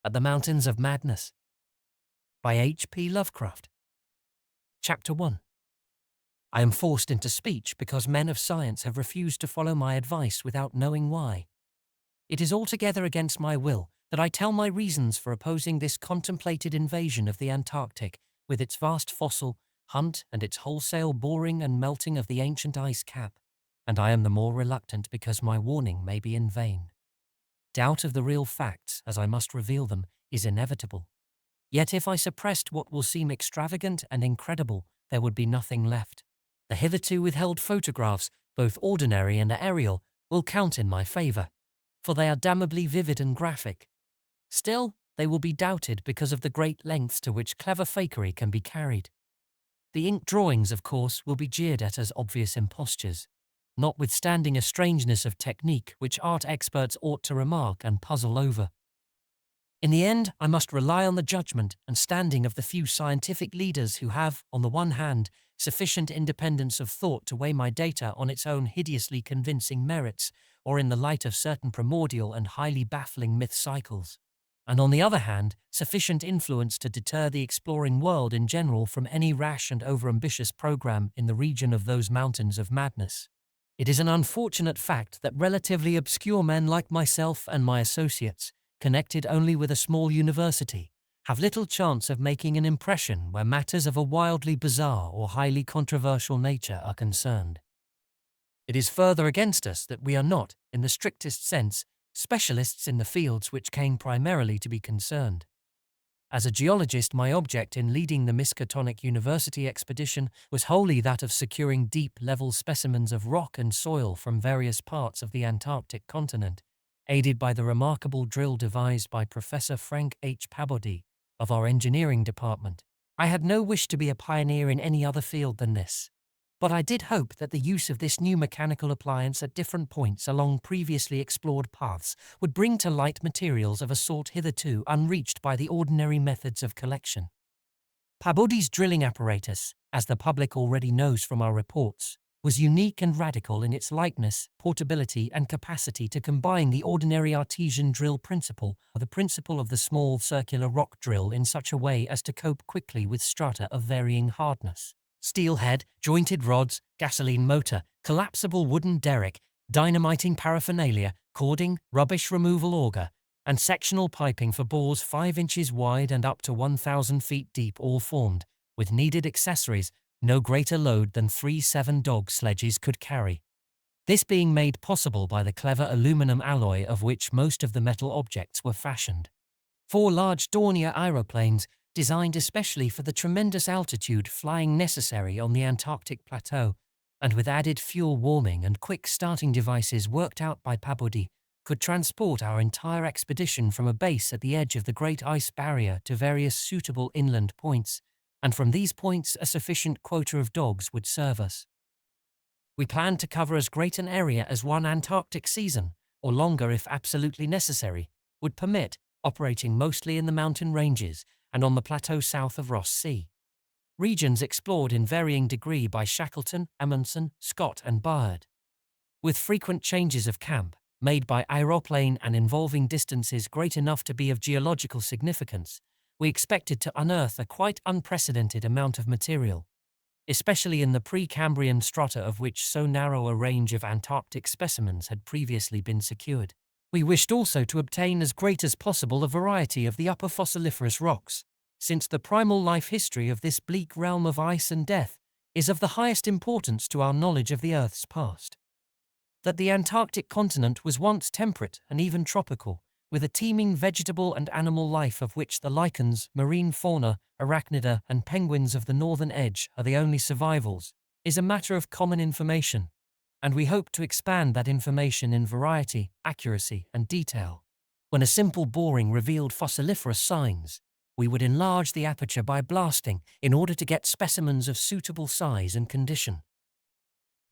at the Mountains of Madness by H.P. Lovecraft. Chapter 1. I am forced into speech because men of science have refused to follow my advice without knowing why. It is altogether against my will that I tell my reasons for opposing this contemplated invasion of the Antarctic, with its vast fossil hunt and its wholesale boring and melting of the ancient ice cap, and I am the more reluctant because my warning may be in vain. Doubt of the real facts, as I must reveal them, is inevitable. Yet if I suppressed what will seem extravagant and incredible, there would be nothing left. The hitherto withheld photographs, both ordinary and aerial, will count in my favour, for they are damnably vivid and graphic. Still, they will be doubted because of the great lengths to which clever fakery can be carried. The ink drawings, of course, will be jeered at as obvious impostures, notwithstanding a strangeness of technique which art experts ought to remark and puzzle over. In the end, I must rely on the judgment and standing of the few scientific leaders who have, on the one hand, sufficient independence of thought to weigh my data on its own hideously convincing merits, or in the light of certain primordial and highly baffling myth cycles, and on the other hand, sufficient influence to deter the exploring world in general from any rash and overambitious program in the region of those mountains of madness. It is an unfortunate fact that relatively obscure men like myself and my associates, connected only with a small university, have little chance of making an impression where matters of a wildly bizarre or highly controversial nature are concerned. It is further against us that we are not, in the strictest sense, specialists in the fields which came primarily to be concerned. As a geologist, my object in leading the Miskatonic University expedition was wholly that of securing deep-level specimens of rock and soil from various parts of the Antarctic continent, aided by the remarkable drill devised by Professor Frank H. Pabodie of our engineering department. I had no wish to be a pioneer in any other field than this, but I did hope that the use of this new mechanical appliance at different points along previously explored paths would bring to light materials of a sort hitherto unreached by the ordinary methods of collection. Pabodie's drilling apparatus, as the public already knows from our reports, was unique and radical in its lightness, portability, and capacity to combine the ordinary artesian drill principle or the principle of the small circular rock drill in such a way as to cope quickly with strata of varying hardness. Steel head, jointed rods, gasoline motor, collapsible wooden derrick, dynamiting paraphernalia, cording, rubbish removal auger, and sectional piping for bores 5 inches wide and up to 1,000 feet deep all formed, with needed accessories, no greater load than 3 7-dog sledges could carry. This being made possible by the clever aluminum alloy of which most of the metal objects were fashioned. 4 large Dornier aeroplanes, designed especially for the tremendous altitude flying necessary on the Antarctic plateau, and with added fuel warming and quick starting devices worked out by Pabodie, could transport our entire expedition from a base at the edge of the Great Ice Barrier to various suitable inland points, and from these points a sufficient quota of dogs would serve us. We planned to cover as great an area as one Antarctic season, or longer if absolutely necessary, would permit, operating mostly in the mountain ranges and on the plateau south of Ross Sea. Regions explored in varying degree by Shackleton, Amundsen, Scott and Byrd. With frequent changes of camp, made by aeroplane and involving distances great enough to be of geological significance, we expected to unearth a quite unprecedented amount of material, especially in the pre-Cambrian strata of which so narrow a range of Antarctic specimens had previously been secured. We wished also to obtain as great as possible a variety of the upper fossiliferous rocks, since the primal life history of this bleak realm of ice and death is of the highest importance to our knowledge of the Earth's past. That the Antarctic continent was once temperate and even tropical, with a teeming vegetable and animal life of which the lichens, marine fauna, arachnida, and penguins of the northern edge are the only survivals, is a matter of common information, and we hope to expand that information in variety, accuracy, and detail. When a simple boring revealed fossiliferous signs, we would enlarge the aperture by blasting in order to get specimens of suitable size and condition.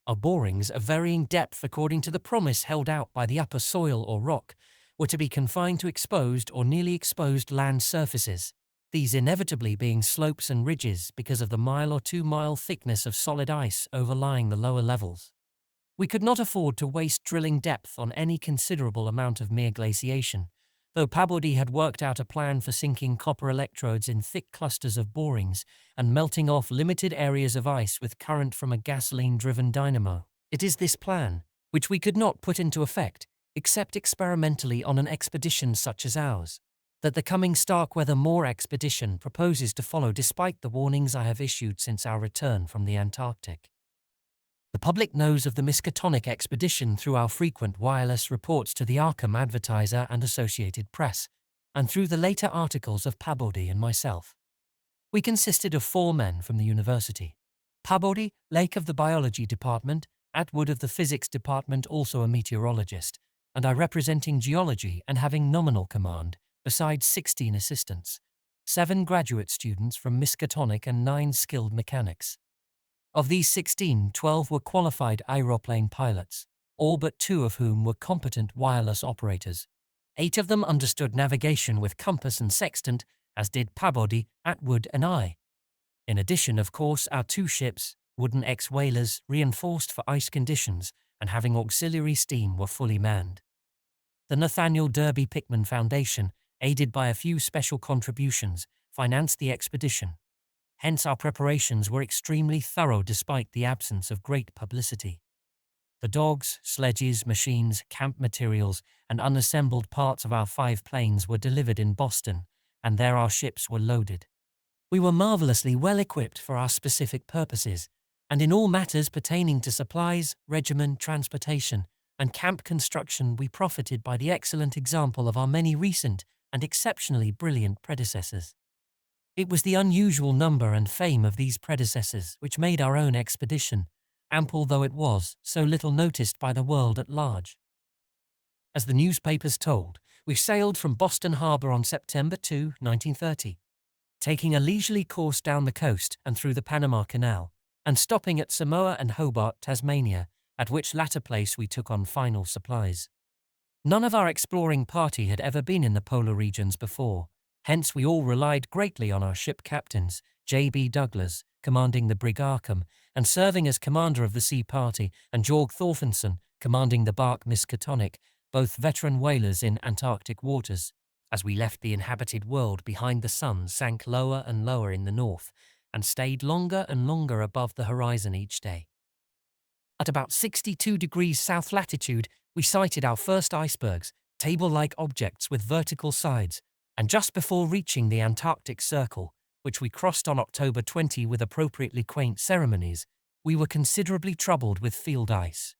Our borings of varying depth according to the promise held out by the upper soil or rock were to be confined to exposed or nearly exposed land surfaces, these inevitably being slopes and ridges because of the 1 or 2 mile thickness of solid ice overlying the lower levels. We could not afford to waste drilling depth on any considerable amount of mere glaciation, Though Peabody had worked out a plan for sinking copper electrodes in thick clusters of borings and melting off limited areas of ice with current from a gasoline-driven dynamo, it is this plan, which we could not put into effect, except experimentally on an expedition such as ours, that the coming Starkweather Moor expedition proposes to follow despite the warnings I have issued since our return from the Antarctic. The public knows of the Miskatonic expedition through our frequent wireless reports to the Arkham Advertiser and Associated Press, and through the later articles of Peabody and myself. We consisted of 4 men from the university. Peabody, Lake of the Biology Department, Atwood of the Physics Department, also a meteorologist, and I representing geology and having nominal command, besides 16 assistants, 7 graduate students from Miskatonic and 9 skilled mechanics. Of these 16, 12 were qualified aeroplane pilots, all but 2 of whom were competent wireless operators. 8 of them understood navigation with compass and sextant, as did Peabody, Atwood, and I. In addition, of course, our 2 ships, wooden ex-whalers, reinforced for ice conditions and having auxiliary steam, were fully manned. The Nathaniel Derby Pickman Foundation, aided by a few special contributions, financed the expedition. Hence our preparations were extremely thorough despite the absence of great publicity. The dogs, sledges, machines, camp materials, and unassembled parts of our 5 planes were delivered in Boston, and there our ships were loaded. We were marvelously well equipped for our specific purposes, and in all matters pertaining to supplies, regimen, transportation, and camp construction we profited by the excellent example of our many recent and exceptionally brilliant predecessors. It was the unusual number and fame of these predecessors which made our own expedition, ample though it was, so little noticed by the world at large. As the newspapers told, we sailed from Boston Harbor on September 2, 1930, taking a leisurely course down the coast and through the Panama Canal, and stopping at Samoa and Hobart, Tasmania, at which latter place we took on final supplies. None of our exploring party had ever been in the polar regions before. Hence we all relied greatly on our ship captains, J.B. Douglas, commanding the brig Arkham, and serving as commander of the sea party, and Jorg Thorfinson, commanding the bark Miskatonic, both veteran whalers in Antarctic waters. As we left the inhabited world behind, the sun sank lower and lower in the north, and stayed longer and longer above the horizon each day. At about 62 degrees south latitude, we sighted our first icebergs, table-like objects with vertical sides, and just before reaching the Antarctic Circle, which we crossed on October 20 with appropriately quaint ceremonies, we were considerably troubled with field ice.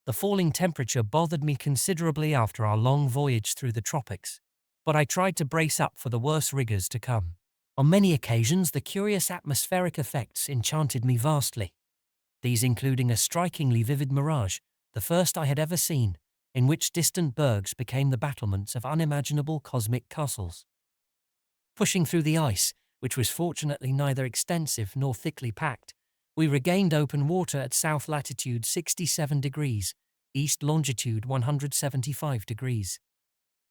The falling temperature bothered me considerably after our long voyage through the tropics, but I tried to brace up for the worse rigors to come. On many occasions, the curious atmospheric effects enchanted me vastly, these including a strikingly vivid mirage, the first I had ever seen, in which distant bergs became the battlements of unimaginable cosmic castles. Pushing through the ice, which was fortunately neither extensive nor thickly packed, we regained open water at south latitude 67 degrees, east longitude 175 degrees.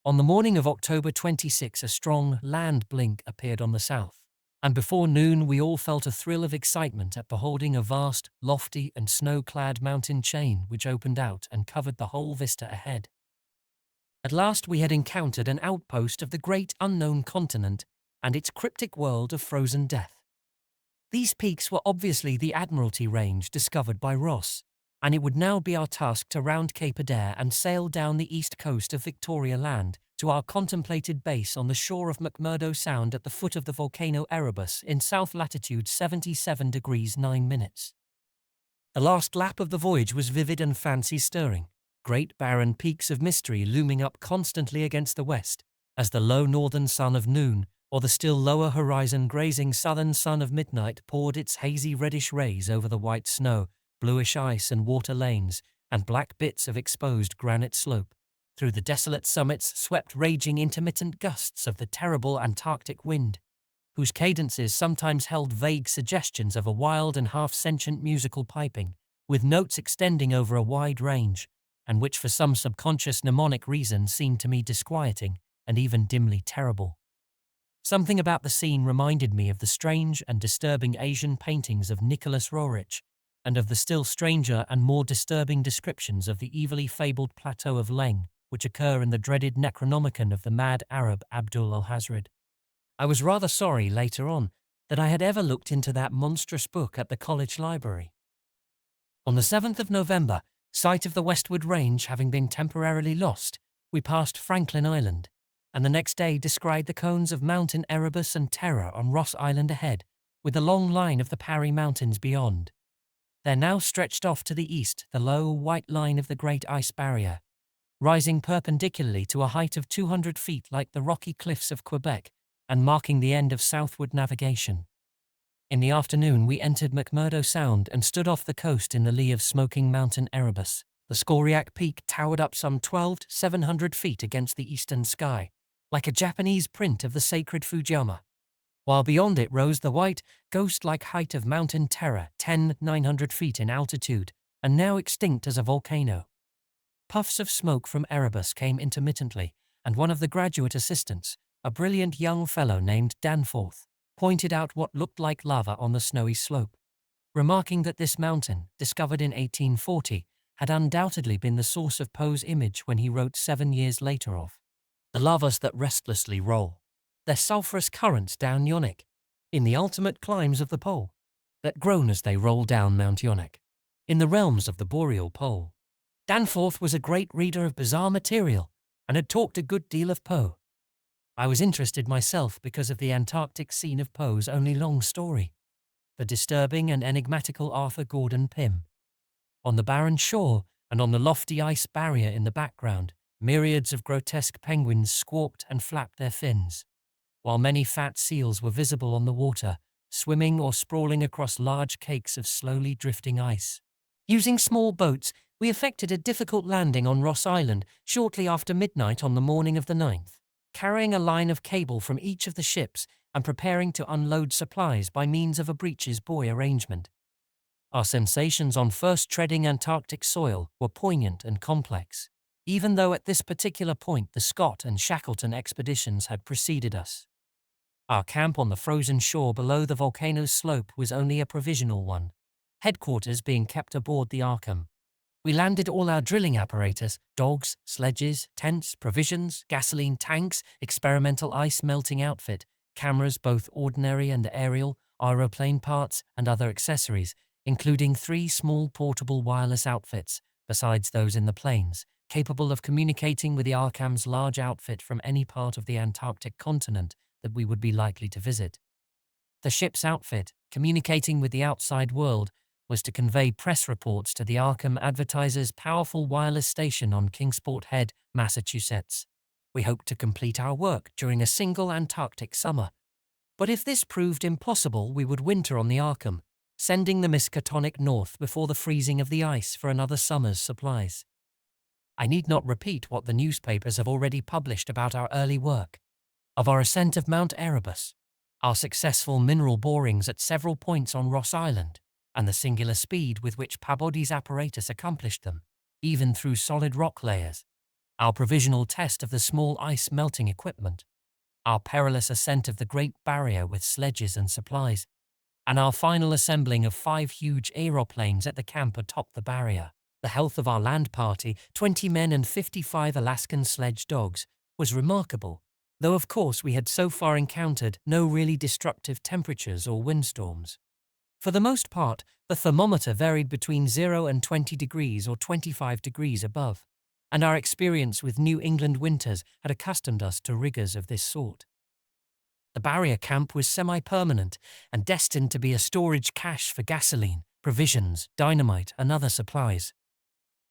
On the morning of October 26, a strong land blink appeared on the south, and before noon we all felt a thrill of excitement at beholding a vast, lofty and snow-clad mountain chain which opened out and covered the whole vista ahead. At last we had encountered an outpost of the great unknown continent and its cryptic world of frozen death. These peaks were obviously the Admiralty Range discovered by Ross, and it would now be our task to round Cape Adare and sail down the east coast of Victoria Land to our contemplated base on the shore of McMurdo Sound at the foot of the volcano Erebus in south latitude 77 degrees 9 minutes. The last lap of the voyage was vivid and fancy-stirring, great barren peaks of mystery looming up constantly against the west, as the low northern sun of noon, or the still lower horizon grazing southern sun of midnight, poured its hazy reddish rays over the white snow, bluish ice and water lanes, and black bits of exposed granite slope. Through the desolate summits swept raging intermittent gusts of the terrible Antarctic wind, whose cadences sometimes held vague suggestions of a wild and half-sentient musical piping, with notes extending over a wide range, and which for some subconscious mnemonic reason seemed to me disquieting and even dimly terrible. Something about the scene reminded me of the strange and disturbing Asian paintings of Nicholas Roerich, and of the still stranger and more disturbing descriptions of the evilly fabled plateau of Leng, which occur in the dreaded Necronomicon of the mad Arab Abdul al-Hazred. I was rather sorry later on that I had ever looked into that monstrous book at the college library. On the 7th of November, sight of the westward range having been temporarily lost, we passed Franklin Island, and the next day descried the cones of Mountain Erebus and Terror on Ross Island ahead, with the long line of the Parry Mountains beyond. There now stretched off to the east the low, white line of the Great Ice Barrier, rising perpendicularly to a height of 200 feet like the rocky cliffs of Quebec and marking the end of southward navigation. In the afternoon we entered McMurdo Sound and stood off the coast in the lee of smoking Mountain Erebus. The Skoriak Peak towered up some 12,700 feet against the eastern sky, like a Japanese print of the sacred Fujiyama, while beyond it rose the white, ghost-like height of Mountain Terror, 10,900 feet in altitude, and now extinct as a volcano. Puffs of smoke from Erebus came intermittently, and one of the graduate assistants, a brilliant young fellow named Danforth, pointed out what looked like lava on the snowy slope, remarking that this mountain, discovered in 1840, had undoubtedly been the source of Poe's image when he wrote 7 years later of the lavas that restlessly roll, their sulphurous currents down Yonok, in the ultimate climes of the pole, that groan as they roll down Mount Yonok, in the realms of the boreal pole. Danforth was a great reader of bizarre material and had talked a good deal of Poe. I was interested myself because of the Antarctic scene of Poe's only long story, the disturbing and enigmatical Arthur Gordon Pym. On the barren shore and on the lofty ice barrier in the background, myriads of grotesque penguins squawked and flapped their fins, while many fat seals were visible on the water, swimming or sprawling across large cakes of slowly drifting ice. Using small boats, we effected a difficult landing on Ross Island shortly after midnight on the morning of the 9th, carrying a line of cable from each of the ships and preparing to unload supplies by means of a breeches buoy arrangement. Our sensations on first treading Antarctic soil were poignant and complex, even though at this particular point the Scott and Shackleton expeditions had preceded us. Our camp on the frozen shore below the volcano's slope was only a provisional one, headquarters being kept aboard the Arkham. We landed all our drilling apparatus, dogs, sledges, tents, provisions, gasoline tanks, experimental ice melting outfit, cameras both ordinary and aerial, aeroplane parts, and other accessories, including 3 small portable wireless outfits, besides those in the planes, capable of communicating with the Arkham's large outfit from any part of the Antarctic continent that we would be likely to visit. The ship's outfit, communicating with the outside world, was to convey press reports to the Arkham Advertiser's powerful wireless station on Kingsport Head, Massachusetts. We hoped to complete our work during a single Antarctic summer, but if this proved impossible, we would winter on the Arkham, sending the Miskatonic north before the freezing of the ice for another summer's supplies. I need not repeat what the newspapers have already published about our early work, of our ascent of Mount Erebus, our successful mineral borings at several points on Ross Island, and the singular speed with which Peabody's apparatus accomplished them, even through solid rock layers, our provisional test of the small ice melting equipment, our perilous ascent of the Great Barrier with sledges and supplies, and our final assembling of 5 huge aeroplanes at the camp atop the barrier. The health of our land party, 20 men and 55 Alaskan sledge dogs, was remarkable, though of course we had so far encountered no really destructive temperatures or windstorms. For the most part, the thermometer varied between 0 and 20 degrees or 25 degrees above, and our experience with New England winters had accustomed us to rigors of this sort. The barrier camp was semi-permanent and destined to be a storage cache for gasoline, provisions, dynamite, and other supplies.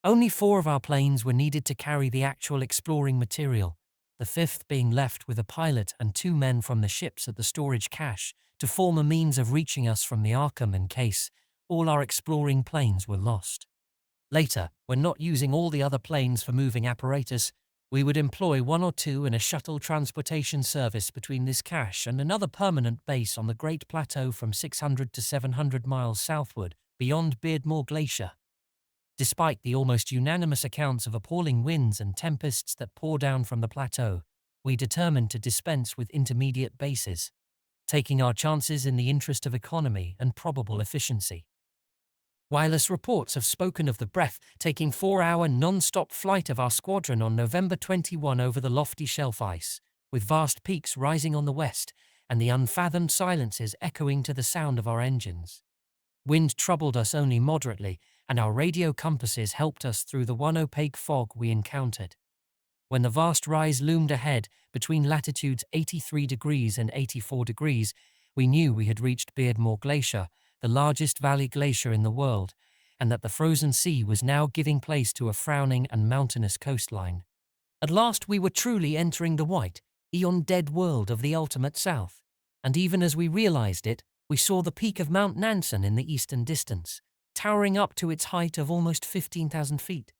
Only 4 of our planes were needed to carry the actual exploring material, the 5th being left with a pilot and 2 men from the ships at the storage cache to form a means of reaching us from the Arkham in case all our exploring planes were lost. Later, when not using all the other planes for moving apparatus, we would employ 1 or 2 in a shuttle transportation service between this cache and another permanent base on the Great Plateau from 600 to 700 miles southward, beyond Beardmore Glacier. Despite the almost unanimous accounts of appalling winds and tempests that pour down from the plateau, we determined to dispense with intermediate bases, taking our chances in the interest of economy and probable efficiency. Wireless reports have spoken of the breathtaking 4-hour non-stop flight of our squadron on November 21 over the lofty shelf ice, with vast peaks rising on the west and the unfathomed silences echoing to the sound of our engines. Wind troubled us only moderately, and our radio compasses helped us through the one opaque fog we encountered. When the vast rise loomed ahead between latitudes 83 degrees and 84 degrees, we knew we had reached Beardmore Glacier, the largest valley glacier in the world, and that the frozen sea was now giving place to a frowning and mountainous coastline. At last we were truly entering the white, eon-dead world of the ultimate south, and even as we realized it, we saw the peak of Mount Nansen in the eastern distance, towering up to its height of almost 15,000 feet.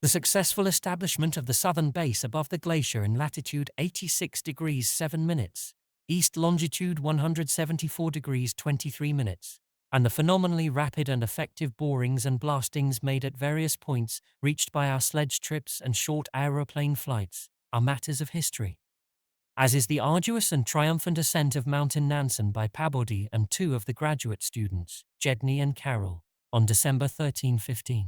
The successful establishment of the southern base above the glacier in latitude 86 degrees 7 minutes, east longitude 174 degrees 23 minutes, and the phenomenally rapid and effective borings and blastings made at various points reached by our sledge trips and short aeroplane flights are matters of history. As is the arduous and triumphant ascent of Mountain Nansen by Pabodie and two of the graduate students, Jedney and Carroll, on December 13-15.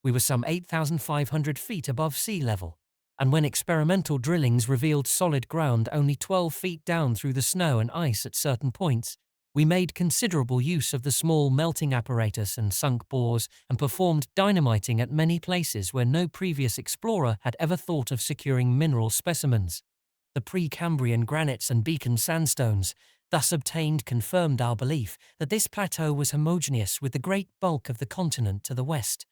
We were some 8,500 feet above sea level, and when experimental drillings revealed solid ground only 12 feet down through the snow and ice at certain points, we made considerable use of the small melting apparatus and sunk bores and performed dynamiting at many places where no previous explorer had ever thought of securing mineral specimens. The pre-Cambrian granites and beacon sandstones thus obtained confirmed our belief that this plateau was homogeneous with the great bulk of the continent to the west,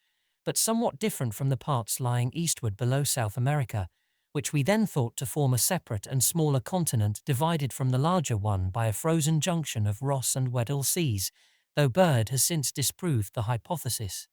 but somewhat different from the parts lying eastward below South America, which we then thought to form a separate and smaller continent divided from the larger one by a frozen junction of Ross and Weddell seas, though Bird has since disproved the hypothesis.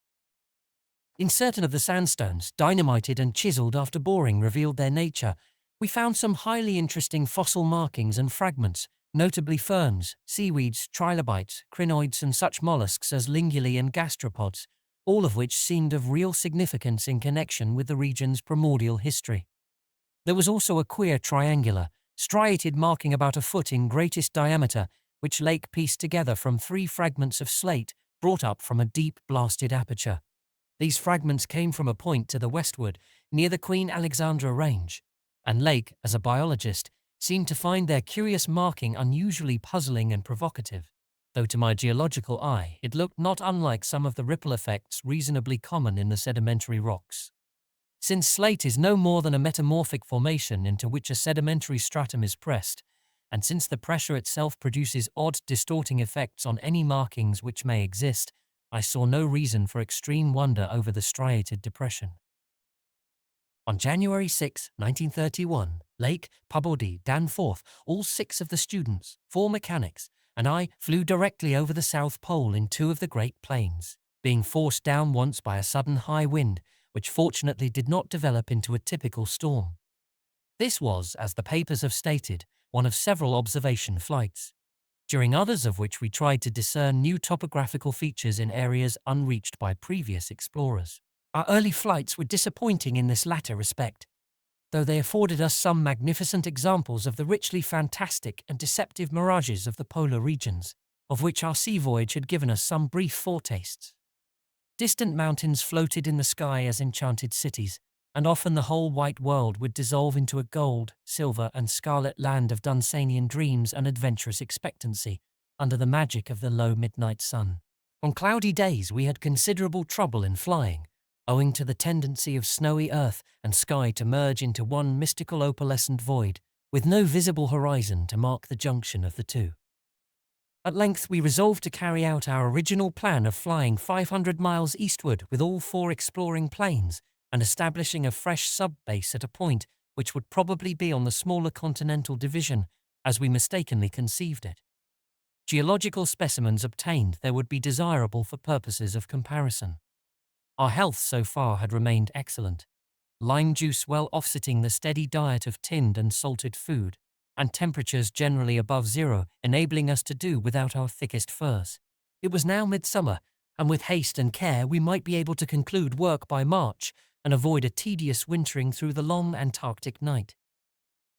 In certain of the sandstones, dynamited and chiseled after boring revealed their nature, we found some highly interesting fossil markings and fragments, notably ferns, seaweeds, trilobites, crinoids and such mollusks as lingulae and gastropods, all of which seemed of real significance in connection with the region's primordial history. There was also a queer triangular, striated marking about a foot in greatest diameter, which Lake pieced together from 3 fragments of slate brought up from a deep blasted aperture. These fragments came from a point to the westward, near the Queen Alexandra Range, and Lake, as a biologist, seemed to find their curious marking unusually puzzling and provocative, though to my geological eye it looked not unlike some of the ripple effects reasonably common in the sedimentary rocks. Since slate is no more than a metamorphic formation into which a sedimentary stratum is pressed, and since the pressure itself produces odd distorting effects on any markings which may exist, I saw no reason for extreme wonder over the striated depression. On January 6, 1931, Lake, Pabodie, Danforth, all 6 of the students, 4 mechanics, and I flew directly over the South Pole in 2 of the Great Plains, being forced down once by a sudden high wind, which fortunately did not develop into a typical storm. This was, as the papers have stated, one of several observation flights, during others of which we tried to discern new topographical features in areas unreached by previous explorers. Our early flights were disappointing in this latter respect, though they afforded us some magnificent examples of the richly fantastic and deceptive mirages of the polar regions, of which our sea voyage had given us some brief foretastes. Distant mountains floated in the sky as enchanted cities, and often the whole white world would dissolve into a gold, silver, and scarlet land of Dunsanian dreams and adventurous expectancy, under the magic of the low midnight sun. On cloudy days we had considerable trouble in flying, owing to the tendency of snowy earth and sky to merge into one mystical opalescent void, with no visible horizon to mark the junction of the two. At length we resolved to carry out our original plan of flying 500 miles eastward with all 4 exploring planes and establishing a fresh sub-base at a point which would probably be on the smaller continental division, as we mistakenly conceived it. Geological specimens obtained there would be desirable for purposes of comparison. Our health so far had remained excellent, lime juice well offsetting the steady diet of tinned and salted food, and temperatures generally above 0, enabling us to do without our thickest furs. It was now midsummer, and with haste and care we might be able to conclude work by March and avoid a tedious wintering through the long Antarctic night.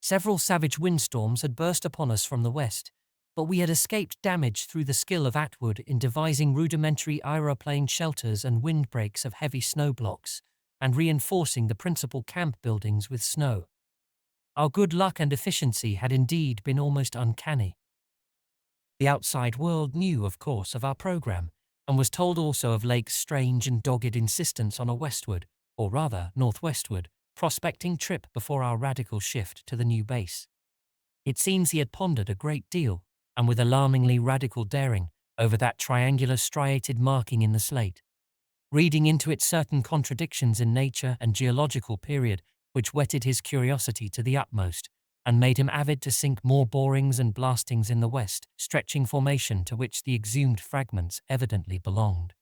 Several savage windstorms had burst upon us from the west, but we had escaped damage through the skill of Atwood in devising rudimentary aeroplane shelters and windbreaks of heavy snow blocks, and reinforcing the principal camp buildings with snow. Our good luck and efficiency had indeed been almost uncanny. The outside world knew, of course, of our program, and was told also of Lake's strange and dogged insistence on a westward, or rather northwestward, prospecting trip before our radical shift to the new base. It seems he had pondered a great deal, and with alarmingly radical daring, over that triangular striated marking in the slate, reading into it certain contradictions in nature and geological period which whetted his curiosity to the utmost, and made him avid to sink more borings and blastings in the west, stretching formation to which the exhumed fragments evidently belonged.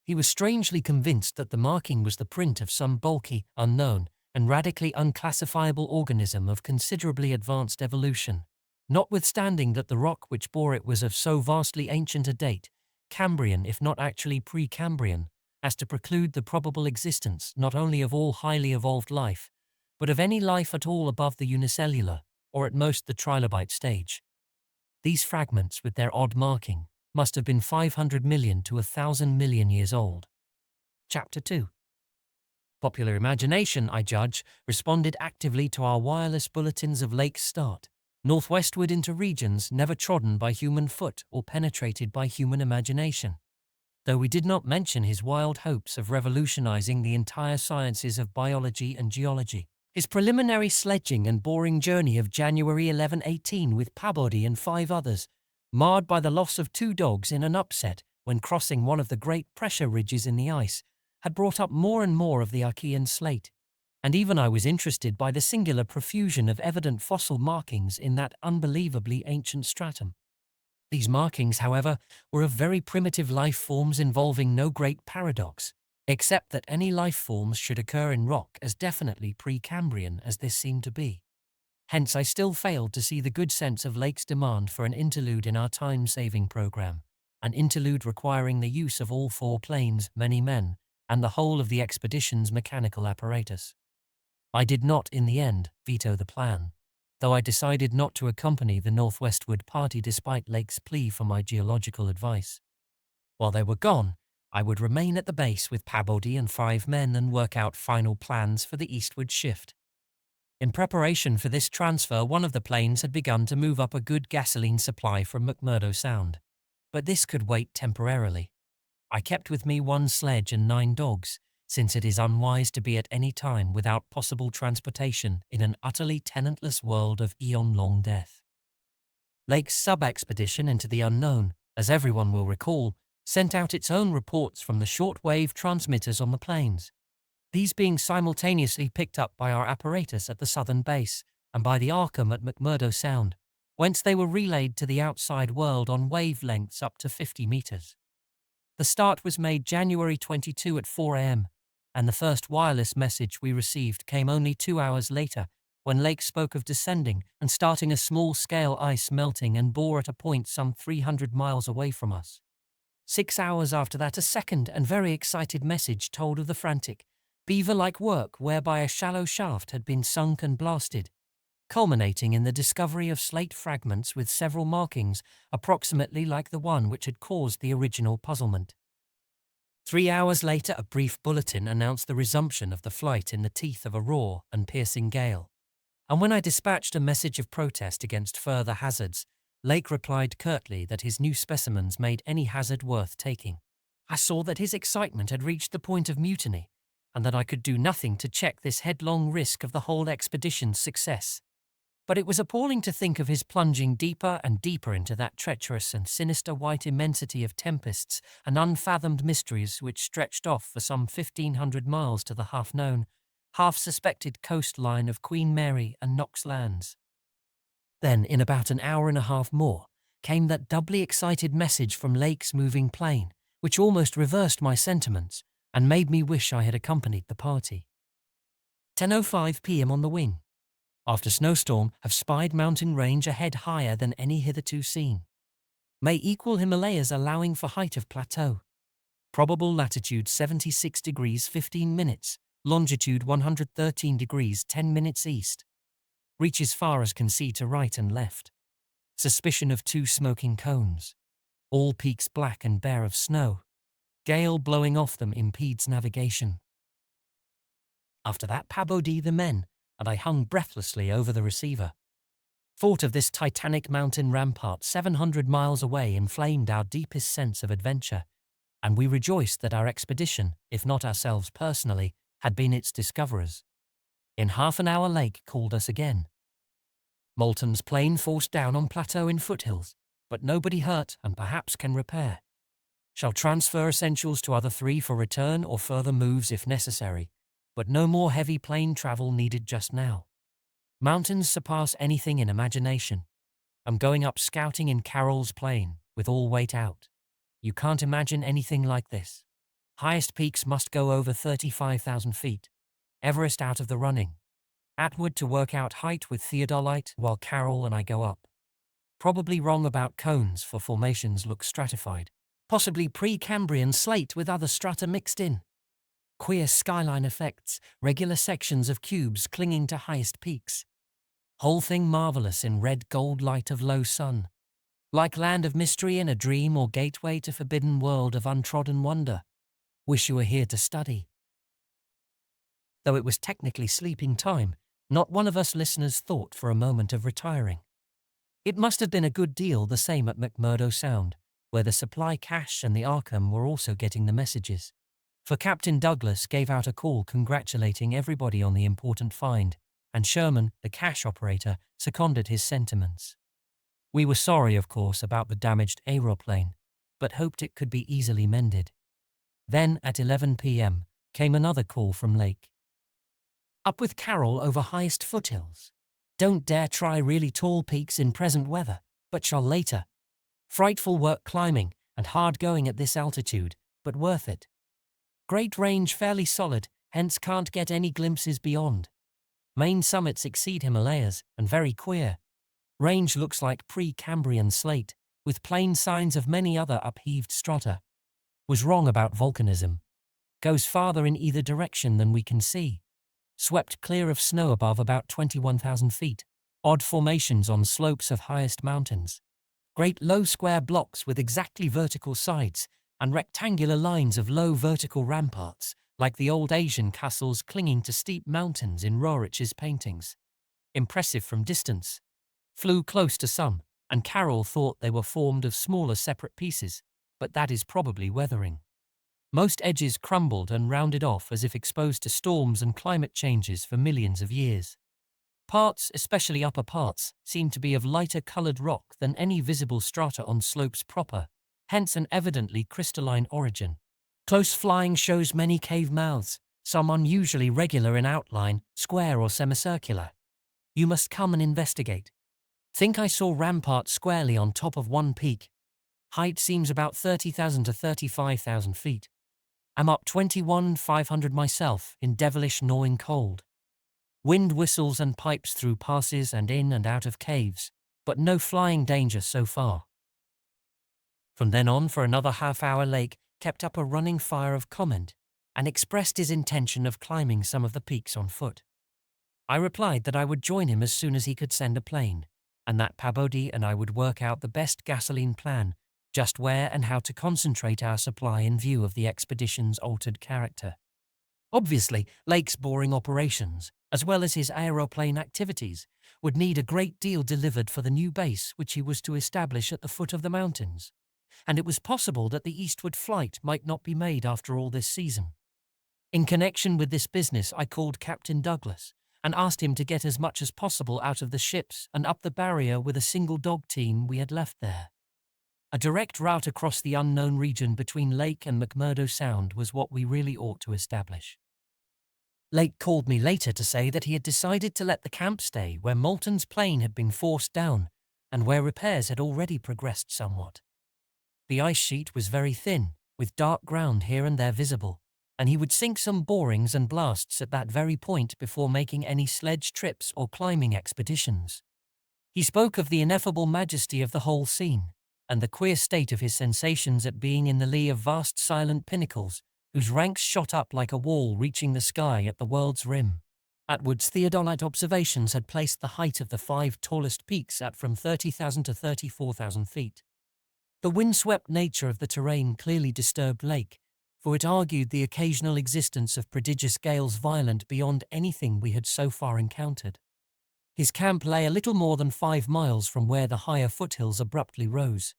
He was strangely convinced that the marking was the print of some bulky, unknown, and radically unclassifiable organism of considerably advanced evolution, notwithstanding that the rock which bore it was of so vastly ancient a date, Cambrian if not actually Precambrian, as to preclude the probable existence not only of all highly evolved life, but of any life at all above the unicellular, or at most the trilobite stage. These fragments, with their odd marking, must have been 500 million to 1,000 million years old. Chapter 2. Popular imagination, I judge, responded actively to our wireless bulletins of Lake's start, northwestward into regions never trodden by human foot or penetrated by human imagination. Though we did not mention his wild hopes of revolutionizing the entire sciences of biology and geology. His preliminary sledging and boring journey of January 1118 with Pabodie and 5 others, marred by the loss of 2 dogs in an upset when crossing one of the great pressure ridges in the ice, had brought up more and more of the Archean slate, and even I was interested by the singular profusion of evident fossil markings in that unbelievably ancient stratum. These markings, however, were of very primitive life forms involving no great paradox, except that any life forms should occur in rock as definitely Precambrian as this seemed to be. Hence I still failed to see the good sense of Lake's demand for an interlude in our time-saving program, an interlude requiring the use of all 4 planes, many men, and the whole of the expedition's mechanical apparatus. I did not, in the end, veto the plan, though I decided not to accompany the northwestward party despite Lake's plea for my geological advice. While they were gone, I would remain at the base with Pabodie and 5 men and work out final plans for the eastward shift. In preparation for this transfer, one of the planes had begun to move up a good gasoline supply from McMurdo Sound, but this could wait temporarily. I kept with me 1 sledge and 9 dogs, since it is unwise to be at any time without possible transportation in an utterly tenantless world of eon-long death. Lake's sub-expedition into the unknown, as everyone will recall, sent out its own reports from the short-wave transmitters on the plains, these being simultaneously picked up by our apparatus at the southern base and by the Arkham at McMurdo Sound, whence they were relayed to the outside world on wavelengths up to 50 meters. The start was made January 22 at 4 a.m., and the first wireless message we received came only 2 hours later, when Lake spoke of descending and starting a small-scale ice melting and bore at a point some 300 miles away from us. 6 hours after that, a second and very excited message told of the frantic, beaver-like work whereby a shallow shaft had been sunk and blasted, culminating in the discovery of slate fragments with several markings approximately like the one which had caused the original puzzlement. 3 hours later, a brief bulletin announced the resumption of the flight in the teeth of a raw and piercing gale, and when I dispatched a message of protest against further hazards, Lake replied curtly that his new specimens made any hazard worth taking. I saw that his excitement had reached the point of mutiny, and that I could do nothing to check this headlong risk of the whole expedition's success. But it was appalling to think of his plunging deeper and deeper into that treacherous and sinister white immensity of tempests and unfathomed mysteries which stretched off for some 1,500 miles to the half-known, half-suspected coastline of Queen Mary and Knox Lands. Then, in about an hour and a half more, came that doubly excited message from Lake's moving plane, which almost reversed my sentiments and made me wish I had accompanied the party. 10:05 p.m. on the wing. After snowstorm, have spied mountain range ahead higher than any hitherto seen. May equal Himalayas allowing for height of plateau. Probable latitude 76 degrees 15 minutes, longitude 113 degrees 10 minutes east. Reach as far as can see to right and left. Suspicion of 2 smoking cones. All peaks black and bare of snow. Gale blowing off them impedes navigation. After that pabodie the men, and I hung breathlessly over the receiver. Thought of this titanic mountain rampart 700 miles away inflamed our deepest sense of adventure, and we rejoiced that our expedition, if not ourselves personally, had been its discoverers. In half an hour Lake called us again. Moulton's plane forced down on plateau in foothills, but nobody hurt and perhaps can repair. Shall transfer essentials to other 3 for return or further moves if necessary, but no more heavy plane travel needed just now. Mountains surpass anything in imagination. I'm going up scouting in Carroll's plane, with all weight out. You can't imagine anything like this. Highest peaks must go over 35,000 feet. Everest out of the running. Atwood to work out height with theodolite while Carroll and I go up. Probably wrong about cones for formations look stratified. Possibly pre-Cambrian slate with other strata mixed in. Queer skyline effects, regular sections of cubes clinging to highest peaks. Whole thing marvelous in red gold light of low sun. Like land of mystery in a dream or gateway to forbidden world of untrodden wonder. Wish you were here to study. Though it was technically sleeping time, not one of us listeners thought for a moment of retiring. It must have been a good deal the same at McMurdo Sound, where the supply cache and the Arkham were also getting the messages. For Captain Douglas gave out a call congratulating everybody on the important find, and Sherman, the cache operator, seconded his sentiments. We were sorry, of course, about the damaged aeroplane, but hoped it could be easily mended. Then, at 11 p.m., came another call from Lake. Up with Carroll over highest foothills. Don't dare try really tall peaks in present weather, but shall later. Frightful work climbing, and hard going at this altitude, but worth it. Great range fairly solid, hence can't get any glimpses beyond. Main summits exceed Himalayas, and very queer. Range looks like pre-Cambrian slate, with plain signs of many other upheaved strata. Was wrong about volcanism. Goes farther in either direction than we can see. Swept clear of snow above about 21,000 feet. Odd formations on slopes of highest mountains. Great low square blocks with exactly vertical sides, and rectangular lines of low vertical ramparts, like the old Asian castles clinging to steep mountains in Rorich's paintings. Impressive from distance. Flew close to some, and Carroll thought they were formed of smaller separate pieces, but that is probably weathering. Most edges crumbled and rounded off as if exposed to storms and climate changes for millions of years. Parts, especially upper parts, seemed to be of lighter coloured rock than any visible strata on slopes proper, hence an evidently crystalline origin. Close flying shows many cave mouths, some unusually regular in outline, square or semicircular. You must come and investigate. Think I saw ramparts squarely on top of one peak. Height seems about 30,000 to 35,000 feet. I'm up 21,500 myself in devilish gnawing cold. Wind whistles and pipes through passes and in and out of caves, but no flying danger so far. From then on for another half-hour Lake kept up a running fire of comment and expressed his intention of climbing some of the peaks on foot. I replied that I would join him as soon as he could send a plane, and that Pabodie and I would work out the best gasoline plan, just where and how to concentrate our supply in view of the expedition's altered character. Obviously, Lake's boring operations, as well as his aeroplane activities, would need a great deal delivered for the new base which he was to establish at the foot of the mountains, and it was possible that the eastward flight might not be made after all this season. In connection with this business, I called Captain Douglas and asked him to get as much as possible out of the ships and up the barrier with a single dog team we had left there. A direct route across the unknown region between Lake and McMurdo Sound was what we really ought to establish. Lake called me later to say that he had decided to let the camp stay where Moulton's plane had been forced down and where repairs had already progressed somewhat. The ice sheet was very thin, with dark ground here and there visible, and he would sink some borings and blasts at that very point before making any sledge trips or climbing expeditions. He spoke of the ineffable majesty of the whole scene, and the queer state of his sensations at being in the lee of vast silent pinnacles, whose ranks shot up like a wall reaching the sky at the world's rim. Atwood's theodolite observations had placed the height of the 5 tallest peaks at from 30,000 to 34,000 feet. The windswept nature of the terrain clearly disturbed Lake, for it argued the occasional existence of prodigious gales violent beyond anything we had so far encountered. His camp lay a little more than 5 miles from where the higher foothills abruptly rose.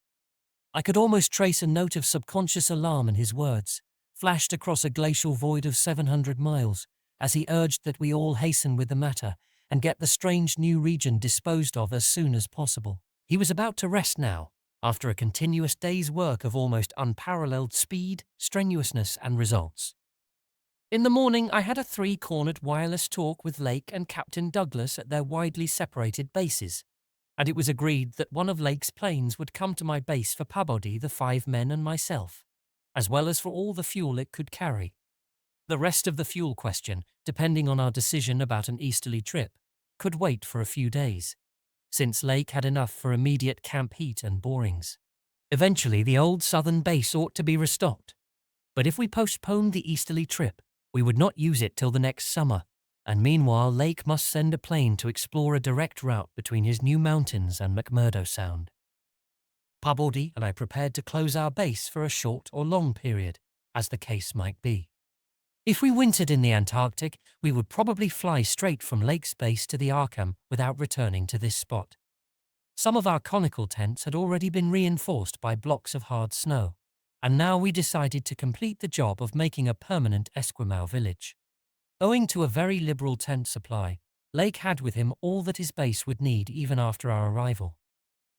I could almost trace a note of subconscious alarm in his words, flashed across a glacial void of 700 miles, as he urged that we all hasten with the matter and get the strange new region disposed of as soon as possible. He was about to rest now, after a continuous day's work of almost unparalleled speed, strenuousness, and results. In the morning, I had a 3-cornered wireless talk with Lake and Captain Douglas at their widely separated bases, and it was agreed that one of Lake's planes would come to my base for Pabodie, the 5 men and myself, as well as for all the fuel it could carry. The rest of the fuel question, depending on our decision about an easterly trip, could wait for a few days, since Lake had enough for immediate camp heat and borings. Eventually, the old southern base ought to be restocked, but if we postponed the easterly trip, we would not use it till the next summer, and meanwhile Lake must send a plane to explore a direct route between his new mountains and McMurdo Sound. Pabodie and I prepared to close our base for a short or long period, as the case might be. If we wintered in the Antarctic, we would probably fly straight from Lake's base to the Arkham without returning to this spot. Some of our conical tents had already been reinforced by blocks of hard snow, and now we decided to complete the job of making a permanent Esquimau village. Owing to a very liberal tent supply, Lake had with him all that his base would need even after our arrival.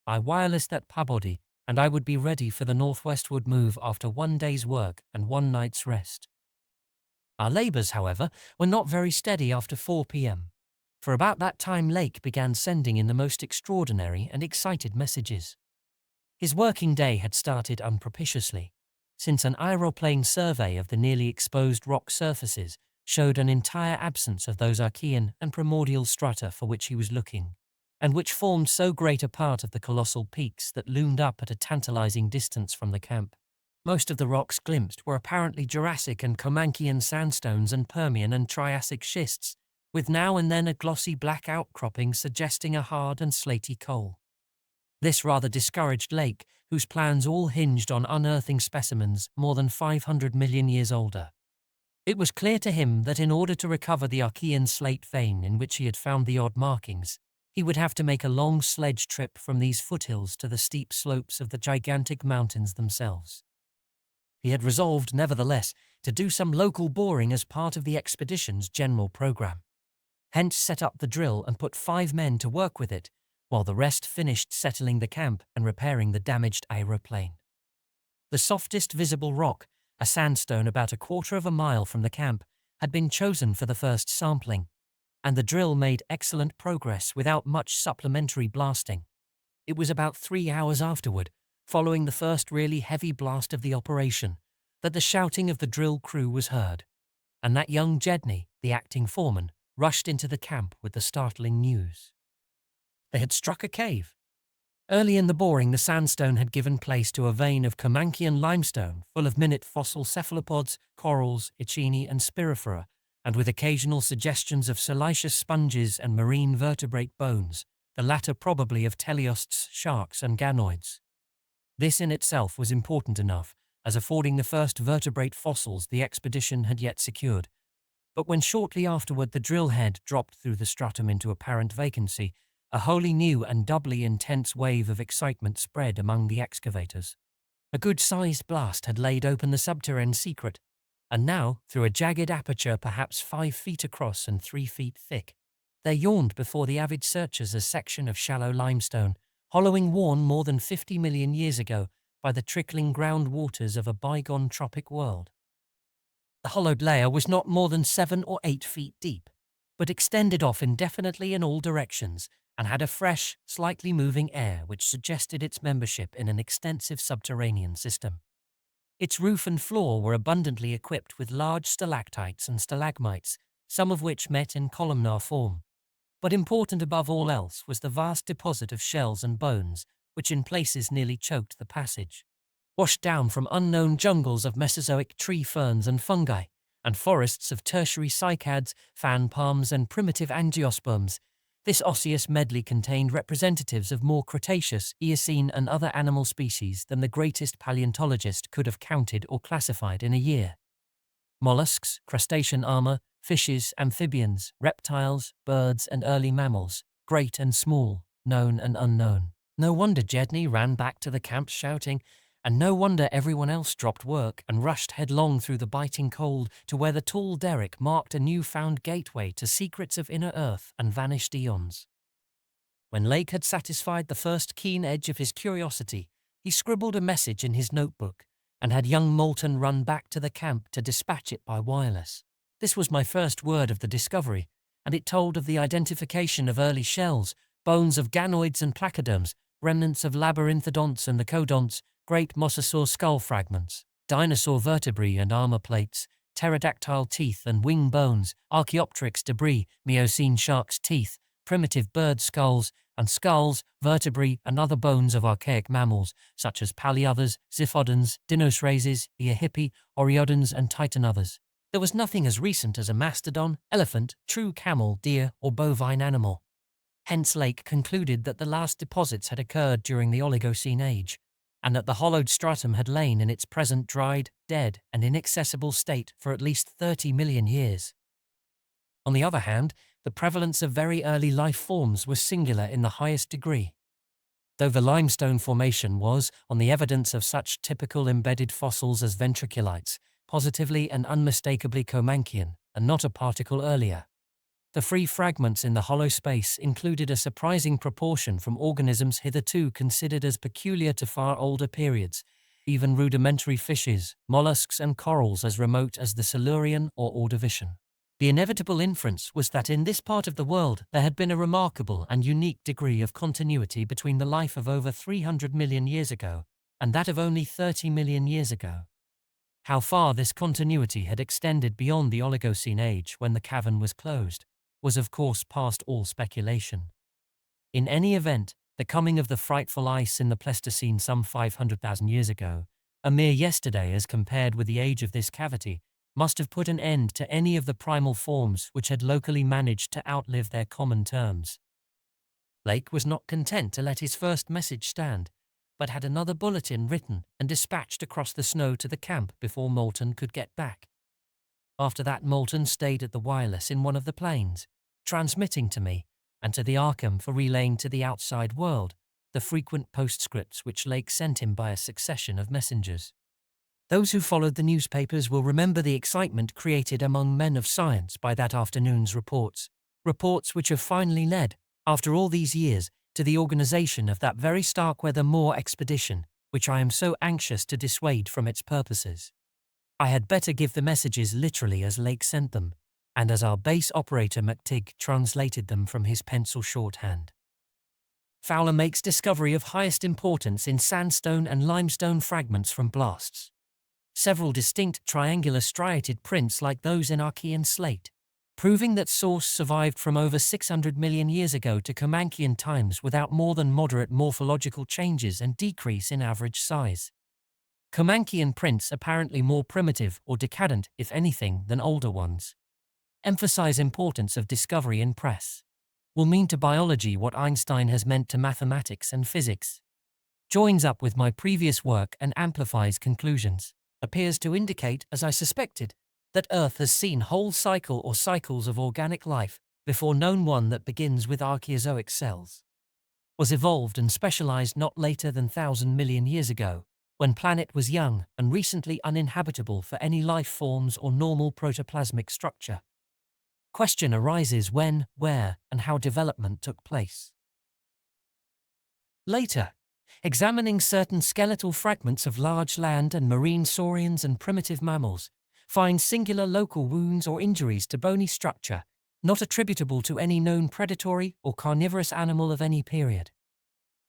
I wirelessed at Pabodie, and I would be ready for the northwestward move after 1 day's work and 1 night's rest. Our labours, however, were not very steady after 4 p.m. For about that time Lake began sending in the most extraordinary and excited messages. His working day had started unpropitiously, since an aeroplane survey of the nearly exposed rock surfaces showed an entire absence of those Archean and primordial strata for which he was looking, and which formed so great a part of the colossal peaks that loomed up at a tantalizing distance from the camp. Most of the rocks glimpsed were apparently Jurassic and Comanchian sandstones and Permian and Triassic schists, with now and then a glossy black outcropping suggesting a hard and slaty coal. This rather discouraged Lake, whose plans all hinged on unearthing specimens more than 500 million years older. It was clear to him that in order to recover the Archean slate vein in which he had found the odd markings, he would have to make a long sledge trip from these foothills to the steep slopes of the gigantic mountains themselves. He had resolved, nevertheless, to do some local boring as part of the expedition's general program. Hence set up the drill and put 5 men to work with it, while the rest finished settling the camp and repairing the damaged aeroplane. The softest visible rock, a sandstone about 1/4 of a mile from the camp, had been chosen for the first sampling, and the drill made excellent progress without much supplementary blasting. It was about 3 hours afterward, following the first really heavy blast of the operation, that the shouting of the drill crew was heard, and that young Jedney, the acting foreman, rushed into the camp with the startling news. They had struck a cave. Early in the boring, the sandstone had given place to a vein of Comanchian limestone full of minute fossil cephalopods, corals, echini, and spirifera, and with occasional suggestions of siliceous sponges and marine vertebrate bones, the latter probably of teleosts, sharks, and ganoids. This in itself was important enough, as affording the first vertebrate fossils the expedition had yet secured. But when shortly afterward the drill head dropped through the stratum into apparent vacancy, a wholly new and doubly intense wave of excitement spread among the excavators. A good-sized blast had laid open the subterranean secret, and now, through a jagged aperture perhaps 5 feet across and 3 feet thick, there yawned before the avid searchers a section of shallow limestone, hollowing worn more than 50 million years ago by the trickling ground waters of a bygone tropic world. The hollowed layer was not more than 7 or 8 feet deep, but extended off indefinitely in all directions, and had a fresh, slightly moving air which suggested its membership in an extensive subterranean system. Its roof and floor were abundantly equipped with large stalactites and stalagmites, some of which met in columnar form. But important above all else was the vast deposit of shells and bones, which in places nearly choked the passage. Washed down from unknown jungles of Mesozoic tree ferns and fungi, and forests of tertiary cycads, fan palms, and primitive angiosperms. This osseous medley contained representatives of more Cretaceous, Eocene, and other animal species than the greatest paleontologist could have counted or classified in a year. Mollusks, crustacean armor, fishes, amphibians, reptiles, birds, and early mammals, great and small, known and unknown. No wonder Jedney ran back to the camp shouting, and no wonder everyone else dropped work and rushed headlong through the biting cold to where the tall derrick marked a new-found gateway to secrets of inner earth and vanished eons. When Lake had satisfied the first keen edge of his curiosity, he scribbled a message in his notebook and had young Moulton run back to the camp to dispatch it by wireless. This was my first word of the discovery, and it told of the identification of early shells, bones of ganoids and placoderms, remnants of labyrinthodonts and the codonts, great mosasaur skull fragments, dinosaur vertebrae and armor plates, pterodactyl teeth and wing bones, Archaeopteryx debris, Miocene shark's teeth, primitive bird skulls, and skulls, vertebrae, and other bones of archaic mammals, such as paleothers, Ziphodons, Dinosraises, Eohippii, Oreodons, and Titanothers. There was nothing as recent as a mastodon, elephant, true camel, deer, or bovine animal. Hence Lake concluded that the last deposits had occurred during the Oligocene age, and that the hollowed stratum had lain in its present dried, dead, and inaccessible state for at least 30 million years. On the other hand, the prevalence of very early life forms was singular in the highest degree. Though the limestone formation was, on the evidence of such typical embedded fossils as ventriculites, positively and unmistakably Comanchian, and not a particle earlier. The free fragments in the hollow space included a surprising proportion from organisms hitherto considered as peculiar to far older periods, even rudimentary fishes, mollusks, and corals as remote as the Silurian or Ordovician. The inevitable inference was that in this part of the world there had been a remarkable and unique degree of continuity between the life of over 300 million years ago and that of only 30 million years ago. How far this continuity had extended beyond the Oligocene age when the cavern was closed was of course past all speculation. In any event, the coming of the frightful ice in the Pleistocene some 500,000 years ago, a mere yesterday as compared with the age of this cavity, must have put an end to any of the primal forms which had locally managed to outlive their common terms. Lake was not content to let his first message stand, but had another bulletin written and dispatched across the snow to the camp before Moulton could get back. After that, Moulton stayed at the wireless in one of the planes, transmitting to me and to the Arkham for relaying to the outside world the frequent postscripts which Lake sent him by a succession of messengers. Those who followed the newspapers will remember the excitement created among men of science by that afternoon's reports which have finally led, after all these years, to the organization of that very Starkweather Moor expedition, which I am so anxious to dissuade from its purposes. I had better give the messages literally as Lake sent them, and as our base operator McTigg translated them from his pencil shorthand. Fowler makes discovery of highest importance in sandstone and limestone fragments from blasts. Several distinct triangular striated prints like those in Archean slate, proving that source survived from over 600 million years ago to Comanchian times without more than moderate morphological changes and decrease in average size. Comanchian prints apparently more primitive or decadent, if anything, than older ones. Emphasize importance of discovery in press. Will mean to biology what Einstein has meant to mathematics and physics. Joins up with my previous work and amplifies conclusions. Appears to indicate, as I suspected, that Earth has seen whole cycle or cycles of organic life before known one that begins with Archaeozoic cells. Was evolved and specialized not later than 1,000 million years ago, when planet was young and recently uninhabitable for any life forms or normal protoplasmic structure. Question arises when, where, and how development took place. Later, examining certain skeletal fragments of large land and marine saurians and primitive mammals, finds singular local wounds or injuries to bony structure, not attributable to any known predatory or carnivorous animal of any period.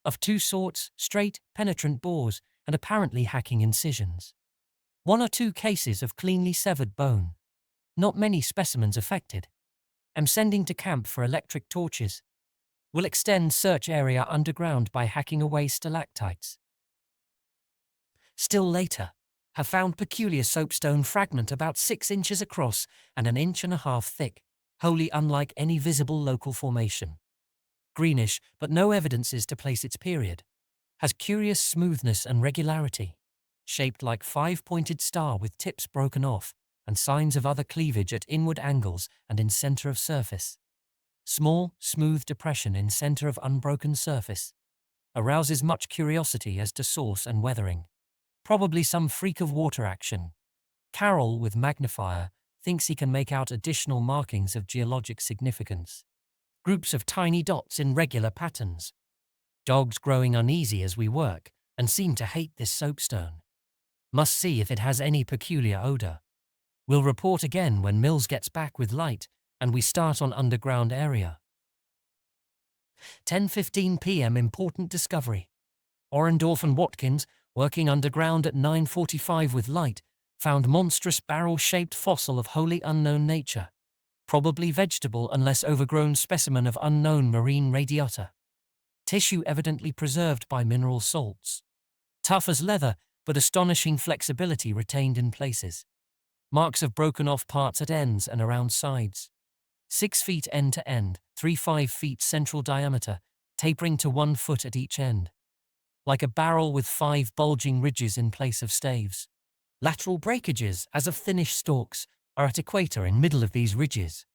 Of two sorts, straight, penetrant bores, and apparently hacking incisions. One or two cases of cleanly severed bone. Not many specimens affected. Am sending to camp for electric torches. Will extend search area underground by hacking away stalactites. Still later, have found peculiar soapstone fragment about 6 inches across and an inch and a half thick, wholly unlike any visible local formation. Greenish, but no evidences to place its period. Has curious smoothness and regularity. Shaped like 5-pointed star with tips broken off, and signs of other cleavage at inward angles and in center of surface. Small, smooth depression in center of unbroken surface. Arouses much curiosity as to source and weathering. Probably some freak of water action. Carroll, with magnifier, thinks he can make out additional markings of geologic significance. Groups of tiny dots in regular patterns. Dogs growing uneasy as we work and seem to hate this soapstone. Must see if it has any peculiar odor. We'll report again when Mills gets back with light and we start on underground area. 10:15 p.m. Important discovery. Orendorff and Watkins, working underground at 9:45 with light, found monstrous barrel-shaped fossil of wholly unknown nature. Probably vegetable unless overgrown specimen of unknown marine radiata. Tissue evidently preserved by mineral salts. Tough as leather, but astonishing flexibility retained in places. Marks of broken off parts at ends and around sides. 6 feet end to end, 3-5 feet central diameter, tapering to 1 foot at each end. Like a barrel with 5 bulging ridges in place of staves. Lateral breakages, as of thinnish stalks, are at equator in middle of these ridges.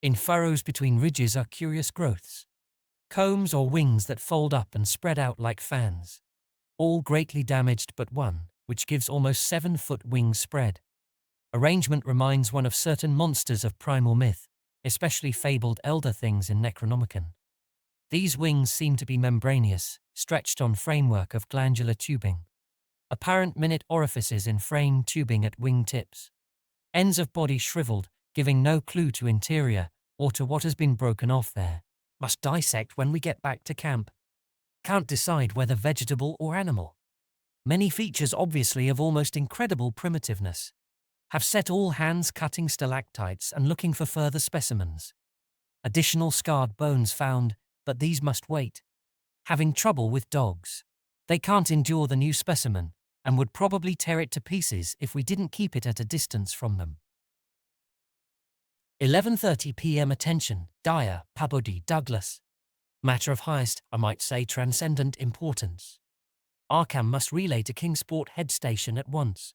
In furrows between ridges are curious growths. Combs or wings that fold up and spread out like fans. All greatly damaged but one, which gives almost 7-foot wing spread. Arrangement reminds one of certain monsters of primal myth, especially fabled elder things in Necronomicon. These wings seem to be membranous, stretched on framework of glandular tubing. Apparent minute orifices in frame tubing at wing tips. Ends of body shriveled, giving no clue to interior or to what has been broken off there. Must dissect when we get back to camp. Can't decide whether vegetable or animal. Many features obviously of almost incredible primitiveness. Have set all hands cutting stalactites and looking for further specimens. Additional scarred bones found, but these must wait. Having trouble with dogs. They can't endure the new specimen and would probably tear it to pieces if we didn't keep it at a distance from them. 11:30 p.m. Attention, Dyer, Pabodie, Douglas. Matter of highest, I might say transcendent importance. Arkham must relay to Kingsport Head Station at once.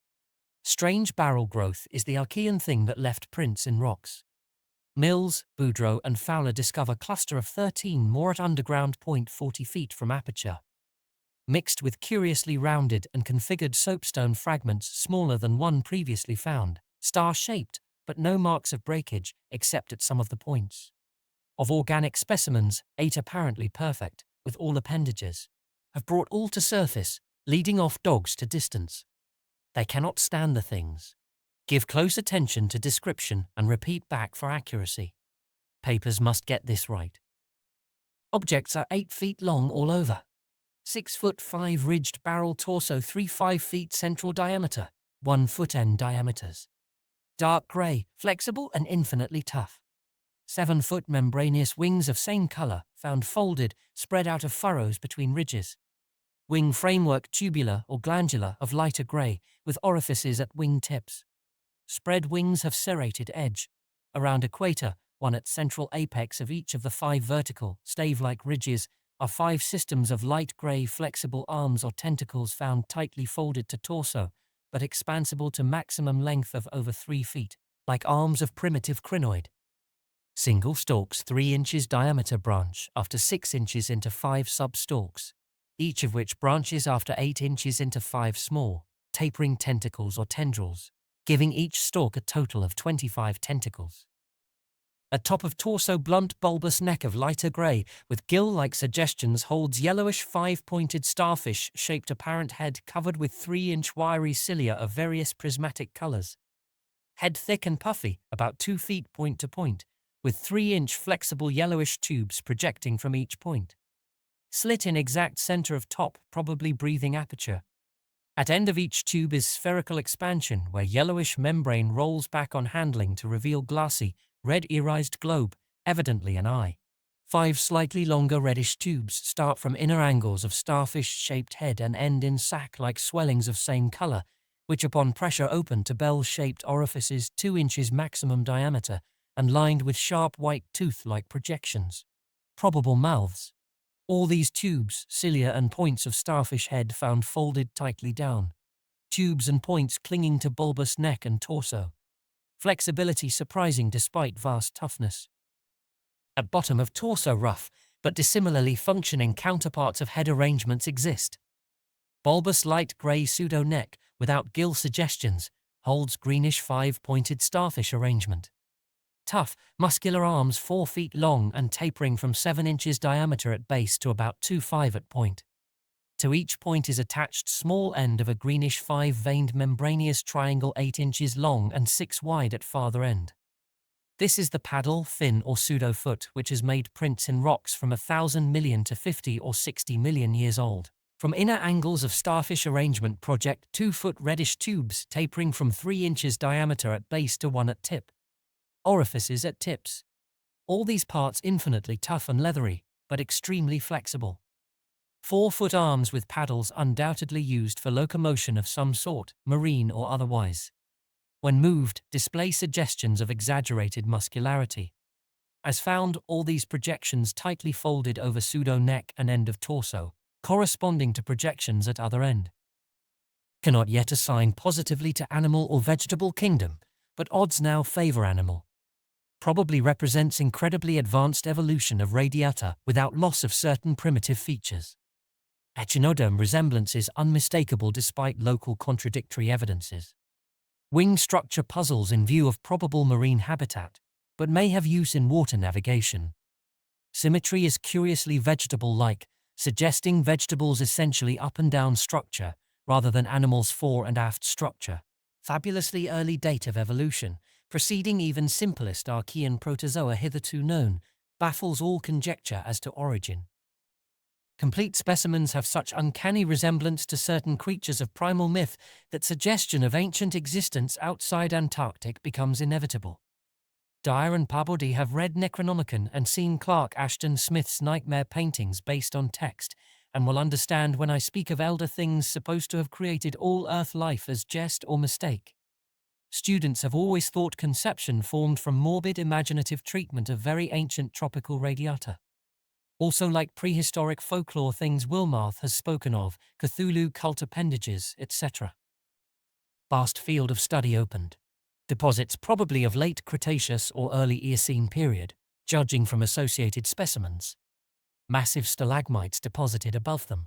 Strange barrel growth is the Archean thing that left prints in rocks. Mills, Boudreau and Fowler discover cluster of 13 more at underground point 40 feet from aperture. Mixed with curiously rounded and configured soapstone fragments smaller than one previously found, star-shaped, but no marks of breakage except at some of the points. Of organic specimens, 8 apparently perfect, with all appendages, have brought all to surface, leading off dogs to distance. They cannot stand the things. Give close attention to description and repeat back for accuracy. Papers must get this right. Objects are 8 feet long all over. 6'5" ridged barrel torso, 3-5 feet central diameter, 1 foot end diameters. Dark grey, flexible and infinitely tough. 7-foot membranous wings of same color, found folded, spread out of furrows between ridges. Wing framework tubular or glandular of lighter grey, with orifices at wing tips. Spread wings have serrated edge. Around equator, one at central apex of each of the 5 vertical, stave-like ridges, are 5 systems of light grey flexible arms or tentacles found tightly folded to torso, but expansible to maximum length of over 3 feet, like arms of primitive crinoid. Single stalks 3 inches diameter branch after 6 inches into 5 sub-stalks, each of which branches after 8 inches into 5 small, tapering tentacles or tendrils, giving each stalk a total of 25 tentacles. At top of torso, blunt bulbous neck of lighter grey with gill-like suggestions holds yellowish 5-pointed starfish-shaped apparent head covered with 3-inch wiry cilia of various prismatic colours. Head thick and puffy, about 2 feet point to point, with 3-inch flexible yellowish tubes projecting from each point. Slit in exact centre of top, probably breathing aperture. At end of each tube is spherical expansion where yellowish membrane rolls back on handling to reveal glassy, red irised globe, evidently an eye. 5 slightly longer reddish tubes start from inner angles of starfish-shaped head and end in sac-like swellings of same colour, which upon pressure opened to bell-shaped orifices 2 inches maximum diameter and lined with sharp white tooth-like projections. Probable mouths. All these tubes, cilia and points of starfish head found folded tightly down. Tubes and points clinging to bulbous neck and torso. Flexibility surprising despite vast toughness. At bottom of torso rough, but dissimilarly functioning counterparts of head arrangements exist. Bulbous light grey pseudo-neck, without gill suggestions, holds greenish 5-pointed starfish arrangement. Tough, muscular arms 4 feet long and tapering from 7 inches diameter at base to about 2.5 at point. To each point is attached small end of a greenish 5-veined membranous triangle 8 inches long and 6 wide at farther end. This is the paddle, fin or pseudo-foot which has made prints in rocks from 1,000 million to 50 or 60 million years old. From inner angles of starfish arrangement project 2-foot reddish tubes tapering from 3 inches diameter at base to 1 at tip. Orifices at tips. All these parts infinitely tough and leathery, but extremely flexible. 4-foot arms with paddles undoubtedly used for locomotion of some sort, marine or otherwise. When moved, display suggestions of exaggerated muscularity. As found, all these projections tightly folded over pseudo-neck and end of torso, corresponding to projections at other end. Cannot yet assign positively to animal or vegetable kingdom, but odds now favor animal. Probably represents incredibly advanced evolution of radiata without loss of certain primitive features. Echinodome resemblance is unmistakable despite local contradictory evidences. Wing structure puzzles in view of probable marine habitat, but may have use in water navigation. Symmetry is curiously vegetable-like, suggesting vegetables essentially up and down structure, rather than animals fore and aft structure. Fabulously early date of evolution, preceding even simplest Archean protozoa hitherto known, baffles all conjecture as to origin. Complete specimens have such uncanny resemblance to certain creatures of primal myth that suggestion of ancient existence outside Antarctic becomes inevitable. Dyer and Pabodie have read Necronomicon and seen Clark Ashton Smith's nightmare paintings based on text, and will understand when I speak of elder things supposed to have created all Earth life as jest or mistake. Students have always thought conception formed from morbid imaginative treatment of very ancient tropical radiata. Also like prehistoric folklore things Wilmarth has spoken of, Cthulhu cult appendages, etc. Vast field of study opened. Deposits probably of late Cretaceous or early Eocene period, judging from associated specimens. Massive stalagmites deposited above them.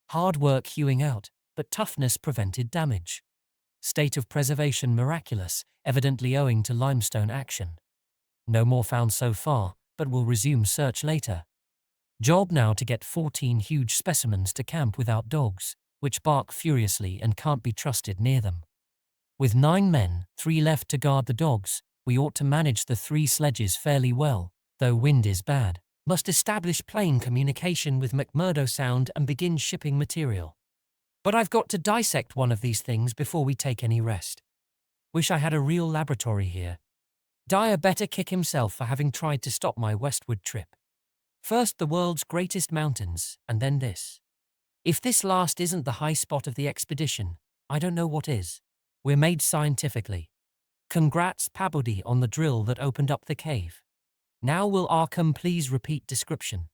Hard work hewing out, but toughness prevented damage. State of preservation miraculous, evidently owing to limestone action. No more found so far, but will resume search later. Job now to get 14 huge specimens to camp without dogs, which bark furiously and can't be trusted near them. With 9 men, 3 left to guard the dogs, we ought to manage the 3 sledges fairly well, though wind is bad. Must establish plane communication with McMurdo Sound and begin shipping material. But I've got to dissect one of these things before we take any rest. Wish I had a real laboratory here. Dyer better kick himself for having tried to stop my westward trip. First the world's greatest mountains, and then this. If this last isn't the high spot of the expedition, I don't know what is. We're made scientifically. Congrats Pabodie on the drill that opened up the cave. Now will Arkham please repeat description.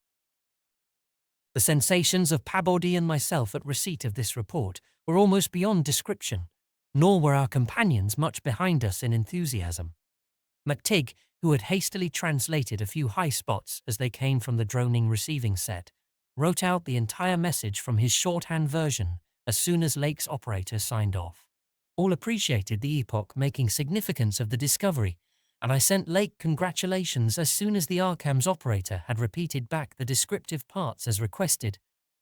The sensations of Pabodie and myself at receipt of this report were almost beyond description, nor were our companions much behind us in enthusiasm. McTigg, who had hastily translated a few high spots as they came from the droning receiving set, wrote out the entire message from his shorthand version as soon as Lake's operator signed off. All appreciated the epoch-making significance of the discovery, and I sent Lake congratulations as soon as the Arkham's operator had repeated back the descriptive parts as requested,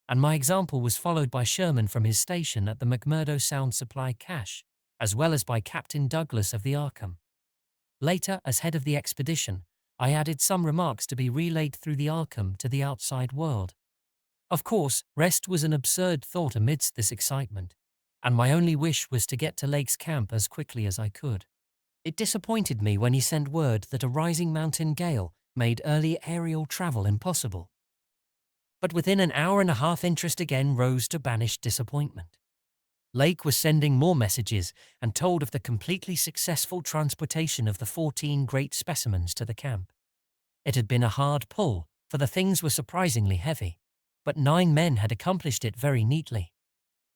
and my example was followed by Sherman from his station at the McMurdo Sound Supply cache, as well as by Captain Douglas of the Arkham. Later, as head of the expedition, I added some remarks to be relayed through the Arkham to the outside world. Of course, rest was an absurd thought amidst this excitement, and my only wish was to get to Lake's camp as quickly as I could. It disappointed me when he sent word that a rising mountain gale made early aerial travel impossible. But within an hour and a half interest again rose to banished disappointment. Lake was sending more messages and told of the completely successful transportation of the 14 great specimens to the camp. It had been a hard pull, for the things were surprisingly heavy, but 9 men had accomplished it very neatly.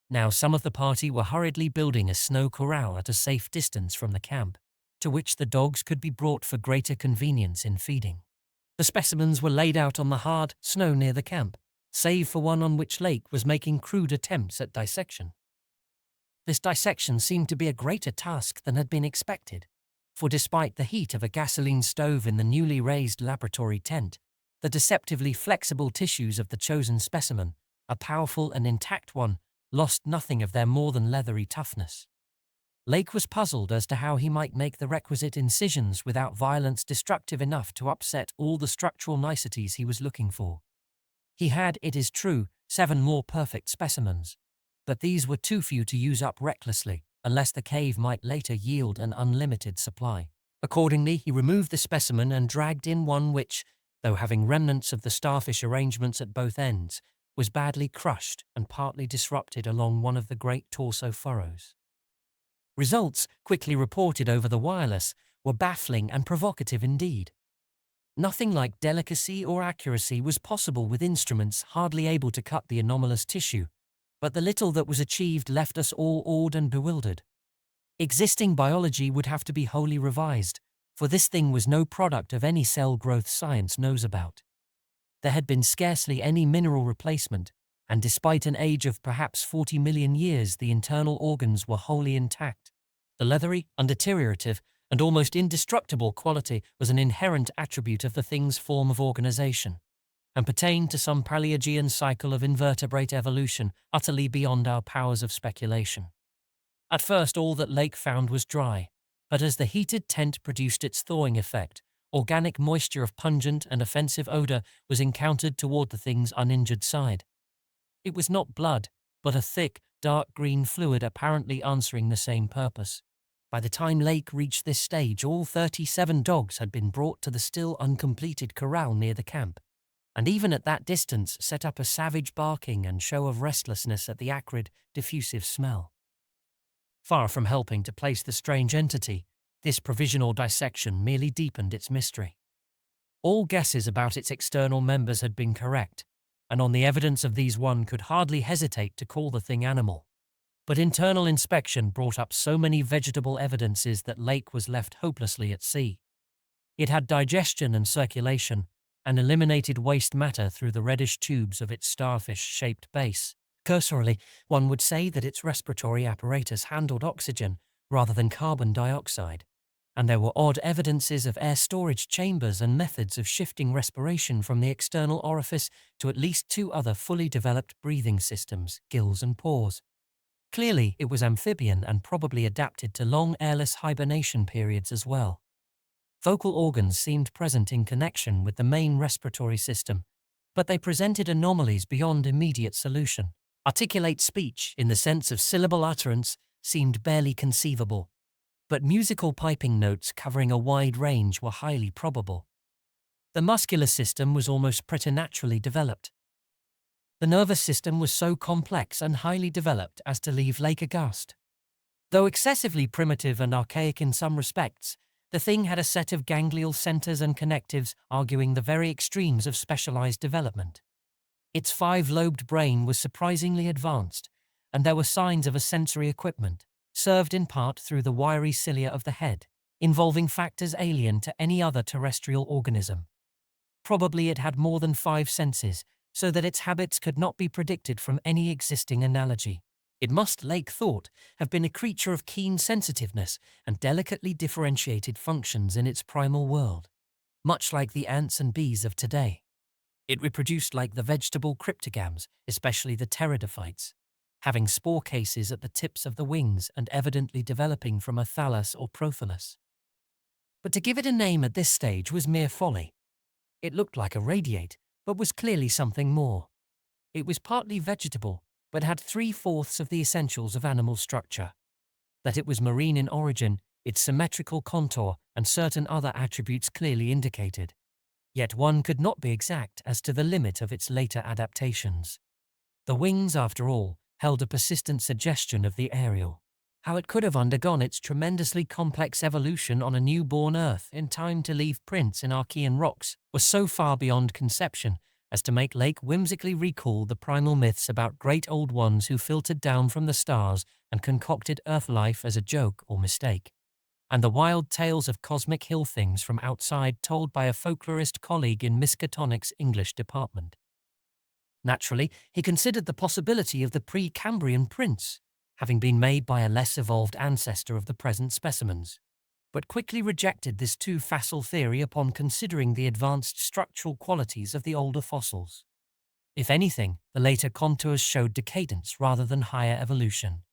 Now some of the party were hurriedly building a snow corral at a safe distance from the camp, to which the dogs could be brought for greater convenience in feeding. The specimens were laid out on the hard snow near the camp, save for one on which Lake was making crude attempts at dissection. This dissection seemed to be a greater task than had been expected, for despite the heat of a gasoline stove in the newly raised laboratory tent, the deceptively flexible tissues of the chosen specimen, a powerful and intact one, lost nothing of their more than leathery toughness. Lake was puzzled as to how he might make the requisite incisions without violence destructive enough to upset all the structural niceties he was looking for. He had, it is true, 7 more perfect specimens, but these were too few to use up recklessly, unless the cave might later yield an unlimited supply. Accordingly, he removed the specimen and dragged in one which, though having remnants of the starfish arrangements at both ends, was badly crushed and partly disrupted along one of the great torso furrows. Results, quickly reported over the wireless, were baffling and provocative indeed. Nothing like delicacy or accuracy was possible with instruments hardly able to cut the anomalous tissue, but the little that was achieved left us all awed and bewildered. Existing biology would have to be wholly revised, for this thing was no product of any cell growth science knows about. There had been scarcely any mineral replacement, and despite an age of perhaps 40 million years, the internal organs were wholly intact. The leathery, undeteriorative, and almost indestructible quality was an inherent attribute of the thing's form of organization, and pertained to some Paleogean cycle of invertebrate evolution utterly beyond our powers of speculation. At first all that Lake found was dry, but as the heated tent produced its thawing effect, organic moisture of pungent and offensive odor was encountered toward the thing's uninjured side. It was not blood, but a thick, dark green fluid apparently answering the same purpose. By the time Lake reached this stage, all 37 dogs had been brought to the still uncompleted corral near the camp, and even at that distance set up a savage barking and show of restlessness at the acrid, diffusive smell. Far from helping to place the strange entity, this provisional dissection merely deepened its mystery. All guesses about its external members had been correct, and on the evidence of these one could hardly hesitate to call the thing animal. But internal inspection brought up so many vegetable evidences that Lake was left hopelessly at sea. It had digestion and circulation, and eliminated waste matter through the reddish tubes of its starfish-shaped base. Cursorily, one would say that its respiratory apparatus handled oxygen rather than carbon dioxide, and there were odd evidences of air storage chambers and methods of shifting respiration from the external orifice to at least 2 other fully developed breathing systems, gills and pores. Clearly, it was amphibian and probably adapted to long airless hibernation periods as well. Vocal organs seemed present in connection with the main respiratory system, but they presented anomalies beyond immediate solution. Articulate speech, in the sense of syllable utterance, seemed barely conceivable, but musical piping notes covering a wide range were highly probable. The muscular system was almost preternaturally developed. The nervous system was so complex and highly developed as to leave Lake aghast. Though excessively primitive and archaic in some respects, the thing had a set of ganglial centers and connectives arguing the very extremes of specialized development. Its 5-lobed brain was surprisingly advanced, and there were signs of a sensory equipment, served in part through the wiry cilia of the head, involving factors alien to any other terrestrial organism. Probably it had more than 5 senses, so that its habits could not be predicted from any existing analogy. It must, Lake thought, have been a creature of keen sensitiveness and delicately differentiated functions in its primal world, much like the ants and bees of today. It reproduced like the vegetable cryptogams, especially the pteridophytes, having spore cases at the tips of the wings and evidently developing from a thallus or prothallus. But to give it a name at this stage was mere folly. It looked like a radiate, but was clearly something more. It was partly vegetable, but had 3/4 of the essentials of animal structure. That it was marine in origin, its symmetrical contour and certain other attributes clearly indicated. Yet one could not be exact as to the limit of its later adaptations. The wings, after all, held a persistent suggestion of the aerial. How it could have undergone its tremendously complex evolution on a newborn Earth in time to leave prints in Archean rocks was so far beyond conception as to make Lake whimsically recall the primal myths about great old ones who filtered down from the stars and concocted Earth life as a joke or mistake, and the wild tales of cosmic hill things from outside told by a folklorist colleague in Miss Tectonics' English department. Naturally, he considered the possibility of the pre-Cambrian prints, having been made by a less evolved ancestor of the present specimens, but quickly rejected this too facile theory upon considering the advanced structural qualities of the older fossils. If anything, the later contours showed decadence rather than higher evolution.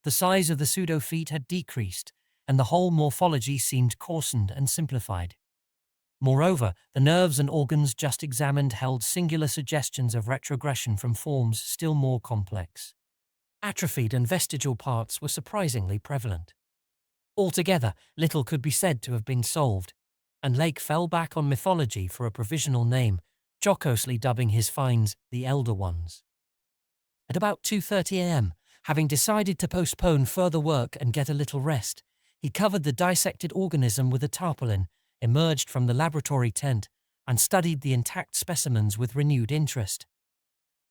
The size of the pseudo-feet had decreased, and the whole morphology seemed coarsened and simplified. Moreover, the nerves and organs just examined held singular suggestions of retrogression from forms still more complex. Atrophied and vestigial parts were surprisingly prevalent. Altogether, little could be said to have been solved, and Lake fell back on mythology for a provisional name, jocosely dubbing his finds the Elder Ones. At about 2:30 a.m., having decided to postpone further work and get a little rest, he covered the dissected organism with a tarpaulin, emerged from the laboratory tent, and studied the intact specimens with renewed interest.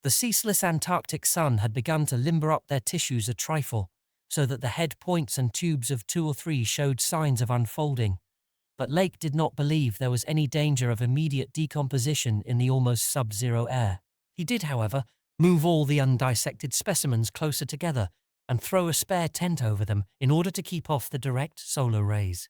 The ceaseless Antarctic sun had begun to limber up their tissues a trifle, so that the head points and tubes of 2 or 3 showed signs of unfolding, but Lake did not believe there was any danger of immediate decomposition in the almost sub-zero air. He did, however, move all the undissected specimens closer together and throw a spare tent over them in order to keep off the direct solar rays.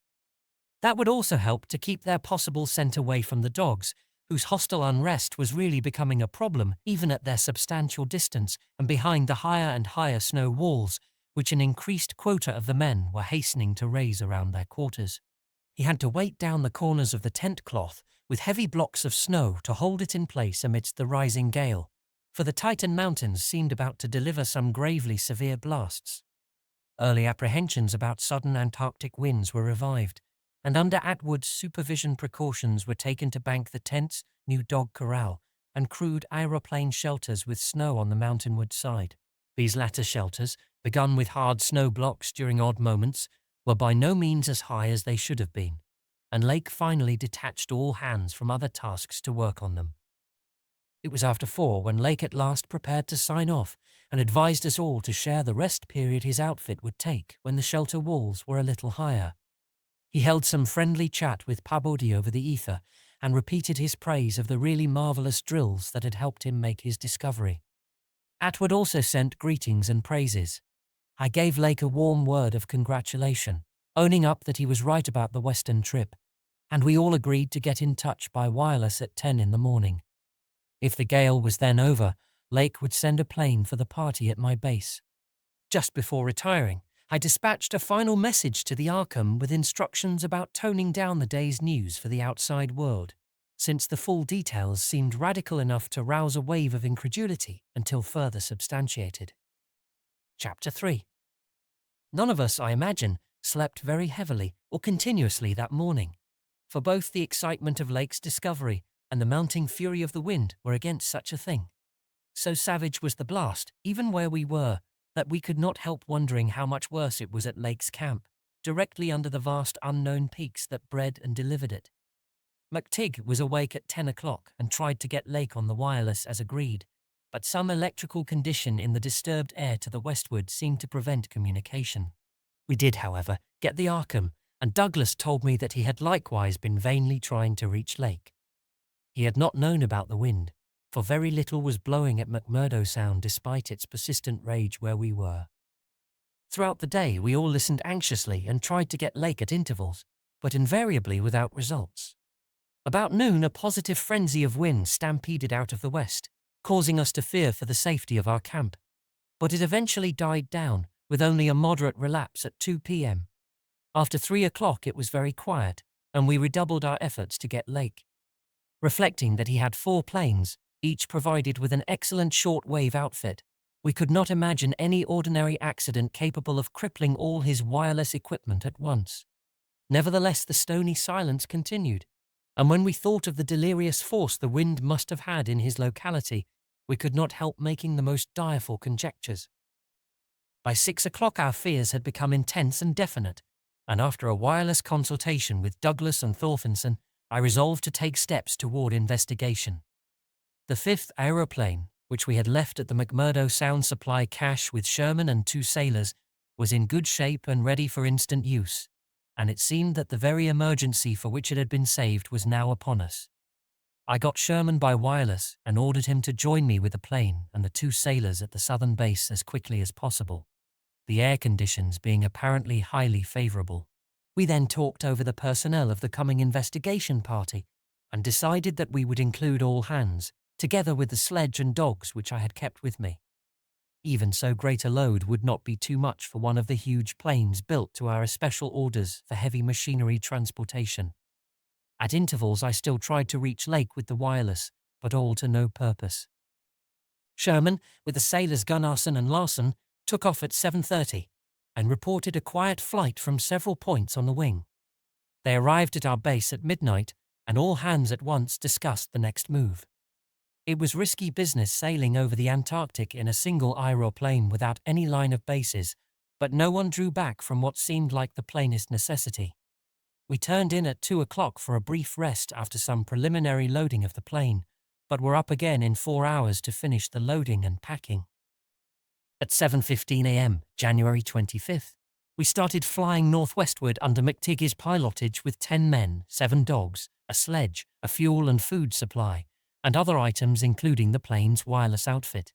That would also help to keep their possible scent away from the dogs, whose hostile unrest was really becoming a problem even at their substantial distance and behind the higher and higher snow walls, which an increased quota of the men were hastening to raise around their quarters. He had to weight down the corners of the tent cloth with heavy blocks of snow to hold it in place amidst the rising gale, for the Titan Mountains seemed about to deliver some gravely severe blasts. Early apprehensions about sudden Antarctic winds were revived, and under Atwood's supervision precautions were taken to bank the tents, new dog corral, and crude aeroplane shelters with snow on the mountainward side. These latter shelters, begun with hard snow blocks during odd moments, were by no means as high as they should have been, and Lake finally detached all hands from other tasks to work on them. It was after 4 when Lake at last prepared to sign off and advised us all to share the rest period his outfit would take when the shelter walls were a little higher. He held some friendly chat with Pabodi over the ether and repeated his praise of the really marvelous drills that had helped him make his discovery. Atwood also sent greetings and praises. I gave Lake a warm word of congratulation, owning up that he was right about the western trip, and we all agreed to get in touch by wireless at 10 in the morning. If the gale was then over, Lake would send a plane for the party at my base. Just before retiring, I dispatched a final message to the Arkham with instructions about toning down the day's news for the outside world, since the full details seemed radical enough to rouse a wave of incredulity until further substantiated. Chapter 3. None of us, I imagine, slept very heavily or continuously that morning, for both the excitement of Lake's discovery and the mounting fury of the wind were against such a thing. So savage was the blast, even where we were, that we could not help wondering how much worse it was at Lake's camp, directly under the vast unknown peaks that bred and delivered it. McTigg was awake at 10 o'clock and tried to get Lake on the wireless as agreed, but some electrical condition in the disturbed air to the westward seemed to prevent communication. We did, however, get the Arkham, and Douglas told me that he had likewise been vainly trying to reach Lake. He had not known about the wind, for very little was blowing at McMurdo Sound despite its persistent rage where we were. Throughout the day we all listened anxiously and tried to get Lake at intervals, but invariably without results. About noon a positive frenzy of wind stampeded out of the west, causing us to fear for the safety of our camp, but it eventually died down, with only a moderate relapse at 2 p.m. After 3 o'clock it was very quiet, and we redoubled our efforts to get Lake. Reflecting that he had 4 planes, each provided with an excellent short-wave outfit, we could not imagine any ordinary accident capable of crippling all his wireless equipment at once. Nevertheless, the stony silence continued, and when we thought of the delirious force the wind must have had in his locality, we could not help making the most direful conjectures. By 6 o'clock our fears had become intense and definite, and after a wireless consultation with Douglas and Thorfinson, I resolved to take steps toward investigation. The fifth aeroplane, which we had left at the McMurdo Sound Supply cache with Sherman and 2 sailors, was in good shape and ready for instant use, and it seemed that the very emergency for which it had been saved was now upon us. I got Sherman by wireless and ordered him to join me with the plane and the 2 sailors at the southern base as quickly as possible, the air conditions being apparently highly favorable. We then talked over the personnel of the coming investigation party and decided that we would include all hands, together with the sledge and dogs which I had kept with me. Even so great a load would not be too much for one of the huge planes built to our especial orders for heavy machinery transportation. At intervals I still tried to reach Lake with the wireless, but all to no purpose. Sherman, with the sailors Gunnarsson and Larson, took off at 7:30 and reported a quiet flight from several points on the wing. They arrived at our base at midnight, and all hands at once discussed the next move. It was risky business sailing over the Antarctic in a single aeroplane without any line of bases, but no one drew back from what seemed like the plainest necessity. We turned in at 2 o'clock for a brief rest after some preliminary loading of the plane, but were up again in 4 hours to finish the loading and packing. At 7:15 a.m., January 25th, we started flying northwestward under McTigge's pilotage with 10 men, 7 dogs, a sledge, a fuel and food supply, and other items including the plane's wireless outfit.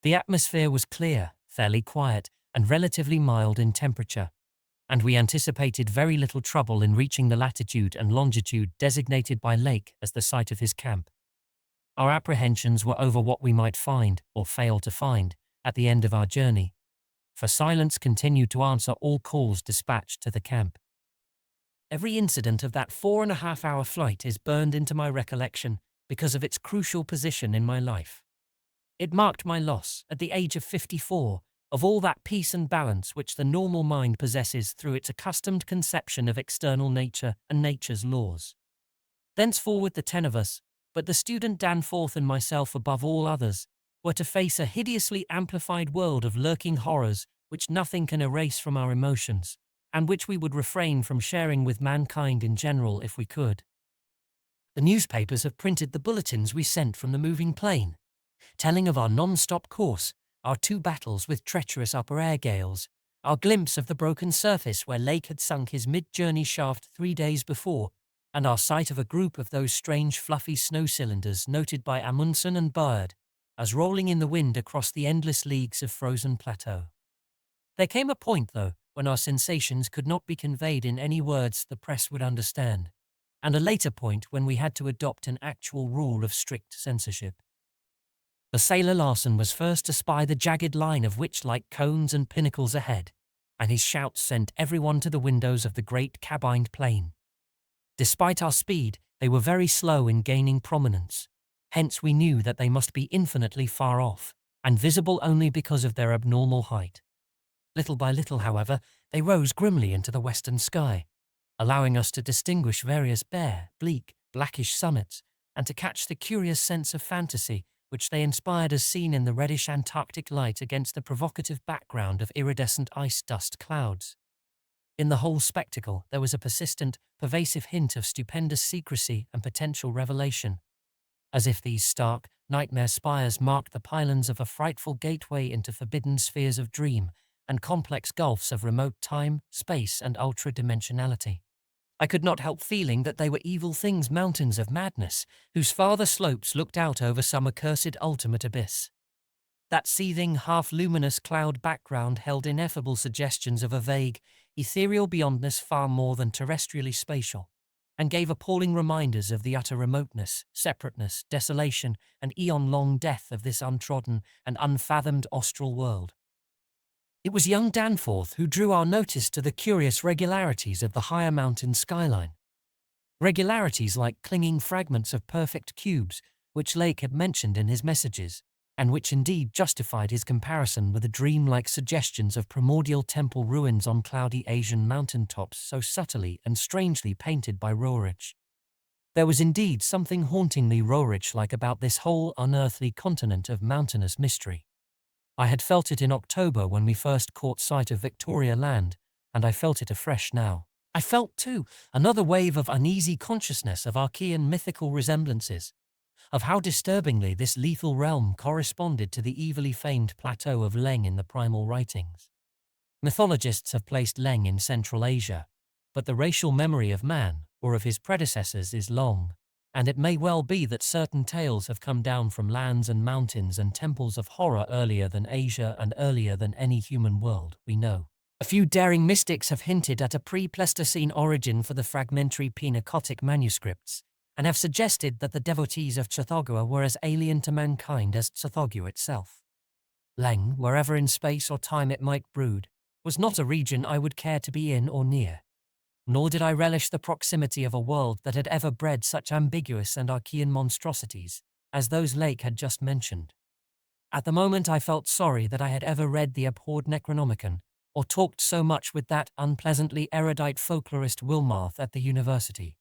The atmosphere was clear, fairly quiet, and relatively mild in temperature, and we anticipated very little trouble in reaching the latitude and longitude designated by Lake as the site of his camp. Our apprehensions were over what we might find, or fail to find, at the end of our journey, for silence continued to answer all calls dispatched to the camp. Every incident of that 4.5-hour flight is burned into my recollection because of its crucial position in my life. It marked my loss, at the age of 54, of all that peace and balance which the normal mind possesses through its accustomed conception of external nature and nature's laws. Thenceforward the 10 of us, but the student Danforth and myself above all others, were to face a hideously amplified world of lurking horrors which nothing can erase from our emotions, and which we would refrain from sharing with mankind in general if we could. The newspapers have printed the bulletins we sent from the moving plane, telling of our non-stop course, our 2 battles with treacherous upper air gales, our glimpse of the broken surface where Lake had sunk his mid-journey shaft 3 days before, and our sight of a group of those strange fluffy snow cylinders noted by Amundsen and Baird as rolling in the wind across the endless leagues of frozen plateau. There came a point, though, when our sensations could not be conveyed in any words the press would understand, and a later point when we had to adopt an actual rule of strict censorship. The sailor Larson was first to spy the jagged line of witch-like cones and pinnacles ahead, and his shouts sent everyone to the windows of the great cabined plane. Despite our speed, they were very slow in gaining prominence. Hence we knew that they must be infinitely far off, and visible only because of their abnormal height. Little by little, however, they rose grimly into the western sky, allowing us to distinguish various bare, bleak, blackish summits, and to catch the curious sense of fantasy which they inspired as seen in the reddish Antarctic light against the provocative background of iridescent ice dust clouds. In the whole spectacle there was a persistent, pervasive hint of stupendous secrecy and potential revelation, as if these stark, nightmare spires marked the pylons of a frightful gateway into forbidden spheres of dream and complex gulfs of remote time, space, and ultra-dimensionality. I could not help feeling that they were evil things, mountains of madness, whose farther slopes looked out over some accursed ultimate abyss. That seething, half-luminous cloud background held ineffable suggestions of a vague, ethereal beyondness far more than terrestrially spatial, and gave appalling reminders of the utter remoteness, separateness, desolation, and eon-long death of this untrodden and unfathomed austral world. It was young Danforth who drew our notice to the curious regularities of the higher mountain skyline. Regularities like clinging fragments of perfect cubes, which Lake had mentioned in his messages, and which indeed justified his comparison with the dream-like suggestions of primordial temple ruins on cloudy Asian mountain tops so subtly and strangely painted by Roerich. There was indeed something hauntingly Roerich-like about this whole unearthly continent of mountainous mystery. I had felt it in October when we first caught sight of Victoria Land, and I felt it afresh now. I felt, too, another wave of uneasy consciousness of Archean mythical resemblances, of how disturbingly this lethal realm corresponded to the evilly famed plateau of Leng in the primal writings. Mythologists have placed Leng in Central Asia, but the racial memory of man, or of his predecessors, is long, and it may well be that certain tales have come down from lands and mountains and temples of horror earlier than Asia and earlier than any human world we know. A few daring mystics have hinted at a pre-Pleistocene origin for the fragmentary Pinacotic manuscripts, and have suggested that the devotees of Tsathoggua were as alien to mankind as Tsathoggua itself. Leng, wherever in space or time it might brood, was not a region I would care to be in or near. Nor did I relish the proximity of a world that had ever bred such ambiguous and Archean monstrosities as those Lake had just mentioned. At the moment I felt sorry that I had ever read the abhorred Necronomicon, or talked so much with that unpleasantly erudite folklorist Wilmarth at the university.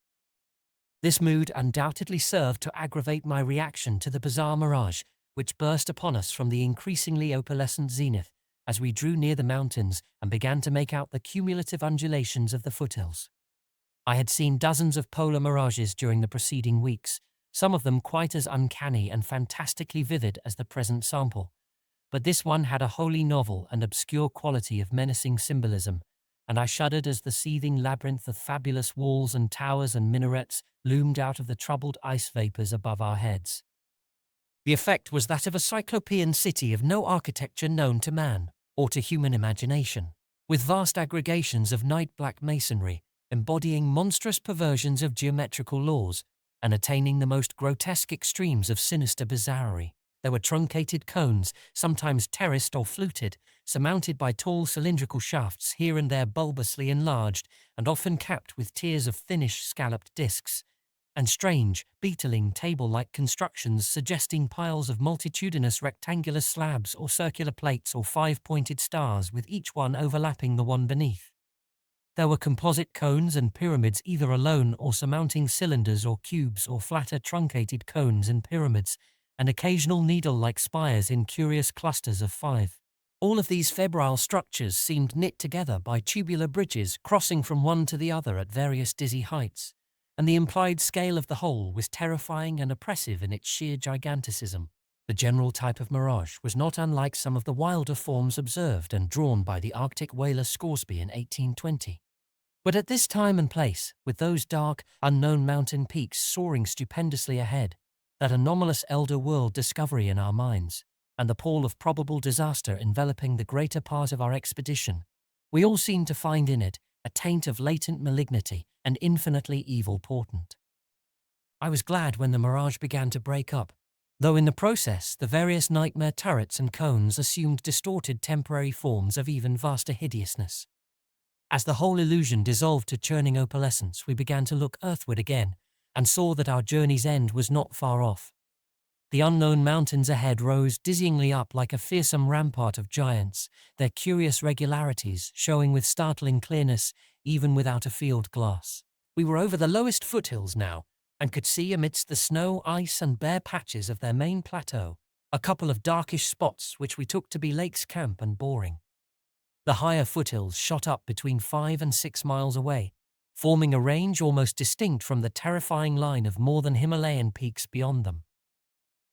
This mood undoubtedly served to aggravate my reaction to the bizarre mirage which burst upon us from the increasingly opalescent zenith as we drew near the mountains and began to make out the cumulative undulations of the foothills. I had seen dozens of polar mirages during the preceding weeks, some of them quite as uncanny and fantastically vivid as the present sample, but this one had a wholly novel and obscure quality of menacing symbolism, and I shuddered as the seething labyrinth of fabulous walls and towers and minarets loomed out of the troubled ice vapors above our heads. The effect was that of a cyclopean city of no architecture known to man, or to human imagination, with vast aggregations of night-black masonry, embodying monstrous perversions of geometrical laws, and attaining the most grotesque extremes of sinister bizarrerie. There were truncated cones, sometimes terraced or fluted, surmounted by tall cylindrical shafts here and there bulbously enlarged, and often capped with tiers of thinnish scalloped discs, and strange, beetling table-like constructions suggesting piles of multitudinous rectangular slabs or circular plates or five-pointed stars with each one overlapping the one beneath. There were composite cones and pyramids either alone or surmounting cylinders or cubes or flatter truncated cones and pyramids, and occasional needle-like spires in curious clusters of five. All of these febrile structures seemed knit together by tubular bridges crossing from one to the other at various dizzy heights, and the implied scale of the whole was terrifying and oppressive in its sheer giganticism. The general type of mirage was not unlike some of the wilder forms observed and drawn by the Arctic whaler Scoresby in 1820. But at this time and place, with those dark, unknown mountain peaks soaring stupendously ahead, that anomalous elder world discovery in our minds, and the pall of probable disaster enveloping the greater part of our expedition, we all seemed to find in it a taint of latent malignity and infinitely evil portent. I was glad when the mirage began to break up, though in the process the various nightmare turrets and cones assumed distorted temporary forms of even vaster hideousness. As the whole illusion dissolved to churning opalescence, we began to look earthward again, and saw that our journey's end was not far off. The unknown mountains ahead rose dizzyingly up like a fearsome rampart of giants, their curious regularities showing with startling clearness even without a field glass. We were over the lowest foothills now, and could see amidst the snow, ice, and bare patches of their main plateau a couple of darkish spots which we took to be Lake's Camp and Boring. The higher foothills shot up between 5 and 6 miles away, forming a range almost distinct from the terrifying line of more than Himalayan peaks beyond them.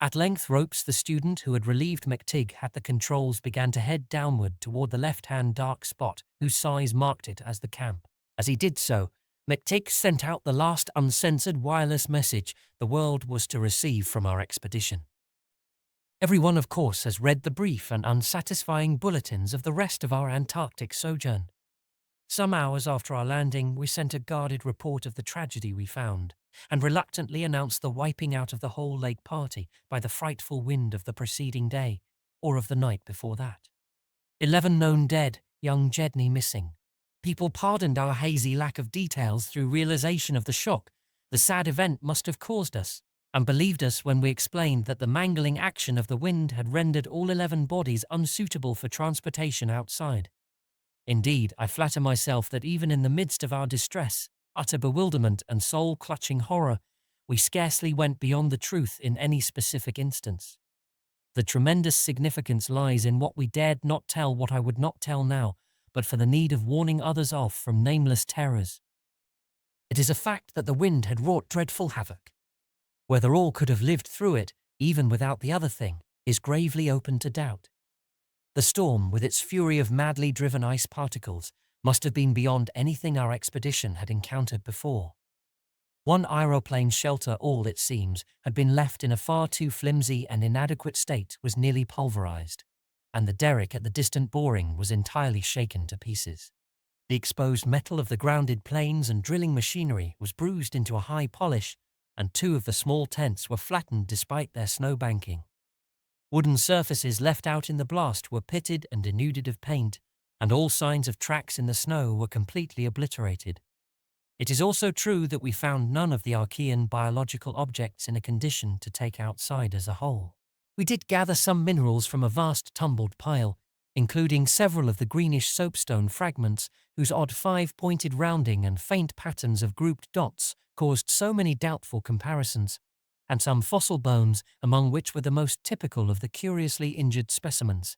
At length Ropes, the student who had relieved McTigg at the controls, began to head downward toward the left-hand dark spot whose size marked it as the camp. As he did so, McTigg sent out the last uncensored wireless message the world was to receive from our expedition. Everyone, of course, has read the brief and unsatisfying bulletins of the rest of our Antarctic sojourn. Some hours after our landing, we sent a guarded report of the tragedy we found, and reluctantly announced the wiping out of the whole lake party by the frightful wind of the preceding day, or of the night before that. 11 known dead, young Jedney missing. People pardoned our hazy lack of details through realization of the shock the sad event must have caused us, and believed us when we explained that the mangling action of the wind had rendered all 11 bodies unsuitable for transportation outside. Indeed, I flatter myself that even in the midst of our distress, utter bewilderment, and soul-clutching horror, we scarcely went beyond the truth in any specific instance. The tremendous significance lies in what we dared not tell, what I would not tell now, but for the need of warning others off from nameless terrors. It is a fact that the wind had wrought dreadful havoc. Whether all could have lived through it, even without the other thing, is gravely open to doubt. The storm, with its fury of madly driven ice particles, must have been beyond anything our expedition had encountered before. One aeroplane shelter, all it seems, had been left in a far too flimsy and inadequate state, was nearly pulverized, and the derrick at the distant boring was entirely shaken to pieces. The exposed metal of the grounded planes and drilling machinery was bruised into a high polish, and 2 of the small tents were flattened despite their snow banking. Wooden surfaces left out in the blast were pitted and denuded of paint, and all signs of tracks in the snow were completely obliterated. It is also true that we found none of the Archean biological objects in a condition to take outside as a whole. We did gather some minerals from a vast tumbled pile, including several of the greenish soapstone fragments whose odd 5-pointed rounding and faint patterns of grouped dots caused so many doubtful comparisons, and some fossil bones, among which were the most typical of the curiously injured specimens.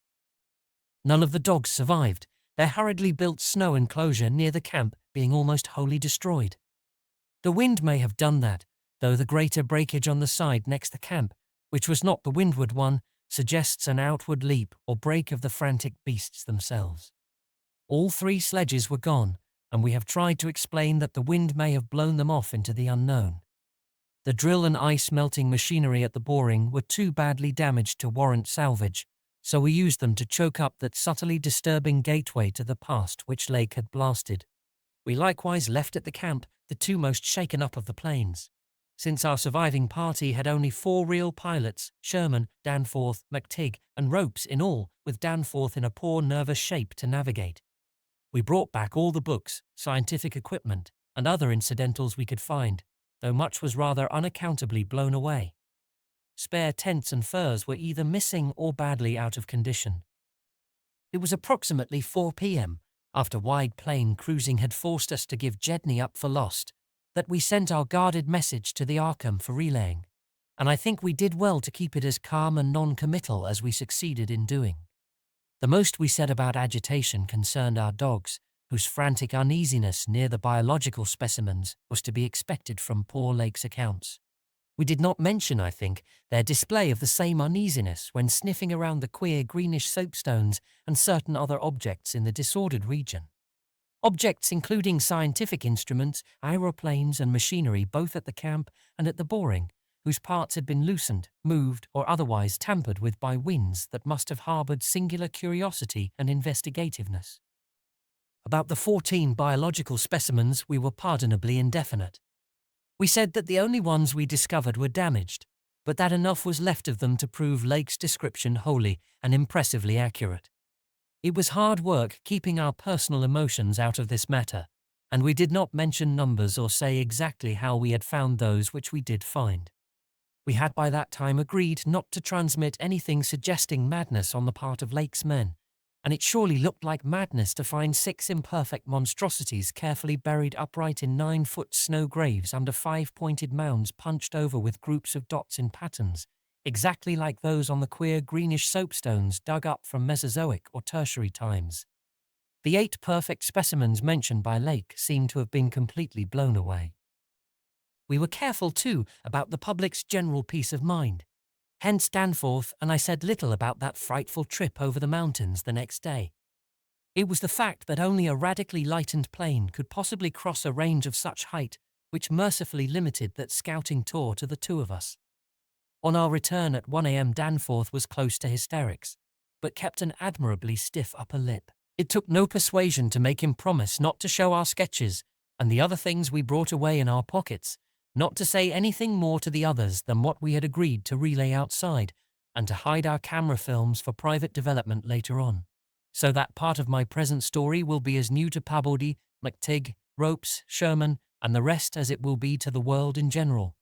None of the dogs survived, their hurriedly built snow enclosure near the camp being almost wholly destroyed. The wind may have done that, though the greater breakage on the side next the camp, which was not the windward one, suggests an outward leap or break of the frantic beasts themselves. All 3 sledges were gone, and we have tried to explain that the wind may have blown them off into the unknown. The drill and ice-melting machinery at the boring were too badly damaged to warrant salvage, so we used them to choke up that subtly disturbing gateway to the past which Lake had blasted. We likewise left at the camp the 2 most shaken up of the planes. Since our surviving party had only 4 real pilots, Sherman, Danforth, McTigg, and Ropes in all, with Danforth in a poor nervous shape to navigate. We brought back all the books, scientific equipment, and other incidentals we could find, though much was rather unaccountably blown away. Spare tents and furs were either missing or badly out of condition. It was approximately 4 p.m., after wide plain cruising had forced us to give Jedney up for lost, that we sent our guarded message to the Arkham for relaying, and I think we did well to keep it as calm and non-committal as we succeeded in doing. The most we said about agitation concerned our dogs, whose frantic uneasiness near the biological specimens was to be expected from poor Lake's accounts. We did not mention, I think, their display of the same uneasiness when sniffing around the queer greenish soapstones and certain other objects in the disordered region. Objects including scientific instruments, aeroplanes and machinery both at the camp and at the boring, whose parts had been loosened, moved or otherwise tampered with by winds that must have harboured singular curiosity and investigativeness. About the 14 biological specimens we were pardonably indefinite. We said that the only ones we discovered were damaged, but that enough was left of them to prove Lake's description wholly and impressively accurate. It was hard work keeping our personal emotions out of this matter, and we did not mention numbers or say exactly how we had found those which we did find. We had by that time agreed not to transmit anything suggesting madness on the part of Lake's men, and it surely looked like madness to find 6 imperfect monstrosities carefully buried upright in 9-foot snow graves under 5-pointed mounds punched over with groups of dots in patterns, exactly like those on the queer greenish soapstones dug up from Mesozoic or Tertiary times. The 8 perfect specimens mentioned by Lake seemed to have been completely blown away. We were careful, too, about the public's general peace of mind. Hence Danforth and I said little about that frightful trip over the mountains the next day. It was the fact that only a radically lightened plane could possibly cross a range of such height which mercifully limited that scouting tour to the 2 of us. On our return at 1 a.m. Danforth was close to hysterics, but kept an admirably stiff upper lip. It took no persuasion to make him promise not to show our sketches and the other things we brought away in our pockets, not to say anything more to the others than what we had agreed to relay outside, and to hide our camera films for private development later on. So that part of my present story will be as new to Pabodie, McTigg, Ropes, Sherman, and the rest as it will be to the world in general.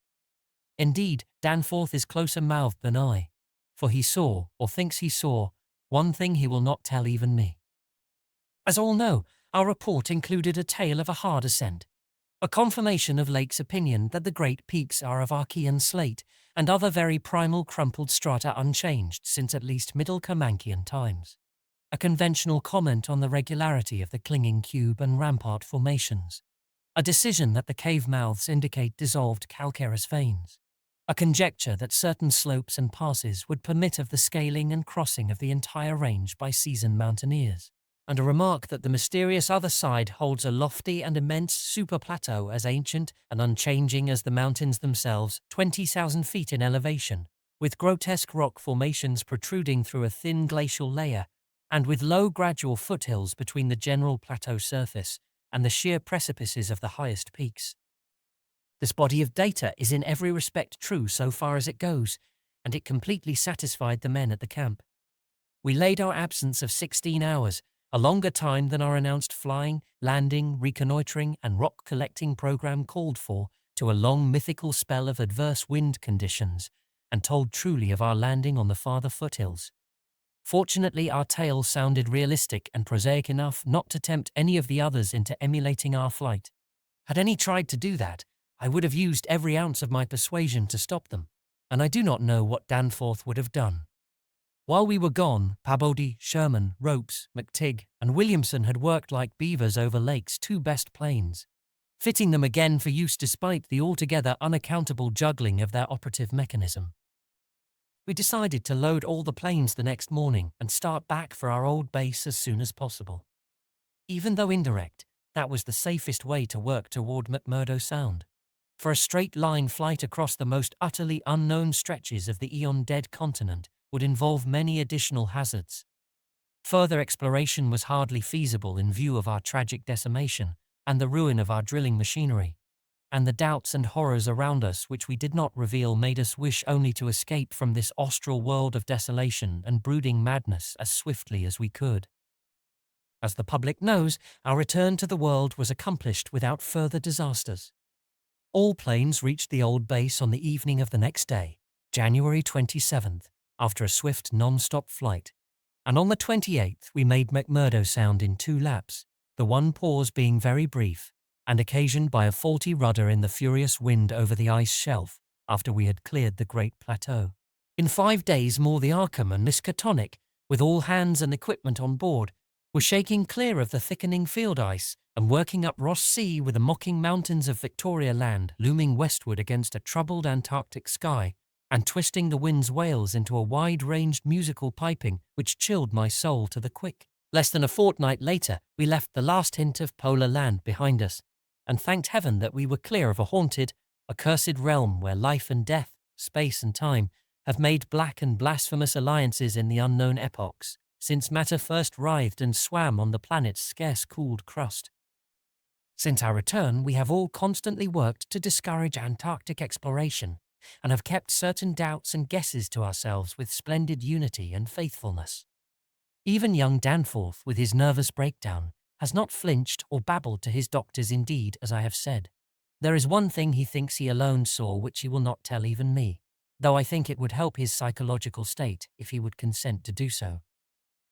Indeed, Danforth is closer-mouthed than I, for he saw, or thinks he saw, one thing he will not tell even me. As all know, our report included a tale of a hard ascent. a confirmation of Lake's opinion that the great peaks are of Archean slate and other very primal crumpled strata unchanged since at least Middle Comanchean times. A conventional comment on the regularity of the clinging cube and rampart formations. A decision that the cave mouths indicate dissolved calcareous veins. A conjecture that certain slopes and passes would permit of the scaling and crossing of the entire range by seasoned mountaineers. And a remark that the mysterious other side holds a lofty and immense superplateau as ancient and unchanging as the mountains themselves, 20,000 feet in elevation, with grotesque rock formations protruding through a thin glacial layer, and with low gradual foothills between the general plateau surface and the sheer precipices of the highest peaks. This body of data is in every respect true so far as it goes, and it completely satisfied the men at the camp. We laid our absence of 16 hours, a longer time than our announced flying, landing, reconnoitering, and rock-collecting program called for, to a long mythical spell of adverse wind conditions, and told truly of our landing on the farther foothills. Fortunately, our tale sounded realistic and prosaic enough not to tempt any of the others into emulating our flight. Had any tried to do that, I would have used every ounce of my persuasion to stop them, and I do not know what Danforth would have done. While we were gone, Pabodie, Sherman, Ropes, McTigg, and Williamson had worked like beavers over Lake's two best planes, fitting them again for use despite the altogether unaccountable juggling of their operative mechanism. We decided to load all the planes the next morning and start back for our old base as soon as possible. Even though indirect, that was the safest way to work toward McMurdo Sound. For a straight-line flight across the most utterly unknown stretches of the eon-dead continent would involve many additional hazards. Further exploration was hardly feasible in view of our tragic decimation and the ruin of our drilling machinery, and the doubts and horrors around us which we did not reveal made us wish only to escape from this austral world of desolation and brooding madness as swiftly as we could. As the public knows, our return to the world was accomplished without further disasters. All planes reached the old base on the evening of the next day, January 27th, after a swift non-stop flight, and on the 28th we made McMurdo Sound in 2 laps, the one pause being very brief, and occasioned by a faulty rudder in the furious wind over the ice shelf after we had cleared the great plateau. In 5 days more the Arkham and Miskatonic, with all hands and equipment on board, were shaking clear of the thickening field ice and working up Ross Sea with the mocking mountains of Victoria Land looming westward against a troubled Antarctic sky, and twisting the wind's wails into a wide-ranged musical piping which chilled my soul to the quick. Less than a fortnight later, we left the last hint of polar land behind us, and thanked heaven that we were clear of a haunted, accursed realm where life and death, space and time, have made black and blasphemous alliances in the unknown epochs, since matter first writhed and swam on the planet's scarce cooled crust. Since our return, we have all constantly worked to discourage Antarctic exploration, and have kept certain doubts and guesses to ourselves with splendid unity and faithfulness. Even young Danforth, with his nervous breakdown, has not flinched or babbled to his doctors indeed, as I have said. There is one thing he thinks he alone saw which he will not tell even me, though I think it would help his psychological state if he would consent to do so.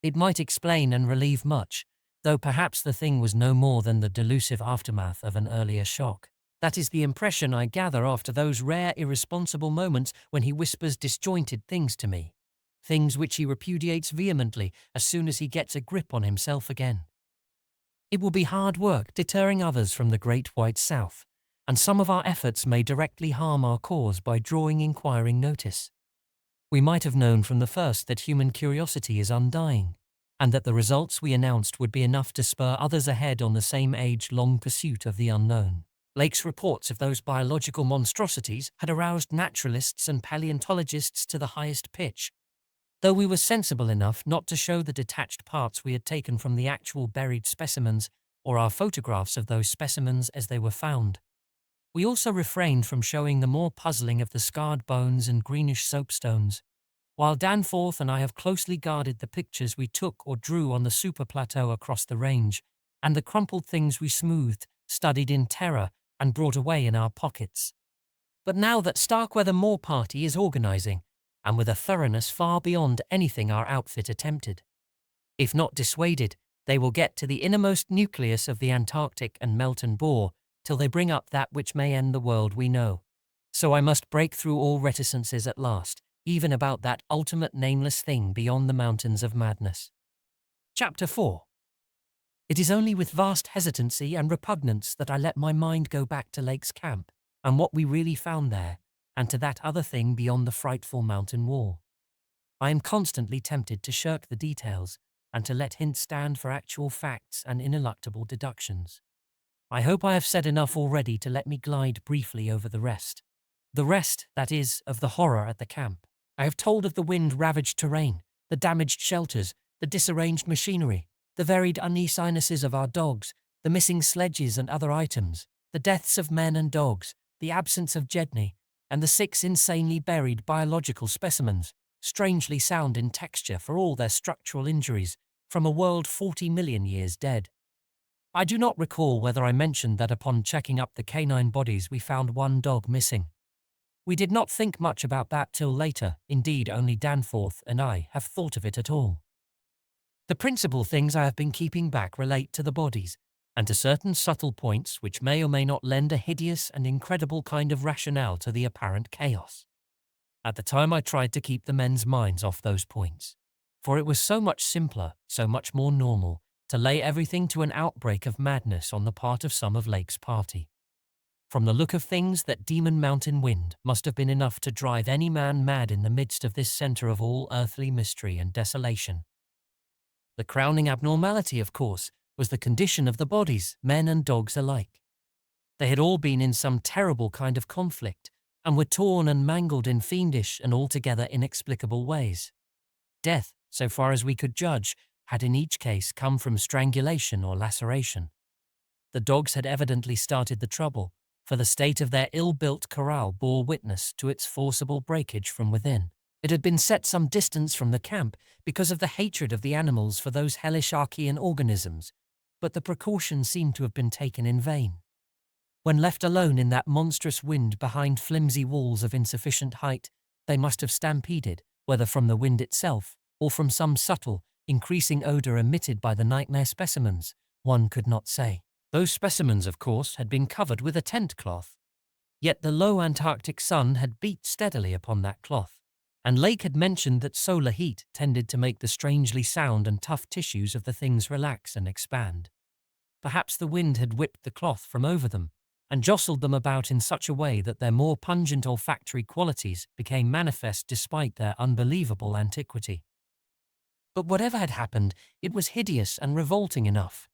It might explain and relieve much, though perhaps the thing was no more than the delusive aftermath of an earlier shock. That is the impression I gather after those rare irresponsible moments when he whispers disjointed things to me, things which he repudiates vehemently as soon as he gets a grip on himself again. It will be hard work deterring others from the Great White South, and some of our efforts may directly harm our cause by drawing inquiring notice. We might have known from the first that human curiosity is undying, and that the results we announced would be enough to spur others ahead on the same age-long pursuit of the unknown. Lake's reports of those biological monstrosities had aroused naturalists and paleontologists to the highest pitch, though we were sensible enough not to show the detached parts we had taken from the actual buried specimens or our photographs of those specimens as they were found. We also refrained from showing the more puzzling of the scarred bones and greenish soapstones, while Danforth and I have closely guarded the pictures we took or drew on the superplateau across the range, and the crumpled things we smoothed, studied in terror, and brought away in our pockets. But now that Starkweather Moor Party is organizing, and with a thoroughness far beyond anything our outfit attempted, if not dissuaded, they will get to the innermost nucleus of the Antarctic and melt and bore, till they bring up that which may end the world we know. So I must break through all reticences at last, even about that ultimate nameless thing beyond the mountains of madness. Chapter 4. It is only with vast hesitancy and repugnance that I let my mind go back to Lake's camp, and what we really found there, and to that other thing beyond the frightful mountain wall. I am constantly tempted to shirk the details, and to let hints stand for actual facts and ineluctable deductions. I hope I have said enough already to let me glide briefly over the rest. The rest, that is, of the horror at the camp. I have told of the wind-ravaged terrain, the damaged shelters, the disarranged machinery, the varied uneasinnesses of our dogs, the missing sledges and other items, the deaths of men and dogs, the absence of Jedni, and the 6 insanely buried biological specimens, strangely sound in texture for all their structural injuries, from a world 40 million years dead. I do not recall whether I mentioned that upon checking up the canine bodies we found 1 dog missing. We did not think much about that till later, indeed only Danforth and I have thought of it at all. The principal things I have been keeping back relate to the bodies, and to certain subtle points which may or may not lend a hideous and incredible kind of rationale to the apparent chaos. At the time I tried to keep the men's minds off those points, for it was so much simpler, so much more normal, to lay everything to an outbreak of madness on the part of some of Lake's party. From the look of things, that demon mountain wind must have been enough to drive any man mad in the midst of this center of all earthly mystery and desolation. The crowning abnormality, of course, was the condition of the bodies, men and dogs alike. They had all been in some terrible kind of conflict, and were torn and mangled in fiendish and altogether inexplicable ways. Death, so far as we could judge, had in each case come from strangulation or laceration. The dogs had evidently started the trouble, for the state of their ill-built corral bore witness to its forcible breakage from within. It had been set some distance from the camp because of the hatred of the animals for those hellish Archean organisms, but the precaution seemed to have been taken in vain. When left alone in that monstrous wind behind flimsy walls of insufficient height, they must have stampeded, whether from the wind itself or from some subtle, increasing odor emitted by the nightmare specimens, one could not say. Those specimens, of course, had been covered with a tent cloth. Yet the low Antarctic sun had beat steadily upon that cloth, and Lake had mentioned that solar heat tended to make the strangely sound and tough tissues of the things relax and expand. Perhaps the wind had whipped the cloth from over them, and jostled them about in such a way that their more pungent olfactory qualities became manifest despite their unbelievable antiquity. But whatever had happened, it was hideous and revolting enough.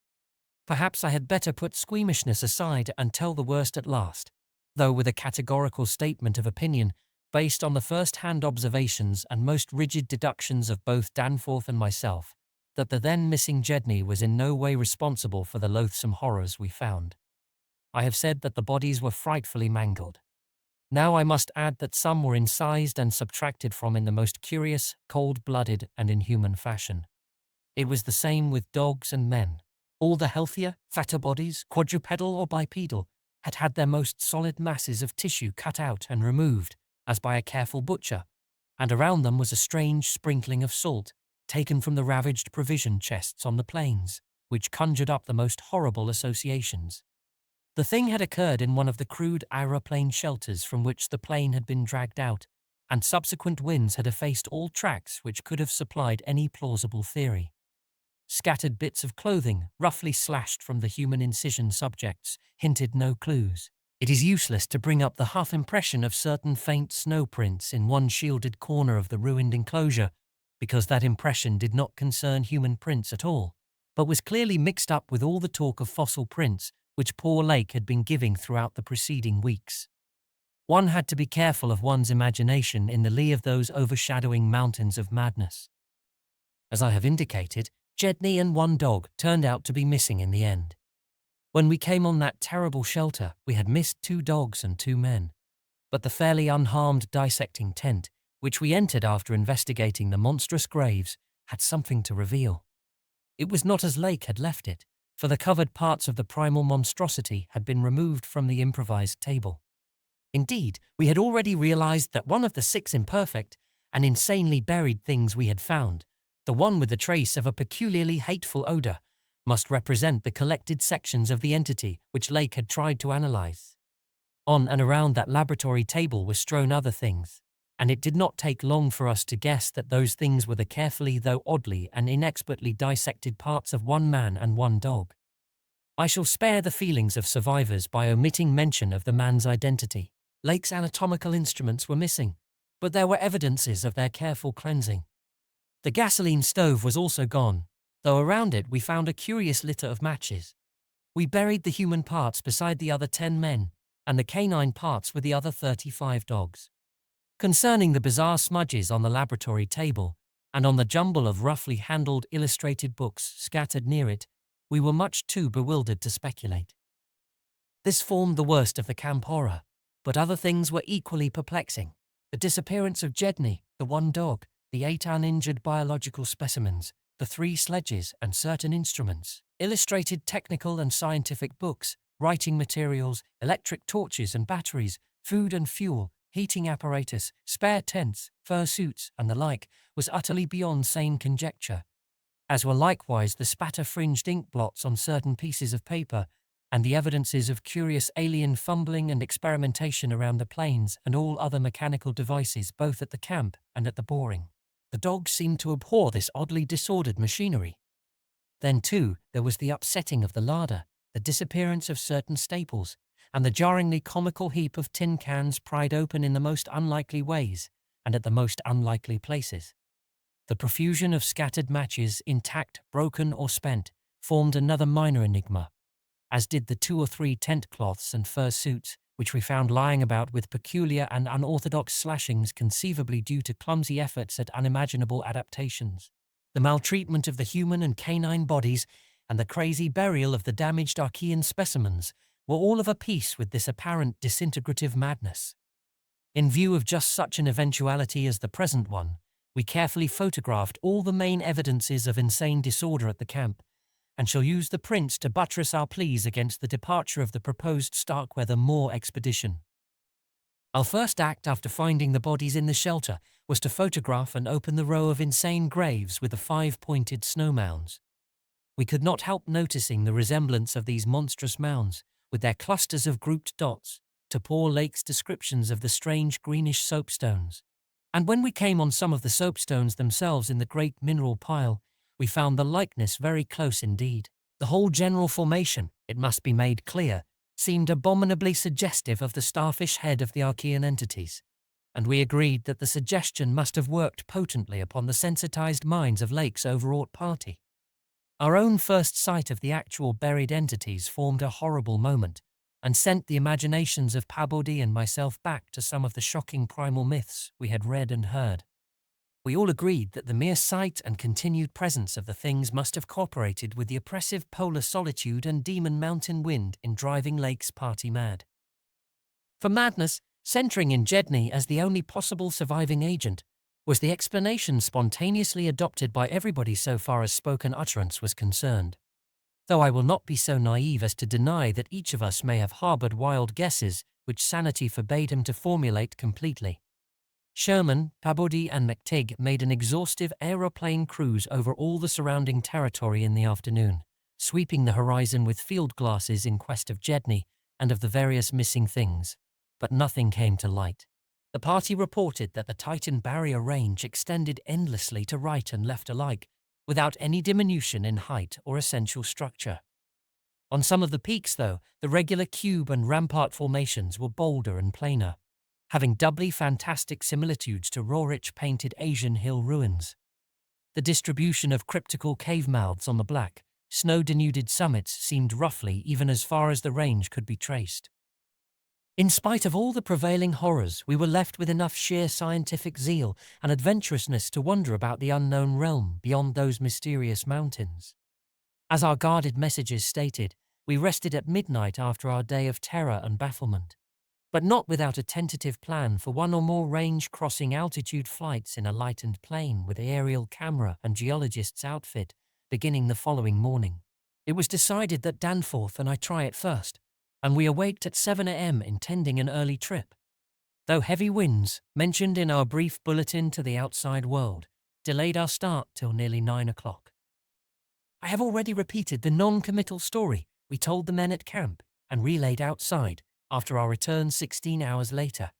Perhaps I had better put squeamishness aside and tell the worst at last, though with a categorical statement of opinion based on the first-hand observations and most rigid deductions of both Danforth and myself, that the then missing Jedni was in no way responsible for the loathsome horrors we found. I have said that the bodies were frightfully mangled. Now I must add that some were incised and subtracted from in the most curious, cold-blooded and inhuman fashion. It was the same with dogs and men. All the healthier, fatter bodies, quadrupedal or bipedal, had had their most solid masses of tissue cut out and removed, as by a careful butcher, and around them was a strange sprinkling of salt, taken from the ravaged provision chests on the plains, which conjured up the most horrible associations. The thing had occurred in one of the crude aeroplane shelters from which the plane had been dragged out, and subsequent winds had effaced all tracks which could have supplied any plausible theory. Scattered bits of clothing, roughly slashed from the human incision subjects, hinted no clues. It is useless to bring up the half-impression of certain faint snow prints in one shielded corner of the ruined enclosure, because that impression did not concern human prints at all, but was clearly mixed up with all the talk of fossil prints which poor Lake had been giving throughout the preceding weeks. One had to be careful of one's imagination in the lee of those overshadowing mountains of madness. As I have indicated, Jedni and 1 dog turned out to be missing in the end. When we came on that terrible shelter, we had missed 2 dogs and 2 men. But the fairly unharmed dissecting tent, which we entered after investigating the monstrous graves, had something to reveal. It was not as Lake had left it, for the covered parts of the primal monstrosity had been removed from the improvised table. Indeed, we had already realized that one of the 6 imperfect and insanely buried things we had found, the one with the trace of a peculiarly hateful odor, must represent the collected sections of the entity which Lake had tried to analyze. On and around that laboratory table were strewn other things, and it did not take long for us to guess that those things were the carefully though oddly and inexpertly dissected parts of one man and one dog. I shall spare the feelings of survivors by omitting mention of the man's identity. Lake's anatomical instruments were missing, but there were evidences of their careful cleansing. The gasoline stove was also gone, though around it we found a curious litter of matches. We buried the human parts beside the other 10 men, and the canine parts with the other 35 dogs. Concerning the bizarre smudges on the laboratory table, and on the jumble of roughly handled illustrated books scattered near it, we were much too bewildered to speculate. This formed the worst of the camp horror, but other things were equally perplexing. The disappearance of Jedney, the one dog, the 8 uninjured biological specimens, the 3 sledges and certain instruments, illustrated technical and scientific books, writing materials, electric torches and batteries, food and fuel, heating apparatus, spare tents, fur suits, and the like, was utterly beyond sane conjecture, as were likewise the spatter-fringed ink blots on certain pieces of paper, and the evidences of curious alien fumbling and experimentation around the planes and all other mechanical devices both at the camp and at the boring. The dogs seemed to abhor this oddly disordered machinery. Then, too, there was the upsetting of the larder, the disappearance of certain staples, and the jarringly comical heap of tin cans pried open in the most unlikely ways and at the most unlikely places. The profusion of scattered matches, intact, broken, or spent, formed another minor enigma, as did the 2 or 3 tent cloths and fur suits, which we found lying about with peculiar and unorthodox slashings conceivably due to clumsy efforts at unimaginable adaptations. The maltreatment of the human and canine bodies and the crazy burial of the damaged Archean specimens were all of a piece with this apparent disintegrative madness. In view of just such an eventuality as the present one, we carefully photographed all the main evidences of insane disorder at the camp, and shall use the prints to buttress our pleas against the departure of the proposed Starkweather Moor expedition. Our first act after finding the bodies in the shelter was to photograph and open the row of insane graves with the 5-pointed snow mounds. We could not help noticing the resemblance of these monstrous mounds, with their clusters of grouped dots, to poor Lake's descriptions of the strange greenish soapstones. And when we came on some of the soapstones themselves in the great mineral pile, we found the likeness very close indeed. The whole general formation, it must be made clear, seemed abominably suggestive of the starfish head of the Archean entities, and we agreed that the suggestion must have worked potently upon the sensitized minds of Lake's overwrought party. Our own first sight of the actual buried entities formed a horrible moment, and sent the imaginations of Pabodie and myself back to some of the shocking primal myths we had read and heard. We all agreed that the mere sight and continued presence of the things must have cooperated with the oppressive polar solitude and demon mountain wind in driving Lake's party mad. For madness, centering in Jedney as the only possible surviving agent, was the explanation spontaneously adopted by everybody so far as spoken utterance was concerned, though I will not be so naive as to deny that each of us may have harbored wild guesses which sanity forbade him to formulate completely. Sherman, Pabodie, and McTigg made an exhaustive aeroplane cruise over all the surrounding territory in the afternoon, sweeping the horizon with field glasses in quest of Jedney and of the various missing things, but nothing came to light. The party reported that the Titan barrier range extended endlessly to right and left alike, without any diminution in height or essential structure. On some of the peaks, though, the regular cube and rampart formations were bolder and plainer, having doubly fantastic similitudes to Roerich painted Asian hill ruins. The distribution of cryptical cave mouths on the black, snow-denuded summits seemed roughly even as far as the range could be traced. In spite of all the prevailing horrors, we were left with enough sheer scientific zeal and adventurousness to wonder about the unknown realm beyond those mysterious mountains. As our guarded messages stated, we rested at midnight after our day of terror and bafflement, but not without a tentative plan for one or more range-crossing altitude flights in a lightened plane with aerial camera and geologist's outfit beginning the following morning. It was decided that Danforth and I try it first, and we awaked at 7 a.m. intending an early trip, though heavy winds, mentioned in our brief bulletin to the outside world, delayed our start till nearly 9 o'clock. I have already repeated the non-committal story we told the men at camp and relayed outside after our return 16 hours later.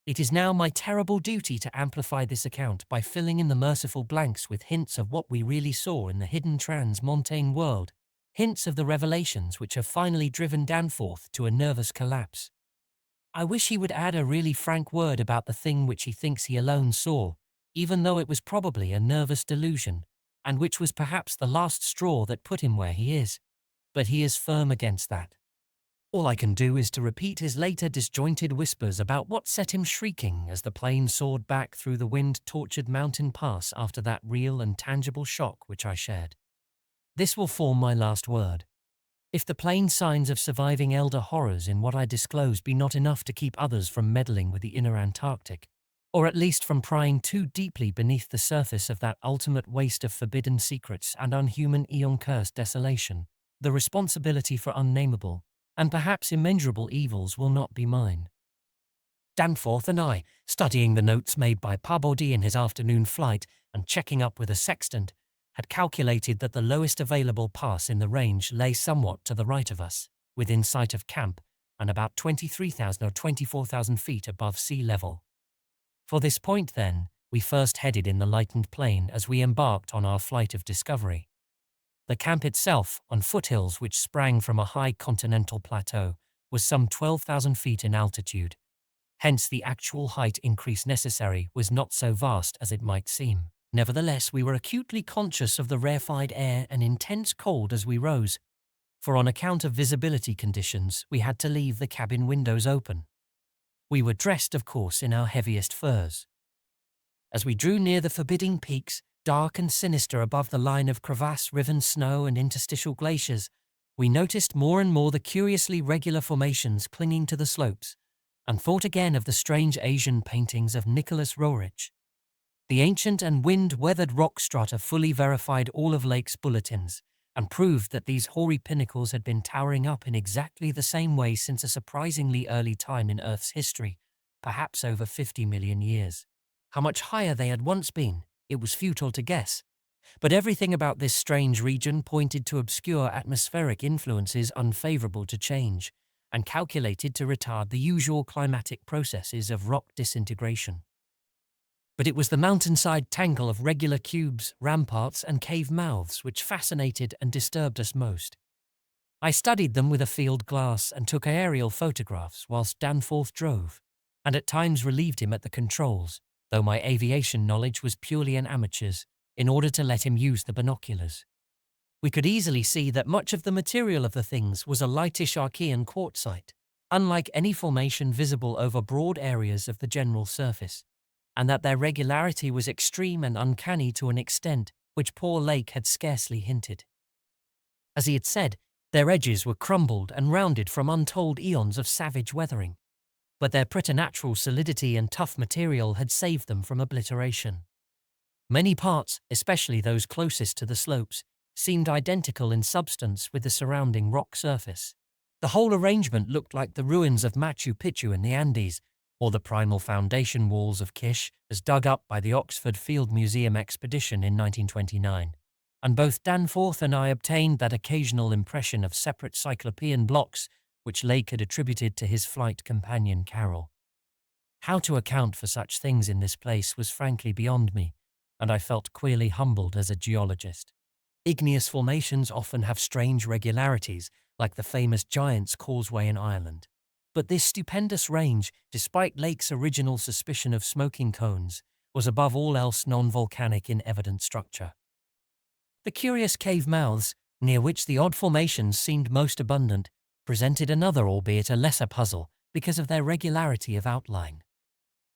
It is now my terrible duty to amplify this account by filling in the merciful blanks with hints of what we really saw in the hidden trans-montane world, hints of the revelations which have finally driven Danforth to a nervous collapse. I wish he would add a really frank word about the thing which he thinks he alone saw, even though it was probably a nervous delusion, and which was perhaps the last straw that put him where he is. But he is firm against that. All I can do is to repeat his later disjointed whispers about what set him shrieking as the plane soared back through the wind-tortured mountain pass after that real and tangible shock which I shared. This will form my last word. If the plain signs of surviving elder horrors in what I disclose be not enough to keep others from meddling with the inner Antarctic, or at least from prying too deeply beneath the surface of that ultimate waste of forbidden secrets and unhuman eon-cursed desolation, the responsibility for unnameable, and perhaps immeasurable evils will not be mine. Danforth and I, studying the notes made by Pabodie in his afternoon flight and checking up with a sextant, had calculated that the lowest available pass in the range lay somewhat to the right of us, within sight of camp, and about 23,000 or 24,000 feet above sea level. For this point, then, we first headed in the lightened plain as we embarked on our flight of discovery. The camp itself, on foothills which sprang from a high continental plateau, was some 12,000 feet in altitude. Hence the actual height increase necessary was not so vast as it might seem. Nevertheless, we were acutely conscious of the rarefied air and intense cold as we rose, for on account of visibility conditions, we had to leave the cabin windows open. We were dressed, of course, in our heaviest furs. As we drew near the forbidding peaks, dark and sinister above the line of crevasse-riven snow and interstitial glaciers, we noticed more and more the curiously regular formations clinging to the slopes, and thought again of the strange Asian paintings of Nicholas Roerich. The ancient and wind-weathered rock strata fully verified all of Lake's bulletins, and proved that these hoary pinnacles had been towering up in exactly the same way since a surprisingly early time in Earth's history, perhaps over 50 million years. How much higher they had once been, it was futile to guess, but everything about this strange region pointed to obscure atmospheric influences unfavorable to change, and calculated to retard the usual climatic processes of rock disintegration. But it was the mountainside tangle of regular cubes, ramparts, and cave mouths which fascinated and disturbed us most. I studied them with a field glass and took aerial photographs whilst Danforth drove, and at times relieved him at the controls, though my aviation knowledge was purely an amateur's, in order to let him use the binoculars. We could easily see that much of the material of the things was a lightish Archean quartzite, unlike any formation visible over broad areas of the general surface, and that their regularity was extreme and uncanny to an extent which poor Lake had scarcely hinted. As he had said, their edges were crumbled and rounded from untold eons of savage weathering, but their preternatural solidity and tough material had saved them from obliteration. Many parts, especially those closest to the slopes, seemed identical in substance with the surrounding rock surface. The whole arrangement looked like the ruins of Machu Picchu in the Andes, or the primal foundation walls of Kish, as dug up by the Oxford Field Museum expedition in 1929, and both Danforth and I obtained that occasional impression of separate cyclopean blocks which Lake had attributed to his flight companion Carol. How to account for such things in this place was frankly beyond me, and I felt queerly humbled as a geologist. Igneous formations often have strange regularities, like the famous Giant's Causeway in Ireland. But this stupendous range, despite Lake's original suspicion of smoking cones, was above all else non-volcanic in evident structure. The curious cave mouths, near which the odd formations seemed most abundant, presented another albeit a lesser puzzle because of their regularity of outline.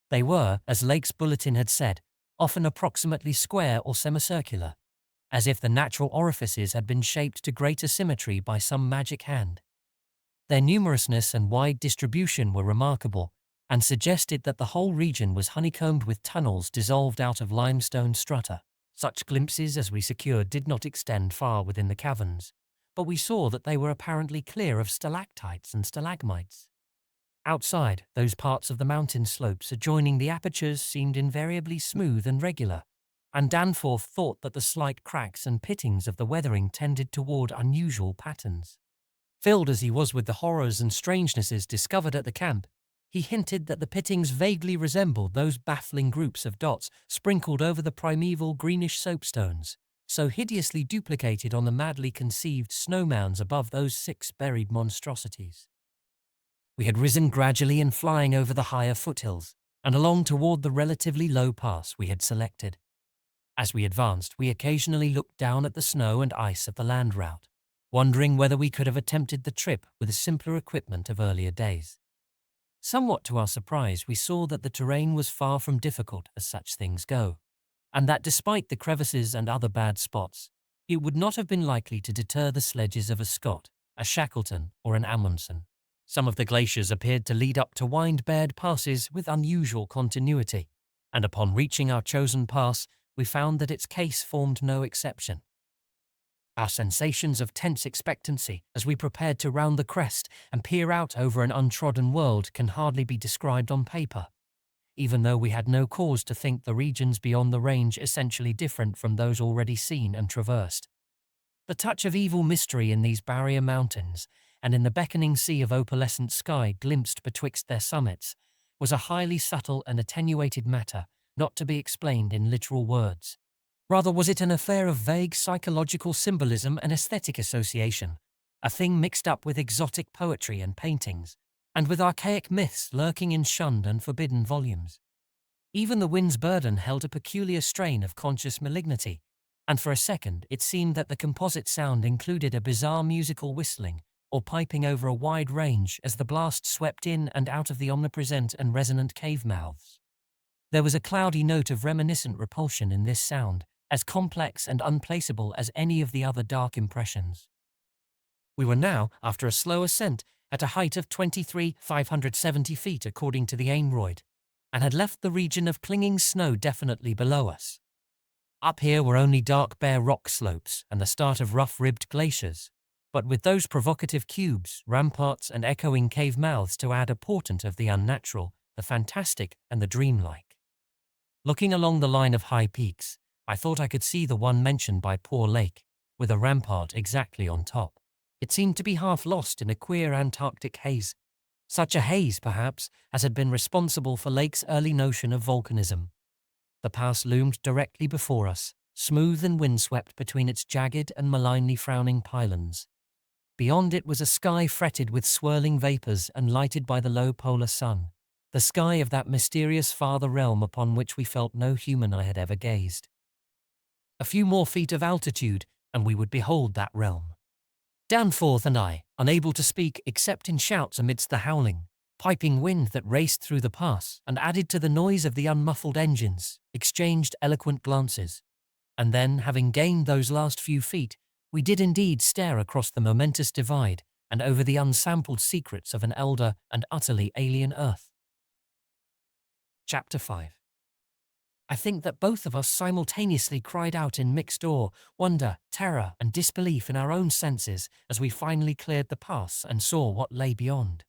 They were, as Lake's bulletin had said, often approximately square or semicircular, as if the natural orifices had been shaped to greater symmetry by some magic hand. Their numerousness and wide distribution were remarkable, and suggested that the whole region was honeycombed with tunnels dissolved out of limestone strata. Such glimpses as we secured did not extend far within the caverns, but we saw that they were apparently clear of stalactites and stalagmites. Outside, those parts of the mountain slopes adjoining the apertures seemed invariably smooth and regular, and Danforth thought that the slight cracks and pittings of the weathering tended toward unusual patterns. Filled as he was with the horrors and strangenesses discovered at the camp, he hinted that the pittings vaguely resembled those baffling groups of dots sprinkled over the primeval greenish soapstones, so hideously duplicated on the madly conceived snow mounds above those 6 buried monstrosities. We had risen gradually and flying over the higher foothills, and along toward the relatively low pass we had selected. As we advanced, we occasionally looked down at the snow and ice of the land route, wondering whether we could have attempted the trip with the simpler equipment of earlier days. Somewhat to our surprise, we saw that the terrain was far from difficult as such things go, and that despite the crevices and other bad spots, it would not have been likely to deter the sledges of a Scott, a Shackleton, or an Amundsen. Some of the glaciers appeared to lead up to wind-bared passes with unusual continuity, and upon reaching our chosen pass, we found that its case formed no exception. Our sensations of tense expectancy as we prepared to round the crest and peer out over an untrodden world can hardly be described on paper, even though we had no cause to think the regions beyond the range essentially different from those already seen and traversed. The touch of evil mystery in these barrier mountains, and in the beckoning sea of opalescent sky glimpsed betwixt their summits, was a highly subtle and attenuated matter not to be explained in literal words. Rather was it an affair of vague psychological symbolism and aesthetic association, a thing mixed up with exotic poetry and paintings, and with archaic myths lurking in shunned and forbidden volumes. Even the wind's burden held a peculiar strain of conscious malignity, and for a second it seemed that the composite sound included a bizarre musical whistling or piping over a wide range as the blast swept in and out of the omnipresent and resonant cave mouths. There was a cloudy note of reminiscent repulsion in this sound, as complex and unplaceable as any of the other dark impressions. We were now, after a slow ascent, at a height of 23,570 feet according to the aneroid, and had left the region of clinging snow definitely below us. Up here were only dark bare rock slopes and the start of rough-ribbed glaciers, but with those provocative cubes, ramparts and echoing cave mouths to add a portent of the unnatural, the fantastic and the dreamlike. Looking along the line of high peaks, I thought I could see the one mentioned by Poor Lake, with a rampart exactly on top. It seemed to be half lost in a queer Antarctic haze. Such a haze, perhaps, as had been responsible for Lake's early notion of volcanism. The pass loomed directly before us, smooth and windswept between its jagged and malignly frowning pylons. Beyond it was a sky fretted with swirling vapors and lighted by the low polar sun, the sky of that mysterious farther realm upon which we felt no human eye had ever gazed. A few more feet of altitude, and we would behold that realm. Danforth and I, unable to speak except in shouts amidst the howling, piping wind that raced through the pass and added to the noise of the unmuffled engines, exchanged eloquent glances. And then, having gained those last few feet, we did indeed stare across the momentous divide and over the unsampled secrets of an elder and utterly alien Earth. Chapter 5. I think that both of us simultaneously cried out in mixed awe, wonder, terror, and disbelief in our own senses as we finally cleared the pass and saw what lay beyond.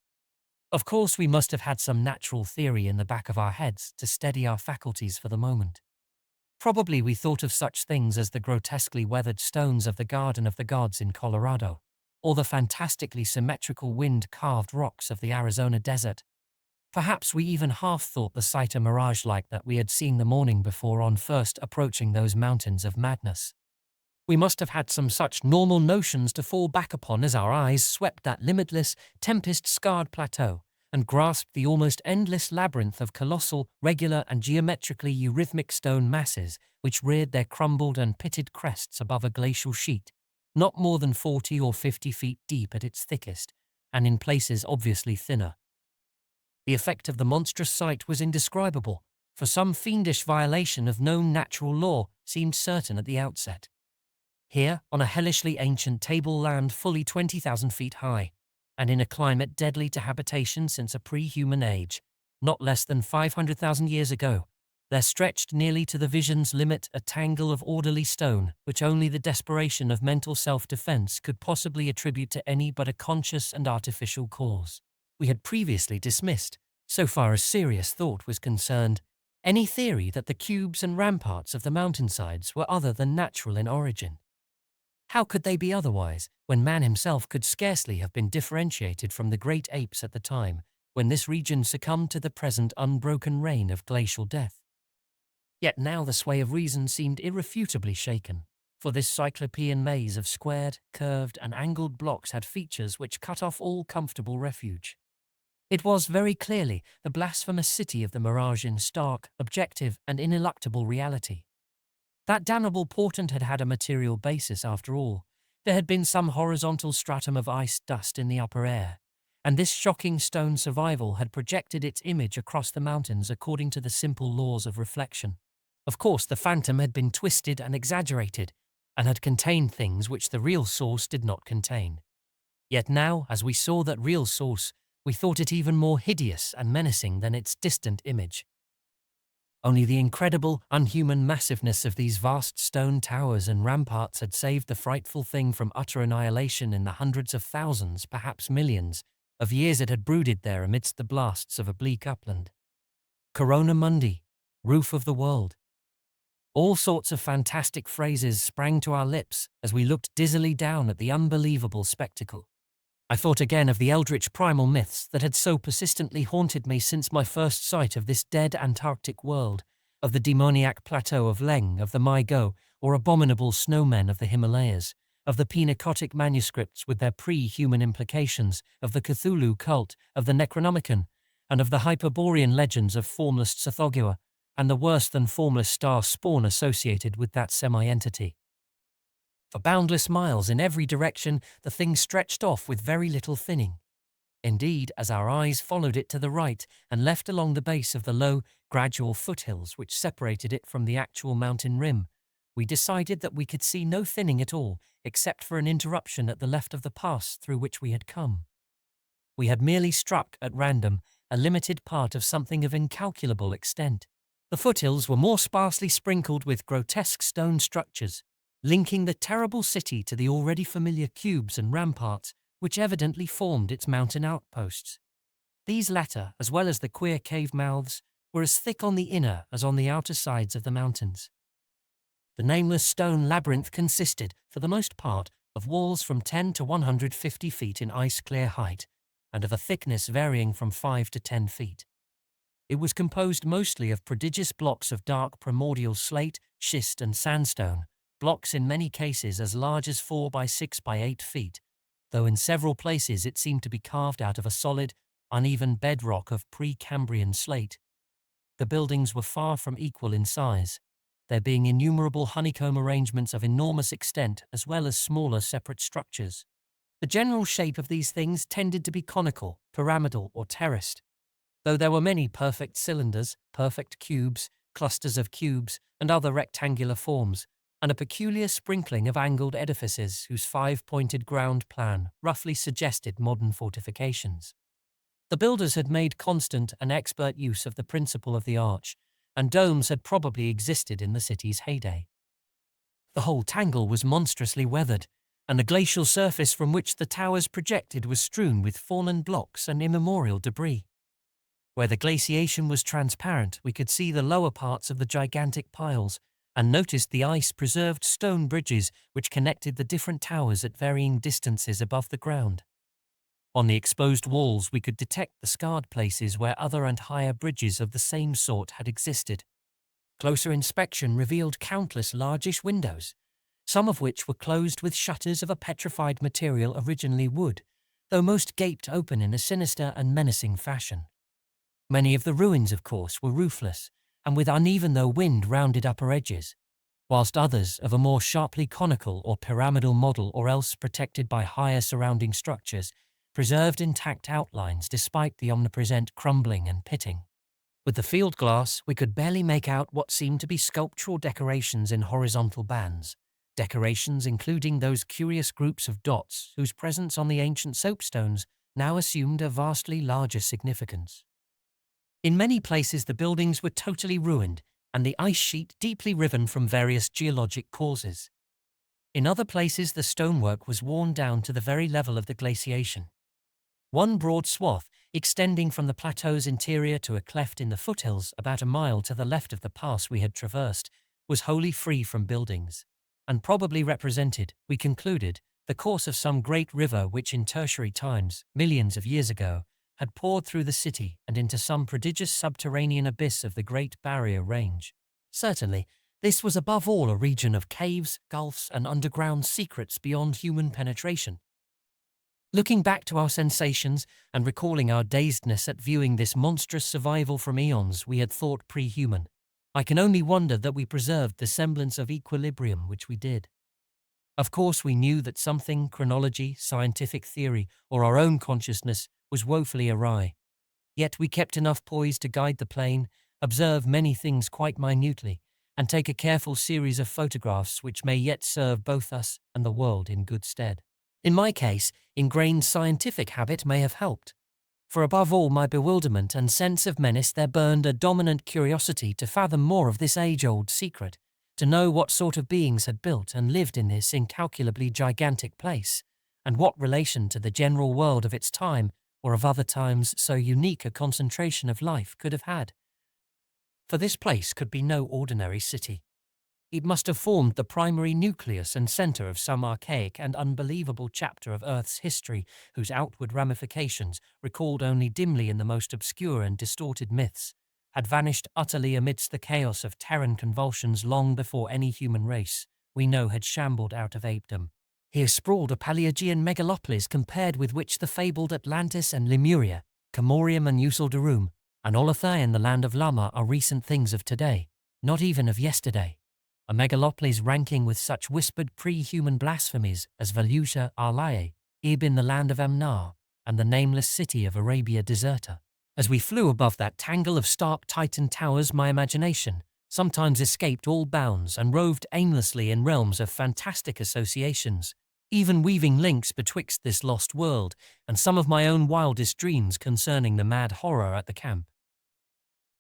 Of course, we must have had some natural theory in the back of our heads to steady our faculties for the moment. Probably we thought of such things as the grotesquely weathered stones of the Garden of the Gods in Colorado, or the fantastically symmetrical wind-carved rocks of the Arizona desert. Perhaps we even half thought the sight a mirage like that we had seen the morning before on first approaching those mountains of madness. We must have had some such normal notions to fall back upon as our eyes swept that limitless, tempest-scarred plateau and grasped the almost endless labyrinth of colossal, regular and geometrically eurythmic stone masses which reared their crumbled and pitted crests above a glacial sheet, not more than 40 or 50 feet deep at its thickest, and in places obviously thinner. The effect of the monstrous sight was indescribable, for some fiendish violation of known natural law seemed certain at the outset. Here, on a hellishly ancient tableland fully 20,000 feet high, and in a climate deadly to habitation since a pre-human age, not less than 500,000 years ago, there stretched nearly to the vision's limit a tangle of orderly stone which only the desperation of mental self-defense could possibly attribute to any but a conscious and artificial cause. We had previously dismissed, so far as serious thought was concerned, any theory that the cubes and ramparts of the mountainsides were other than natural in origin. How could they be otherwise, when man himself could scarcely have been differentiated from the great apes at the time, when this region succumbed to the present unbroken reign of glacial death? Yet now the sway of reason seemed irrefutably shaken, for this cyclopean maze of squared, curved, and angled blocks had features which cut off all comfortable refuge. It was very clearly the blasphemous city of the mirage in stark, objective, and ineluctable reality. That damnable portent had had a material basis after all. There had been some horizontal stratum of ice dust in the upper air, and this shocking stone survival had projected its image across the mountains according to the simple laws of reflection. Of course, the phantom had been twisted and exaggerated, and had contained things which the real source did not contain. Yet now, as we saw that real source, we thought it even more hideous and menacing than its distant image. Only the incredible, unhuman massiveness of these vast stone towers and ramparts had saved the frightful thing from utter annihilation in the hundreds of thousands, perhaps millions, of years it had brooded there amidst the blasts of a bleak upland. Corona Mundi, roof of the world. All sorts of fantastic phrases sprang to our lips as we looked dizzily down at the unbelievable spectacle. I thought again of the eldritch primal myths that had so persistently haunted me since my first sight of this dead Antarctic world, of the demoniac plateau of Leng, of the Maigo, or abominable snowmen of the Himalayas, of the Pinacotic manuscripts with their pre-human implications, of the Cthulhu cult, of the Necronomicon, and of the Hyperborean legends of formless Tsathoggua, and the worse-than-formless star spawn associated with that semi-entity. For boundless miles in every direction, the thing stretched off with very little thinning. Indeed, as our eyes followed it to the right and left along the base of the low, gradual foothills which separated it from the actual mountain rim, we decided that we could see no thinning at all, except for an interruption at the left of the pass through which we had come. We had merely struck, at random, a limited part of something of incalculable extent. The foothills were more sparsely sprinkled with grotesque stone structures, linking the terrible city to the already familiar cubes and ramparts which evidently formed its mountain outposts. These latter, as well as the queer cave mouths, were as thick on the inner as on the outer sides of the mountains. The nameless stone labyrinth consisted, for the most part, of walls from 10 to 150 feet in ice-clear height, and of a thickness varying from 5 to 10 feet. It was composed mostly of prodigious blocks of dark primordial slate, schist, and sandstone, blocks in many cases as large as 4 by 6 by 8 feet, though in several places it seemed to be carved out of a solid, uneven bedrock of pre-Cambrian slate. The buildings were far from equal in size, there being innumerable honeycomb arrangements of enormous extent as well as smaller separate structures. The general shape of these things tended to be conical, pyramidal, or terraced, though there were many perfect cylinders, perfect cubes, clusters of cubes, and other rectangular forms, and a peculiar sprinkling of angled edifices whose five-pointed ground plan roughly suggested modern fortifications. The builders had made constant and expert use of the principle of the arch, and domes had probably existed in the city's heyday. The whole tangle was monstrously weathered, and the glacial surface from which the towers projected was strewn with fallen blocks and immemorial debris. Where the glaciation was transparent, we could see the lower parts of the gigantic piles, and noticed the ice-preserved stone bridges which connected the different towers at varying distances above the ground. On the exposed walls we could detect the scarred places where other and higher bridges of the same sort had existed. Closer inspection revealed countless largish windows, some of which were closed with shutters of a petrified material, originally wood, though most gaped open in a sinister and menacing fashion. Many of the ruins, of course, were roofless, and with uneven though wind-rounded upper edges, whilst others of a more sharply conical or pyramidal model, or else protected by higher surrounding structures, preserved intact outlines despite the omnipresent crumbling and pitting. With the field glass, we could barely make out what seemed to be sculptural decorations in horizontal bands, decorations including those curious groups of dots whose presence on the ancient soapstones now assumed a vastly larger significance. In many places the buildings were totally ruined, and the ice sheet deeply riven from various geologic causes. In other places the stonework was worn down to the very level of the glaciation. One broad swath, extending from the plateau's interior to a cleft in the foothills about a mile to the left of the pass we had traversed, was wholly free from buildings, and probably represented, we concluded, the course of some great river which in tertiary times, millions of years ago, had poured through the city and into some prodigious subterranean abyss of the Great Barrier Range. Certainly, this was above all a region of caves, gulfs, and underground secrets beyond human penetration. Looking back to our sensations and recalling our dazedness at viewing this monstrous survival from eons we had thought pre-human, I can only wonder that we preserved the semblance of equilibrium which we did. Of course, we knew that something, chronology, scientific theory, or our own consciousness, was woefully awry. Yet we kept enough poise to guide the plane, observe many things quite minutely, and take a careful series of photographs which may yet serve both us and the world in good stead. In my case, ingrained scientific habit may have helped. For above all my bewilderment and sense of menace there burned a dominant curiosity to fathom more of this age-old secret, to know what sort of beings had built and lived in this incalculably gigantic place, and what relation to the general world of its time or of other times so unique a concentration of life could have had. For this place could be no ordinary city. It must have formed the primary nucleus and center of some archaic and unbelievable chapter of Earth's history whose outward ramifications, recalled only dimly in the most obscure and distorted myths, had vanished utterly amidst the chaos of Terran convulsions long before any human race we know had shambled out of apedom. Here sprawled a Paleogean megalopolis compared with which the fabled Atlantis and Lemuria, Camorium and Usulderum, and Olythai and the land of Lama are recent things of today, not even of yesterday. A megalopolis ranking with such whispered pre-human blasphemies as Valusia Arlae, Ib in the land of Amnar, and the nameless city of Arabia Deserta. As we flew above that tangle of stark Titan towers, my imagination sometimes escaped all bounds and roved aimlessly in realms of fantastic associations, even weaving links betwixt this lost world and some of my own wildest dreams concerning the mad horror at the camp.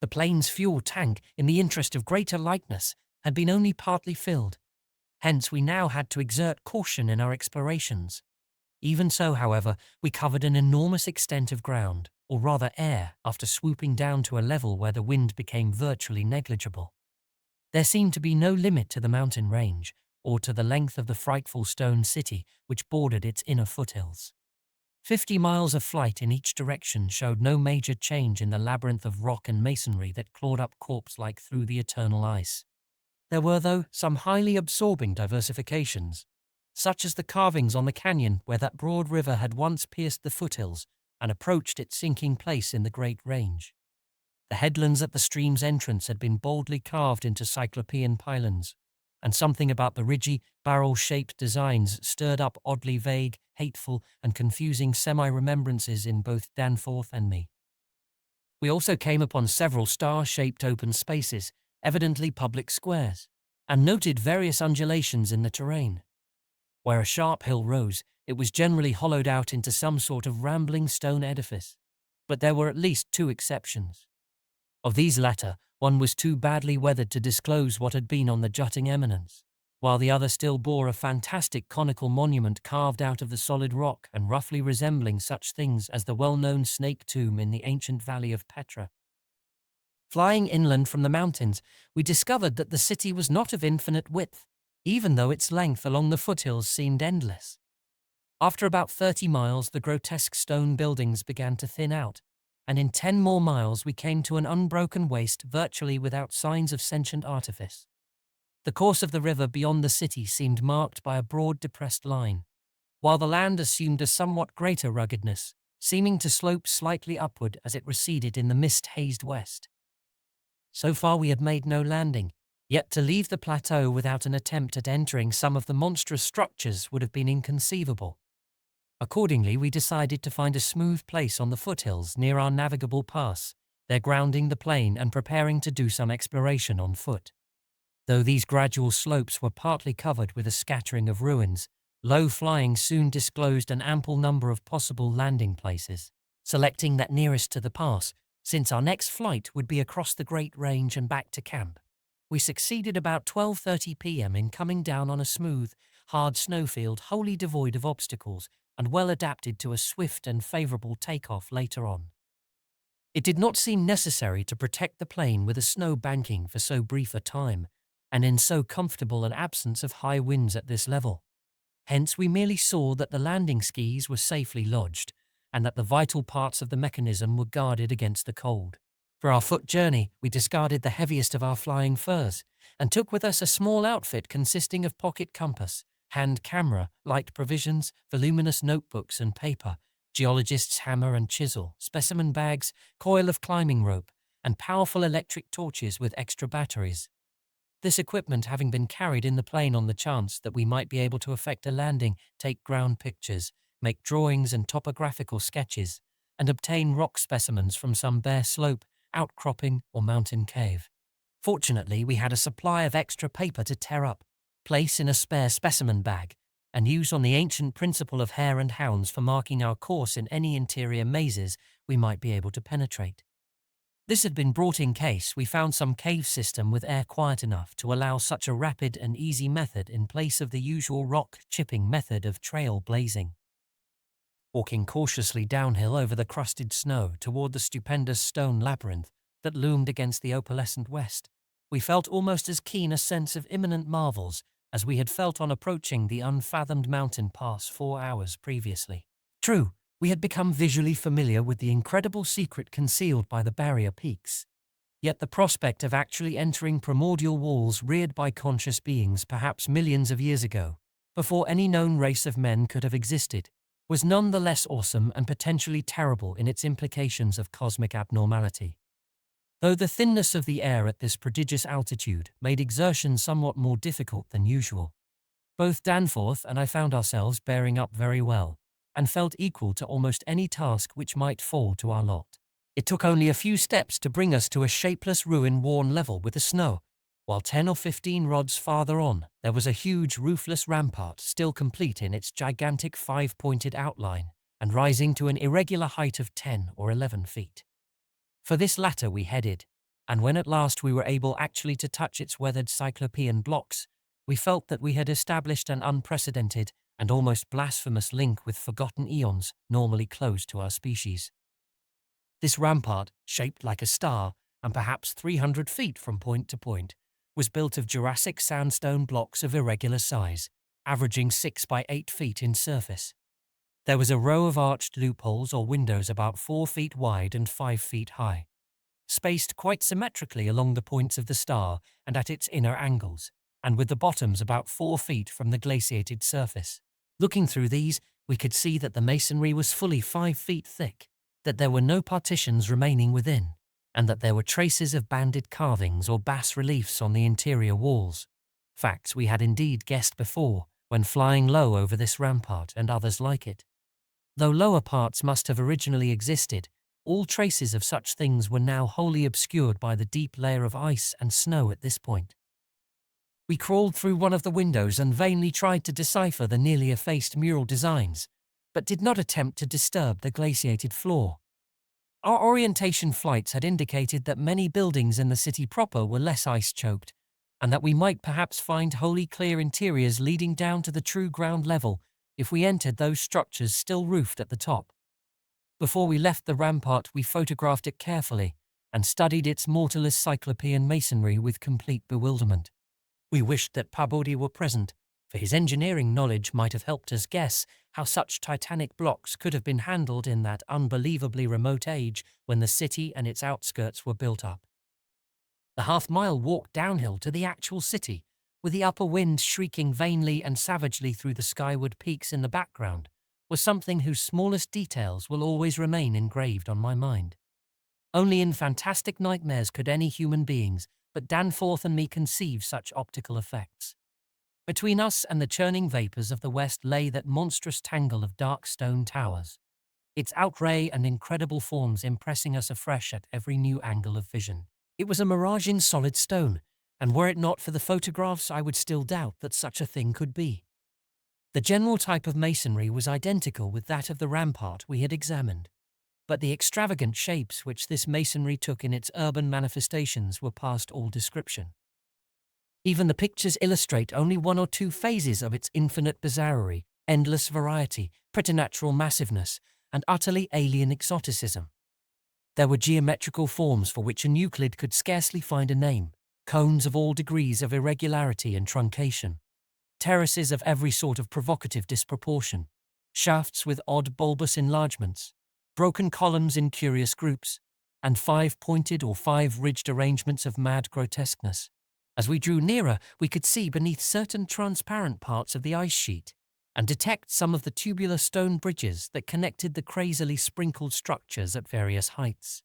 The plane's fuel tank, in the interest of greater lightness, had been only partly filled. Hence we now had to exert caution in our explorations. Even so, however, we covered an enormous extent of ground, or rather air, after swooping down to a level where the wind became virtually negligible. There seemed to be no limit to the mountain range, or to the length of the frightful stone city which bordered its inner foothills. 50 miles of flight in each direction showed no major change in the labyrinth of rock and masonry that clawed up corpse-like through the eternal ice. There were, though, some highly absorbing diversifications, such as the carvings on the canyon where that broad river had once pierced the foothills and approached its sinking place in the great range. The headlands at the stream's entrance had been boldly carved into cyclopean pylons, and something about the ridgy, barrel-shaped designs stirred up oddly vague, hateful, and confusing semi-remembrances in both Danforth and me. We also came upon several star-shaped open spaces, evidently public squares, and noted various undulations in the terrain. Where a sharp hill rose, it was generally hollowed out into some sort of rambling stone edifice, but there were at least 2 exceptions. Of these latter, one was too badly weathered to disclose what had been on the jutting eminence, while the other still bore a fantastic conical monument carved out of the solid rock and roughly resembling such things as the well-known snake tomb in the ancient valley of Petra. Flying inland from the mountains, we discovered that the city was not of infinite width, even though its length along the foothills seemed endless. After about 30 miles, the grotesque stone buildings began to thin out, and in 10 more miles we came to an unbroken waste virtually without signs of sentient artifice. The course of the river beyond the city seemed marked by a broad depressed line, while the land assumed a somewhat greater ruggedness, seeming to slope slightly upward as it receded in the mist-hazed west. So far we had made no landing, yet to leave the plateau without an attempt at entering some of the monstrous structures would have been inconceivable. Accordingly, we decided to find a smooth place on the foothills near our navigable pass, there grounding the plane and preparing to do some exploration on foot. Though these gradual slopes were partly covered with a scattering of ruins, low flying soon disclosed an ample number of possible landing places. Selecting that nearest to the pass, since our next flight would be across the Great Range and back to camp, we succeeded about 12:30 p.m. in coming down on a smooth, hard snowfield wholly devoid of obstacles and well adapted to a swift and favorable takeoff later on. It did not seem necessary to protect the plane with a snow banking for so brief a time, and in so comfortable an absence of high winds at this level. Hence we merely saw that the landing skis were safely lodged, and that the vital parts of the mechanism were guarded against the cold. For our foot journey, we discarded the heaviest of our flying furs, and took with us a small outfit consisting of pocket compass, hand camera, light provisions, voluminous notebooks and paper, geologist's hammer and chisel, specimen bags, coil of climbing rope, and powerful electric torches with extra batteries. This equipment having been carried in the plane on the chance that we might be able to effect a landing, take ground pictures, make drawings and topographical sketches, and obtain rock specimens from some bare slope, outcropping, or mountain cave. Fortunately, we had a supply of extra paper to tear up, place in a spare specimen bag, and use on the ancient principle of hare and hounds for marking our course in any interior mazes we might be able to penetrate. This had been brought in case we found some cave system with air quiet enough to allow such a rapid and easy method in place of the usual rock chipping method of trail blazing. Walking cautiously downhill over the crusted snow toward the stupendous stone labyrinth that loomed against the opalescent west, we felt almost as keen a sense of imminent marvels as we had felt on approaching the unfathomed mountain pass 4 hours previously. True, we had become visually familiar with the incredible secret concealed by the barrier peaks. Yet the prospect of actually entering primordial walls reared by conscious beings perhaps millions of years ago, before any known race of men could have existed, was none the less awesome and potentially terrible in its implications of cosmic abnormality. Though the thinness of the air at this prodigious altitude made exertion somewhat more difficult than usual, both Danforth and I found ourselves bearing up very well, and felt equal to almost any task which might fall to our lot. It took only a few steps to bring us to a shapeless ruin worn level with the snow, while 10 or 15 rods farther on there was a huge roofless rampart still complete in its gigantic 5-pointed outline and rising to an irregular height of 10 or 11 feet. For this latter we headed, and when at last we were able actually to touch its weathered cyclopean blocks, we felt that we had established an unprecedented and almost blasphemous link with forgotten eons normally closed to our species. This rampart, shaped like a star and perhaps 300 feet from point to point, was built of Jurassic sandstone blocks of irregular size, averaging 6 by 8 feet in surface. There was a row of arched loopholes or windows about 4 feet wide and 5 feet high, spaced quite symmetrically along the points of the star and at its inner angles, and with the bottoms about 4 feet from the glaciated surface. Looking through these, we could see that the masonry was fully 5 feet thick, that there were no partitions remaining within, and that there were traces of banded carvings or bas-reliefs on the interior walls. Facts we had indeed guessed before, when flying low over this rampart and others like it. Though lower parts must have originally existed, all traces of such things were now wholly obscured by the deep layer of ice and snow at this point. We crawled through one of the windows and vainly tried to decipher the nearly effaced mural designs, but did not attempt to disturb the glaciated floor. Our orientation flights had indicated that many buildings in the city proper were less ice-choked, and that we might perhaps find wholly clear interiors leading down to the true ground level if we entered those structures still roofed at the top. Before we left the rampart, we photographed it carefully and studied its mortarless cyclopean masonry with complete bewilderment. We wished that Pabodi were present, for his engineering knowledge might have helped us guess how such titanic blocks could have been handled in that unbelievably remote age when the city and its outskirts were built up. The half-mile walk downhill to the actual city, with the upper wind shrieking vainly and savagely through the skyward peaks in the background, was something whose smallest details will always remain engraved on my mind. Only in fantastic nightmares could any human beings but Danforth and me conceive such optical effects. Between us and the churning vapours of the west lay that monstrous tangle of dark stone towers, its outlay and incredible forms impressing us afresh at every new angle of vision. It was a mirage in solid stone, and were it not for the photographs, I would still doubt that such a thing could be. The general type of masonry was identical with that of the rampart we had examined, but the extravagant shapes which this masonry took in its urban manifestations were past all description. Even the pictures illustrate only 1 or 2 phases of its infinite bizarrerie, endless variety, preternatural massiveness, and utterly alien exoticism. There were geometrical forms for which an Euclid could scarcely find a name, cones of all degrees of irregularity and truncation, terraces of every sort of provocative disproportion, shafts with odd bulbous enlargements, broken columns in curious groups, and five-pointed or five-ridged arrangements of mad grotesqueness. As we drew nearer, we could see beneath certain transparent parts of the ice sheet and detect some of the tubular stone bridges that connected the crazily sprinkled structures at various heights.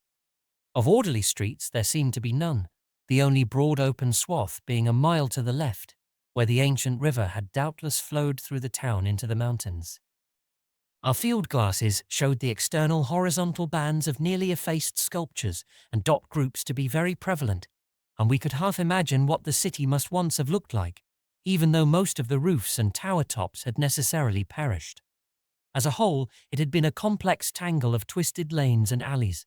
Of orderly streets there seemed to be none, the only broad open swath being a mile to the left, where the ancient river had doubtless flowed through the town into the mountains. Our field glasses showed the external horizontal bands of nearly effaced sculptures and dot groups to be very prevalent, and we could half imagine what the city must once have looked like, even though most of the roofs and tower tops had necessarily perished. As a whole, it had been a complex tangle of twisted lanes and alleys,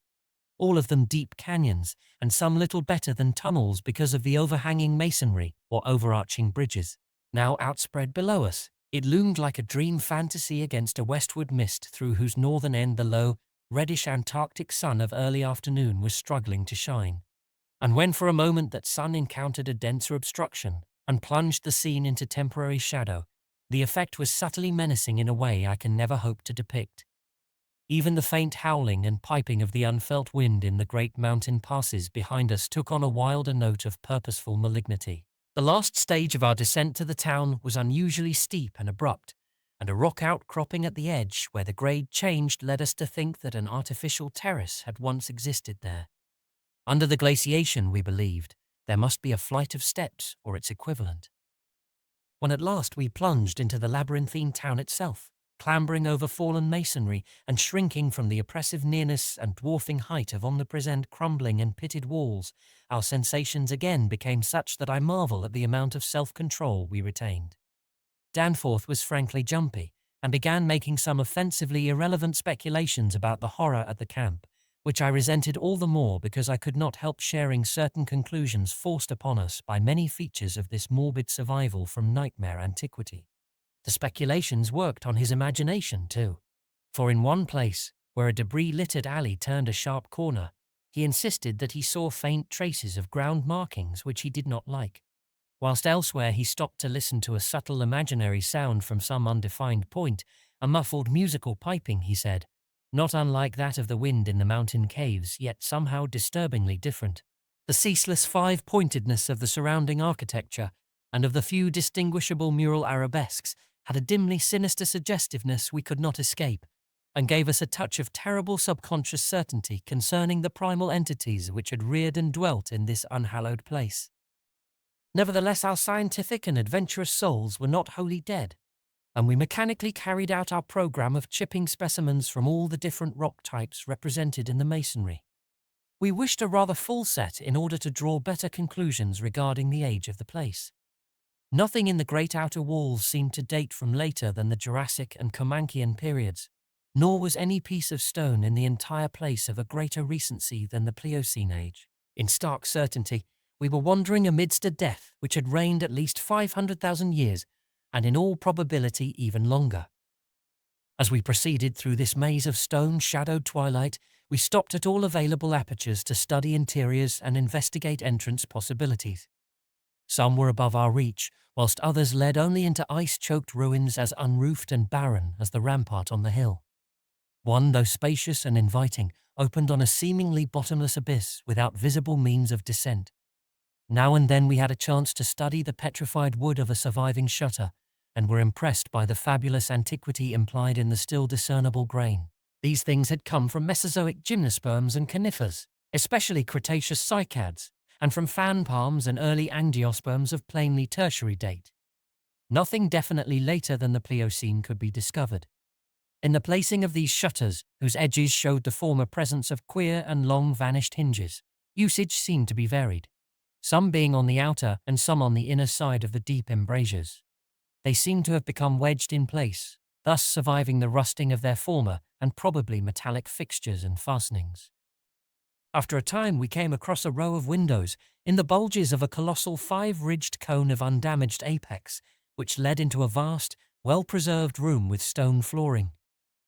all of them deep canyons, and some little better than tunnels because of the overhanging masonry or overarching bridges. Now outspread below us, it loomed like a dream fantasy against a westward mist through whose northern end the low, reddish Antarctic sun of early afternoon was struggling to shine. And when for a moment that sun encountered a denser obstruction and plunged the scene into temporary shadow, the effect was subtly menacing in a way I can never hope to depict. Even the faint howling and piping of the unfelt wind in the great mountain passes behind us took on a wilder note of purposeful malignity. The last stage of our descent to the town was unusually steep and abrupt, and a rock outcropping at the edge where the grade changed led us to think that an artificial terrace had once existed there. Under the glaciation, we believed, there must be a flight of steps or its equivalent. When at last we plunged into the labyrinthine town itself, clambering over fallen masonry and shrinking from the oppressive nearness and dwarfing height of omnipresent crumbling and pitted walls, our sensations again became such that I marvel at the amount of self-control we retained. Danforth was frankly jumpy and began making some offensively irrelevant speculations about the horror at the camp, which I resented all the more because I could not help sharing certain conclusions forced upon us by many features of this morbid survival from nightmare antiquity. The speculations worked on his imagination, too, for in one place, where a debris-littered alley turned a sharp corner, he insisted that he saw faint traces of ground markings which he did not like, whilst elsewhere he stopped to listen to a subtle imaginary sound from some undefined point, a muffled musical piping, he said, not unlike that of the wind in the mountain caves, yet somehow disturbingly different. The ceaseless five-pointedness of the surrounding architecture and of the few distinguishable mural arabesques had a dimly sinister suggestiveness we could not escape, and gave us a touch of terrible subconscious certainty concerning the primal entities which had reared and dwelt in this unhallowed place. Nevertheless, our scientific and adventurous souls were not wholly dead, and we mechanically carried out our program of chipping specimens from all the different rock types represented in the masonry. We wished a rather full set in order to draw better conclusions regarding the age of the place. Nothing in the great outer walls seemed to date from later than the Jurassic and Comanchian periods, nor was any piece of stone in the entire place of a greater recency than the Pliocene age. In stark certainty, we were wandering amidst a death which had reigned at least 500,000 years, and in all probability even longer. As we proceeded through this maze of stone-shadowed twilight, we stopped at all available apertures to study interiors and investigate entrance possibilities. Some were above our reach, whilst others led only into ice-choked ruins as unroofed and barren as the rampart on the hill. One, though spacious and inviting, opened on a seemingly bottomless abyss without visible means of descent. Now and then we had a chance to study the petrified wood of a surviving shutter, and were impressed by the fabulous antiquity implied in the still discernible grain. These things had come from Mesozoic gymnosperms and conifers, especially Cretaceous cycads, and from fan palms and early angiosperms of plainly tertiary date. Nothing definitely later than the Pliocene could be discovered. In the placing of these shutters, whose edges showed the former presence of queer and long-vanished hinges, usage seemed to be varied, some being on the outer and some on the inner side of the deep embrasures. They seemed to have become wedged in place, thus surviving the rusting of their former and probably metallic fixtures and fastenings. After a time we came across a row of windows in the bulges of a colossal five-ridged cone of undamaged apex, which led into a vast, well-preserved room with stone flooring.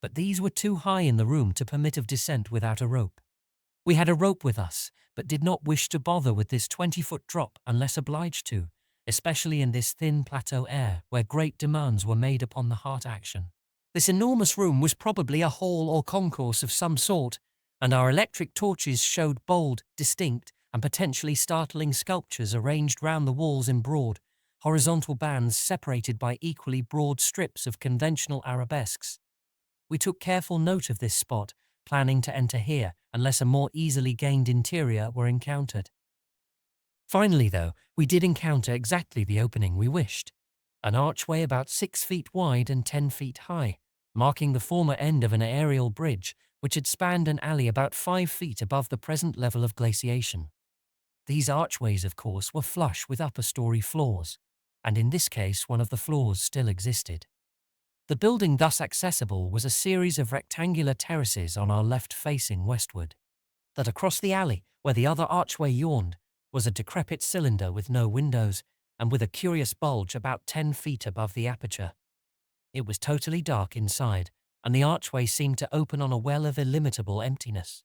But these were too high in the room to permit of descent without a rope. We had a rope with us, but did not wish to bother with this 20-foot drop unless obliged to, especially in this thin plateau air where great demands were made upon the heart action. This enormous room was probably a hall or concourse of some sort, and our electric torches showed bold, distinct, and potentially startling sculptures arranged round the walls in broad, horizontal bands separated by equally broad strips of conventional arabesques. We took careful note of this spot, planning to enter here unless a more easily gained interior were encountered. Finally, though, we did encounter exactly the opening we wished, an archway about 6 feet wide and 10 feet high, marking the former end of an aerial bridge which had spanned an alley about 5 feet above the present level of glaciation. These archways, of course, were flush with upper-story floors, and in this case one of the floors still existed. The building thus accessible was a series of rectangular terraces on our left facing westward. That across the alley, where the other archway yawned, was a decrepit cylinder with no windows and with a curious bulge about 10 feet above the aperture. It was totally dark inside, and the archway seemed to open on a well of illimitable emptiness.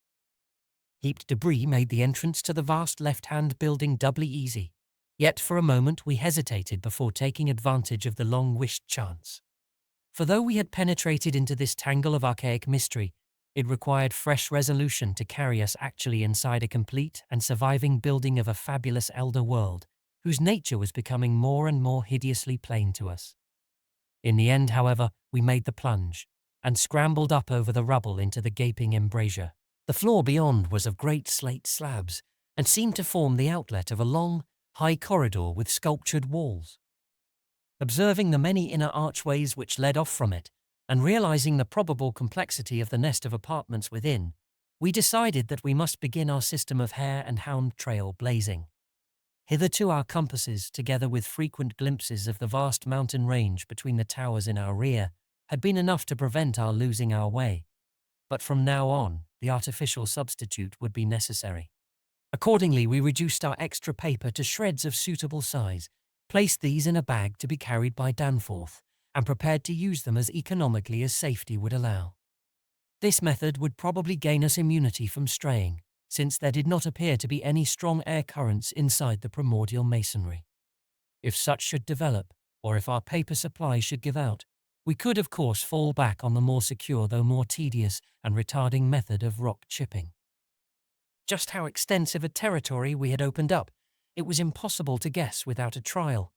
Heaped debris made the entrance to the vast left-hand building doubly easy, yet for a moment we hesitated before taking advantage of the long-wished chance. For though we had penetrated into this tangle of archaic mystery, it required fresh resolution to carry us actually inside a complete and surviving building of a fabulous elder world, whose nature was becoming more and more hideously plain to us. In the end, however, we made the plunge, and scrambled up over the rubble into the gaping embrasure. The floor beyond was of great slate slabs, and seemed to form the outlet of a long, high corridor with sculptured walls. Observing the many inner archways which led off from it, and realizing the probable complexity of the nest of apartments within, we decided that we must begin our system of hare and hound trail blazing. Hitherto our compasses, together with frequent glimpses of the vast mountain range between the towers in our rear, had been enough to prevent our losing our way. But from now on, the artificial substitute would be necessary. Accordingly, we reduced our extra paper to shreds of suitable size, placed these in a bag to be carried by Danforth, and prepared to use them as economically as safety would allow. This method would probably gain us immunity from straying, since there did not appear to be any strong air currents inside the primordial masonry. If such should develop, or if our paper supply should give out, we could of course fall back on the more secure though more tedious and retarding method of rock chipping. Just how extensive a territory we had opened up, it was impossible to guess without a trial.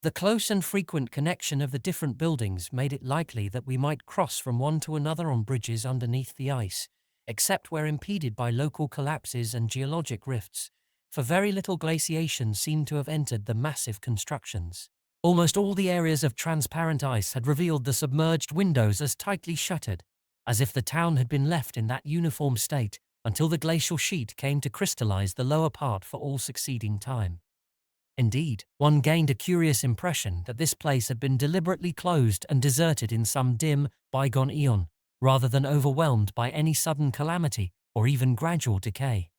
The close and frequent connection of the different buildings made it likely that we might cross from one to another on bridges underneath the ice, except where impeded by local collapses and geologic rifts, for very little glaciation seemed to have entered the massive constructions. Almost all the areas of transparent ice had revealed the submerged windows as tightly shuttered, as if the town had been left in that uniform state until the glacial sheet came to crystallize the lower part for all succeeding time. Indeed, one gained a curious impression that this place had been deliberately closed and deserted in some dim, bygone eon, rather than overwhelmed by any sudden calamity or even gradual decay.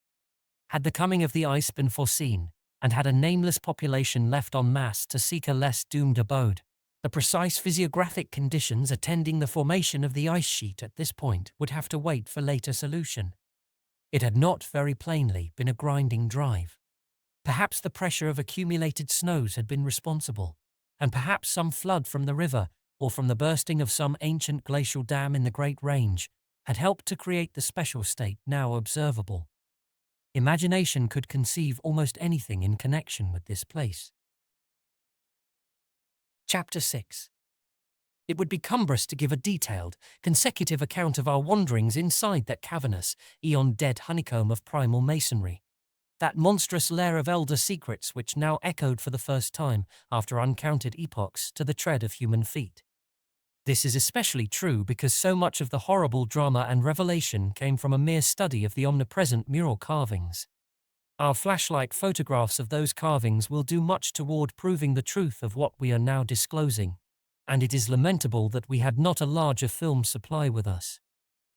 Had the coming of the ice been foreseen, and had a nameless population left en masse to seek a less doomed abode, the precise physiographic conditions attending the formation of the ice sheet at this point would have to wait for later solution. It had not, very plainly, been a grinding drive. Perhaps the pressure of accumulated snows had been responsible, and perhaps some flood from the river or from the bursting of some ancient glacial dam in the Great Range had helped to create the special state now observable. Imagination could conceive almost anything in connection with this place. Chapter 6. It would be cumbrous to give a detailed, consecutive account of our wanderings inside that cavernous, eon-dead honeycomb of primal masonry, that monstrous lair of elder secrets which now echoed for the first time, after uncounted epochs, to the tread of human feet. This is especially true because so much of the horrible drama and revelation came from a mere study of the omnipresent mural carvings. Our flashlight photographs of those carvings will do much toward proving the truth of what we are now disclosing, and it is lamentable that we had not a larger film supply with us.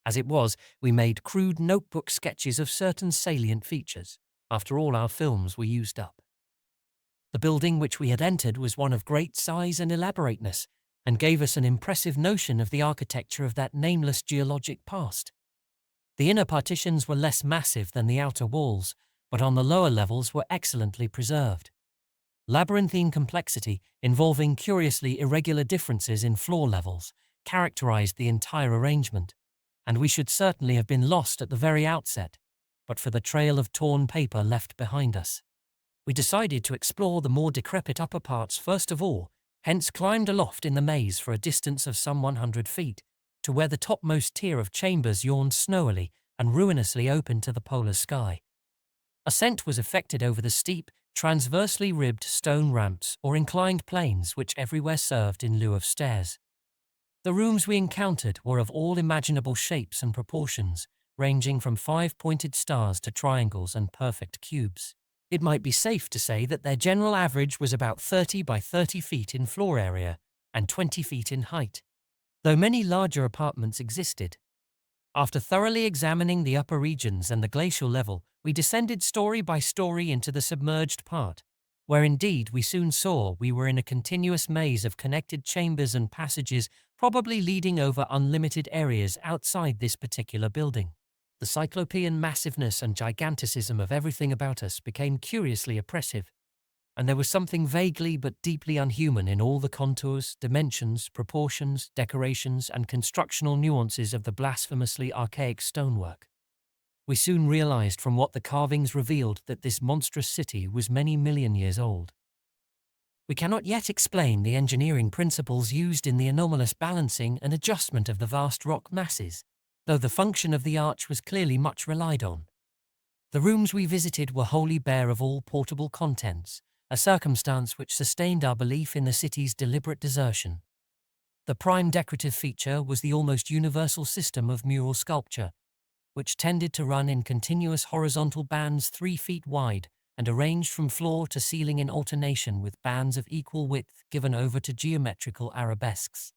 As it was, we made crude notebook sketches of certain salient features. After all, our films were used up. The building which we had entered was one of great size and elaborateness, and gave us an impressive notion of the architecture of that nameless geologic past. The inner partitions were less massive than the outer walls, but on the lower levels were excellently preserved. Labyrinthine complexity, involving curiously irregular differences in floor levels, characterized the entire arrangement, and we should certainly have been lost at the very outset, but for the trail of torn paper left behind us. We decided to explore the more decrepit upper parts first of all, hence climbed aloft in the maze for a distance of some 100 feet, to where the topmost tier of chambers yawned snowily and ruinously open to the polar sky. Ascent was effected over the steep, transversely ribbed stone ramps or inclined planes which everywhere served in lieu of stairs. The rooms we encountered were of all imaginable shapes and proportions, ranging from 5-pointed stars to triangles and perfect cubes. It might be safe to say that their general average was about 30 by 30 feet in floor area and 20 feet in height, though many larger apartments existed. After thoroughly examining the upper regions and the glacial level, we descended story by story into the submerged part, where indeed we soon saw we were in a continuous maze of connected chambers and passages, probably leading over unlimited areas outside this particular building. The cyclopean massiveness and giganticism of everything about us became curiously oppressive, and there was something vaguely but deeply unhuman in all the contours, dimensions, proportions, decorations, and constructional nuances of the blasphemously archaic stonework. We soon realized from what the carvings revealed that this monstrous city was many million years old. We cannot yet explain the engineering principles used in the anomalous balancing and adjustment of the vast rock masses, though the function of the arch was clearly much relied on. The rooms we visited were wholly bare of all portable contents, a circumstance which sustained our belief in the city's deliberate desertion. The prime decorative feature was the almost universal system of mural sculpture, which tended to run in continuous horizontal bands 3 feet wide and arranged from floor to ceiling in alternation with bands of equal width given over to geometrical arabesques.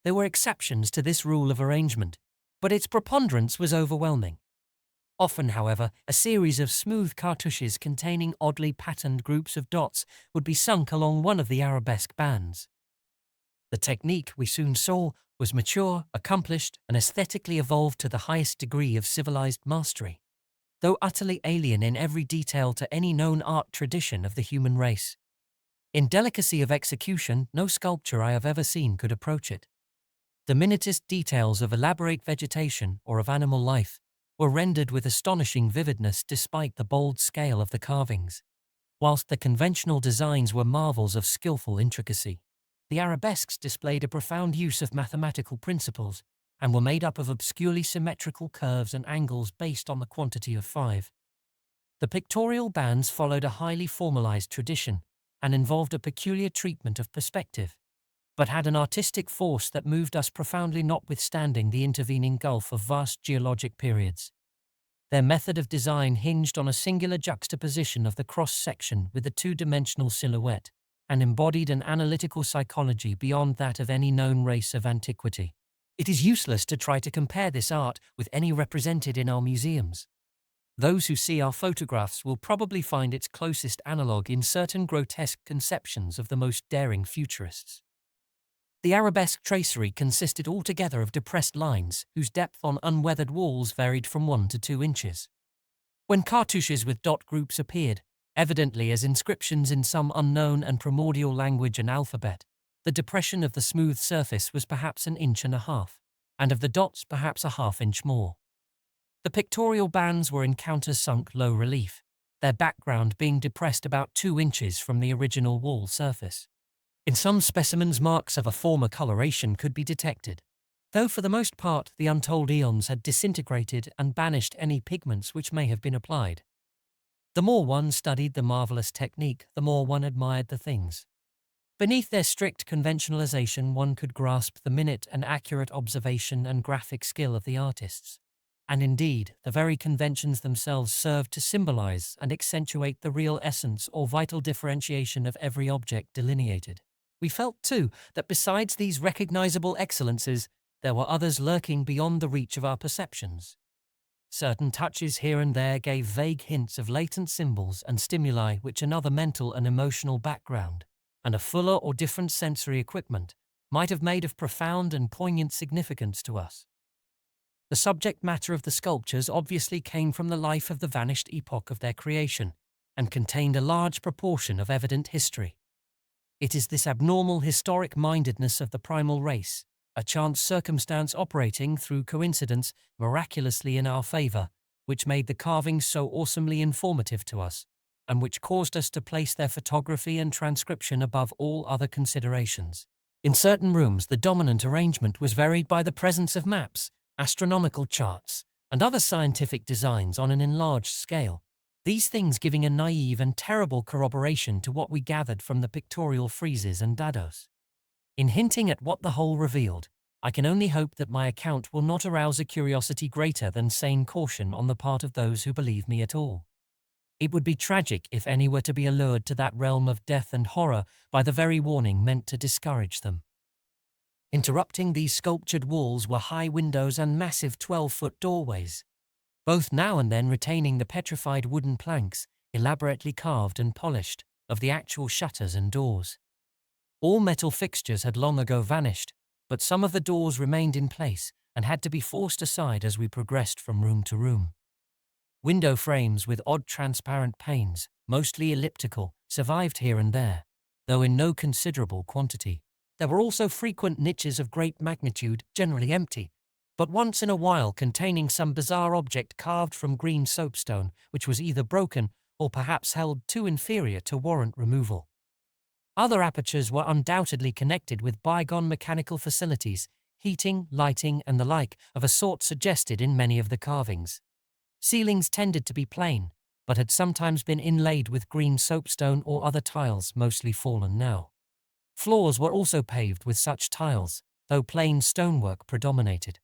There were exceptions to this rule of arrangement, but its preponderance was overwhelming. Often, however, a series of smooth cartouches containing oddly patterned groups of dots would be sunk along one of the arabesque bands. The technique, we soon saw, was mature, accomplished, and aesthetically evolved to the highest degree of civilized mastery, though utterly alien in every detail to any known art tradition of the human race. In delicacy of execution, no sculpture I have ever seen could approach it. The minutest details of elaborate vegetation or of animal life were rendered with astonishing vividness despite the bold scale of the carvings, whilst the conventional designs were marvels of skillful intricacy. The arabesques displayed a profound use of mathematical principles and were made up of obscurely symmetrical curves and angles based on the quantity of 5. The pictorial bands followed a highly formalized tradition and involved a peculiar treatment of perspective, but had an artistic force that moved us profoundly notwithstanding the intervening gulf of vast geologic periods. Their method of design hinged on a singular juxtaposition of the cross-section with the two-dimensional silhouette, and embodied an analytical psychology beyond that of any known race of antiquity. It is useless to try to compare this art with any represented in our museums. Those who see our photographs will probably find its closest analogue in certain grotesque conceptions of the most daring futurists. The arabesque tracery consisted altogether of depressed lines whose depth on unweathered walls varied from 1 to 2 inches. When cartouches with dot groups appeared, evidently as inscriptions in some unknown and primordial language and alphabet, the depression of the smooth surface was perhaps 1.5 inches, and of the dots perhaps a 1/2 inch more. The pictorial bands were in countersunk low relief, their background being depressed about 2 inches from the original wall surface. In some specimens, marks of a former coloration could be detected, though for the most part the untold eons had disintegrated and banished any pigments which may have been applied. The more one studied the marvelous technique, the more one admired the things. Beneath their strict conventionalization, one could grasp the minute and accurate observation and graphic skill of the artists. And indeed, the very conventions themselves served to symbolize and accentuate the real essence or vital differentiation of every object delineated. We felt, too, that besides these recognizable excellences, there were others lurking beyond the reach of our perceptions. Certain touches here and there gave vague hints of latent symbols and stimuli which another mental and emotional background, and a fuller or different sensory equipment, might have made of profound and poignant significance to us. The subject matter of the sculptures obviously came from the life of the vanished epoch of their creation, and contained a large proportion of evident history. It is this abnormal historic mindedness of the primal race, a chance circumstance operating through coincidence miraculously in our favor, which made the carvings so awesomely informative to us, and which caused us to place their photography and transcription above all other considerations. In certain rooms, the dominant arrangement was varied by the presence of maps, astronomical charts, and other scientific designs on an enlarged scale, these things giving a naive and terrible corroboration to what we gathered from the pictorial friezes and dados. In hinting at what the whole revealed, I can only hope that my account will not arouse a curiosity greater than sane caution on the part of those who believe me at all. It would be tragic if any were to be allured to that realm of death and horror by the very warning meant to discourage them. Interrupting these sculptured walls were high windows and massive 12-foot doorways, both now and then retaining the petrified wooden planks, elaborately carved and polished, of the actual shutters and doors. All metal fixtures had long ago vanished, but some of the doors remained in place and had to be forced aside as we progressed from room to room. Window frames with odd transparent panes, mostly elliptical, survived here and there, though in no considerable quantity. There were also frequent niches of great magnitude, generally empty, but once in a while containing some bizarre object carved from green soapstone, which was either broken or perhaps held too inferior to warrant removal. Other apertures were undoubtedly connected with bygone mechanical facilities, heating, lighting, and the like, of a sort suggested in many of the carvings. Ceilings tended to be plain, but had sometimes been inlaid with green soapstone or other tiles, mostly fallen now. Floors were also paved with such tiles, though plain stonework predominated.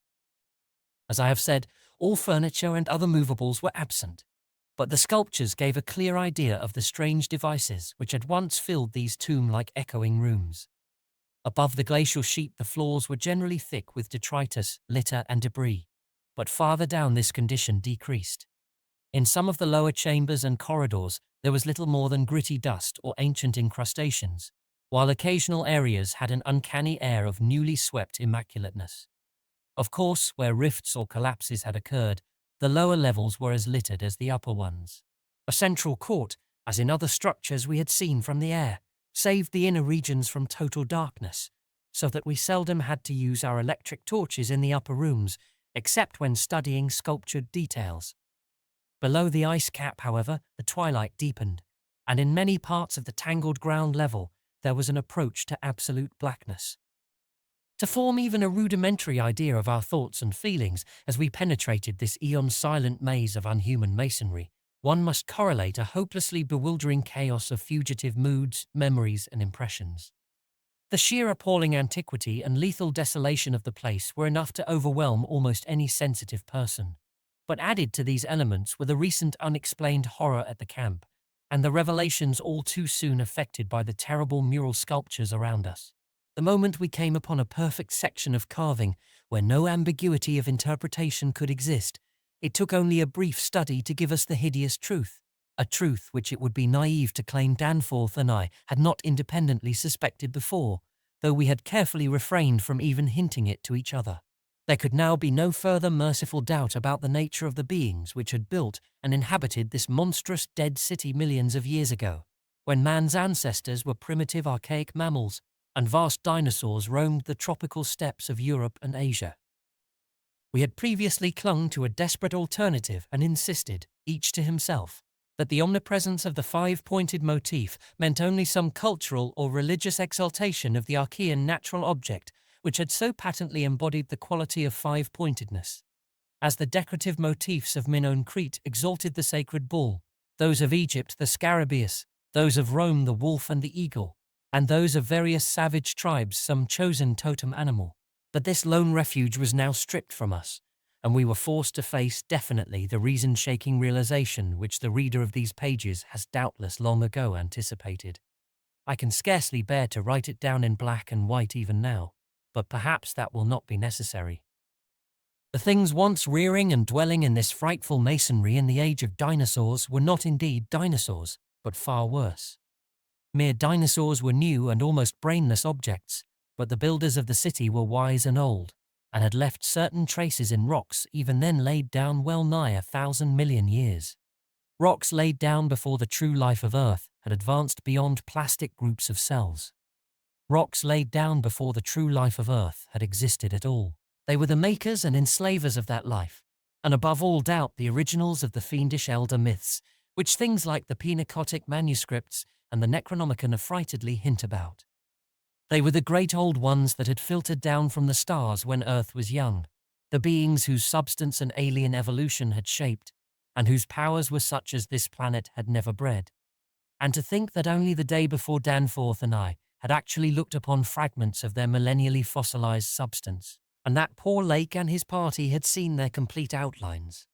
As I have said, all furniture and other movables were absent, but the sculptures gave a clear idea of the strange devices which had once filled these tomb-like echoing rooms. Above the glacial sheet the floors were generally thick with detritus, litter, and debris, but farther down this condition decreased. In some of the lower chambers and corridors there was little more than gritty dust or ancient incrustations, while occasional areas had an uncanny air of newly swept immaculateness. Of course, where rifts or collapses had occurred, the lower levels were as littered as the upper ones. A central court, as in other structures we had seen from the air, saved the inner regions from total darkness, so that we seldom had to use our electric torches in the upper rooms, except when studying sculptured details. Below the ice cap, however, the twilight deepened, and in many parts of the tangled ground level there was an approach to absolute blackness. To form even a rudimentary idea of our thoughts and feelings as we penetrated this eon-silent maze of unhuman masonry, one must correlate a hopelessly bewildering chaos of fugitive moods, memories, and impressions. The sheer appalling antiquity and lethal desolation of the place were enough to overwhelm almost any sensitive person. But added to these elements were the recent unexplained horror at the camp, and the revelations all too soon effected by the terrible mural sculptures around us. The moment we came upon a perfect section of carving where no ambiguity of interpretation could exist, it took only a brief study to give us the hideous truth, a truth which it would be naive to claim Danforth and I had not independently suspected before, though we had carefully refrained from even hinting it to each other. There could now be no further merciful doubt about the nature of the beings which had built and inhabited this monstrous dead city millions of years ago, when man's ancestors were primitive archaic mammals, and vast dinosaurs roamed the tropical steppes of Europe and Asia. We had previously clung to a desperate alternative and insisted, each to himself, that the omnipresence of the five-pointed motif meant only some cultural or religious exaltation of the archaean natural object which had so patently embodied the quality of five-pointedness. As the decorative motifs of Minoan Crete exalted the sacred bull, those of Egypt the scarabaeus, those of Rome the wolf and the eagle, and those of various savage tribes some chosen totem animal. But this lone refuge was now stripped from us, and we were forced to face definitely the reason-shaking realization which the reader of these pages has doubtless long ago anticipated. I can scarcely bear to write it down in black and white even now, but perhaps that will not be necessary. The things once rearing and dwelling in this frightful masonry in the age of dinosaurs were not indeed dinosaurs, but far worse. Mere dinosaurs were new and almost brainless objects, but the builders of the city were wise and old, and had left certain traces in rocks even then laid down well nigh 1,000 million years. Rocks laid down before the true life of Earth had advanced beyond plastic groups of cells. Rocks laid down before the true life of Earth had existed at all. They were the makers and enslavers of that life, and above all doubt the originals of the fiendish elder myths, which things like the Pinacotic manuscripts and the Necronomicon affrightedly hint about. They were the great old ones that had filtered down from the stars when Earth was young, the beings whose substance and alien evolution had shaped, and whose powers were such as this planet had never bred. And to think that only the day before Danforth and I had actually looked upon fragments of their millennially fossilized substance, and that poor Lake and his party had seen their complete outlines.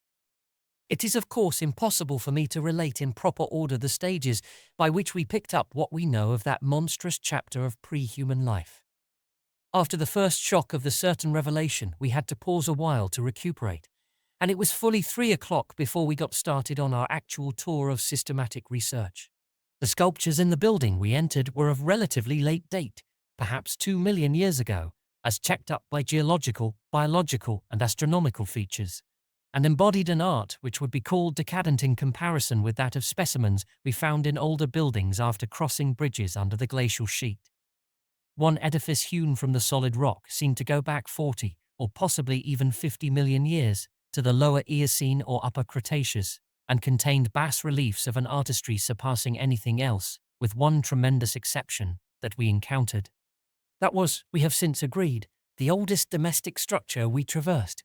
It is of course impossible for me to relate in proper order the stages by which we picked up what we know of that monstrous chapter of pre-human life. After the first shock of the certain revelation, we had to pause a while to recuperate, and it was fully 3 o'clock before we got started on our actual tour of systematic research. The sculptures in the building we entered were of relatively late date, perhaps 2 million years ago, as checked up by geological, biological, and astronomical features, and embodied an art which would be called decadent in comparison with that of specimens we found in older buildings after crossing bridges under the glacial sheet. One edifice hewn from the solid rock seemed to go back 40, or possibly even 50 million years, to the lower Eocene or upper Cretaceous, and contained bas-reliefs of an artistry surpassing anything else, with one tremendous exception, that we encountered. That was, we have since agreed, the oldest domestic structure we traversed.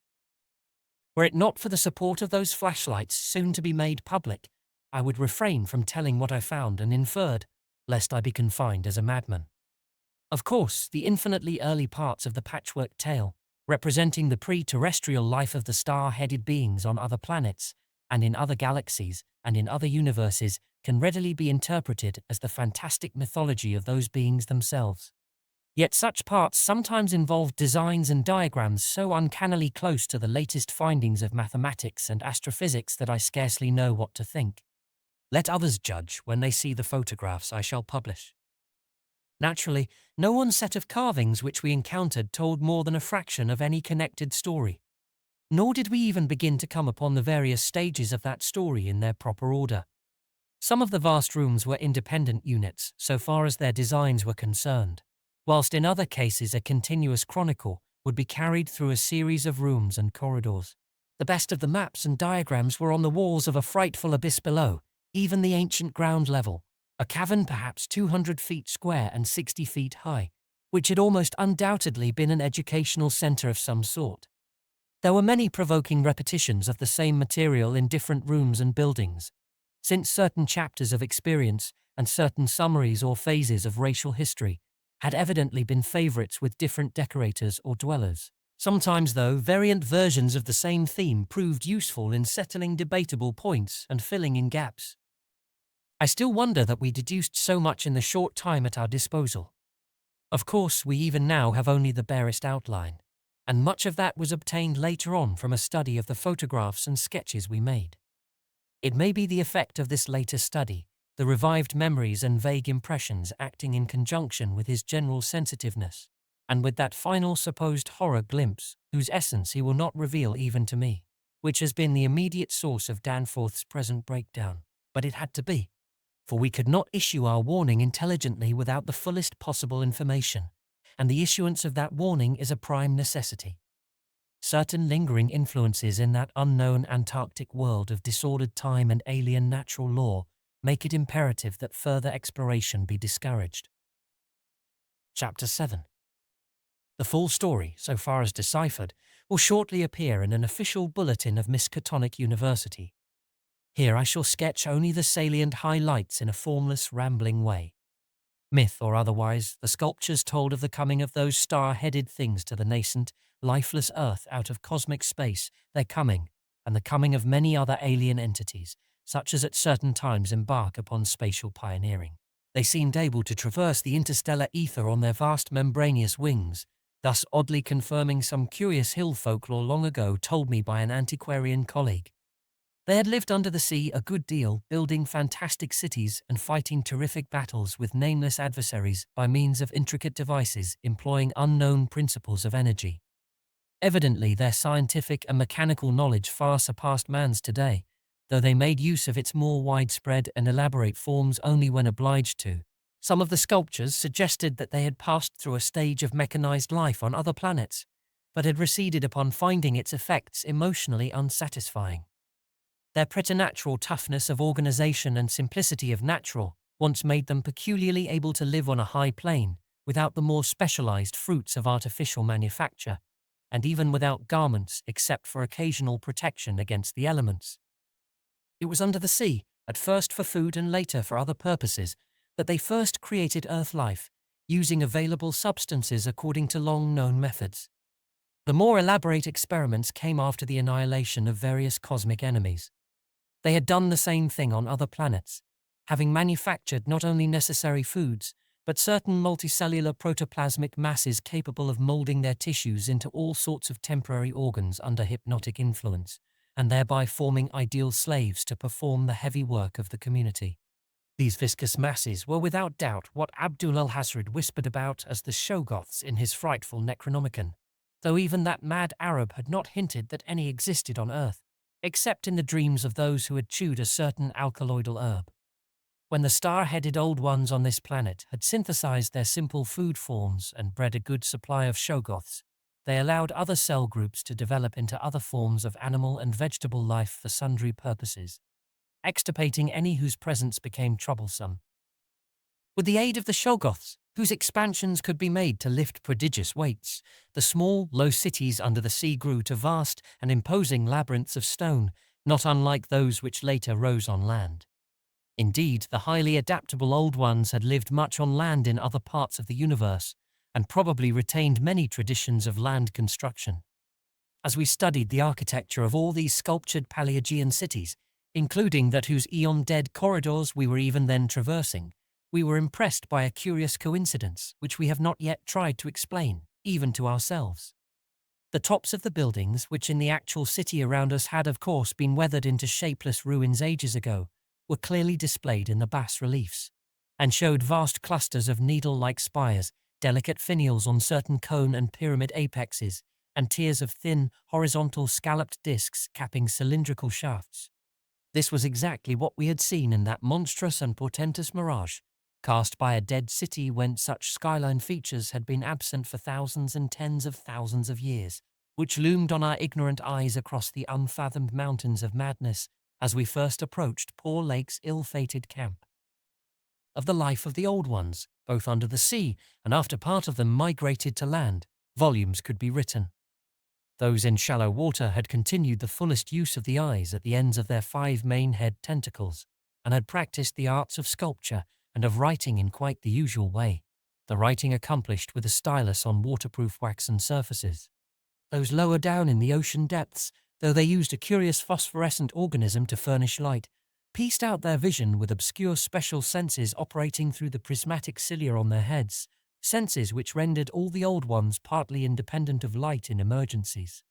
Were it not for the support of those flashlights soon to be made public, I would refrain from telling what I found and inferred, lest I be confined as a madman. Of course, the infinitely early parts of the patchwork tale, representing the pre-terrestrial life of the star-headed beings on other planets, and in other galaxies, and in other universes, can readily be interpreted as the fantastic mythology of those beings themselves. Yet such parts sometimes involve designs and diagrams so uncannily close to the latest findings of mathematics and astrophysics that I scarcely know what to think. Let others judge when they see the photographs I shall publish. Naturally, no one set of carvings which we encountered told more than a fraction of any connected story. Nor did we even begin to come upon the various stages of that story in their proper order. Some of the vast rooms were independent units so far as their designs were concerned, whilst in other cases a continuous chronicle would be carried through a series of rooms and corridors. The best of the maps and diagrams were on the walls of a frightful abyss below, even the ancient ground level, a cavern perhaps 200 feet square and 60 feet high, which had almost undoubtedly been an educational centre of some sort. There were many provoking repetitions of the same material in different rooms and buildings, since certain chapters of experience and certain summaries or phases of racial history had evidently been favourites with different decorators or dwellers. Sometimes, though, variant versions of the same theme proved useful in settling debatable points and filling in gaps. I still wonder that we deduced so much in the short time at our disposal. Of course, we even now have only the barest outline, and much of that was obtained later on from a study of the photographs and sketches we made. It may be the effect of this later study, the revived memories and vague impressions acting in conjunction with his general sensitiveness, and with that final supposed horror glimpse, whose essence he will not reveal even to me, which has been the immediate source of Danforth's present breakdown. But it had to be, for we could not issue our warning intelligently without the fullest possible information, and the issuance of that warning is a prime necessity. Certain lingering influences in that unknown Antarctic world of disordered time and alien natural law make it imperative that further exploration be discouraged. Chapter 7. The full story, so far as deciphered, will shortly appear in an official bulletin of Miskatonic University. Here I shall sketch only the salient highlights in a formless, rambling way. Myth or otherwise, the sculptures told of the coming of those star-headed things to the nascent, lifeless Earth out of cosmic space, their coming, and the coming of many other alien entities, such as at certain times embark upon spatial pioneering. They seemed able to traverse the interstellar ether on their vast membranous wings, thus oddly confirming some curious hill folklore long ago told me by an antiquarian colleague. They had lived under the sea a good deal, building fantastic cities and fighting terrific battles with nameless adversaries by means of intricate devices employing unknown principles of energy. Evidently, their scientific and mechanical knowledge far surpassed man's today, though they made use of its more widespread and elaborate forms only when obliged to. Some of the sculptures suggested that they had passed through a stage of mechanized life on other planets, but had receded upon finding its effects emotionally unsatisfying. Their preternatural toughness of organization and simplicity of natural once made them peculiarly able to live on a high plane without the more specialized fruits of artificial manufacture, and even without garments except for occasional protection against the elements. It was under the sea, at first for food and later for other purposes, that they first created Earth life, using available substances according to long-known methods. The more elaborate experiments came after the annihilation of various cosmic enemies. They had done the same thing on other planets, having manufactured not only necessary foods, but certain multicellular protoplasmic masses capable of molding their tissues into all sorts of temporary organs under hypnotic influence, and thereby forming ideal slaves to perform the heavy work of the community. These viscous masses were without doubt what Abdul al-Hasrid whispered about as the Shoggoths in his frightful Necronomicon, though even that mad Arab had not hinted that any existed on Earth, except in the dreams of those who had chewed a certain alkaloidal herb. When the star-headed Old Ones on this planet had synthesized their simple food forms and bred a good supply of Shoggoths, they allowed other cell groups to develop into other forms of animal and vegetable life for sundry purposes, extirpating any whose presence became troublesome. With the aid of the Shoggoths, whose expansions could be made to lift prodigious weights, the small, low cities under the sea grew to vast and imposing labyrinths of stone, not unlike those which later rose on land. Indeed, the highly adaptable Old Ones had lived much on land in other parts of the universe, and probably retained many traditions of land construction. As we studied the architecture of all these sculptured Paleogean cities, including that whose eon-dead corridors we were even then traversing, we were impressed by a curious coincidence which we have not yet tried to explain, even to ourselves. The tops of the buildings, which in the actual city around us had of course been weathered into shapeless ruins ages ago, were clearly displayed in the bas-reliefs, and showed vast clusters of needle-like spires, delicate finials on certain cone and pyramid apexes, and tiers of thin, horizontal scalloped discs capping cylindrical shafts. This was exactly what we had seen in that monstrous and portentous mirage, cast by a dead city whence such skyline features had been absent for thousands and tens of thousands of years, which loomed on our ignorant eyes across the unfathomed mountains of madness as we first approached poor Lake's ill-fated camp. Of the life of the Old Ones, both under the sea and after part of them migrated to land, volumes could be written. Those in shallow water had continued the fullest use of the eyes at the ends of their 5 main head tentacles, and had practiced the arts of sculpture and of writing in quite the usual way, the writing accomplished with a stylus on waterproof waxen surfaces. Those lower down in the ocean depths, though they used a curious phosphorescent organism to furnish light, pieced out their vision with obscure special senses operating through the prismatic cilia on their heads, senses which rendered all the Old Ones partly independent of light in emergencies.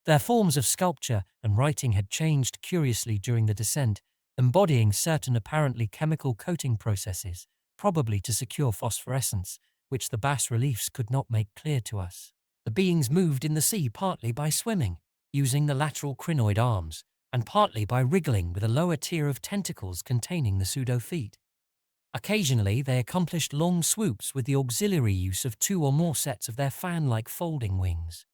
Their forms of sculpture and writing had changed curiously during the descent, embodying certain apparently chemical coating processes, probably to secure phosphorescence, which the bas-reliefs could not make clear to us. The beings moved in the sea partly by swimming, using the lateral crinoid arms, and partly by wriggling with a lower tier of tentacles containing the pseudo-feet. Occasionally, they accomplished long swoops with the auxiliary use of 2 or more sets of their fan-like folding wings.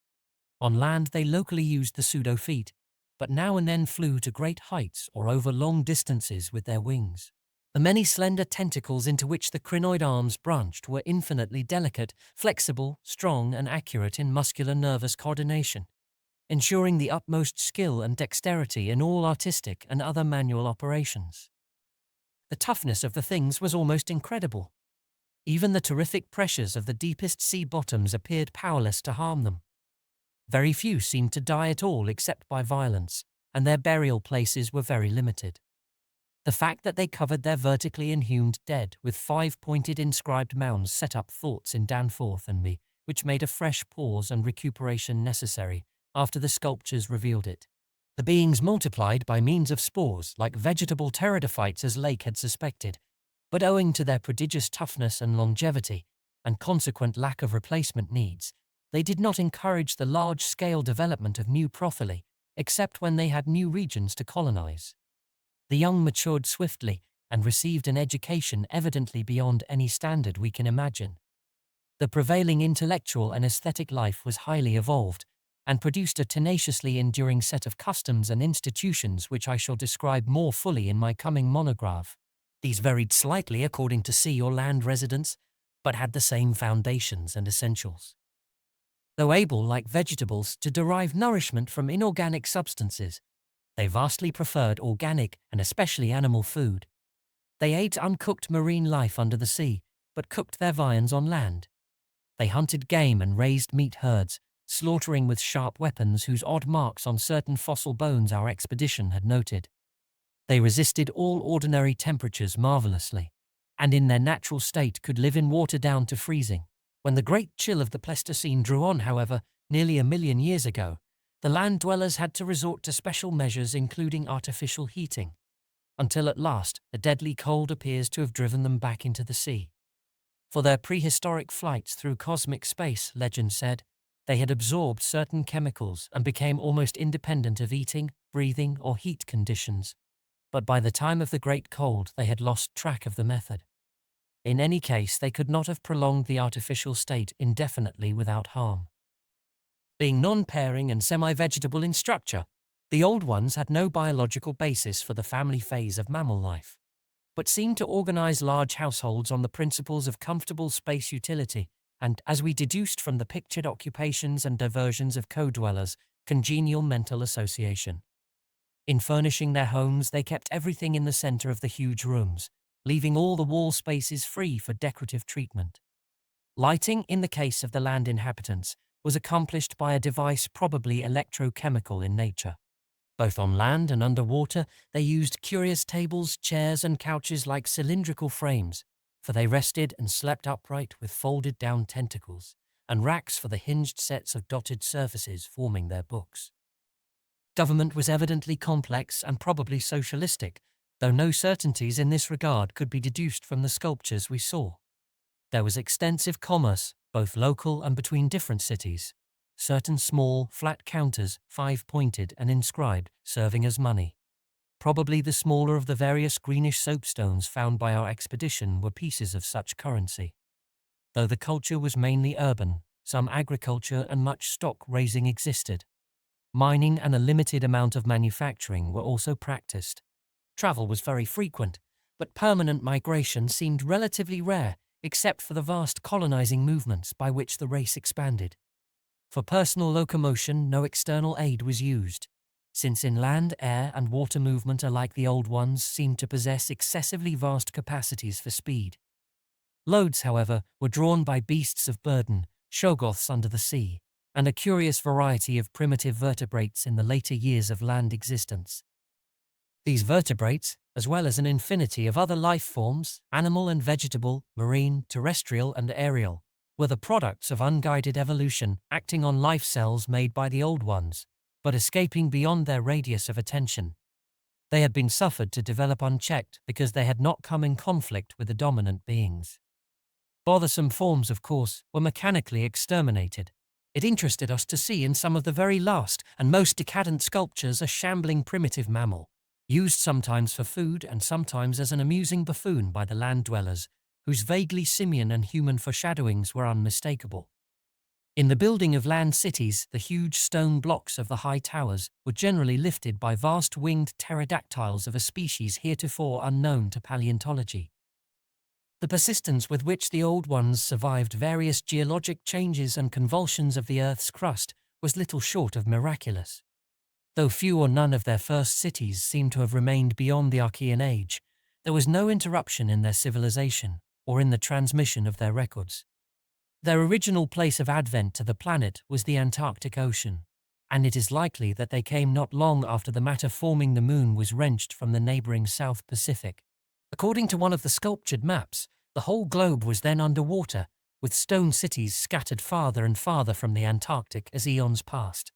On land, they locally used the pseudo-feet, but now and then flew to great heights or over long distances with their wings. The many slender tentacles into which the crinoid arms branched were infinitely delicate, flexible, strong, and accurate in muscular nervous coordination, ensuring the utmost skill and dexterity in all artistic and other manual operations. The toughness of the things was almost incredible. Even the terrific pressures of the deepest sea bottoms appeared powerless to harm them. Very few seemed to die at all except by violence, and their burial places were very limited. The fact that they covered their vertically inhumed dead with 5 pointed inscribed mounds set up thoughts in Danforth and me, which made a fresh pause and recuperation necessary after the sculptures revealed it. The beings multiplied by means of spores like vegetable pteridophytes as Lake had suspected, but owing to their prodigious toughness and longevity, and consequent lack of replacement needs, they did not encourage the large-scale development of new prophily, except when they had new regions to colonize. The young matured swiftly and received an education evidently beyond any standard we can imagine. The prevailing intellectual and aesthetic life was highly evolved and produced a tenaciously enduring set of customs and institutions which I shall describe more fully in my coming monograph. These varied slightly according to sea or land residence, but had the same foundations and essentials. Though able, like vegetables, to derive nourishment from inorganic substances, they vastly preferred organic and especially animal food. They ate uncooked marine life under the sea, but cooked their viands on land. They hunted game and raised meat herds, slaughtering with sharp weapons whose odd marks on certain fossil bones our expedition had noted. They resisted all ordinary temperatures marvelously, and in their natural state could live in water down to freezing. When the great chill of the Pleistocene drew on, however, nearly 1,000,000 years ago, the land dwellers had to resort to special measures including artificial heating, until at last the deadly cold appears to have driven them back into the sea. For their prehistoric flights through cosmic space, legend said, they had absorbed certain chemicals and became almost independent of eating, breathing, or heat conditions. But by the time of the Great Cold, they had lost track of the method. In any case, they could not have prolonged the artificial state indefinitely without harm. Being non-pairing and semi-vegetable in structure, the old ones had no biological basis for the family phase of mammal life, but seemed to organize large households on the principles of comfortable space utility and, as we deduced from the pictured occupations and diversions of co-dwellers, congenial mental association. In furnishing their homes, they kept everything in the center of the huge rooms, leaving all the wall spaces free for decorative treatment. Lighting, in the case of the land inhabitants, was accomplished by a device probably electrochemical in nature. Both on land and underwater, they used curious tables, chairs, and couches like cylindrical frames, for they rested and slept upright with folded-down tentacles, and racks for the hinged sets of dotted surfaces forming their books. Government was evidently complex and probably socialistic, though no certainties in this regard could be deduced from the sculptures we saw. There was extensive commerce, both local and between different cities. Certain small, flat counters, 5-pointed and inscribed, serving as money. Probably the smaller of the various greenish soapstones found by our expedition were pieces of such currency. Though the culture was mainly urban, some agriculture and much stock raising existed. Mining and a limited amount of manufacturing were also practiced. Travel was very frequent, but permanent migration seemed relatively rare, except for the vast colonizing movements by which the race expanded. For personal locomotion, no external aid was used, since in land, air, and water movement alike the old ones seemed to possess excessively vast capacities for speed. Loads, however, were drawn by beasts of burden, Shoggoths under the sea, and a curious variety of primitive vertebrates in the later years of land existence. These vertebrates, as well as an infinity of other life forms, animal and vegetable, marine, terrestrial, and aerial, were the products of unguided evolution acting on life cells made by the old ones, but escaping beyond their radius of attention. They had been suffered to develop unchecked because they had not come in conflict with the dominant beings. Bothersome forms, of course, were mechanically exterminated. It interested us to see in some of the very last and most decadent sculptures a shambling primitive mammal, used sometimes for food and sometimes as an amusing buffoon by the land dwellers, whose vaguely simian and human foreshadowings were unmistakable. In the building of land cities, the huge stone blocks of the high towers were generally lifted by vast winged pterodactyls of a species heretofore unknown to paleontology. The persistence with which the old ones survived various geologic changes and convulsions of the Earth's crust was little short of miraculous. Though few or none of their first cities seem to have remained beyond the Archean age, there was no interruption in their civilization or in the transmission of their records. Their original place of advent to the planet was the Antarctic Ocean, and it is likely that they came not long after the matter forming the moon was wrenched from the neighboring South Pacific. According to one of the sculptured maps, the whole globe was then underwater, with stone cities scattered farther and farther from the Antarctic as eons passed.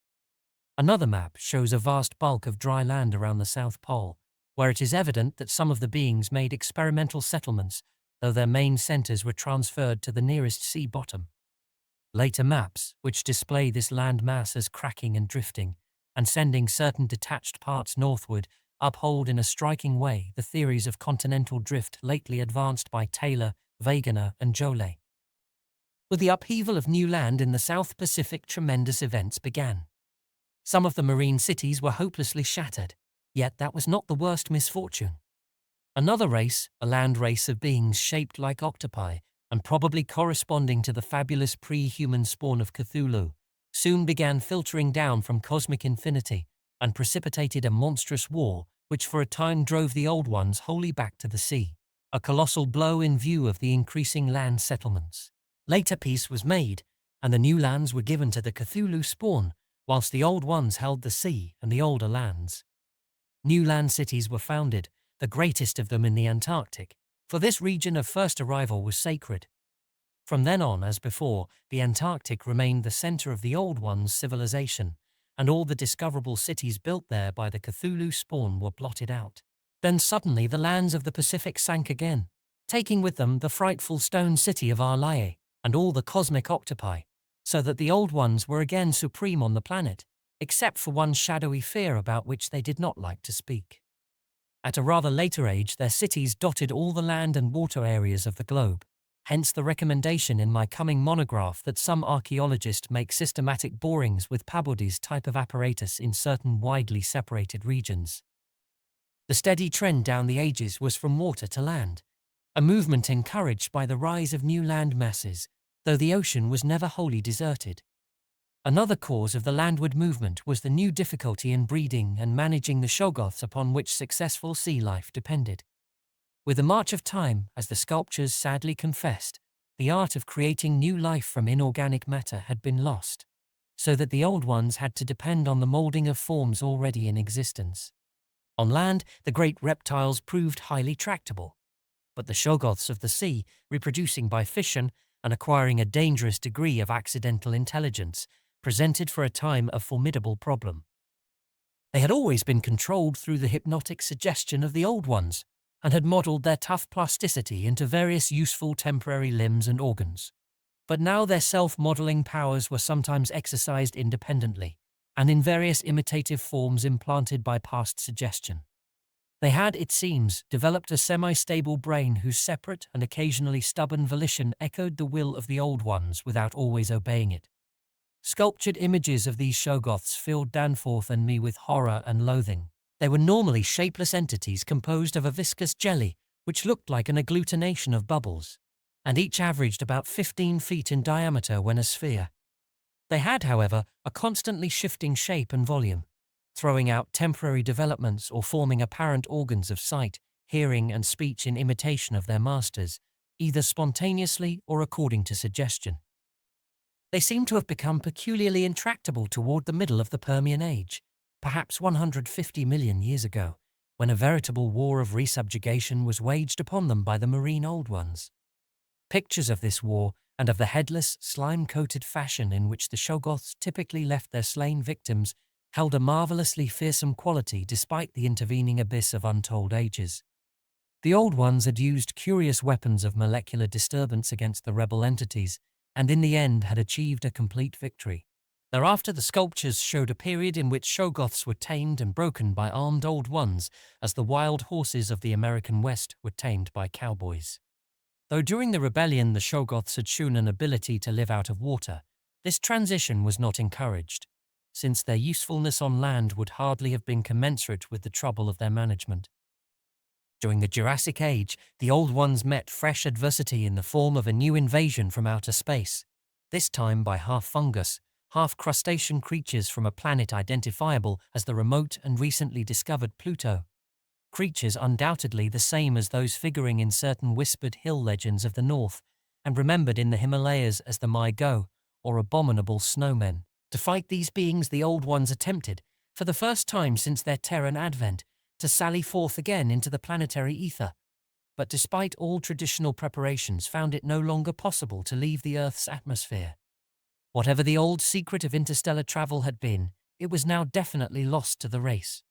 Another map shows a vast bulk of dry land around the South Pole, where it is evident that some of the beings made experimental settlements, though their main centers were transferred to the nearest sea bottom. Later maps, which display this landmass as cracking and drifting, and sending certain detached parts northward, uphold in a striking way the theories of continental drift lately advanced by Taylor, Wegener, and Jolet. With the upheaval of new land in the South Pacific, tremendous events began. Some of the marine cities were hopelessly shattered, yet that was not the worst misfortune. Another race, a land race of beings shaped like octopi, and probably corresponding to the fabulous pre-human spawn of Cthulhu, soon began filtering down from cosmic infinity and precipitated a monstrous war which for a time drove the old ones wholly back to the sea, a colossal blow in view of the increasing land settlements. Later peace was made, and the new lands were given to the Cthulhu spawn, whilst the old ones held the sea and the older lands. New land cities were founded, the greatest of them in the Antarctic, for this region of first arrival was sacred. From then on, as before, the Antarctic remained the center of the old ones' civilization, and all the discoverable cities built there by the Cthulhu spawn were blotted out. Then suddenly the lands of the Pacific sank again, taking with them the frightful stone city of Arlaye and all the cosmic octopi, so that the old ones were again supreme on the planet, except for one shadowy fear about which they did not like to speak. At a rather later age, their cities dotted all the land and water areas of the globe, hence the recommendation in my coming monograph that some archaeologists make systematic borings with Pabodi's type of apparatus in certain widely separated regions. The steady trend down the ages was from water to land, a movement encouraged by the rise of new land masses, though the ocean was never wholly deserted. Another cause of the landward movement was the new difficulty in breeding and managing the Shoggoths upon which successful sea life depended. With the march of time, as the sculptures sadly confessed, the art of creating new life from inorganic matter had been lost, so that the old ones had to depend on the moulding of forms already in existence. On land, the great reptiles proved highly tractable, but the Shoggoths of the sea, reproducing by fission and acquiring a dangerous degree of accidental intelligence, presented for a time a formidable problem. They had always been controlled through the hypnotic suggestion of the old ones, and had modelled their tough plasticity into various useful temporary limbs and organs. But now their self-modelling powers were sometimes exercised independently, and in various imitative forms implanted by past suggestion. They had, it seems, developed a semi-stable brain whose separate and occasionally stubborn volition echoed the will of the old ones without always obeying it. Sculptured images of these Shoggoths filled Danforth and me with horror and loathing. They were normally shapeless entities composed of a viscous jelly, which looked like an agglutination of bubbles, and each averaged about 15 feet in diameter when a sphere. They had, however, a constantly shifting shape and volume, throwing out temporary developments or forming apparent organs of sight, hearing, and speech in imitation of their masters, either spontaneously or according to suggestion. They seem to have become peculiarly intractable toward the middle of the Permian Age, perhaps 150 million years ago, when a veritable war of resubjugation was waged upon them by the marine old ones. Pictures of this war and of the headless, slime-coated fashion in which the Shoggoths typically left their slain victims held a marvelously fearsome quality despite the intervening abyss of untold ages. The old ones had used curious weapons of molecular disturbance against the rebel entities, and in the end had achieved a complete victory. Thereafter the sculptures showed a period in which Shoggoths were tamed and broken by armed old ones, as the wild horses of the American West were tamed by cowboys. Though during the rebellion the Shoggoths had shown an ability to live out of water, this transition was not encouraged, since their usefulness on land would hardly have been commensurate with the trouble of their management. During the Jurassic Age, the old ones met fresh adversity in the form of a new invasion from outer space, this time by half fungus, half crustacean creatures from a planet identifiable as the remote and recently discovered Pluto. Creatures undoubtedly the same as those figuring in certain whispered hill legends of the north, and remembered in the Himalayas as the My-Go, or abominable snowmen. To fight these beings the old ones attempted, for the first time since their Terran advent, to sally forth again into the planetary ether, but despite all traditional preparations found it no longer possible to leave the Earth's atmosphere. Whatever the old secret of interstellar travel had been, it was now definitely lost to the race.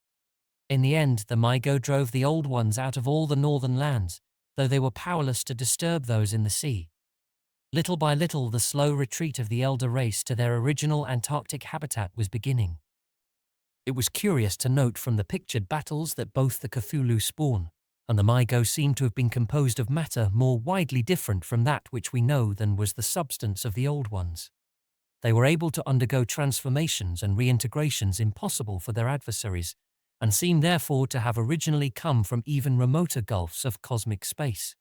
In the end, the My-Go drove the old ones out of all the northern lands, though they were powerless to disturb those in the sea. Little by little, the slow retreat of the elder race to their original Antarctic habitat was beginning. It was curious to note from the pictured battles that both the Cthulhu spawn and the Mygo seem to have been composed of matter more widely different from that which we know than was the substance of the old ones. They were able to undergo transformations and reintegrations impossible for their adversaries, and seem therefore to have originally come from even remoter gulfs of cosmic space.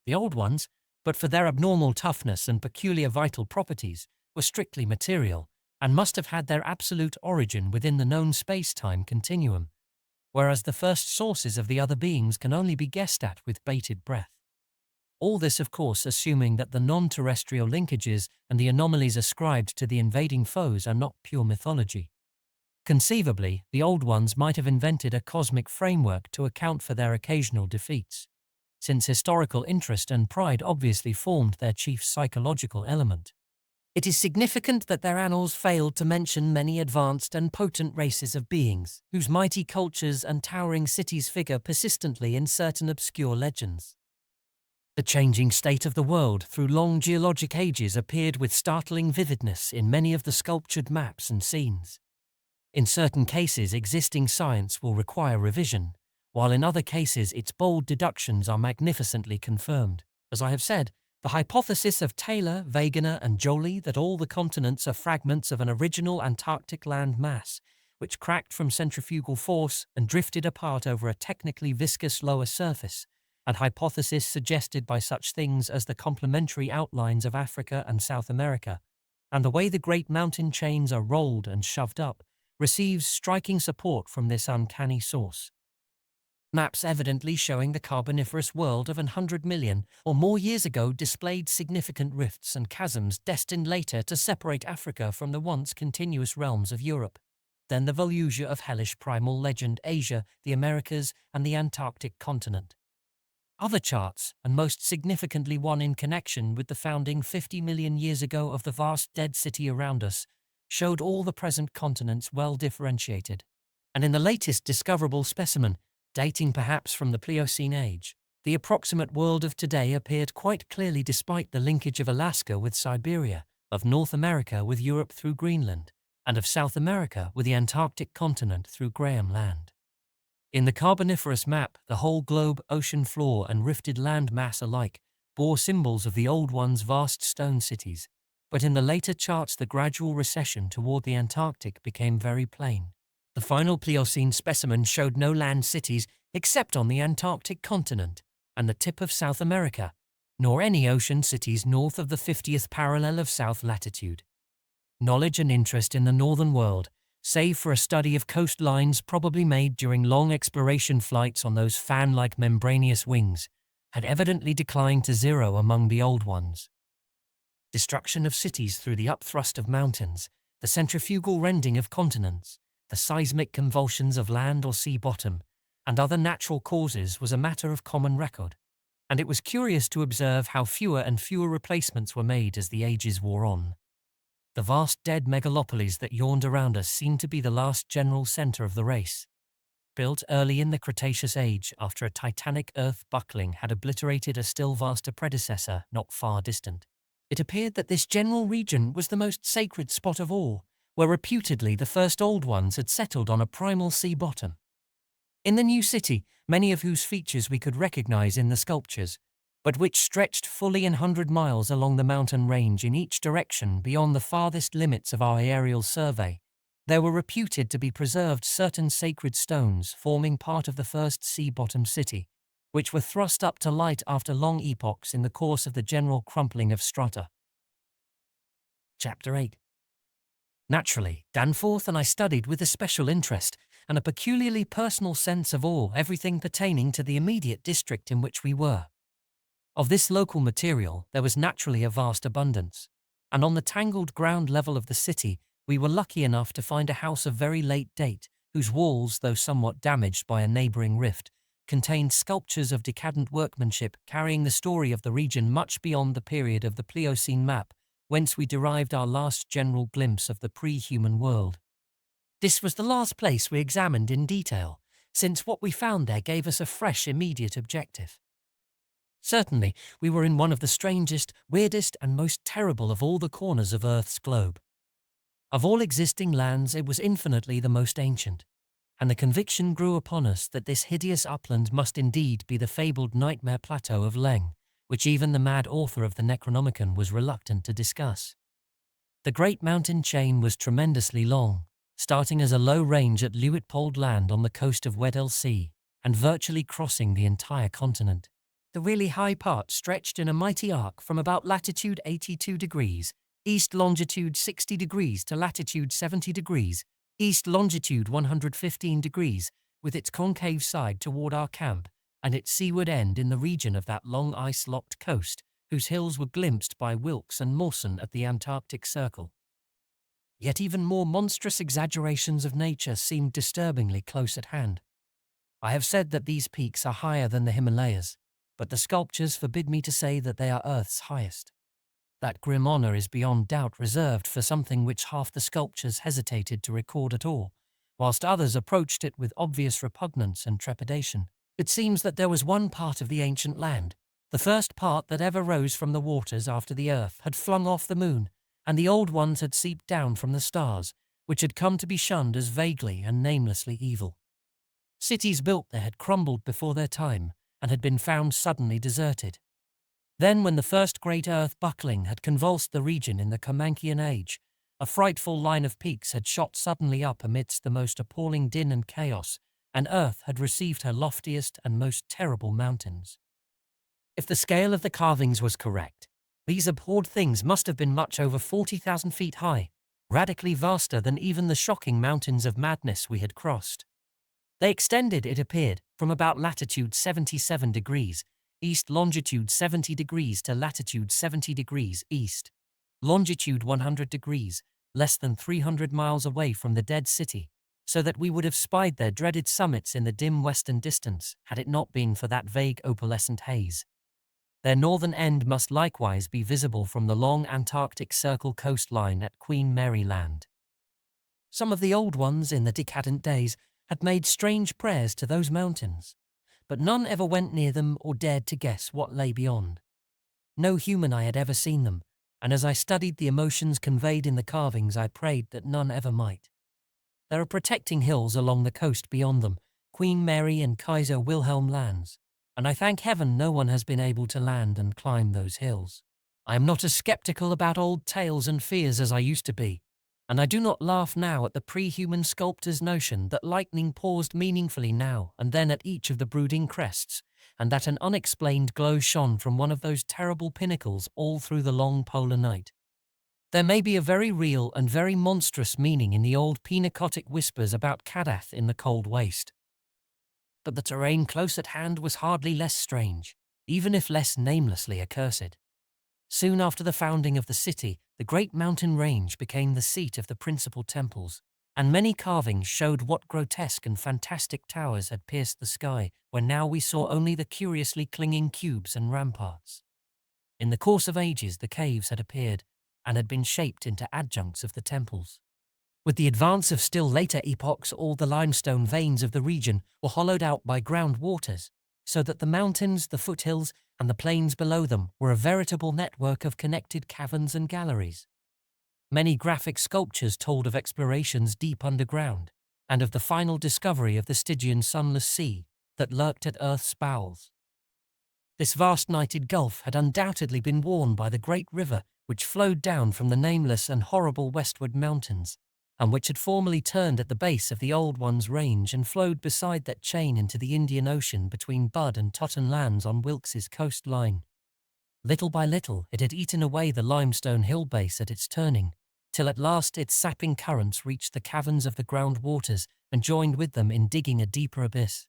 The old ones, but for their abnormal toughness and peculiar vital properties, were strictly material, and must have had their absolute origin within the known space-time continuum, whereas the first sources of the other beings can only be guessed at with bated breath. All this, of course, assuming that the non-terrestrial linkages and the anomalies ascribed to the invading foes are not pure mythology. Conceivably, the old ones might have invented a cosmic framework to account for their occasional defeats, since historical interest and pride obviously formed their chief psychological element. It is significant that their annals failed to mention many advanced and potent races of beings, whose mighty cultures and towering cities figure persistently in certain obscure legends. The changing state of the world through long geologic ages appeared with startling vividness in many of the sculptured maps and scenes. In certain cases, existing science will require revision, while in other cases its bold deductions are magnificently confirmed. As I have said, the hypothesis of Taylor, Wegener, and Joly that all the continents are fragments of an original Antarctic land mass, which cracked from centrifugal force and drifted apart over a technically viscous lower surface, and hypothesis suggested by such things as the complementary outlines of Africa and South America, and the way the great mountain chains are rolled and shoved up, receives striking support from this uncanny source. Maps evidently showing the Carboniferous world of 100 million or more years ago displayed significant rifts and chasms destined later to separate Africa from the once continuous realms of Europe, then the Volusia of hellish primal legend, Asia, the Americas, and the Antarctic continent. Other charts, and most significantly one in connection with the founding 50 million years ago of the vast dead city around us, showed all the present continents well differentiated. And in the latest discoverable specimen, dating perhaps from the Pliocene age, the approximate world of today appeared quite clearly despite the linkage of Alaska with Siberia, of North America with Europe through Greenland, and of South America with the Antarctic continent through Graham Land. In the Carboniferous map, the whole globe, ocean floor, and rifted land mass alike bore symbols of the old one's vast stone cities, but in the later charts the gradual recession toward the Antarctic became very plain. The final Pliocene specimen showed no land cities except on the Antarctic continent and the tip of South America, nor any ocean cities north of the 50th parallel of south latitude. Knowledge and interest in the northern world, save for a study of coastlines probably made during long exploration flights on those fan-like membranous wings, had evidently declined to zero among the old ones. Destruction of cities through the upthrust of mountains, the centrifugal rending of continents, the seismic convulsions of land or sea bottom, and other natural causes was a matter of common record, and it was curious to observe how fewer and fewer replacements were made as the ages wore on. The vast dead megalopolis that yawned around us seemed to be the last general center of the race. Built early in the Cretaceous age after a titanic earth buckling had obliterated a still vaster predecessor not far distant, it appeared that this general region was the most sacred spot of all, where reputedly the first old ones had settled on a primal sea bottom. In the new city, many of whose features we could recognize in the sculptures, but which stretched fully 100 miles along the mountain range in each direction beyond the farthest limits of our aerial survey, there were reputed to be preserved certain sacred stones forming part of the first sea-bottom city, which were thrust up to light after long epochs in the course of the general crumpling of strata. Chapter 8. Naturally, Danforth and I studied with a special interest and a peculiarly personal sense of awe everything pertaining to the immediate district in which we were. Of this local material there was naturally a vast abundance, and on the tangled ground level of the city we were lucky enough to find a house of very late date, whose walls, though somewhat damaged by a neighboring rift, contained sculptures of decadent workmanship carrying the story of the region much beyond the period of the Pliocene map, whence we derived our last general glimpse of the pre-human world. This was the last place we examined in detail, since what we found there gave us a fresh immediate objective. Certainly, we were in one of the strangest, weirdest, and most terrible of all the corners of Earth's globe. Of all existing lands, it was infinitely the most ancient, and the conviction grew upon us that this hideous upland must indeed be the fabled nightmare plateau of Leng, which even the mad author of the Necronomicon was reluctant to discuss. The great mountain chain was tremendously long, starting as a low range at Luitpold Land on the coast of Weddell Sea, and virtually crossing the entire continent. The really high part stretched in a mighty arc from about latitude 82 degrees, east longitude 60 degrees to latitude 70 degrees, east longitude 115 degrees, with its concave side toward our camp, and its seaward end in the region of that long ice-locked coast, whose hills were glimpsed by Wilkes and Mawson at the Antarctic Circle. Yet even more monstrous exaggerations of nature seemed disturbingly close at hand. I have said that these peaks are higher than the Himalayas, but the sculptures forbid me to say that they are Earth's highest. That grim honor is beyond doubt reserved for something which half the sculptures hesitated to record at all, whilst others approached it with obvious repugnance and trepidation. It seems that there was one part of the ancient land, the first part that ever rose from the waters after the earth had flung off the moon, and the old ones had seeped down from the stars, which had come to be shunned as vaguely and namelessly evil. Cities built there had crumbled before their time, and had been found suddenly deserted. Then, when the first great earth buckling had convulsed the region in the Comanchean age, a frightful line of peaks had shot suddenly up amidst the most appalling din and chaos, and Earth had received her loftiest and most terrible mountains. If the scale of the carvings was correct, these abhorred things must have been much over 40,000 feet high, radically vaster than even the shocking mountains of madness we had crossed. They extended, it appeared, from about latitude 77 degrees, east longitude 70 degrees to latitude 70 degrees east, longitude 100 degrees, less than 300 miles away from the dead city, so that we would have spied their dreaded summits in the dim western distance had it not been for that vague opalescent haze. Their northern end must likewise be visible from the long Antarctic Circle coastline at Queen Mary Land. Some of the old ones in the decadent days had made strange prayers to those mountains, but none ever went near them or dared to guess what lay beyond. No human eye had ever seen them, and as I studied the emotions conveyed in the carvings, I prayed that none ever might. There are protecting hills along the coast beyond them, Queen Mary and Kaiser Wilhelm lands, and I thank heaven no one has been able to land and climb those hills. I am not as skeptical about old tales and fears as I used to be, and I do not laugh now at the pre-human sculptor's notion that lightning paused meaningfully now and then at each of the brooding crests, and that an unexplained glow shone from one of those terrible pinnacles all through the long polar night. There may be a very real and very monstrous meaning in the old Pinacotic whispers about Kadath in the cold waste. But the terrain close at hand was hardly less strange, even if less namelessly accursed. Soon after the founding of the city, the great mountain range became the seat of the principal temples, and many carvings showed what grotesque and fantastic towers had pierced the sky, where now we saw only the curiously clinging cubes and ramparts. In the course of ages, the caves had appeared, and had been shaped into adjuncts of the temples. With the advance of still later epochs, all the limestone veins of the region were hollowed out by ground waters, so that the mountains, the foothills, and the plains below them were a veritable network of connected caverns and galleries. Many graphic sculptures told of explorations deep underground, and of the final discovery of the Stygian sunless sea that lurked at Earth's bowels. This vast nighted gulf had undoubtedly been worn by the great river which flowed down from the nameless and horrible westward mountains, and which had formerly turned at the base of the Old One's range and flowed beside that chain into the Indian Ocean between Bud and Totten lands on Wilkes's coastline. Little by little, it had eaten away the limestone hill base at its turning, till at last its sapping currents reached the caverns of the ground waters and joined with them in digging a deeper abyss.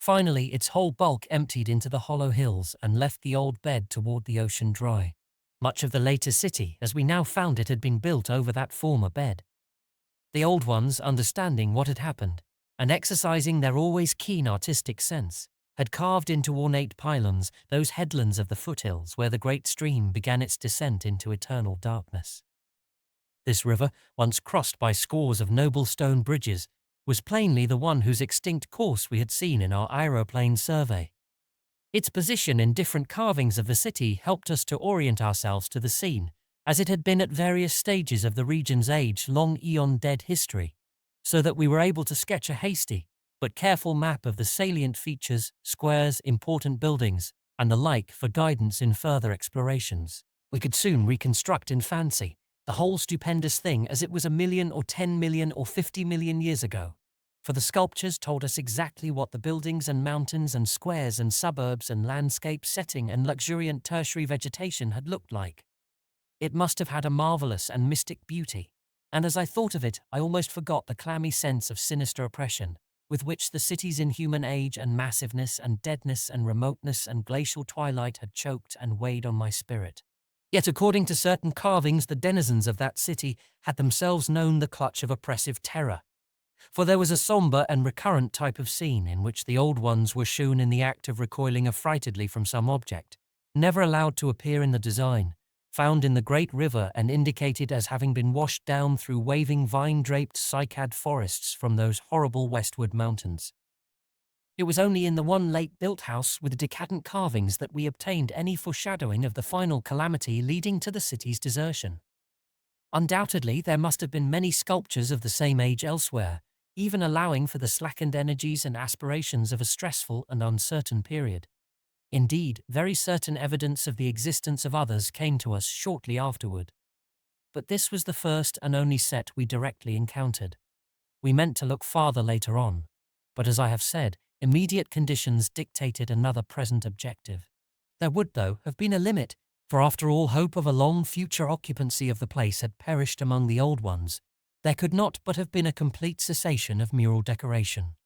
Finally, its whole bulk emptied into the hollow hills and left the old bed toward the ocean dry. Much of the later city, as we now found it, had been built over that former bed. The old ones, understanding what had happened, and exercising their always keen artistic sense, had carved into ornate pylons those headlands of the foothills where the great stream began its descent into eternal darkness. This river, once crossed by scores of noble stone bridges, was plainly the one whose extinct course we had seen in our aeroplane survey. Its position in different carvings of the city helped us to orient ourselves to the scene, as it had been at various stages of the region's age-long eon-dead history, so that we were able to sketch a hasty but careful map of the salient features, squares, important buildings, and the like for guidance in further explorations. We could soon reconstruct in fancy the whole stupendous thing as it was 1,000,000 or 10,000,000 or 50,000,000 years ago, for the sculptures told us exactly what the buildings and mountains and squares and suburbs and landscape setting and luxuriant tertiary vegetation had looked like. It must have had a marvelous and mystic beauty, and as I thought of it, I almost forgot the clammy sense of sinister oppression with which the city's inhuman age and massiveness and deadness and remoteness and glacial twilight had choked and weighed on my spirit. Yet according to certain carvings, the denizens of that city had themselves known the clutch of oppressive terror. For there was a somber and recurrent type of scene in which the old ones were shewn in the act of recoiling affrightedly from some object, never allowed to appear in the design, found in the great river and indicated as having been washed down through waving vine-draped cycad forests from those horrible westward mountains. It was only in the one late-built house with decadent carvings that we obtained any foreshadowing of the final calamity leading to the city's desertion. Undoubtedly, there must have been many sculptures of the same age elsewhere, even allowing for the slackened energies and aspirations of a stressful and uncertain period. Indeed, very certain evidence of the existence of others came to us shortly afterward. But this was the first and only set we directly encountered. We meant to look farther later on, but as I have said, immediate conditions dictated another present objective. There would, though, have been a limit, for after all hope of a long future occupancy of the place had perished among the old ones, there could not but have been a complete cessation of mural decoration.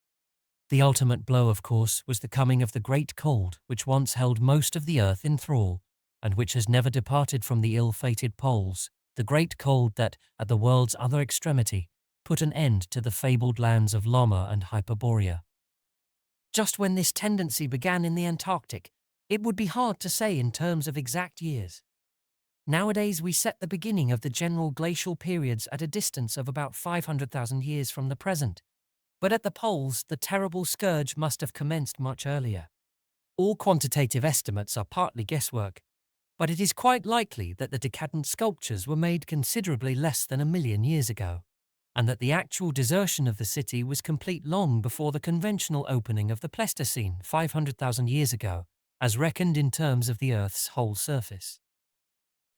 The ultimate blow, of course, was the coming of the great cold which once held most of the earth in thrall, and which has never departed from the ill-fated poles, the great cold that, at the world's other extremity, put an end to the fabled lands of Loma and Hyperborea. Just when this tendency began in the Antarctic, it would be hard to say in terms of exact years. Nowadays we set the beginning of the general glacial periods at a distance of about 500,000 years from the present, but at the poles the terrible scourge must have commenced much earlier. All quantitative estimates are partly guesswork, but it is quite likely that the decadent sculptures were made considerably less than 1,000,000 years ago, and that the actual desertion of the city was complete long before the conventional opening of the Pleistocene 500,000 years ago, as reckoned in terms of the Earth's whole surface.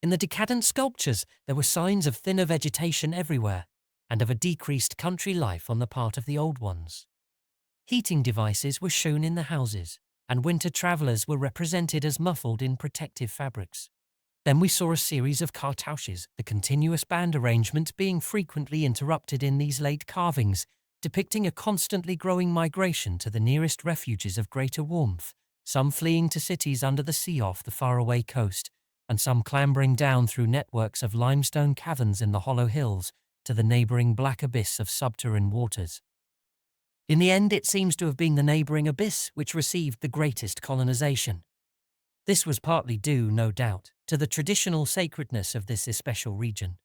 In the decadent sculptures, there were signs of thinner vegetation everywhere, and of a decreased country life on the part of the old ones. Heating devices were shown in the houses, and winter travellers were represented as muffled in protective fabrics. Then we saw a series of cartouches, the continuous band arrangement being frequently interrupted in these late carvings, depicting a constantly growing migration to the nearest refuges of greater warmth, some fleeing to cities under the sea off the faraway coast, and some clambering down through networks of limestone caverns in the hollow hills to the neighbouring black abyss of subterranean waters. In the end, it seems to have been the neighbouring abyss which received the greatest colonisation. This was partly due, no doubt, to the traditional sacredness of this especial region,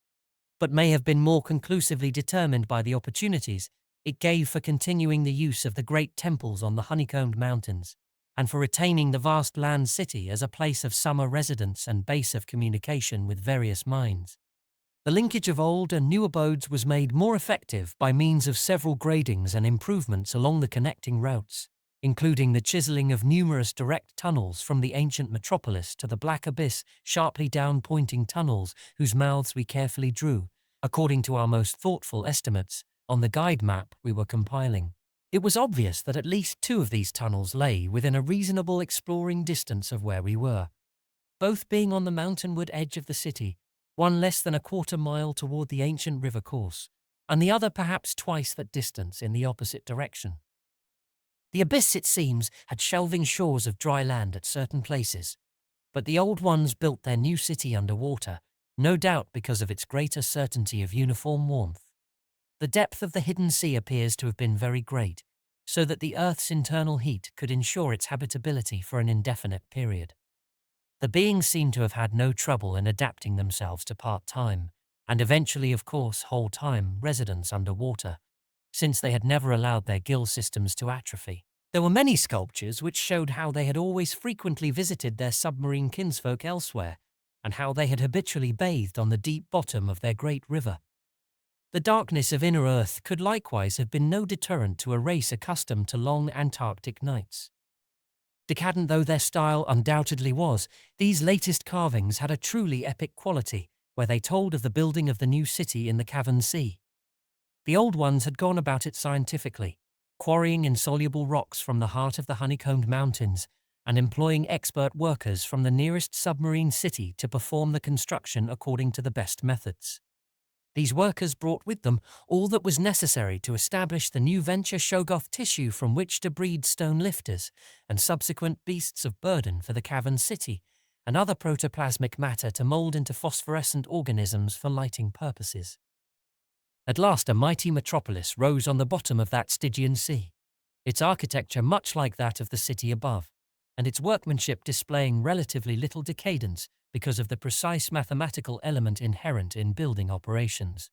but may have been more conclusively determined by the opportunities it gave for continuing the use of the great temples on the honeycombed mountains, and for retaining the vast land city as a place of summer residence and base of communication with various minds. The linkage of old and new abodes was made more effective by means of several gradings and improvements along the connecting routes, including the chiselling of numerous direct tunnels from the ancient metropolis to the black abyss, sharply down-pointing tunnels whose mouths we carefully drew, according to our most thoughtful estimates, on the guide map we were compiling. It was obvious that at least 2 of these tunnels lay within a reasonable exploring distance of where we were, both being on the mountainward edge of the city, one less than a quarter-mile toward the ancient river course, and the other perhaps twice that distance in the opposite direction. The abyss, it seems, had shelving shores of dry land at certain places, but the old ones built their new city under water, no doubt because of its greater certainty of uniform warmth. The depth of the hidden sea appears to have been very great, so that the Earth's internal heat could ensure its habitability for an indefinite period. The beings seem to have had no trouble in adapting themselves to part-time, and eventually, of course, whole-time residence underwater, since they had never allowed their gill systems to atrophy. There were many sculptures which showed how they had always frequently visited their submarine kinsfolk elsewhere, and how they had habitually bathed on the deep bottom of their great river. The darkness of inner earth could likewise have been no deterrent to a race accustomed to long Antarctic nights. Decadent though their style undoubtedly was, these latest carvings had a truly epic quality, where they told of the building of the new city in the cavern sea. The old ones had gone about it scientifically, quarrying insoluble rocks from the heart of the honeycombed mountains and employing expert workers from the nearest submarine city to perform the construction according to the best methods. These workers brought with them all that was necessary to establish the new venture Shoggoth tissue from which to breed stone lifters and subsequent beasts of burden for the cavern city, and other protoplasmic matter to mold into phosphorescent organisms for lighting purposes. At last a mighty metropolis rose on the bottom of that Stygian sea, its architecture much like that of the city above, and its workmanship displaying relatively little decadence because of the precise mathematical element inherent in building operations.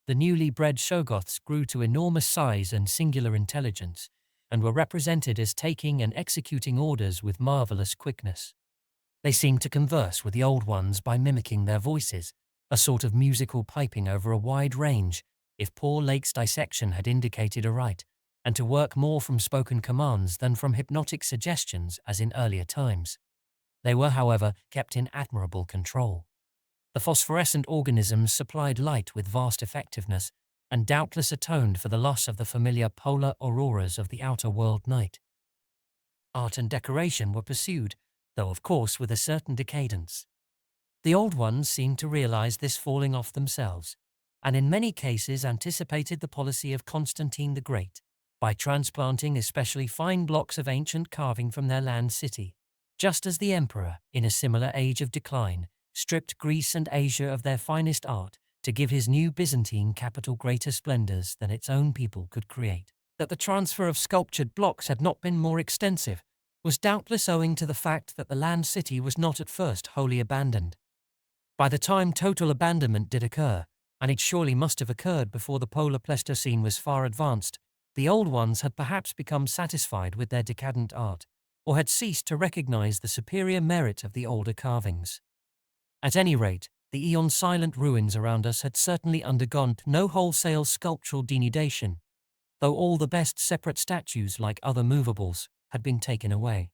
The newly bred Shoggoths grew to enormous size and singular intelligence, and were represented as taking and executing orders with marvelous quickness. They seemed to converse with the old ones by mimicking their voices, a sort of musical piping over a wide range, if poor Lake's dissection had indicated aright, and to work more from spoken commands than from hypnotic suggestions as in earlier times. They were, however, kept in admirable control. The phosphorescent organisms supplied light with vast effectiveness, and doubtless atoned for the loss of the familiar polar auroras of the outer world night. Art and decoration were pursued, though of course with a certain decadence. The old ones seemed to realize this falling off themselves, and in many cases anticipated the policy of Constantine the Great, by transplanting especially fine blocks of ancient carving from their land city, just as the emperor, in a similar age of decline, stripped Greece and Asia of their finest art to give his new Byzantine capital greater splendors than its own people could create. That the transfer of sculptured blocks had not been more extensive was doubtless owing to the fact that the land city was not at first wholly abandoned. By the time total abandonment did occur, and it surely must have occurred before the polar Pleistocene was far advanced, the old ones had perhaps become satisfied with their decadent art, or had ceased to recognize the superior merit of the older carvings. At any rate, the eon-silent ruins around us had certainly undergone no wholesale sculptural denudation, though all the best separate statues, like other movables, had been taken away.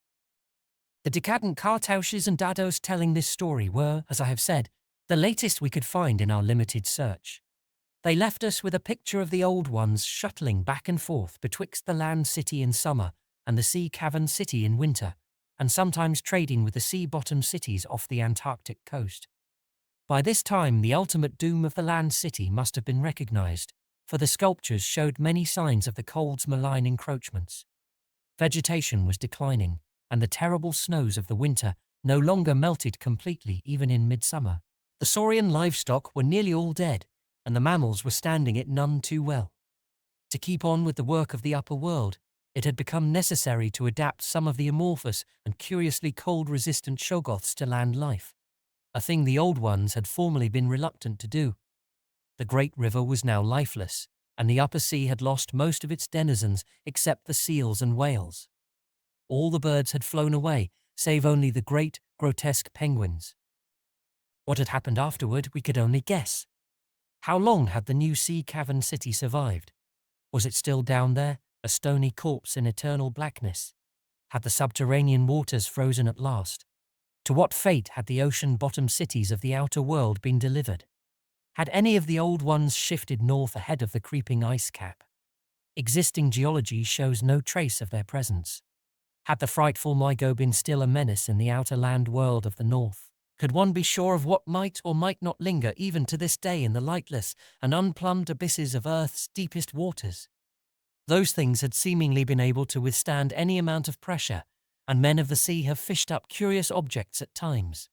The decadent cartouches and dados telling this story were, as I have said, the latest we could find in our limited search. They left us with a picture of the old ones shuttling back and forth betwixt the land city in summer and the sea cavern city in winter, and sometimes trading with the sea-bottom cities off the Antarctic coast. By this time the ultimate doom of the land city must have been recognized, for the sculptures showed many signs of the cold's malign encroachments. Vegetation was declining, and the terrible snows of the winter no longer melted completely even in midsummer. The saurian livestock were nearly all dead, and the mammals were standing it none too well. To keep on with the work of the upper world, it had become necessary to adapt some of the amorphous and curiously cold-resistant Shoggoths to land life, a thing the old ones had formerly been reluctant to do. The great river was now lifeless, and the upper sea had lost most of its denizens except the seals and whales. All the birds had flown away, save only the great, grotesque penguins. What had happened afterward we could only guess. How long had the new sea cavern city survived? Was it still down there, a stony corpse in eternal blackness? Had the subterranean waters frozen at last? To what fate had the ocean-bottom cities of the outer world been delivered? Had any of the old ones shifted north ahead of the creeping ice cap? Existing geology shows no trace of their presence. Had the frightful Mygo been still a menace in the outer land world of the north? Could one be sure of what might or might not linger even to this day in the lightless and unplumbed abysses of Earth's deepest waters? Those things had seemingly been able to withstand any amount of pressure, and men of the sea have fished up curious objects at times.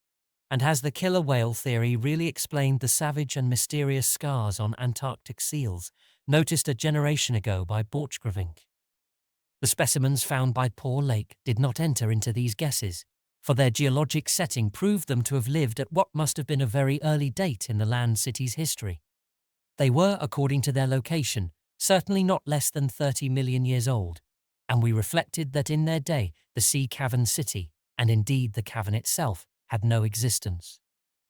And has the killer whale theory really explained the savage and mysterious scars on Antarctic seals, noticed a generation ago by Borchgrevink? The specimens found by Poor Lake did not enter into these guesses, for their geologic setting proved them to have lived at what must have been a very early date in the land city's history. They were, according to their location, certainly not less than 30 million years old, and we reflected that in their day the sea cavern city, and indeed the cavern itself, had no existence.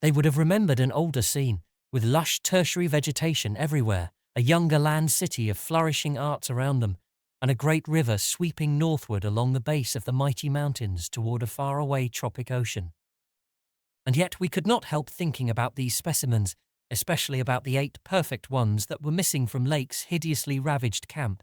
They would have remembered an older scene, with lush tertiary vegetation everywhere, a younger land city of flourishing arts around them, and a great river sweeping northward along the base of the mighty mountains toward a faraway tropic ocean. And yet we could not help thinking about these specimens, especially about the 8 perfect ones that were missing from Lake's hideously ravaged camp.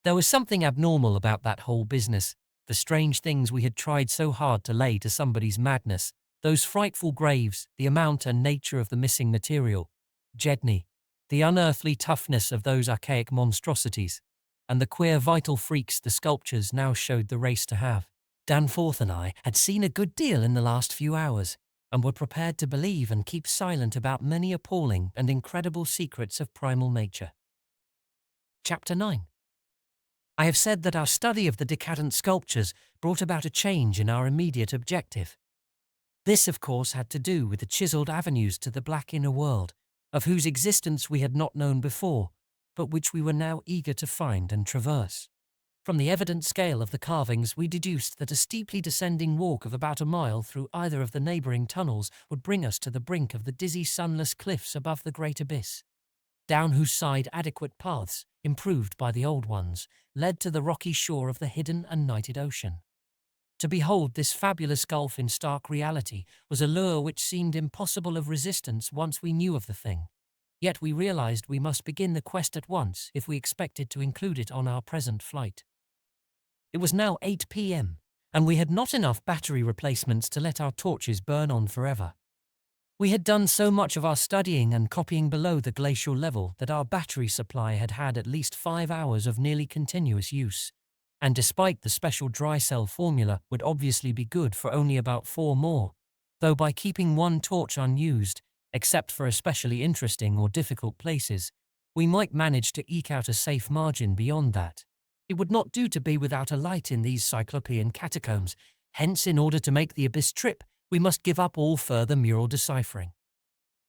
There was something abnormal about that whole business, the strange things we had tried so hard to lay to somebody's madness, those frightful graves, the amount and nature of the missing material, Jedney, the unearthly toughness of those archaic monstrosities, and the queer vital freaks the sculptures now showed the race to have. Danforth and I had seen a good deal in the last few hours, and were prepared to believe and keep silent about many appalling and incredible secrets of primal nature. Chapter 9. I have said that our study of the decadent sculptures brought about a change in our immediate objective. This, of course, had to do with the chiseled avenues to the black inner world, of whose existence we had not known before, but which we were now eager to find and traverse. From the evident scale of the carvings, we deduced that a steeply descending walk of about a mile through either of the neighbouring tunnels would bring us to the brink of the dizzy sunless cliffs above the great abyss, down whose side adequate paths, improved by the old ones, led to the rocky shore of the hidden and nighted ocean. To behold this fabulous gulf in stark reality was a lure which seemed impossible of resistance once we knew of the thing. Yet we realized we must begin the quest at once if we expected to include it on our present flight. It was now 8 p.m., and we had not enough battery replacements to let our torches burn on forever. We had done so much of our studying and copying below the glacial level that our battery supply had had at least 5 hours of nearly continuous use, and despite the special dry cell formula would obviously be good for only about 4 more, though by keeping one torch unused, except for especially interesting or difficult places, we might manage to eke out a safe margin beyond that. It would not do to be without a light in these cyclopean catacombs, hence in order to make the abyss trip, we must give up all further mural deciphering.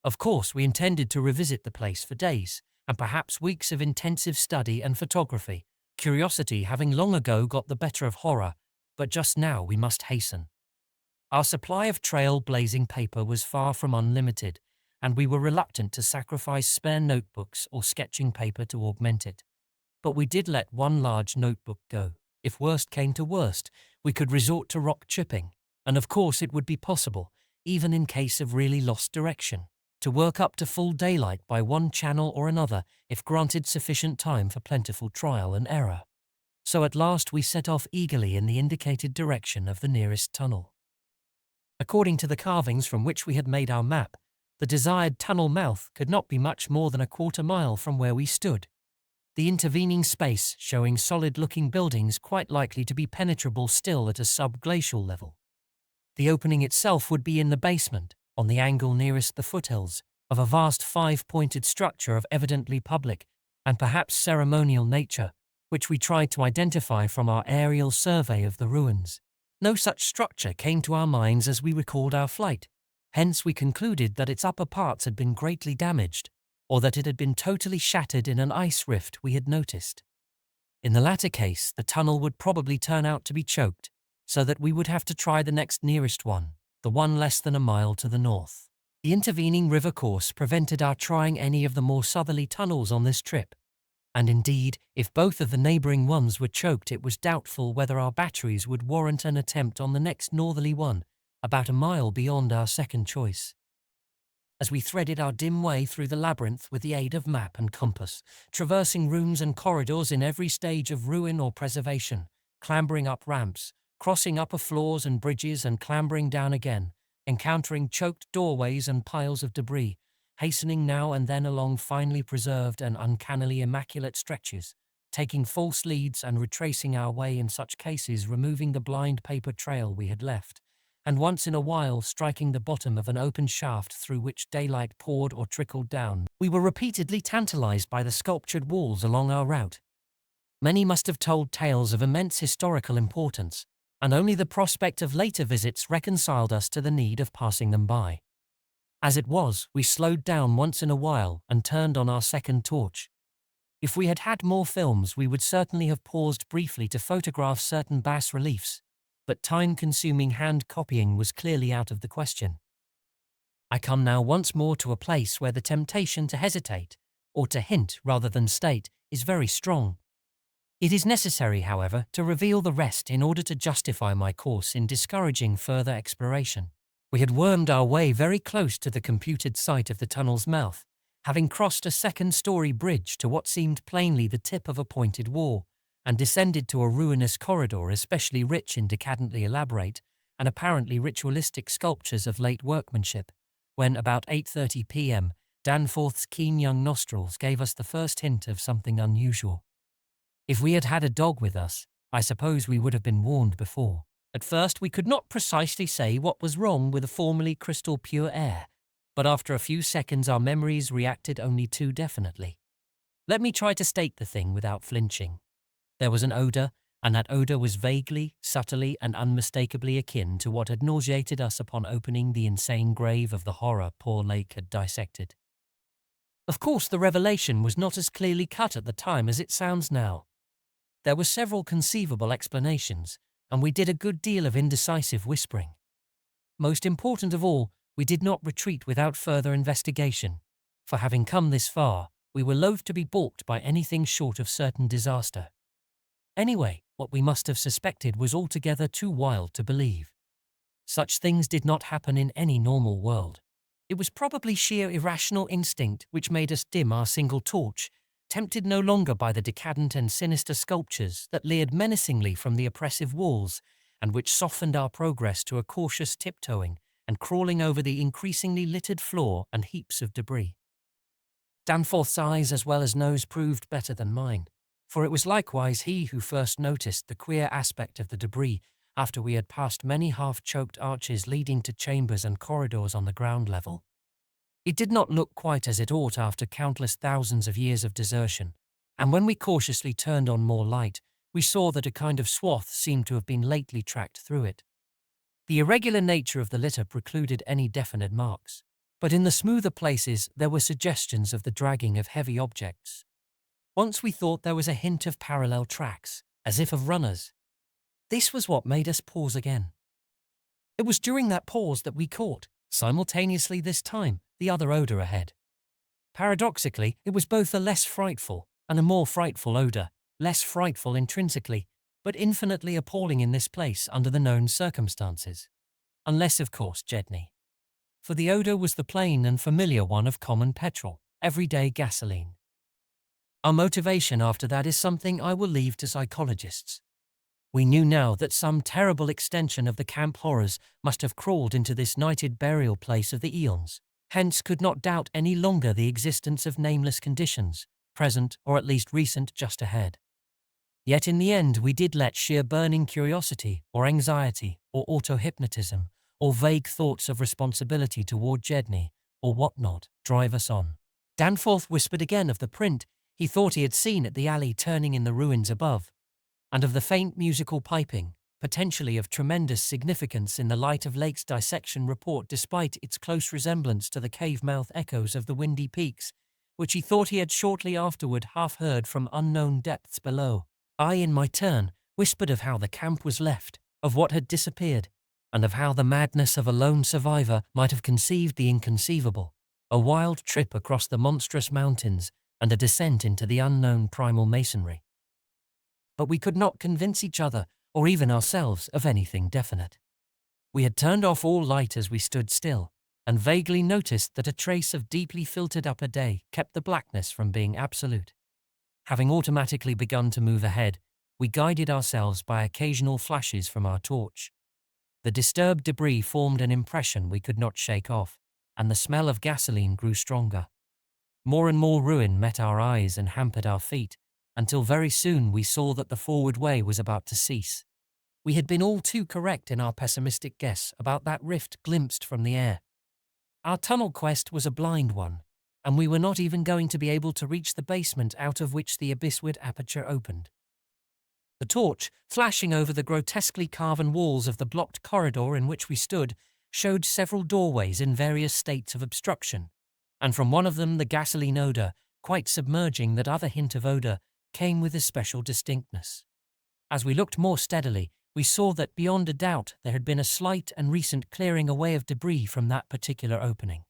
Of course, we intended to revisit the place for days, and perhaps weeks of intensive study and photography, curiosity having long ago got the better of horror, but just now we must hasten. Our supply of trail-blazing paper was far from unlimited, and we were reluctant to sacrifice spare notebooks or sketching paper to augment it. But we did let one large notebook go. If worst came to worst, we could resort to rock chipping, and of course it would be possible, even in case of really lost direction, to work up to full daylight by one channel or another if granted sufficient time for plentiful trial and error. So at last we set off eagerly in the indicated direction of the nearest tunnel. According to the carvings from which we had made our map, the desired tunnel mouth could not be much more than a quarter mile from where we stood, the intervening space showing solid-looking buildings quite likely to be penetrable still at a subglacial level. The opening itself would be in the basement, on the angle nearest the foothills, of a vast 5-pointed structure of evidently public and perhaps ceremonial nature, which we tried to identify from our aerial survey of the ruins. No such structure came to our minds as we recalled our flight, hence we concluded that its upper parts had been greatly damaged, or that it had been totally shattered in an ice rift we had noticed. In the latter case, the tunnel would probably turn out to be choked, so that we would have to try the next nearest one, the one less than a mile to the north. The intervening river course prevented our trying any of the more southerly tunnels on this trip, and indeed, if both of the neighbouring ones were choked, it was doubtful whether our batteries would warrant an attempt on the next northerly one, about a mile beyond our second choice. As we threaded our dim way through the labyrinth with the aid of map and compass, traversing rooms and corridors in every stage of ruin or preservation, clambering up ramps, crossing upper floors and bridges and clambering down again, encountering choked doorways and piles of debris, hastening now and then along finely preserved and uncannily immaculate stretches, taking false leads and retracing our way in such cases, removing the blind paper trail we had left, and once in a while striking the bottom of an open shaft through which daylight poured or trickled down. We were repeatedly tantalized by the sculptured walls along our route. Many must have told tales of immense historical importance, and only the prospect of later visits reconciled us to the need of passing them by. As it was, we slowed down once in a while and turned on our second torch. If we had had more films, we would certainly have paused briefly to photograph certain bas-reliefs, but time-consuming hand copying was clearly out of the question. I come now once more to a place where the temptation to hesitate, or to hint rather than state, is very strong. It is necessary, however, to reveal the rest in order to justify my course in discouraging further exploration. We had wormed our way very close to the computed site of the tunnel's mouth, having crossed a second-story bridge to what seemed plainly the tip of a pointed wall, and descended to a ruinous corridor especially rich in decadently elaborate and apparently ritualistic sculptures of late workmanship, when about 8:30 p.m. Danforth's keen young nostrils gave us the first hint of something unusual. If we had had a dog with us, I suppose we would have been warned before. At first we could not precisely say what was wrong with the formerly crystal pure air, but after a few seconds our memories reacted only too definitely. Let me try to state the thing without flinching. There was an odour, and that odour was vaguely, subtly and unmistakably akin to what had nauseated us upon opening the insane grave of the horror poor Lake had dissected. Of course the revelation was not as clearly cut at the time as it sounds now. There were several conceivable explanations, and we did a good deal of indecisive whispering. Most important of all, we did not retreat without further investigation, for having come this far, we were loath to be balked by anything short of certain disaster. Anyway, what we must have suspected was altogether too wild to believe. Such things did not happen in any normal world. It was probably sheer irrational instinct which made us dim our single torch, tempted no longer by the decadent and sinister sculptures that leered menacingly from the oppressive walls, and which softened our progress to a cautious tiptoeing and crawling over the increasingly littered floor and heaps of debris. Danforth's eyes as well as nose proved better than mine, for it was likewise he who first noticed the queer aspect of the debris after we had passed many half-choked arches leading to chambers and corridors on the ground level. It did not look quite as it ought after countless thousands of years of desertion, and when we cautiously turned on more light, we saw that a kind of swath seemed to have been lately tracked through it. The irregular nature of the litter precluded any definite marks, but in the smoother places there were suggestions of the dragging of heavy objects. Once we thought there was a hint of parallel tracks, as if of runners. This was what made us pause again. It was during that pause that we caught, simultaneously this time, the other odour ahead. Paradoxically, it was both a less frightful and a more frightful odour, less frightful intrinsically, but infinitely appalling in this place under the known circumstances. Unless, of course, Jedney. For the odour was the plain and familiar one of common petrol, everyday gasoline. Our motivation after that is something I will leave to psychologists. We knew now that some terrible extension of the camp horrors must have crawled into this nighted burial place of the eons, hence could not doubt any longer the existence of nameless conditions, present or at least recent just ahead. Yet in the end we did let sheer burning curiosity or anxiety or auto-hypnotism or vague thoughts of responsibility toward Jedney or whatnot drive us on. Danforth whispered again of the print he thought he had seen at the alley turning in the ruins above, and of the faint musical piping, potentially of tremendous significance in the light of Lake's dissection report despite its close resemblance to the cave-mouth echoes of the windy peaks, which he thought he had shortly afterward half heard from unknown depths below. I, in my turn, whispered of how the camp was left, of what had disappeared, and of how the madness of a lone survivor might have conceived the inconceivable, a wild trip across the monstrous mountains and a descent into the unknown primal masonry. But we could not convince each other, or even ourselves, of anything definite. We had turned off all light as we stood still, and vaguely noticed that a trace of deeply filtered upper day kept the blackness from being absolute. Having automatically begun to move ahead, we guided ourselves by occasional flashes from our torch. The disturbed debris formed an impression we could not shake off, and the smell of gasoline grew stronger. More and more ruin met our eyes and hampered our feet, until very soon we saw that the forward way was about to cease. We had been all too correct in our pessimistic guess about that rift glimpsed from the air. Our tunnel quest was a blind one, and we were not even going to be able to reach the basement out of which the abyssward aperture opened. The torch, flashing over the grotesquely carven walls of the blocked corridor in which we stood, showed several doorways in various states of obstruction, and from one of them the gasoline odour, quite submerging that other hint of odor came with a special distinctness. As we looked more steadily, we saw that beyond a doubt there had been a slight and recent clearing away of debris from that particular opening.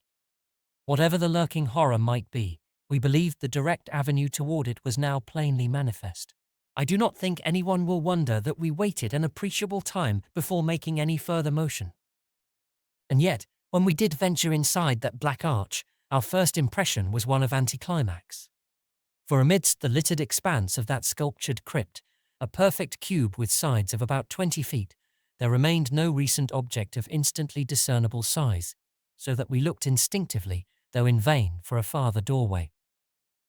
Whatever the lurking horror might be, we believed the direct avenue toward it was now plainly manifest. I do not think anyone will wonder that we waited an appreciable time before making any further motion. And yet, when we did venture inside that black arch, our first impression was one of anticlimax. For amidst the littered expanse of that sculptured crypt, a perfect cube with sides of about 20 feet, there remained no recent object of instantly discernible size, so that we looked instinctively, though in vain, for a farther doorway.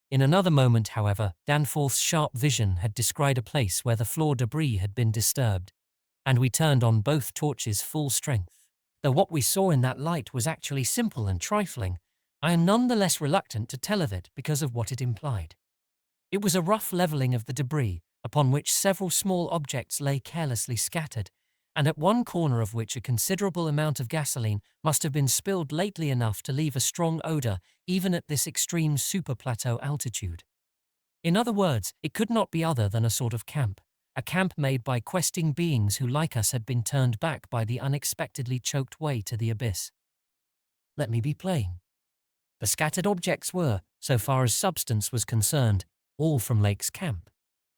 In another moment, however, Danforth's sharp vision had descried a place where the floor debris had been disturbed, and we turned on both torches full strength. Though what we saw in that light was actually simple and trifling, I am none the less reluctant to tell of it because of what it implied. It was a rough levelling of the debris, upon which several small objects lay carelessly scattered, and at one corner of which a considerable amount of gasoline must have been spilled lately enough to leave a strong odor even at this extreme superplateau altitude. In other words, it could not be other than a sort of camp, a camp made by questing beings who, like us, had been turned back by the unexpectedly choked way to the abyss. Let me be plain. The scattered objects were, so far as substance was concerned, all from Lake's camp,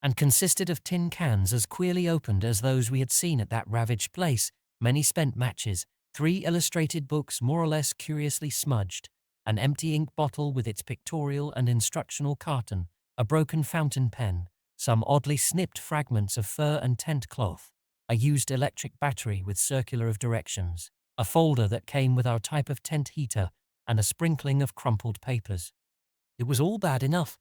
and consisted of tin cans as queerly opened as those we had seen at that ravaged place, many spent matches, 3 illustrated books more or less curiously smudged, an empty ink bottle with its pictorial and instructional carton, a broken fountain pen, some oddly snipped fragments of fur and tent cloth, a used electric battery with circular of directions, a folder that came with our type of tent heater, and a sprinkling of crumpled papers. It was all bad enough,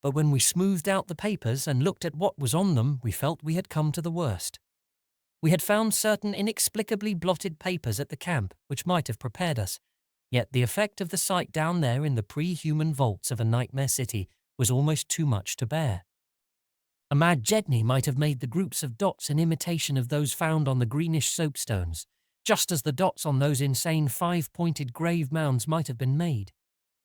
but when we smoothed out the papers and looked at what was on them, we felt we had come to the worst. We had found certain inexplicably blotted papers at the camp which might have prepared us, yet the effect of the sight down there in the pre-human vaults of a nightmare city was almost too much to bear. A mad Jedney might have made the groups of dots in imitation of those found on the greenish soapstones, just as the dots on those insane 5-pointed grave mounds might have been made,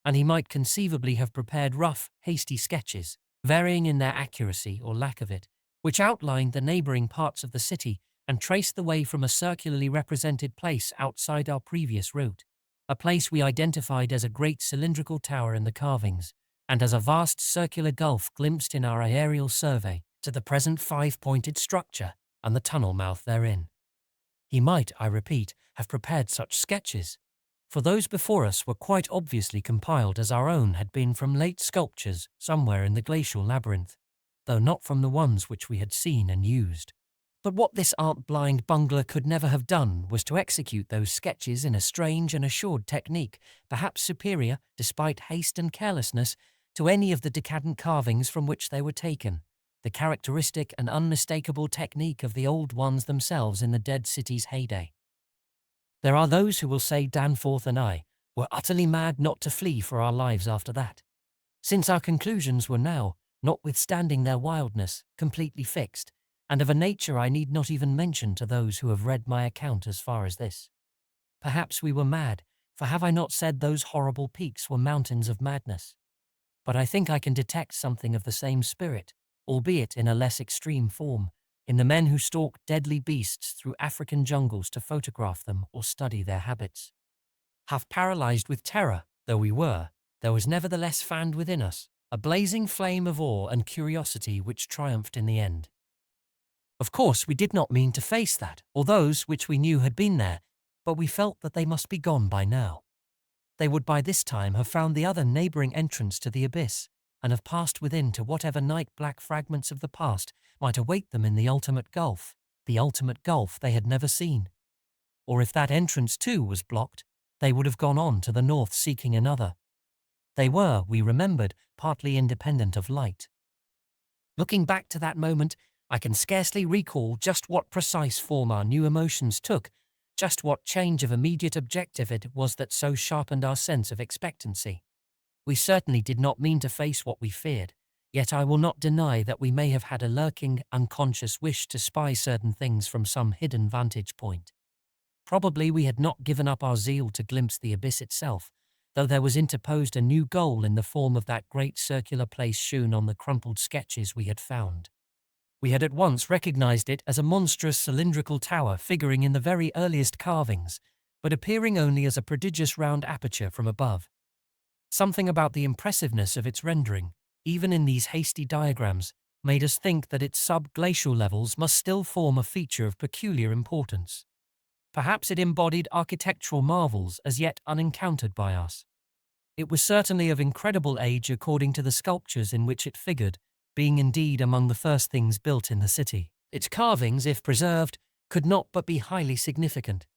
and he might conceivably have prepared rough, hasty sketches, varying in their accuracy or lack of it, which outlined the neighboring parts of the city and traced the way from a circularly represented place outside our previous route, a place we identified as a great cylindrical tower in the carvings, and as a vast circular gulf glimpsed in our aerial survey to the present 5-pointed structure and the tunnel mouth therein. He might, I repeat, have prepared such sketches, for those before us were quite obviously compiled as our own had been from late sculptures somewhere in the glacial labyrinth, though not from the ones which we had seen and used. But what this art-blind bungler could never have done was to execute those sketches in a strange and assured technique, perhaps superior, despite haste and carelessness, to any of the decadent carvings from which they were taken, the characteristic and unmistakable technique of the old ones themselves in the dead city's heyday. There are those who will say Danforth and I were utterly mad not to flee for our lives after that, since our conclusions were now, notwithstanding their wildness, completely fixed, and of a nature I need not even mention to those who have read my account as far as this. Perhaps we were mad, for have I not said those horrible peaks were mountains of madness? But I think I can detect something of the same spirit, albeit in a less extreme form, in the men who stalk deadly beasts through African jungles to photograph them or study their habits. Half paralyzed with terror, though we were, there was nevertheless fanned within us a blazing flame of awe and curiosity which triumphed in the end. Of course, we did not mean to face that, or those which we knew had been there, but we felt that they must be gone by now. They would by this time have found the other neighboring entrance to the abyss, and have passed within to whatever night-black fragments of the past might await them in the ultimate gulf they had never seen. Or if that entrance too was blocked, they would have gone on to the north seeking another. They were, we remembered, partly independent of light. Looking back to that moment, I can scarcely recall just what precise form our new emotions took, just what change of immediate objective it was that so sharpened our sense of expectancy. We certainly did not mean to face what we feared, yet I will not deny that we may have had a lurking, unconscious wish to spy certain things from some hidden vantage point. Probably we had not given up our zeal to glimpse the abyss itself, though there was interposed a new goal in the form of that great circular place shewn on the crumpled sketches we had found. We had at once recognized it as a monstrous cylindrical tower figuring in the very earliest carvings, but appearing only as a prodigious round aperture from above. Something about the impressiveness of its rendering, even in these hasty diagrams, made us think that its sub-glacial levels must still form a feature of peculiar importance. Perhaps it embodied architectural marvels as yet unencountered by us. It was certainly of incredible age according to the sculptures in which it figured, being indeed among the first things built in the city. Its carvings, if preserved, could not but be highly significant.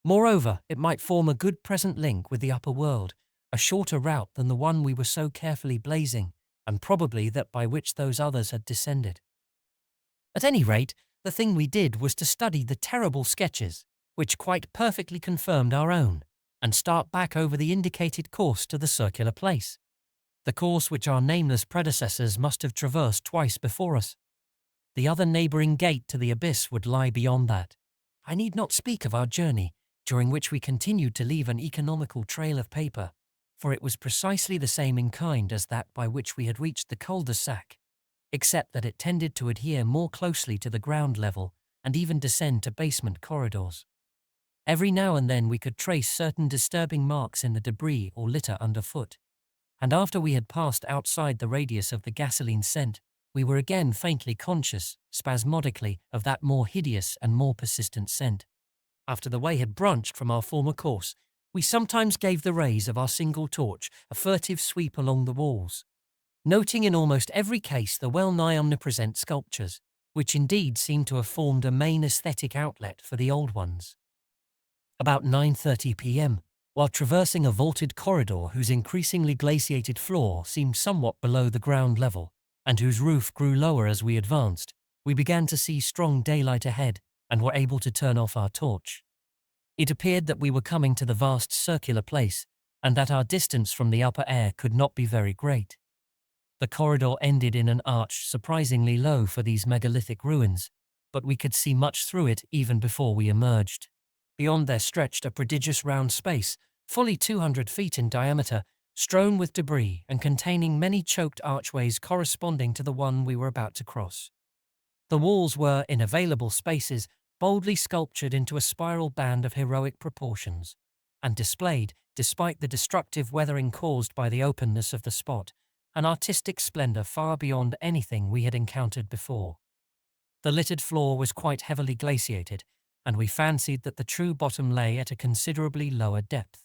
Moreover, it might form a good present link with the upper world, a shorter route than the one we were so carefully blazing, and probably that by which those others had descended. At any rate, the thing we did was to study the terrible sketches, which quite perfectly confirmed our own, and start back over the indicated course to the circular place, the course which our nameless predecessors must have traversed twice before us. The other neighbouring gate to the abyss would lie beyond that. I need not speak of our journey, during which we continued to leave an economical trail of paper, for it was precisely the same in kind as that by which we had reached the cul-de-sac, except that it tended to adhere more closely to the ground level and even descend to basement corridors. Every now and then we could trace certain disturbing marks in the debris or litter underfoot, and after we had passed outside the radius of the gasoline scent, we were again faintly conscious, spasmodically, of that more hideous and more persistent scent. After the way had branched from our former course, we sometimes gave the rays of our single torch a furtive sweep along the walls, noting in almost every case the well-nigh omnipresent sculptures, which indeed seemed to have formed a main aesthetic outlet for the old ones. About 9:30 p.m., while traversing a vaulted corridor whose increasingly glaciated floor seemed somewhat below the ground level, and whose roof grew lower as we advanced, we began to see strong daylight ahead and were able to turn off our torch. It appeared that we were coming to the vast circular place, and that our distance from the upper air could not be very great. The corridor ended in an arch surprisingly low for these megalithic ruins, but we could see much through it even before we emerged. Beyond there stretched a prodigious round space, fully 200 feet in diameter, strewn with debris and containing many choked archways corresponding to the one we were about to cross. The walls were, in available spaces, boldly sculptured into a spiral band of heroic proportions, and displayed, despite the destructive weathering caused by the openness of the spot, an artistic splendor far beyond anything we had encountered before. The littered floor was quite heavily glaciated, and we fancied that the true bottom lay at a considerably lower depth.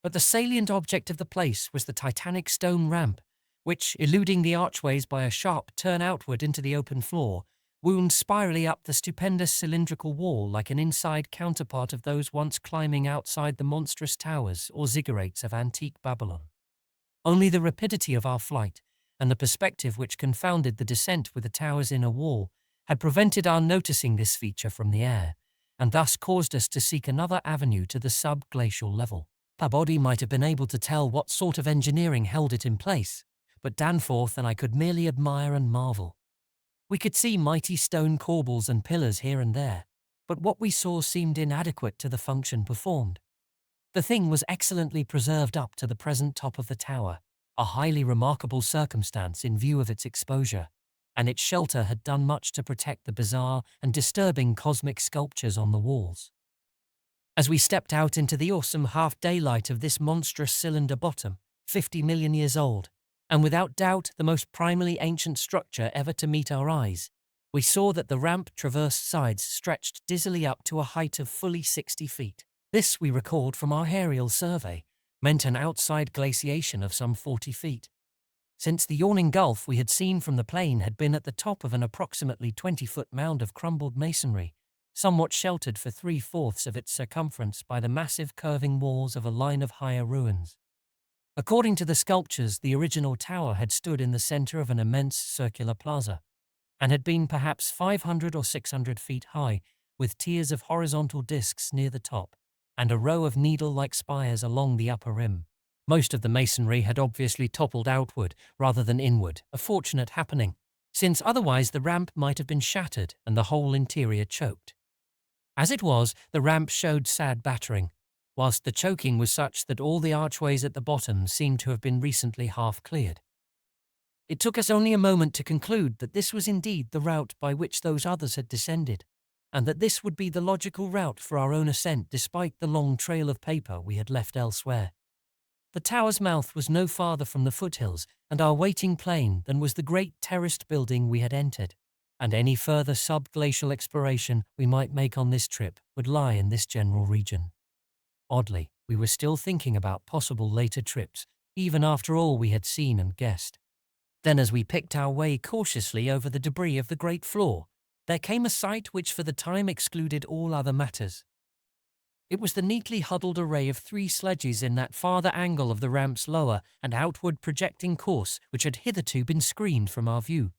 But the salient object of the place was the titanic stone ramp, which, eluding the archways by a sharp turn outward into the open floor, wound spirally up the stupendous cylindrical wall like an inside counterpart of those once climbing outside the monstrous towers or ziggurats of antique Babylon. Only the rapidity of our flight, and the perspective which confounded the descent with the tower's inner wall, had prevented our noticing this feature from the air, and thus caused us to seek another avenue to the sub-glacial level. Pabodie might have been able to tell what sort of engineering held it in place, but Danforth and I could merely admire and marvel. We could see mighty stone corbels and pillars here and there, but what we saw seemed inadequate to the function performed. The thing was excellently preserved up to the present top of the tower, a highly remarkable circumstance in view of its exposure, and its shelter had done much to protect the bizarre and disturbing cosmic sculptures on the walls. As we stepped out into the awesome half-daylight of this monstrous cylinder bottom, 50 million years old, and without doubt the most primally ancient structure ever to meet our eyes, we saw that the ramp traversed sides stretched dizzily up to a height of fully 60 feet. This, we recalled from our aerial survey, meant an outside glaciation of some 40 feet. Since the yawning gulf we had seen from the plain had been at the top of an approximately 20-foot mound of crumbled masonry, somewhat sheltered for 3/4 of its circumference by the massive curving walls of a line of higher ruins. According to the sculptures, the original tower had stood in the center of an immense circular plaza, and had been perhaps 500 or 600 feet high, with tiers of horizontal discs near the top, and a row of needle-like spires along the upper rim. Most of the masonry had obviously toppled outward rather than inward, a fortunate happening, since otherwise the ramp might have been shattered and the whole interior choked. As it was, the ramp showed sad battering, whilst the choking was such that all the archways at the bottom seemed to have been recently half cleared. It took us only a moment to conclude that this was indeed the route by which those others had descended, and that this would be the logical route for our own ascent despite the long trail of paper we had left elsewhere. The tower's mouth was no farther from the foothills and our waiting plain than was the great terraced building we had entered, and any further subglacial exploration we might make on this trip would lie in this general region. Oddly, we were still thinking about possible later trips, even after all we had seen and guessed. Then as we picked our way cautiously over the debris of the great floor, there came a sight which for the time excluded all other matters. It was the neatly huddled array of 3 sledges in that farther angle of the ramp's lower and outward projecting course which had hitherto been screened from our view.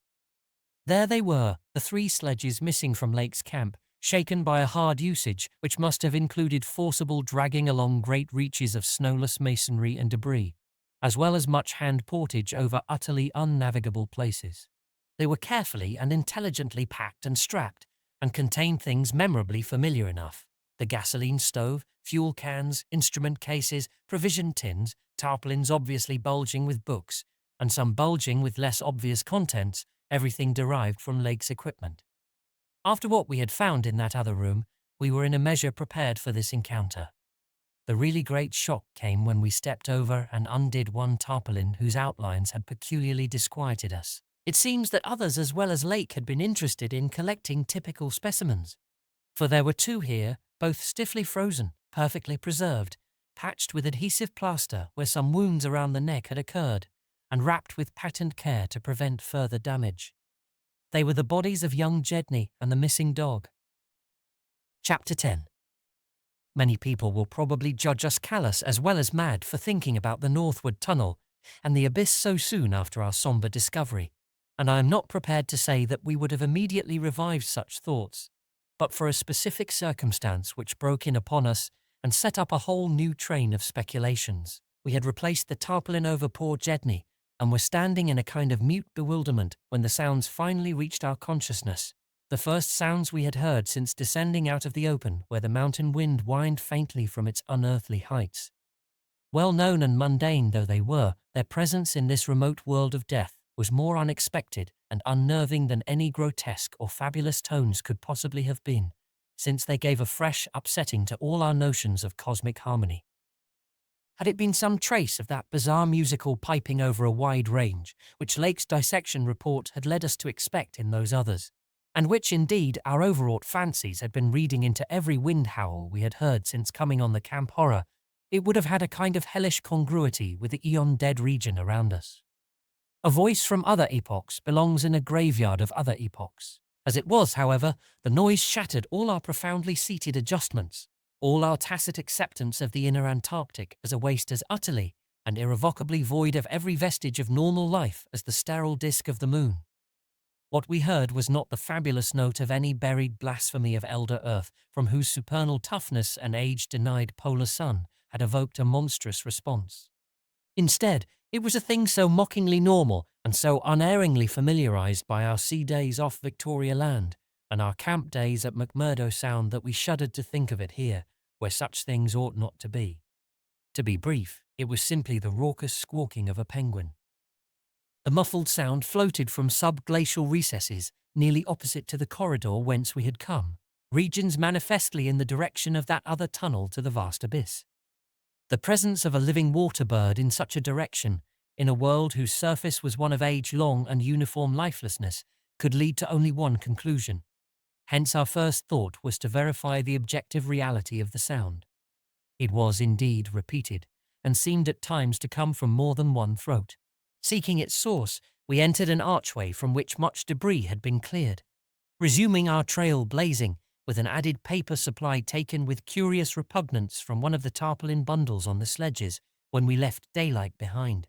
There they were, the 3 sledges missing from Lake's camp, shaken by a hard usage which must have included forcible dragging along great reaches of snowless masonry and debris, as well as much hand portage over utterly unnavigable places. They were carefully and intelligently packed and strapped, and contained things memorably familiar enough: the gasoline stove, fuel cans, instrument cases, provision tins, tarpaulins obviously bulging with books, and some bulging with less obvious contents, everything derived from Lake's equipment. After what we had found in that other room, we were in a measure prepared for this encounter. The really great shock came when we stepped over and undid one tarpaulin whose outlines had peculiarly disquieted us. It seems that others as well as Lake had been interested in collecting typical specimens, for there were 2 here, both stiffly frozen, perfectly preserved, patched with adhesive plaster where some wounds around the neck had occurred, and wrapped with patent care to prevent further damage. They were the bodies of young Jedney and the missing dog. Chapter 10. Many people will probably judge us callous as well as mad for thinking about the northward tunnel and the abyss so soon after our sombre discovery, and I am not prepared to say that we would have immediately revived such thoughts, but for a specific circumstance which broke in upon us and set up a whole new train of speculations. We had replaced the tarpaulin over poor Jedney, and were standing in a kind of mute bewilderment when the sounds finally reached our consciousness, the first sounds we had heard since descending out of the open where the mountain wind whined faintly from its unearthly heights. Well known and mundane though they were, their presence in this remote world of death was more unexpected and unnerving than any grotesque or fabulous tones could possibly have been, since they gave a fresh upsetting to all our notions of cosmic harmony. Had it been some trace of that bizarre musical piping over a wide range, which Lake's dissection report had led us to expect in those others, and which indeed our overwrought fancies had been reading into every wind howl we had heard since coming on the camp horror, it would have had a kind of hellish congruity with the eon-dead region around us. A voice from other epochs belongs in a graveyard of other epochs. As it was, however, the noise shattered all our profoundly seated adjustments, all our tacit acceptance of the inner Antarctic as a waste as utterly and irrevocably void of every vestige of normal life as the sterile disk of the moon. What we heard was not the fabulous note of any buried blasphemy of elder Earth, from whose supernal toughness an age-denied polar sun had evoked a monstrous response. Instead, it was a thing so mockingly normal and so unerringly familiarized by our sea days off Victoria Land and our camp days at McMurdo Sound that we shuddered to think of it here, where such things ought not to be. To be brief, it was simply the raucous squawking of a penguin. The muffled sound floated from subglacial recesses nearly opposite to the corridor whence we had come, regions manifestly in the direction of that other tunnel to the vast abyss. The presence of a living water bird in such a direction, in a world whose surface was one of age-long and uniform lifelessness, could lead to only one conclusion. Hence our first thought was to verify the objective reality of the sound. It was indeed repeated, and seemed at times to come from more than one throat. Seeking its source, we entered an archway from which much debris had been cleared, resuming our trail blazing, with an added paper supply taken with curious repugnance from one of the tarpaulin bundles on the sledges when we left daylight behind.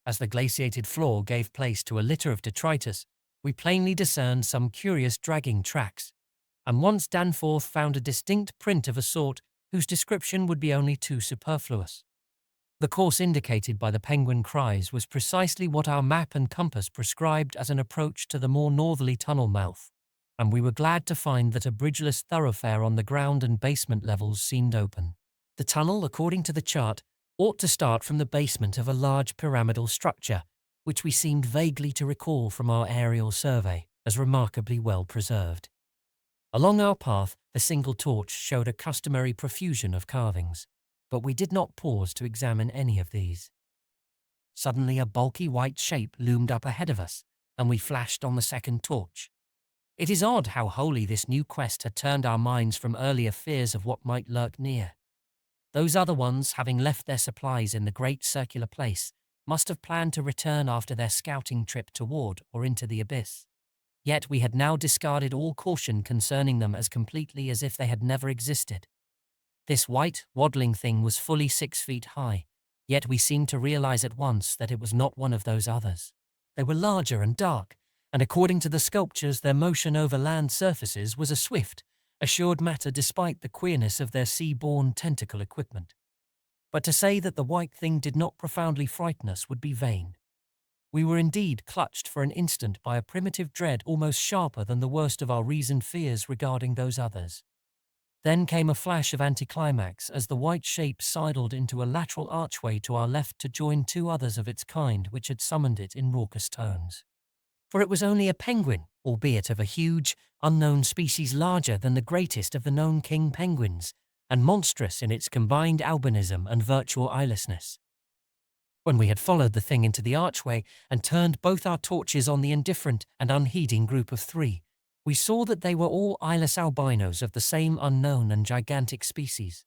As the glaciated floor gave place to a litter of detritus, we plainly discerned some curious dragging tracks, and once Danforth found a distinct print of a sort whose description would be only too superfluous. The course indicated by the penguin cries was precisely what our map and compass prescribed as an approach to the more northerly tunnel mouth, and we were glad to find that a bridgeless thoroughfare on the ground and basement levels seemed open. The tunnel, according to the chart, ought to start from the basement of a large pyramidal structure, which we seemed vaguely to recall from our aerial survey as remarkably well preserved. Along our path, a single torch showed a customary profusion of carvings, but we did not pause to examine any of these. Suddenly a bulky white shape loomed up ahead of us, and we flashed on the second torch. It is odd how wholly this new quest had turned our minds from earlier fears of what might lurk near. Those other ones, having left their supplies in the great circular place, must have planned to return after their scouting trip toward or into the abyss. Yet we had now discarded all caution concerning them as completely as if they had never existed. This white, waddling thing was fully 6 feet high, yet we seemed to realize at once that it was not one of those others. They were larger and dark, and according to the sculptures, their motion over land surfaces was a swift, assured matter despite the queerness of their sea-borne tentacle equipment. But to say that the white thing did not profoundly frighten us would be vain. We were indeed clutched for an instant by a primitive dread almost sharper than the worst of our reasoned fears regarding those others. Then came a flash of anticlimax as the white shape sidled into a lateral archway to our left to join 2 others of its kind which had summoned it in raucous tones. For it was only a penguin, albeit of a huge, unknown species larger than the greatest of the known king penguins, and monstrous in its combined albinism and virtual eyelessness. When we had followed the thing into the archway and turned both our torches on the indifferent and unheeding group of 3, we saw that they were all eyeless albinos of the same unknown and gigantic species.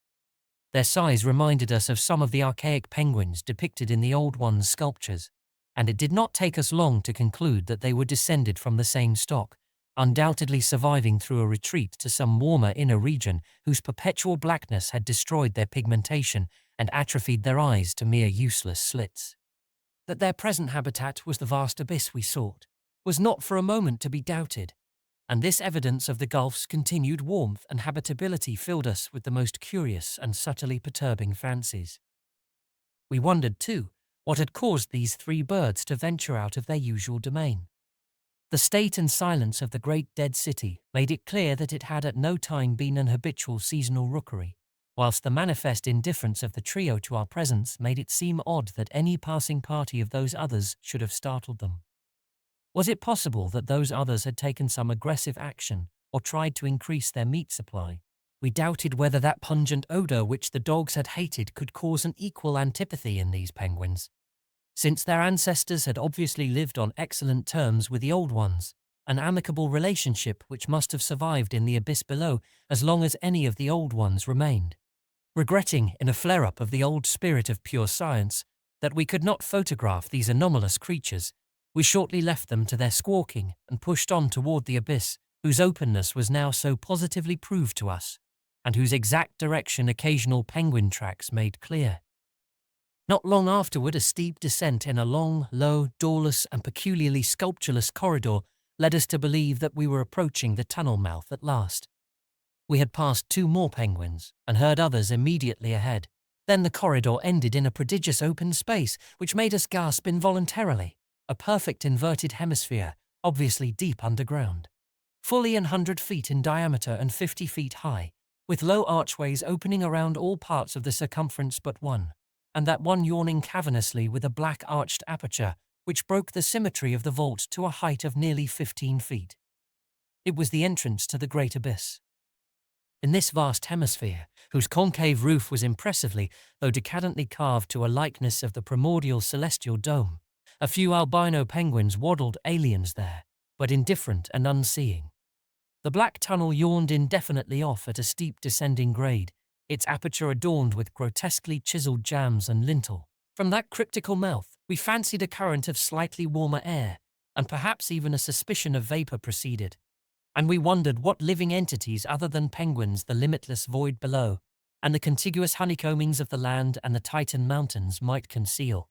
Their size reminded us of some of the archaic penguins depicted in the Old One's sculptures, and it did not take us long to conclude that they were descended from the same stock, undoubtedly surviving through a retreat to some warmer inner region whose perpetual blackness had destroyed their pigmentation and atrophied their eyes to mere useless slits. That their present habitat was the vast abyss we sought was not for a moment to be doubted, and this evidence of the gulf's continued warmth and habitability filled us with the most curious and subtly perturbing fancies. We wondered, too, what had caused these 3 birds to venture out of their usual domain. The state and silence of the great dead city made it clear that it had at no time been an habitual seasonal rookery, whilst the manifest indifference of the trio to our presence made it seem odd that any passing party of those others should have startled them. Was it possible that those others had taken some aggressive action or tried to increase their meat supply? We doubted whether that pungent odor which the dogs had hated could cause an equal antipathy in these penguins, since their ancestors had obviously lived on excellent terms with the Old Ones, an amicable relationship which must have survived in the abyss below as long as any of the Old Ones remained. Regretting, in a flare-up of the old spirit of pure science, that we could not photograph these anomalous creatures, we shortly left them to their squawking and pushed on toward the abyss, whose openness was now so positively proved to us, and whose exact direction occasional penguin tracks made clear. Not long afterward, a steep descent in a long, low, doorless and peculiarly sculptureless corridor led us to believe that we were approaching the tunnel mouth at last. We had passed 2 more penguins and heard others immediately ahead. Then the corridor ended in a prodigious open space which made us gasp involuntarily, a perfect inverted hemisphere, obviously deep underground. Fully 100 feet in diameter and 50 feet high, with low archways opening around all parts of the circumference but one, and that one yawning cavernously with a black arched aperture which broke the symmetry of the vault to a height of nearly 15 feet. It was the entrance to the great abyss. In this vast hemisphere, whose concave roof was impressively, though decadently carved to a likeness of the primordial celestial dome, a few albino penguins waddled aliens there, but indifferent and unseeing. The black tunnel yawned indefinitely off at a steep descending grade, its aperture adorned with grotesquely chiseled jambs and lintel. From that cryptical mouth, we fancied a current of slightly warmer air, and perhaps even a suspicion of vapor proceeded, and we wondered what living entities other than penguins the limitless void below, and the contiguous honeycombings of the land and the Titan mountains might conceal.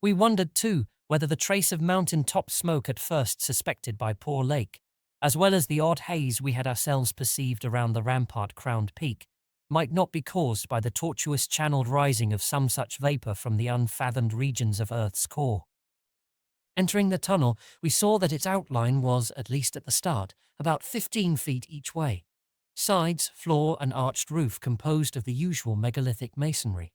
We wondered, too, whether the trace of mountain-top smoke at first suspected by Poor Lake, as well as the odd haze we had ourselves perceived around the rampart-crowned peak, might not be caused by the tortuous channeled rising of some such vapor from the unfathomed regions of Earth's core. Entering the tunnel, we saw that its outline was, at least at the start, about 15 feet each way, Sides, floor and arched roof composed of the usual megalithic masonry.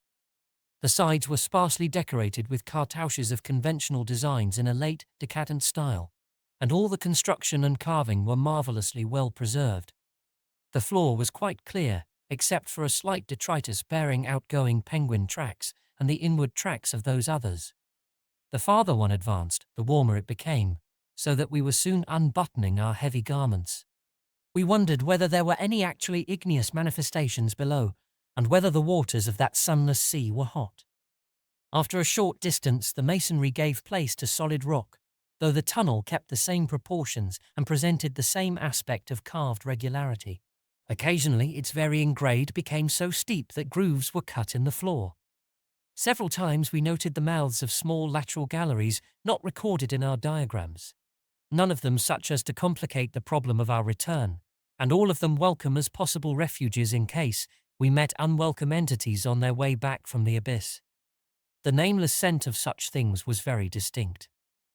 The sides were sparsely decorated with cartouches of conventional designs in a late, decadent style, and all the construction and carving were marvelously well preserved. The floor was quite clear, except for a slight detritus bearing outgoing penguin tracks and the inward tracks of those others. The farther one advanced, the warmer it became, so that we were soon unbuttoning our heavy garments. We wondered whether there were any actually igneous manifestations below, and whether the waters of that sunless sea were hot. After a short distance, the masonry gave place to solid rock, though the tunnel kept the same proportions and presented the same aspect of carved regularity. Occasionally, its varying grade became so steep that grooves were cut in the floor. Several times we noted the mouths of small lateral galleries not recorded in our diagrams, none of them such as to complicate the problem of our return, and all of them welcome as possible refuges in case we met unwelcome entities on their way back from the abyss. The nameless scent of such things was very distinct.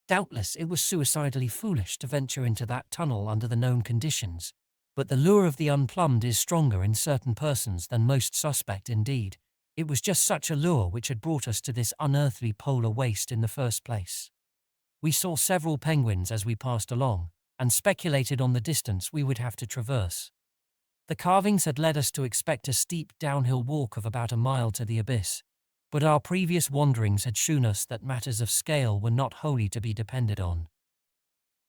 Doubtless it was suicidally foolish to venture into that tunnel under the known conditions, but the lure of the unplumbed is stronger in certain persons than most suspect indeed. It was just such a lure which had brought us to this unearthly polar waste in the first place. We saw several penguins as we passed along, and speculated on the distance we would have to traverse. The carvings had led us to expect a steep downhill walk of about a mile to the abyss, but our previous wanderings had shown us that matters of scale were not wholly to be depended on.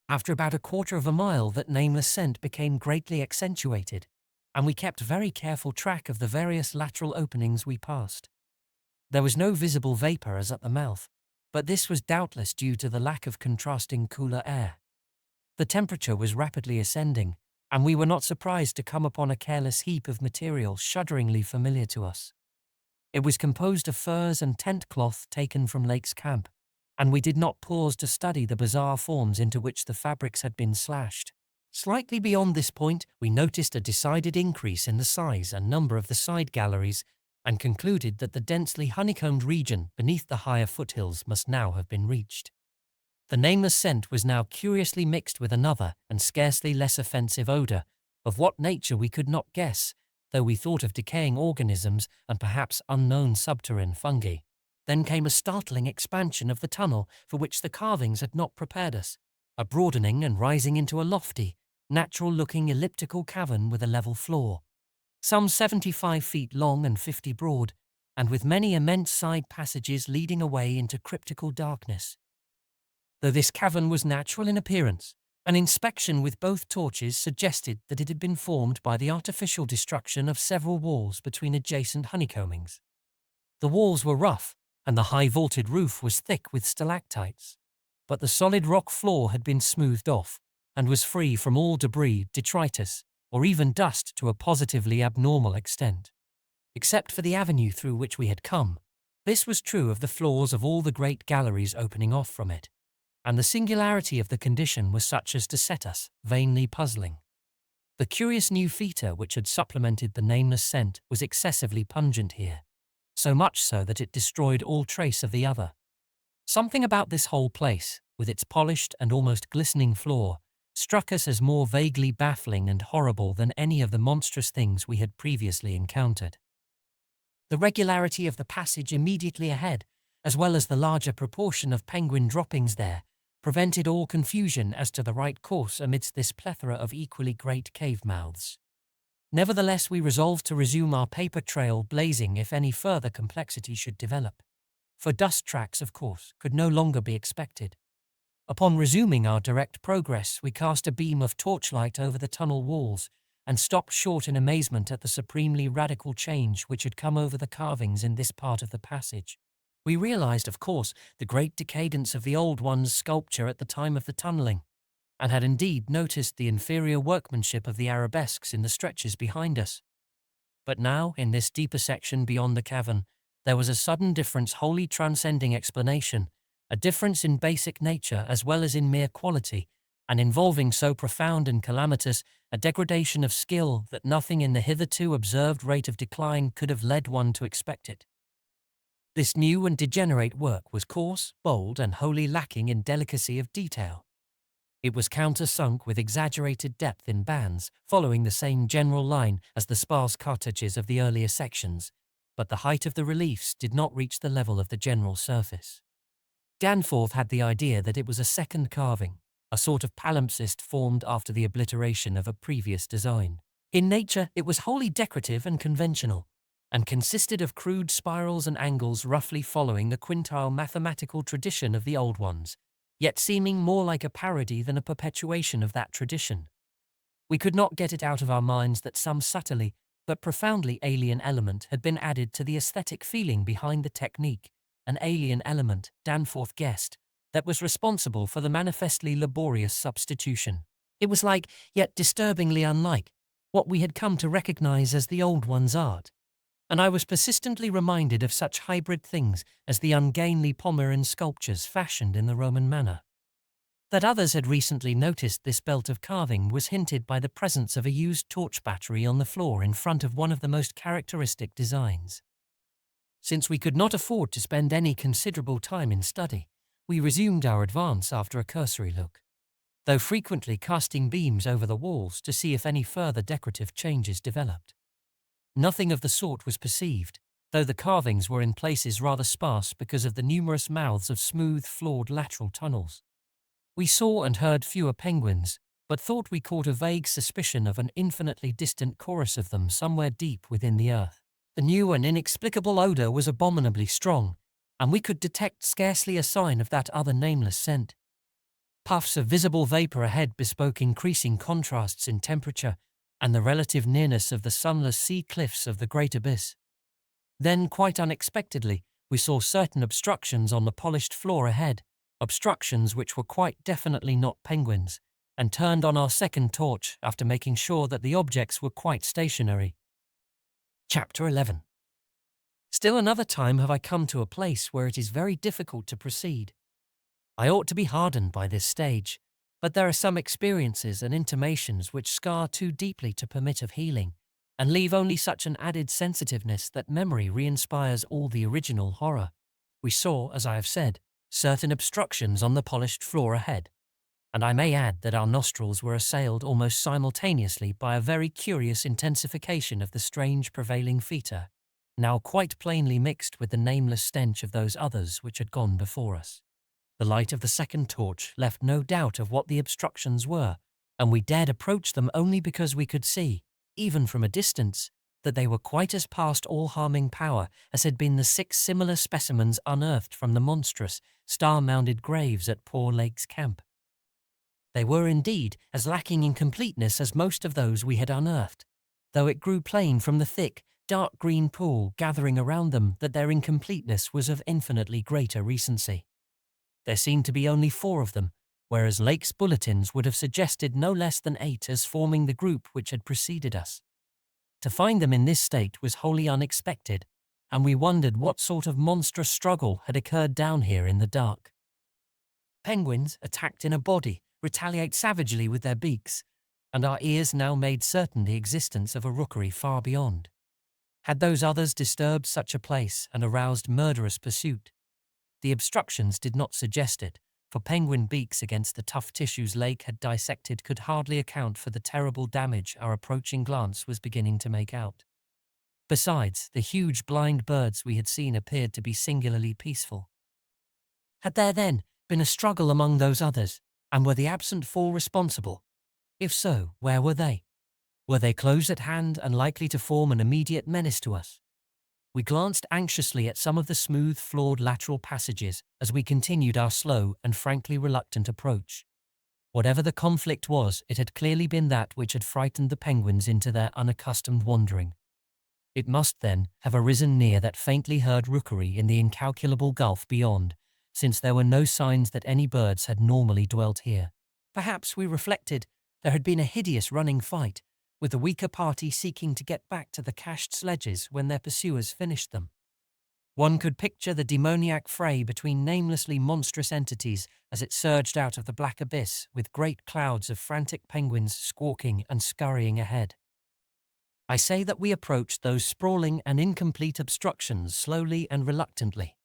After about a quarter of a mile, that nameless scent became greatly accentuated, and we kept very careful track of the various lateral openings we passed. There was no visible vapor as at the mouth, but this was doubtless due to the lack of contrasting cooler air. The temperature was rapidly ascending, and we were not surprised to come upon a careless heap of material shudderingly familiar to us. It was composed of furs and tent cloth taken from Lake's camp, and we did not pause to study the bizarre forms into which the fabrics had been slashed. Slightly beyond this point, we noticed a decided increase in the size and number of the side galleries, and concluded that the densely honeycombed region beneath the higher foothills must now have been reached. The nameless scent was now curiously mixed with another and scarcely less offensive odour, of what nature we could not guess, though we thought of decaying organisms and perhaps unknown subterranean fungi. Then came a startling expansion of the tunnel for which the carvings had not prepared us, a broadening and rising into a lofty, natural-looking elliptical cavern with a level floor, some 75 feet long and 50 broad, and with many immense side passages leading away into cryptical darkness. Though this cavern was natural in appearance, an inspection with both torches suggested that it had been formed by the artificial destruction of several walls between adjacent honeycombings. The walls were rough, and the high-vaulted roof was thick with stalactites, but the solid rock floor had been smoothed off, and was free from all debris, detritus, or even dust to a positively abnormal extent. Except for the avenue through which we had come, this was true of the floors of all the great galleries opening off from it, and the singularity of the condition was such as to set us vainly puzzling. The curious new feta which had supplemented the nameless scent was excessively pungent here, so much so that it destroyed all trace of the other. Something about this whole place, with its polished and almost glistening floor, struck us as more vaguely baffling and horrible than any of the monstrous things we had previously encountered. The regularity of the passage immediately ahead, as well as the larger proportion of penguin droppings there, prevented all confusion as to the right course amidst this plethora of equally great cave mouths. Nevertheless, we resolved to resume our paper trail blazing if any further complexity should develop, for dust tracks, of course, could no longer be expected. Upon resuming our direct progress, we cast a beam of torchlight over the tunnel walls and stopped short in amazement at the supremely radical change which had come over the carvings in this part of the passage. We realized, of course, the great decadence of the old one's sculpture at the time of the tunneling, and had indeed noticed the inferior workmanship of the arabesques in the stretches behind us. But now, in this deeper section beyond the cavern, there was a sudden difference wholly transcending explanation, a difference in basic nature as well as in mere quality, and involving so profound and calamitous a degradation of skill that nothing in the hitherto observed rate of decline could have led one to expect it. This new and degenerate work was coarse, bold, and wholly lacking in delicacy of detail. It was countersunk with exaggerated depth in bands, following the same general line as the sparse cartridges of the earlier sections, but the height of the reliefs did not reach the level of the general surface. Danforth had the idea that it was a second carving, a sort of palimpsest formed after the obliteration of a previous design. In nature, it was wholly decorative and conventional, and consisted of crude spirals and angles roughly following the quintile mathematical tradition of the old ones, yet seeming more like a parody than a perpetuation of that tradition. We could not get it out of our minds that some subtly but profoundly alien element had been added to the aesthetic feeling behind the technique, an alien element, Danforth guessed, that was responsible for the manifestly laborious substitution. It was like, yet disturbingly unlike, what we had come to recognize as the old one's art. And I was persistently reminded of such hybrid things as the ungainly Palmyrean sculptures fashioned in the Roman manner. That others had recently noticed this belt of carving was hinted by the presence of a used torch battery on the floor in front of one of the most characteristic designs. Since we could not afford to spend any considerable time in study, we resumed our advance after a cursory look, though frequently casting beams over the walls to see if any further decorative changes developed. Nothing of the sort was perceived, though the carvings were in places rather sparse because of the numerous mouths of smooth, floored lateral tunnels. We saw and heard fewer penguins, but thought we caught a vague suspicion of an infinitely distant chorus of them somewhere deep within the earth. The new and inexplicable odor was abominably strong, and we could detect scarcely a sign of that other nameless scent. Puffs of visible vapor ahead bespoke increasing contrasts in temperature and the relative nearness of the sunless sea cliffs of the great abyss. Then, quite unexpectedly, we saw certain obstructions on the polished floor ahead, obstructions which were quite definitely not penguins, and turned on our second torch after making sure that the objects were quite stationary. Chapter 11. Still another time have I come to a place where it is very difficult to proceed. I ought to be hardened by this stage, but there are some experiences and intimations which scar too deeply to permit of healing, and leave only such an added sensitiveness that memory re-inspires all the original horror. We saw, as I have said, certain obstructions on the polished floor ahead, and I may add that our nostrils were assailed almost simultaneously by a very curious intensification of the strange prevailing foetor, now quite plainly mixed with the nameless stench of those others which had gone before us. The light of the second torch left no doubt of what the obstructions were, and we dared approach them only because we could see, even from a distance, that they were quite as past all harming power as had been the 6 similar specimens unearthed from the monstrous, star-mounded graves at Poor Lake's camp. They were indeed as lacking in completeness as most of those we had unearthed, though it grew plain from the thick, dark green pool gathering around them that their incompleteness was of infinitely greater recency. There seemed to be only 4 of them, whereas Lake's bulletins would have suggested no less than 8 as forming the group which had preceded us. To find them in this state was wholly unexpected, and we wondered what sort of monstrous struggle had occurred down here in the dark. Penguins, attacked in a body, retaliate savagely with their beaks, and our ears now made certain the existence of a rookery far beyond. Had those others disturbed such a place and aroused murderous pursuit? The obstructions did not suggest it, for penguin beaks against the tough tissues Lake had dissected could hardly account for the terrible damage our approaching glance was beginning to make out. Besides, the huge blind birds we had seen appeared to be singularly peaceful. Had there, then, been a struggle among those others, and were the absent 4 responsible? If so, where were they? Were they close at hand and likely to form an immediate menace to us? We glanced anxiously at some of the smooth, floored lateral passages as we continued our slow and frankly reluctant approach. Whatever the conflict was, it had clearly been that which had frightened the penguins into their unaccustomed wandering. It must, then, have arisen near that faintly heard rookery in the incalculable gulf beyond, since there were no signs that any birds had normally dwelt here. Perhaps, we reflected, there had been a hideous running fight, with the weaker party seeking to get back to the cached sledges when their pursuers finished them. One could picture the demoniac fray between namelessly monstrous entities as it surged out of the black abyss with great clouds of frantic penguins squawking and scurrying ahead. I say that we approached those sprawling and incomplete obstructions slowly and reluctantly.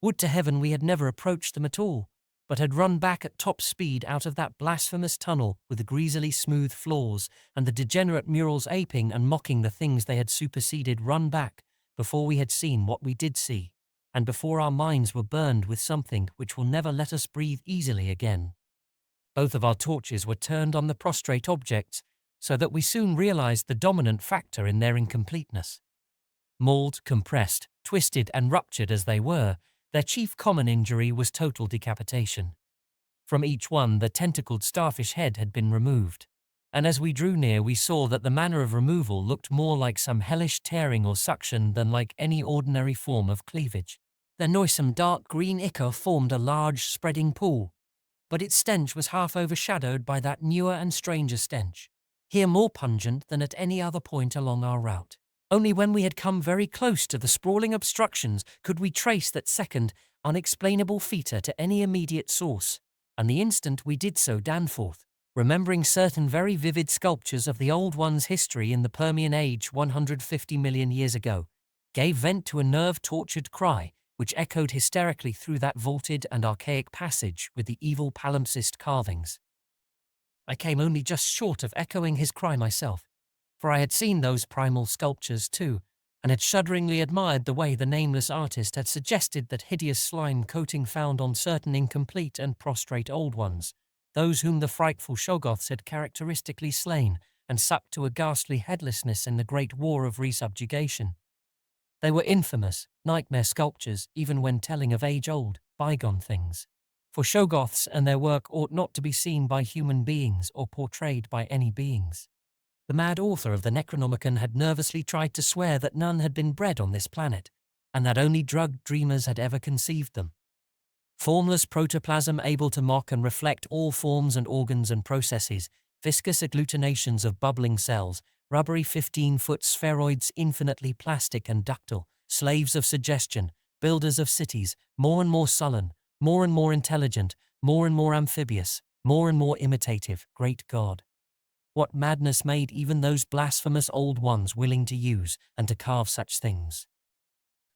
Would to heaven we had never approached them at all, but had run back at top speed out of that blasphemous tunnel with the greasily smooth floors and the degenerate murals aping and mocking the things they had superseded, run back before we had seen what we did see, and before our minds were burned with something which will never let us breathe easily again. Both of our torches were turned on the prostrate objects, so that we soon realized the dominant factor in their incompleteness. Mauled, compressed, twisted and ruptured as they were, their chief common injury was total decapitation. From each one the tentacled starfish head had been removed, and as we drew near we saw that the manner of removal looked more like some hellish tearing or suction than like any ordinary form of cleavage. Their noisome dark green ichor formed a large spreading pool, but its stench was half overshadowed by that newer and stranger stench, here more pungent than at any other point along our route. Only when we had come very close to the sprawling obstructions could we trace that second, unexplainable feature to any immediate source, and the instant we did so Danforth, remembering certain very vivid sculptures of the Old One's history in the Permian Age 150 million years ago, gave vent to a nerve-tortured cry which echoed hysterically through that vaulted and archaic passage with the evil palimpsest carvings. I came only just short of echoing his cry myself, for I had seen those primal sculptures too, and had shudderingly admired the way the nameless artist had suggested that hideous slime coating found on certain incomplete and prostrate Old Ones, those whom the frightful Shoggoths had characteristically slain and sucked to a ghastly headlessness in the great war of resubjugation. They were infamous, nightmare sculptures even when telling of age-old, bygone things. For Shoggoths and their work ought not to be seen by human beings or portrayed by any beings. The mad author of the Necronomicon had nervously tried to swear that none had been bred on this planet, and that only drugged dreamers had ever conceived them. Formless protoplasm able to mock and reflect all forms and organs and processes, viscous agglutinations of bubbling cells, rubbery 15-foot spheroids infinitely plastic and ductile, slaves of suggestion, builders of cities, more and more sullen, more and more intelligent, more and more amphibious, more and more imitative, great God. What madness made even those blasphemous Old Ones willing to use and to carve such things?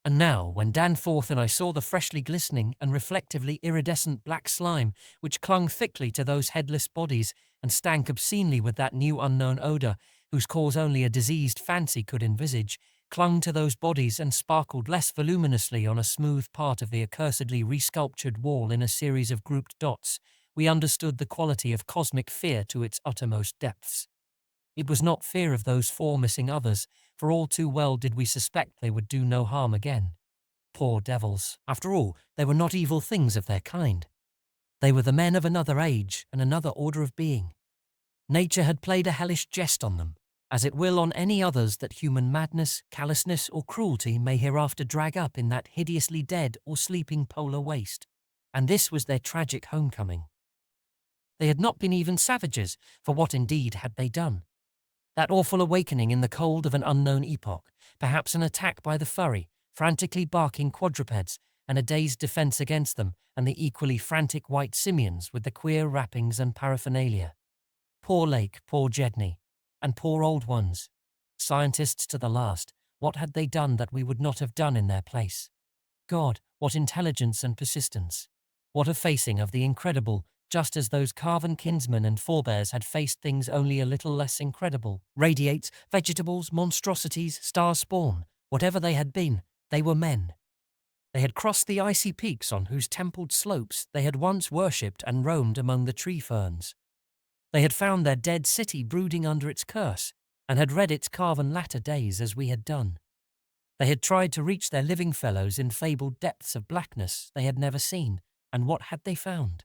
And now, when Danforth and I saw the freshly glistening and reflectively iridescent black slime which clung thickly to those headless bodies and stank obscenely with that new unknown odor, whose cause only a diseased fancy could envisage, clung to those bodies and sparkled less voluminously on a smooth part of the accursedly resculptured wall in a series of grouped dots, we understood the quality of cosmic fear to its uttermost depths. It was not fear of those four missing others, for all too well did we suspect they would do no harm again. Poor devils, after all, they were not evil things of their kind. They were the men of another age and another order of being. Nature had played a hellish jest on them, as it will on any others that human madness, callousness, or cruelty may hereafter drag up in that hideously dead or sleeping polar waste. And this was their tragic homecoming. They had not been even savages, for what indeed had they done? That awful awakening in the cold of an unknown epoch, perhaps an attack by the furry, frantically barking quadrupeds, and a dazed defense against them, and the equally frantic white simians with the queer wrappings and paraphernalia. Poor Lake, poor Jedney, and poor Old Ones. Scientists to the last, what had they done that we would not have done in their place? God, what intelligence and persistence! What a facing of the incredible, just as those carven kinsmen and forebears had faced things only a little less incredible. Radiates, vegetables, monstrosities, star spawn, whatever they had been, they were men. They had crossed the icy peaks on whose templed slopes they had once worshipped and roamed among the tree ferns. They had found their dead city brooding under its curse, and had read its carven latter days as we had done. They had tried to reach their living fellows in fabled depths of blackness they had never seen, and what had they found?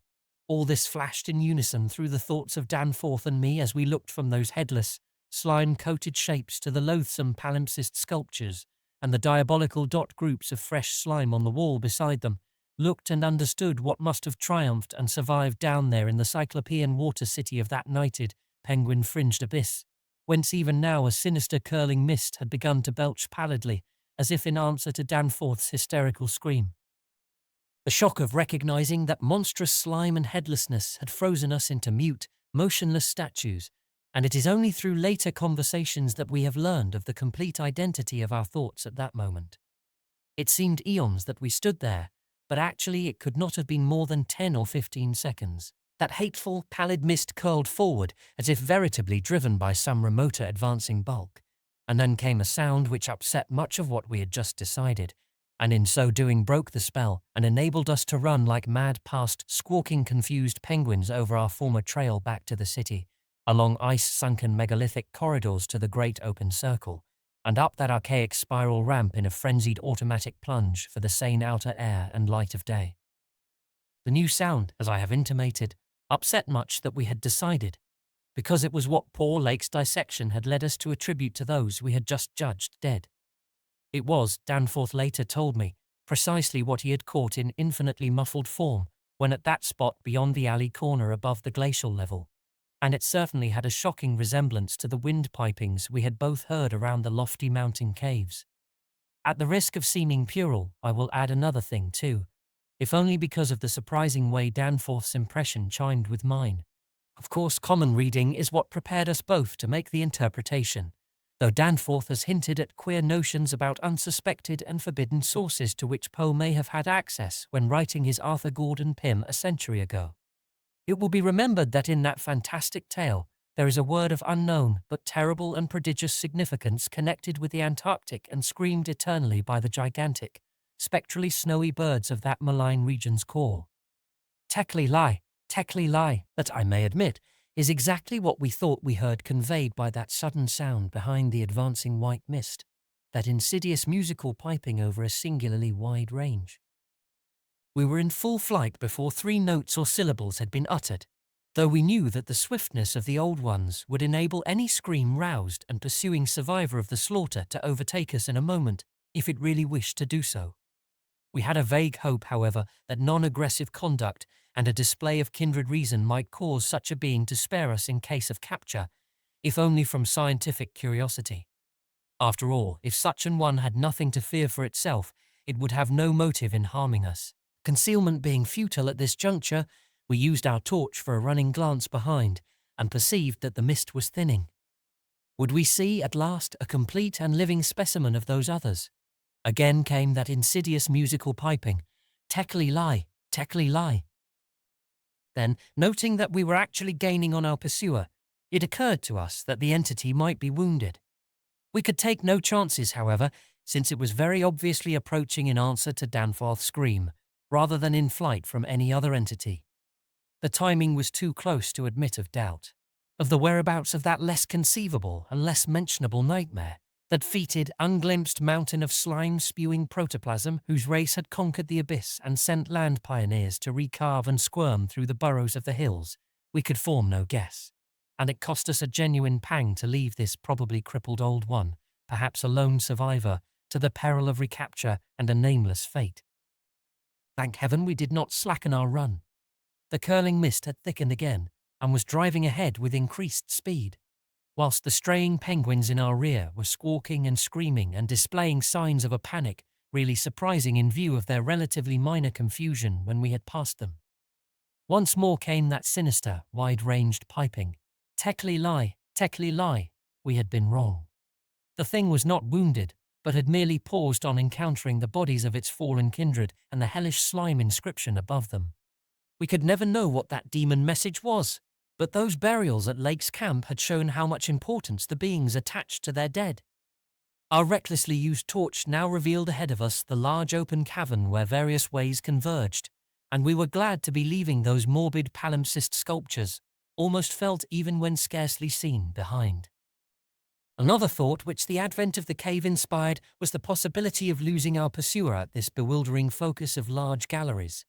All this flashed in unison through the thoughts of Danforth and me as we looked from those headless, slime-coated shapes to the loathsome palimpsest sculptures and the diabolical dot groups of fresh slime on the wall beside them, looked and understood what must have triumphed and survived down there in the cyclopean water city of that nighted, penguin-fringed abyss, whence even now a sinister curling mist had begun to belch pallidly, as if in answer to Danforth's hysterical scream. The shock of recognizing that monstrous slime and headlessness had frozen us into mute, motionless statues, and it is only through later conversations that we have learned of the complete identity of our thoughts at that moment. It seemed eons that we stood there, but actually it could not have been more than 10 or 15 seconds. That hateful, pallid mist curled forward as if veritably driven by some remoter advancing bulk, and then came a sound which upset much of what we had just decided, and in so doing broke the spell and enabled us to run like mad past squawking confused penguins over our former trail back to the city, along ice-sunken megalithic corridors to the great open circle, and up that archaic spiral ramp in a frenzied automatic plunge for the sane outer air and light of day. The new sound, as I have intimated, upset much that we had decided, because it was what poor Lake's dissection had led us to attribute to those we had just judged dead. It was, Danforth later told me, precisely what he had caught in infinitely muffled form when at that spot beyond the alley corner above the glacial level, and it certainly had a shocking resemblance to the wind pipings we had both heard around the lofty mountain caves. At the risk of seeming puerile, I will add another thing too, if only because of the surprising way Danforth's impression chimed with mine. Of course, common reading is what prepared us both to make the interpretation, though Danforth has hinted at queer notions about unsuspected and forbidden sources to which Poe may have had access when writing his Arthur Gordon Pym a century ago. It will be remembered that in that fantastic tale, there is a word of unknown but terrible and prodigious significance connected with the Antarctic and screamed eternally by the gigantic, spectrally snowy birds of that malign region's core. Tekli Lai, that I may admit, is exactly what we thought we heard conveyed by that sudden sound behind the advancing white mist, that insidious musical piping over a singularly wide range. We were in full flight before 3 notes or syllables had been uttered, though we knew that the swiftness of the old ones would enable any scream roused and pursuing survivor of the slaughter to overtake us in a moment, if it really wished to do so. We had a vague hope, however, that non-aggressive conduct and a display of kindred reason might cause such a being to spare us in case of capture, if only from scientific curiosity. After all, if such an one had nothing to fear for itself, it would have no motive in harming us. Concealment being futile at this juncture, we used our torch for a running glance behind and perceived that the mist was thinning. Would we see, at last, a complete and living specimen of those others? Again came that insidious musical piping, Tekli Lai. Then, noting that we were actually gaining on our pursuer, it occurred to us that the entity might be wounded. We could take no chances, however, since it was very obviously approaching in answer to Danforth's scream, rather than in flight from any other entity. The timing was too close to admit of doubt, of the whereabouts of that less conceivable and less mentionable nightmare, that fetid, unglimpsed mountain of slime-spewing protoplasm whose race had conquered the abyss and sent land pioneers to recarve and squirm through the burrows of the hills. We could form no guess, and it cost us a genuine pang to leave this probably crippled old one, perhaps a lone survivor, to the peril of recapture and a nameless fate. Thank heaven we did not slacken our run. The curling mist had thickened again and was driving ahead with increased speed, whilst the straying penguins in our rear were squawking and screaming and displaying signs of a panic really surprising in view of their relatively minor confusion when we had passed them. Once more came that sinister, wide-ranged piping. Tekli Lai. We had been wrong. The thing was not wounded, but had merely paused on encountering the bodies of its fallen kindred and the hellish slime inscription above them. We could never know what that demon message was, but those burials at Lake's camp had shown how much importance the beings attached to their dead. Our recklessly used torch now revealed ahead of us the large open cavern where various ways converged, and we were glad to be leaving those morbid palimpsest sculptures, almost felt even when scarcely seen, behind. Another thought which the advent of the cave inspired was the possibility of losing our pursuer at this bewildering focus of large galleries.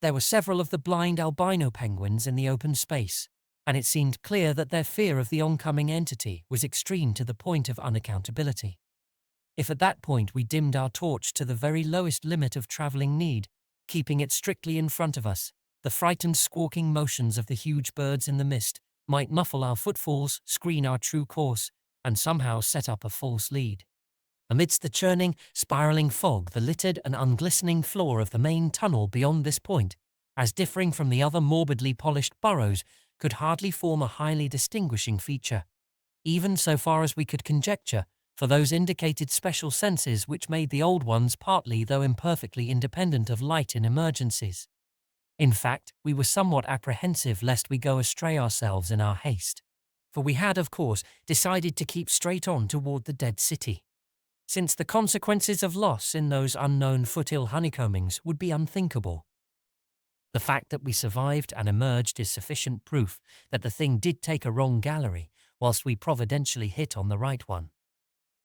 There were several of the blind albino penguins in the open space, and it seemed clear that their fear of the oncoming entity was extreme to the point of unaccountability. If at that point we dimmed our torch to the very lowest limit of travelling need, keeping it strictly in front of us, the frightened squawking motions of the huge birds in the mist might muffle our footfalls, screen our true course, and somehow set up a false lead. Amidst the churning, spiralling fog, the littered and unglistening floor of the main tunnel beyond this point, as differing from the other morbidly polished burrows, could hardly form a highly distinguishing feature. Even so far as we could conjecture, for those indicated special senses which made the old ones partly though imperfectly independent of light in emergencies. In fact, we were somewhat apprehensive lest we go astray ourselves in our haste, for we had, of course, decided to keep straight on toward the dead city, since the consequences of loss in those unknown foothill honeycombings would be unthinkable. The fact that we survived and emerged is sufficient proof that the thing did take a wrong gallery, whilst we providentially hit on the right one.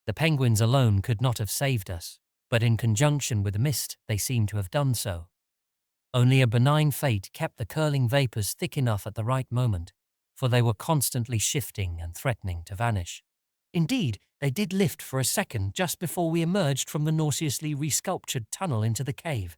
The penguins alone could not have saved us, but in conjunction with the mist they seemed to have done so. Only a benign fate kept the curling vapours thick enough at the right moment, for they were constantly shifting and threatening to vanish. Indeed, they did lift for a second just before we emerged from the nauseously resculptured tunnel into the cave,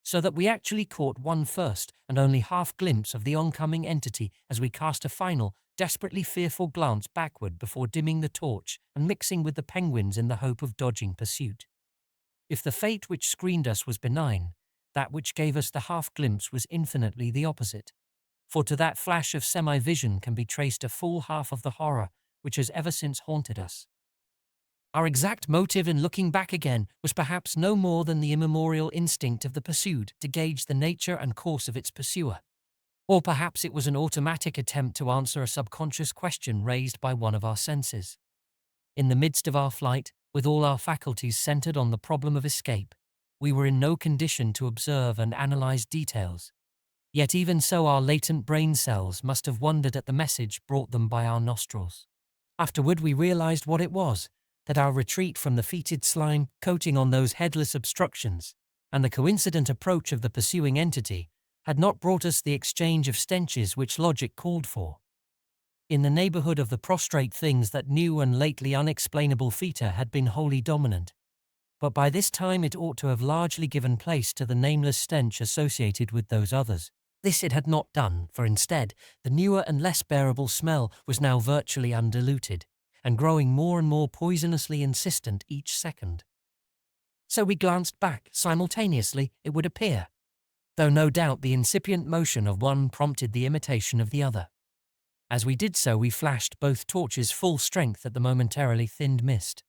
so that we actually caught one first and only half glimpse of the oncoming entity as we cast a final, desperately fearful glance backward before dimming the torch and mixing with the penguins in the hope of dodging pursuit. If the fate which screened us was benign, that which gave us the half glimpse was infinitely the opposite, for to that flash of semi-vision can be traced a full half of the horror which has ever since haunted us. Our exact motive in looking back again was perhaps no more than the immemorial instinct of the pursued to gauge the nature and course of its pursuer. Or perhaps it was an automatic attempt to answer a subconscious question raised by one of our senses. In the midst of our flight, with all our faculties centered on the problem of escape, we were in no condition to observe and analyze details. Yet even so our latent brain cells must have wondered at the message brought them by our nostrils. Afterward we realized what it was, that our retreat from the fetid slime coating on those headless obstructions, and the coincident approach of the pursuing entity, had not brought us the exchange of stenches which logic called for. In the neighborhood of the prostrate things that new and lately unexplainable feta had been wholly dominant, but by this time it ought to have largely given place to the nameless stench associated with those others. This it had not done, for instead, the newer and less bearable smell was now virtually undiluted, and growing more and more poisonously insistent each second. So we glanced back, simultaneously, it would appear, though no doubt the incipient motion of one prompted the imitation of the other. As we did so we flashed both torches full strength at the momentarily thinned mist,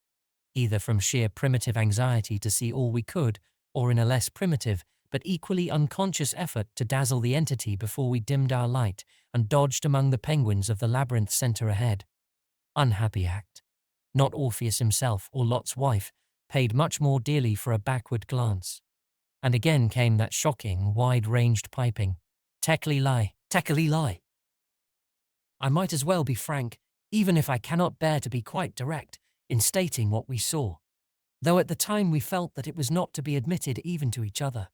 either from sheer primitive anxiety to see all we could, or in a less primitive, but equally unconscious effort to dazzle the entity before we dimmed our light and dodged among the penguins of the labyrinth center ahead. Unhappy act. Not Orpheus himself or Lot's wife paid much more dearly for a backward glance. And again came that shocking, wide-ranged piping. Tekeli lie, tekeli lie. I might as well be frank, even if I cannot bear to be quite direct, in stating what we saw, though at the time we felt that it was not to be admitted even to each other.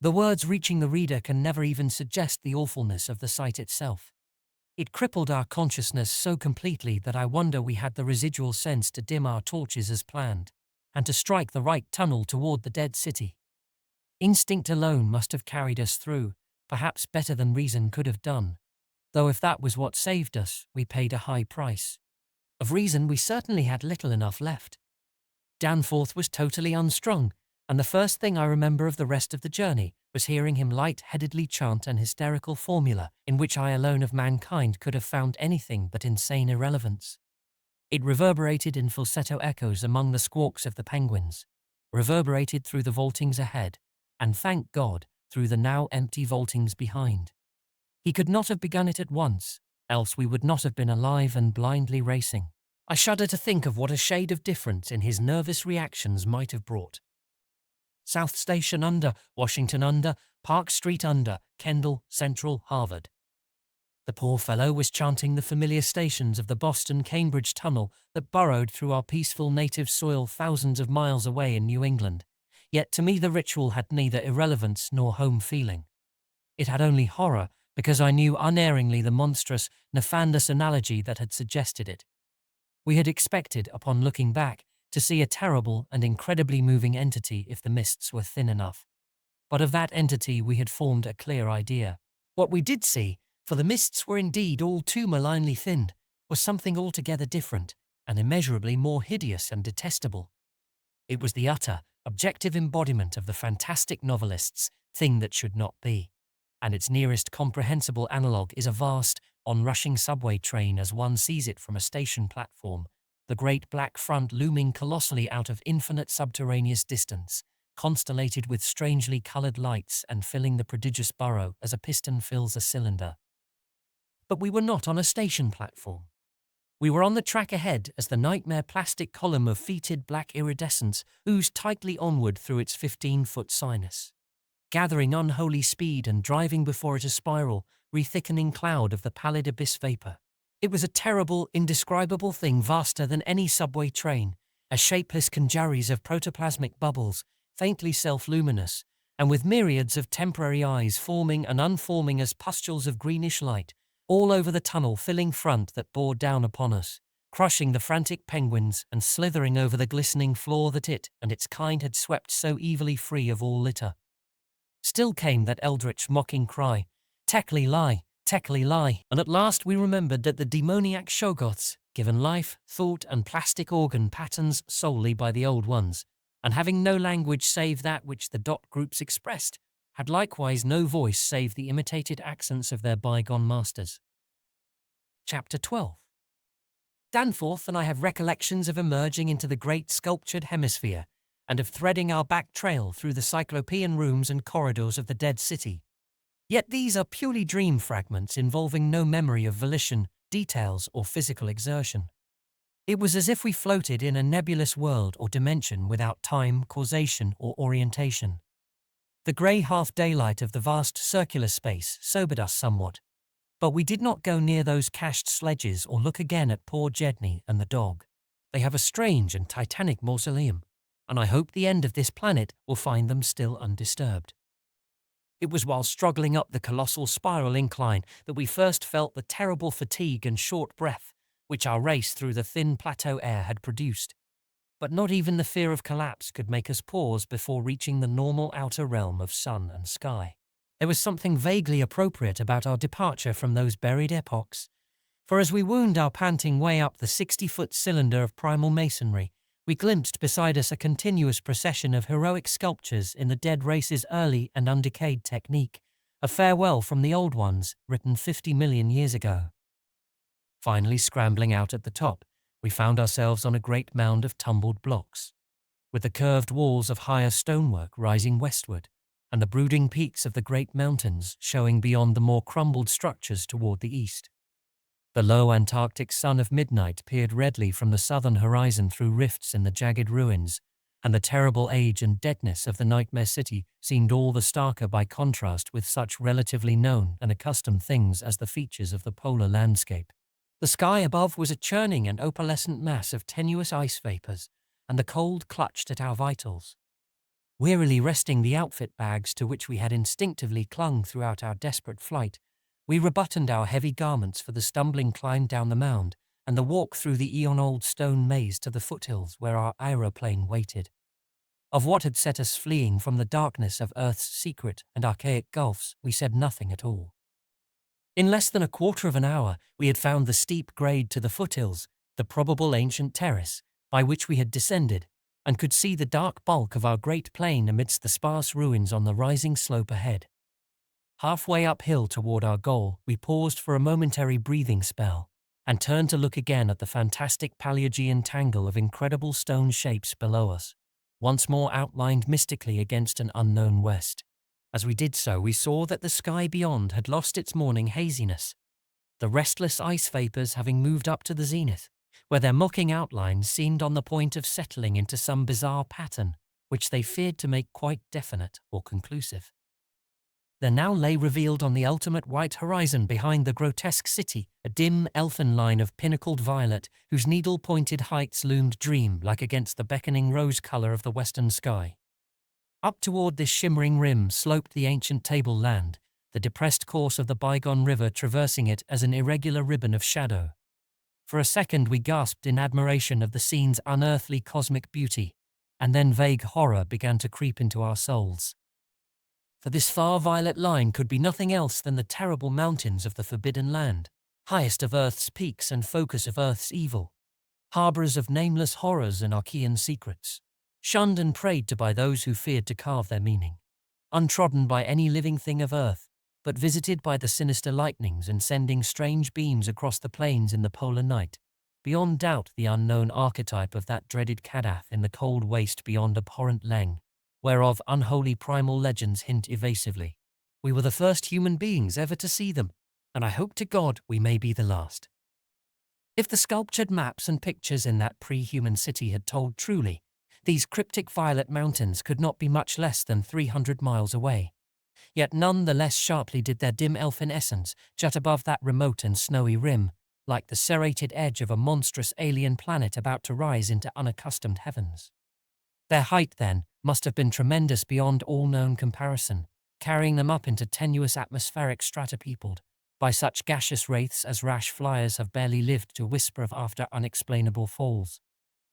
The words reaching the reader can never even suggest the awfulness of the sight itself. It crippled our consciousness so completely that I wonder we had the residual sense to dim our torches as planned, and to strike the right tunnel toward the dead city. Instinct alone must have carried us through, perhaps better than reason could have done, though if that was what saved us, we paid a high price. Of reason we certainly had little enough left. Danforth was totally unstrung, and the first thing I remember of the rest of the journey was hearing him light-headedly chant an hysterical formula in which I alone of mankind could have found anything but insane irrelevance. It reverberated in falsetto echoes among the squawks of the penguins, reverberated through the vaultings ahead, and thank God, through the now empty vaultings behind. He could not have begun it at once, else we would not have been alive and blindly racing. I shudder to think of what a shade of difference in his nervous reactions might have brought. South Station under, Washington under, Park Street under, Kendall, Central, Harvard. The poor fellow was chanting the familiar stations of the Boston-Cambridge tunnel that burrowed through our peaceful native soil thousands of miles away in New England, yet to me the ritual had neither irrelevance nor home feeling. It had only horror, because I knew unerringly the monstrous, nefandous analogy that had suggested it. We had expected, upon looking back, to see a terrible and incredibly moving entity if the mists were thin enough. But of that entity we had formed a clear idea. What we did see, for the mists were indeed all too malignly thinned, was something altogether different, and immeasurably more hideous and detestable. It was the utter, objective embodiment of the fantastic novelist's thing that should not be, and its nearest comprehensible analogue is a vast, onrushing subway train as one sees it from a station platform, the great black front looming colossally out of infinite subterraneous distance, constellated with strangely colored lights and filling the prodigious burrow as a piston fills a cylinder. But we were not on a station platform. We were on the track ahead as the nightmare plastic column of fetid black iridescence oozed tightly onward through its 15-foot sinus, gathering unholy speed and driving before it a spiral, re-thickening cloud of the pallid abyss vapor. It was a terrible, indescribable thing vaster than any subway train, a shapeless congeries of protoplasmic bubbles, faintly self-luminous, and with myriads of temporary eyes forming and unforming as pustules of greenish light, all over the tunnel filling front that bore down upon us, crushing the frantic penguins and slithering over the glistening floor that it and its kind had swept so evilly free of all litter. Still came that eldritch mocking cry, "Tekli lie, Tekli lie," and at last we remembered that the demoniac Shoggoths, given life, thought, and plastic organ patterns solely by the old ones, and having no language save that which the dot groups expressed, had likewise no voice save the imitated accents of their bygone masters. Chapter 12. Danforth and I have recollections of emerging into the great sculptured hemisphere and of threading our back trail through the cyclopean rooms and corridors of the dead city. Yet these are purely dream fragments involving no memory of volition, details, or physical exertion. It was as if we floated in a nebulous world or dimension without time, causation, or orientation. The grey half-daylight of the vast circular space sobered us somewhat, but we did not go near those cached sledges or look again at poor Jedney and the dog. They have a strange and titanic mausoleum, and I hope the end of this planet will find them still undisturbed. It was while struggling up the colossal spiral incline that we first felt the terrible fatigue and short breath which our race through the thin plateau air had produced. But not even the fear of collapse could make us pause before reaching the normal outer realm of sun and sky. There was something vaguely appropriate about our departure from those buried epochs, for as we wound our panting way up the 60-foot cylinder of primal masonry, we glimpsed beside us a continuous procession of heroic sculptures in the dead race's early and undecayed technique, a farewell from the old ones, written 50 million years ago. Finally scrambling out at the top, we found ourselves on a great mound of tumbled blocks, with the curved walls of higher stonework rising westward, and the brooding peaks of the great mountains showing beyond the more crumbled structures toward the east. The low Antarctic sun of midnight peered redly from the southern horizon through rifts in the jagged ruins, and the terrible age and deadness of the nightmare city seemed all the starker by contrast with such relatively known and accustomed things as the features of the polar landscape. The sky above was a churning and opalescent mass of tenuous ice vapors, and the cold clutched at our vitals. Wearily resting the outfit bags to which we had instinctively clung throughout our desperate flight, we rebuttoned our heavy garments for the stumbling climb down the mound and the walk through the eon-old stone maze to the foothills where our aeroplane waited. Of what had set us fleeing from the darkness of Earth's secret and archaic gulfs, we said nothing at all. In less than a quarter of an hour, we had found the steep grade to the foothills, the probable ancient terrace, by which we had descended, and could see the dark bulk of our great plain amidst the sparse ruins on the rising slope ahead. Halfway uphill toward our goal, we paused for a momentary breathing spell, and turned to look again at the fantastic Paleogean tangle of incredible stone shapes below us, once more outlined mystically against an unknown west. As we did so, we saw that the sky beyond had lost its morning haziness, the restless ice vapors having moved up to the zenith, where their mocking outlines seemed on the point of settling into some bizarre pattern, which they feared to make quite definite or conclusive. There now lay revealed on the ultimate white horizon behind the grotesque city a dim elfin line of pinnacled violet whose needle-pointed heights loomed dream-like against the beckoning rose color of the western sky. Up toward this shimmering rim sloped the ancient tableland, the depressed course of the bygone river traversing it as an irregular ribbon of shadow. For a second we gasped in admiration of the scene's unearthly cosmic beauty, and then vague horror began to creep into our souls. For this far violet line could be nothing else than the terrible mountains of the Forbidden Land, highest of Earth's peaks and focus of Earth's evil, harbours of nameless horrors and Archean secrets, shunned and prayed to by those who feared to carve their meaning, untrodden by any living thing of Earth, but visited by the sinister lightnings and sending strange beams across the plains in the polar night, beyond doubt the unknown archetype of that dreaded Kadath in the cold waste beyond abhorrent Leng, whereof unholy primal legends hint evasively. We were the first human beings ever to see them, and I hope to God we may be the last. If the sculptured maps and pictures in that pre-human city had told truly, these cryptic violet mountains could not be much less than 300 miles away. Yet none the less sharply did their dim elfin essence jut above that remote and snowy rim, like the serrated edge of a monstrous alien planet about to rise into unaccustomed heavens. Their height, then, must have been tremendous beyond all known comparison, carrying them up into tenuous atmospheric strata peopled by such gaseous wraiths as rash flyers have barely lived to whisper of after unexplainable falls.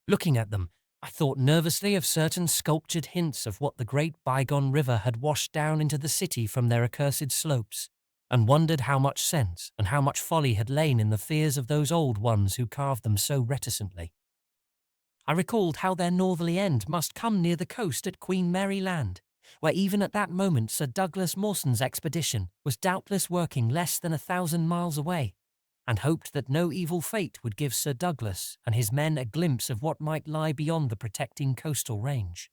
Looking at them, I thought nervously of certain sculptured hints of what the great bygone river had washed down into the city from their accursed slopes, and wondered how much sense and how much folly had lain in the fears of those old ones who carved them so reticently. I recalled how their northerly end must come near the coast at Queen Mary Land, where even at that moment Sir Douglas Mawson's expedition was doubtless working less than 1,000 miles away, and hoped that no evil fate would give Sir Douglas and his men a glimpse of what might lie beyond the protecting coastal range.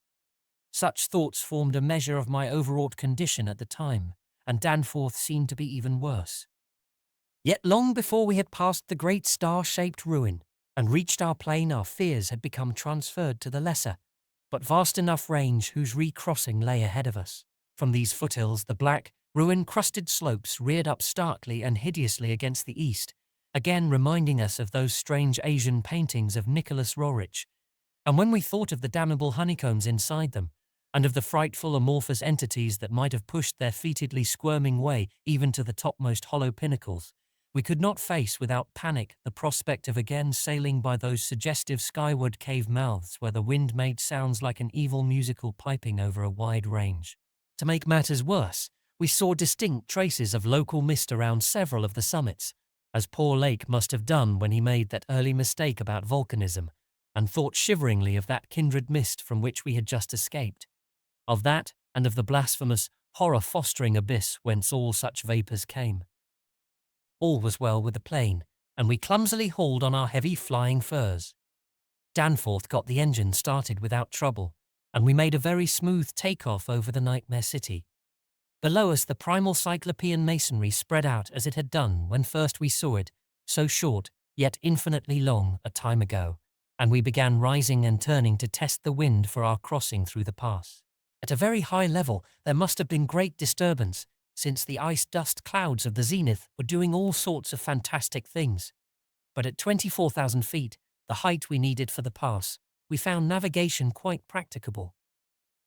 Such thoughts formed a measure of my overwrought condition at the time, and Danforth seemed to be even worse. Yet long before we had passed the great star-shaped ruin and reached our plain, our fears had become transferred to the lesser, but vast enough range whose recrossing lay ahead of us. From these foothills the black, ruin-crusted slopes reared up starkly and hideously against the east, again reminding us of those strange Asian paintings of Nicholas Roerich, and when we thought of the damnable honeycombs inside them, and of the frightful amorphous entities that might have pushed their fetidly squirming way even to the topmost hollow pinnacles, we could not face without panic the prospect of again sailing by those suggestive skyward cave mouths where the wind made sounds like an evil musical piping over a wide range. To make matters worse, we saw distinct traces of local mist around several of the summits, as poor Lake must have done when he made that early mistake about volcanism, and thought shiveringly of that kindred mist from which we had just escaped, of that and of the blasphemous, horror-fostering abyss whence all such vapours came. All was well with the plane, and we clumsily hauled on our heavy flying furs. Danforth got the engine started without trouble, and we made a very smooth take-off over the nightmare city. Below us the primal cyclopean masonry spread out as it had done when first we saw it, so short, yet infinitely long, a time ago, and we began rising and turning to test the wind for our crossing through the pass. At a very high level there must have been great disturbance, since the ice-dust clouds of the zenith were doing all sorts of fantastic things. But at 24,000 feet, the height we needed for the pass, we found navigation quite practicable.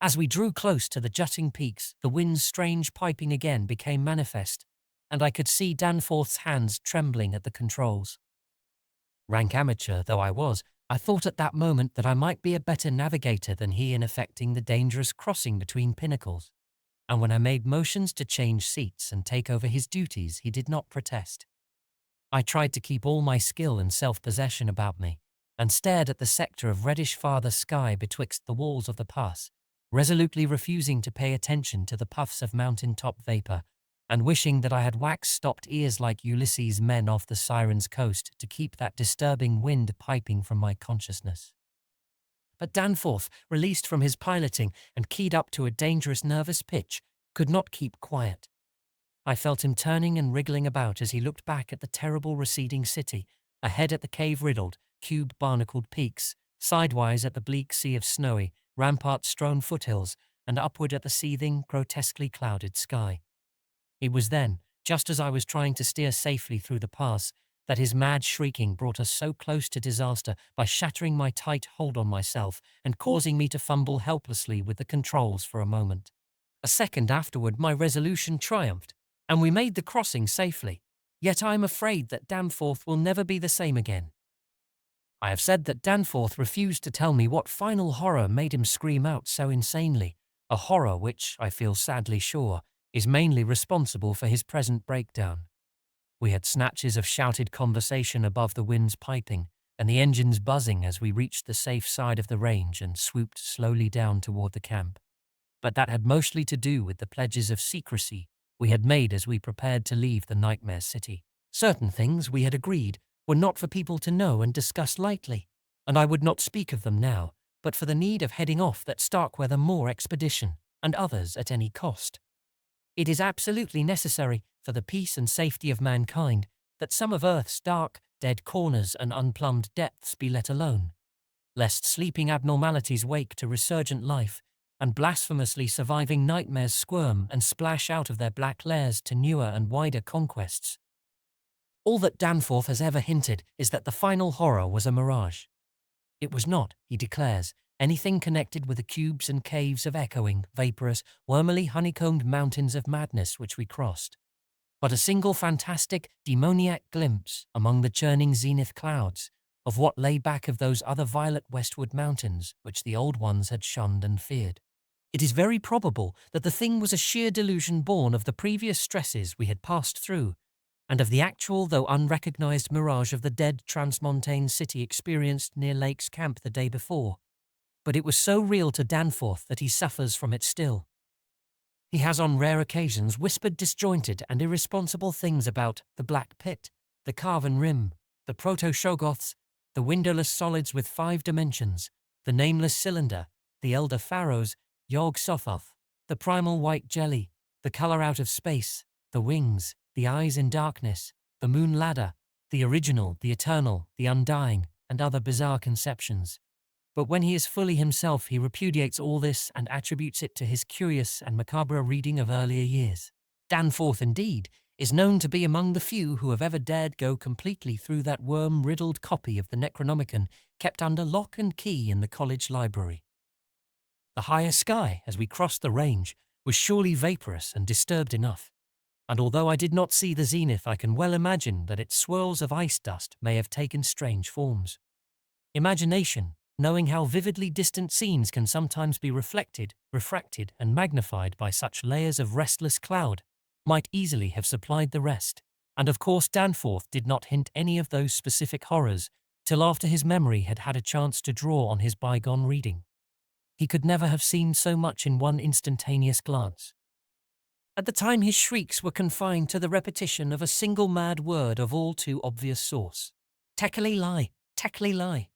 As we drew close to the jutting peaks, the wind's strange piping again became manifest, and I could see Danforth's hands trembling at the controls. Rank amateur though I was, I thought at that moment that I might be a better navigator than he in effecting the dangerous crossing between pinnacles, and when I made motions to change seats and take over his duties, he did not protest. I tried to keep all my skill and self-possession about me, and stared at the sector of reddish farther sky betwixt the walls of the pass, resolutely refusing to pay attention to the puffs of mountain-top vapor, and wishing that I had wax-stopped ears like Ulysses' men off the Siren's coast to keep that disturbing wind piping from my consciousness. But Danforth, released from his piloting and keyed up to a dangerous nervous pitch, could not keep quiet. I felt him turning and wriggling about as he looked back at the terrible receding city, ahead at the cave-riddled, cube-barnacled peaks, sidewise at the bleak sea of snowy, rampart-strewn foothills, and upward at the seething, grotesquely clouded sky. It was then, just as I was trying to steer safely through the pass, that his mad shrieking brought us so close to disaster by shattering my tight hold on myself and causing me to fumble helplessly with the controls for a moment. A second afterward my resolution triumphed, and we made the crossing safely, yet I am afraid that Danforth will never be the same again. I have said that Danforth refused to tell me what final horror made him scream out so insanely, a horror which, I feel sadly sure, is mainly responsible for his present breakdown. We had snatches of shouted conversation above the wind's piping and the engines buzzing as we reached the safe side of the range and swooped slowly down toward the camp. But that had mostly to do with the pledges of secrecy we had made as we prepared to leave the nightmare city. Certain things we had agreed, were not for people to know and discuss lightly, and I would not speak of them now, but for the need of heading off that Starkweather Moor expedition, and others at any cost. It is absolutely necessary for the peace and safety of mankind that some of Earth's dark, dead corners and unplumbed depths be let alone, lest sleeping abnormalities wake to resurgent life, and blasphemously surviving nightmares squirm and splash out of their black lairs to newer and wider conquests. All that Danforth has ever hinted is that the final horror was a mirage. It was not, he declares, anything connected with the cubes and caves of echoing, vaporous, wormily honeycombed mountains of madness which we crossed, but a single fantastic, demoniac glimpse among the churning zenith clouds of what lay back of those other violet westward mountains which the old ones had shunned and feared. It is very probable that the thing was a sheer delusion born of the previous stresses we had passed through, and of the actual though unrecognized mirage of the dead transmontane city experienced near Lake's camp the day before. But it was so real to Danforth that he suffers from it still. He has on rare occasions whispered disjointed and irresponsible things about the Black Pit, the Carven Rim, the Proto-Shoggoths, the windowless solids with 5 dimensions, the nameless cylinder, the Elder Pharaohs, Yog-Sothoth, the primal white jelly, the color out of space, the wings, the eyes in darkness, the moon ladder, the original, the eternal, the undying, and other bizarre conceptions. But when he is fully himself, he repudiates all this and attributes it to his curious and macabre reading of earlier years. Danforth, indeed, is known to be among the few who have ever dared go completely through that worm-riddled copy of the Necronomicon kept under lock and key in the college library. The higher sky, as we crossed the range, was surely vaporous and disturbed enough, and although I did not see the zenith, I can well imagine that its swirls of ice dust may have taken strange forms. Imagination, knowing how vividly distant scenes can sometimes be reflected, refracted, and magnified by such layers of restless cloud, might easily have supplied the rest, and of course Danforth did not hint any of those specific horrors till after his memory had had a chance to draw on his bygone reading. He could never have seen so much in one instantaneous glance. At the time his shrieks were confined to the repetition of a single mad word of all too obvious source. Tekeli lie,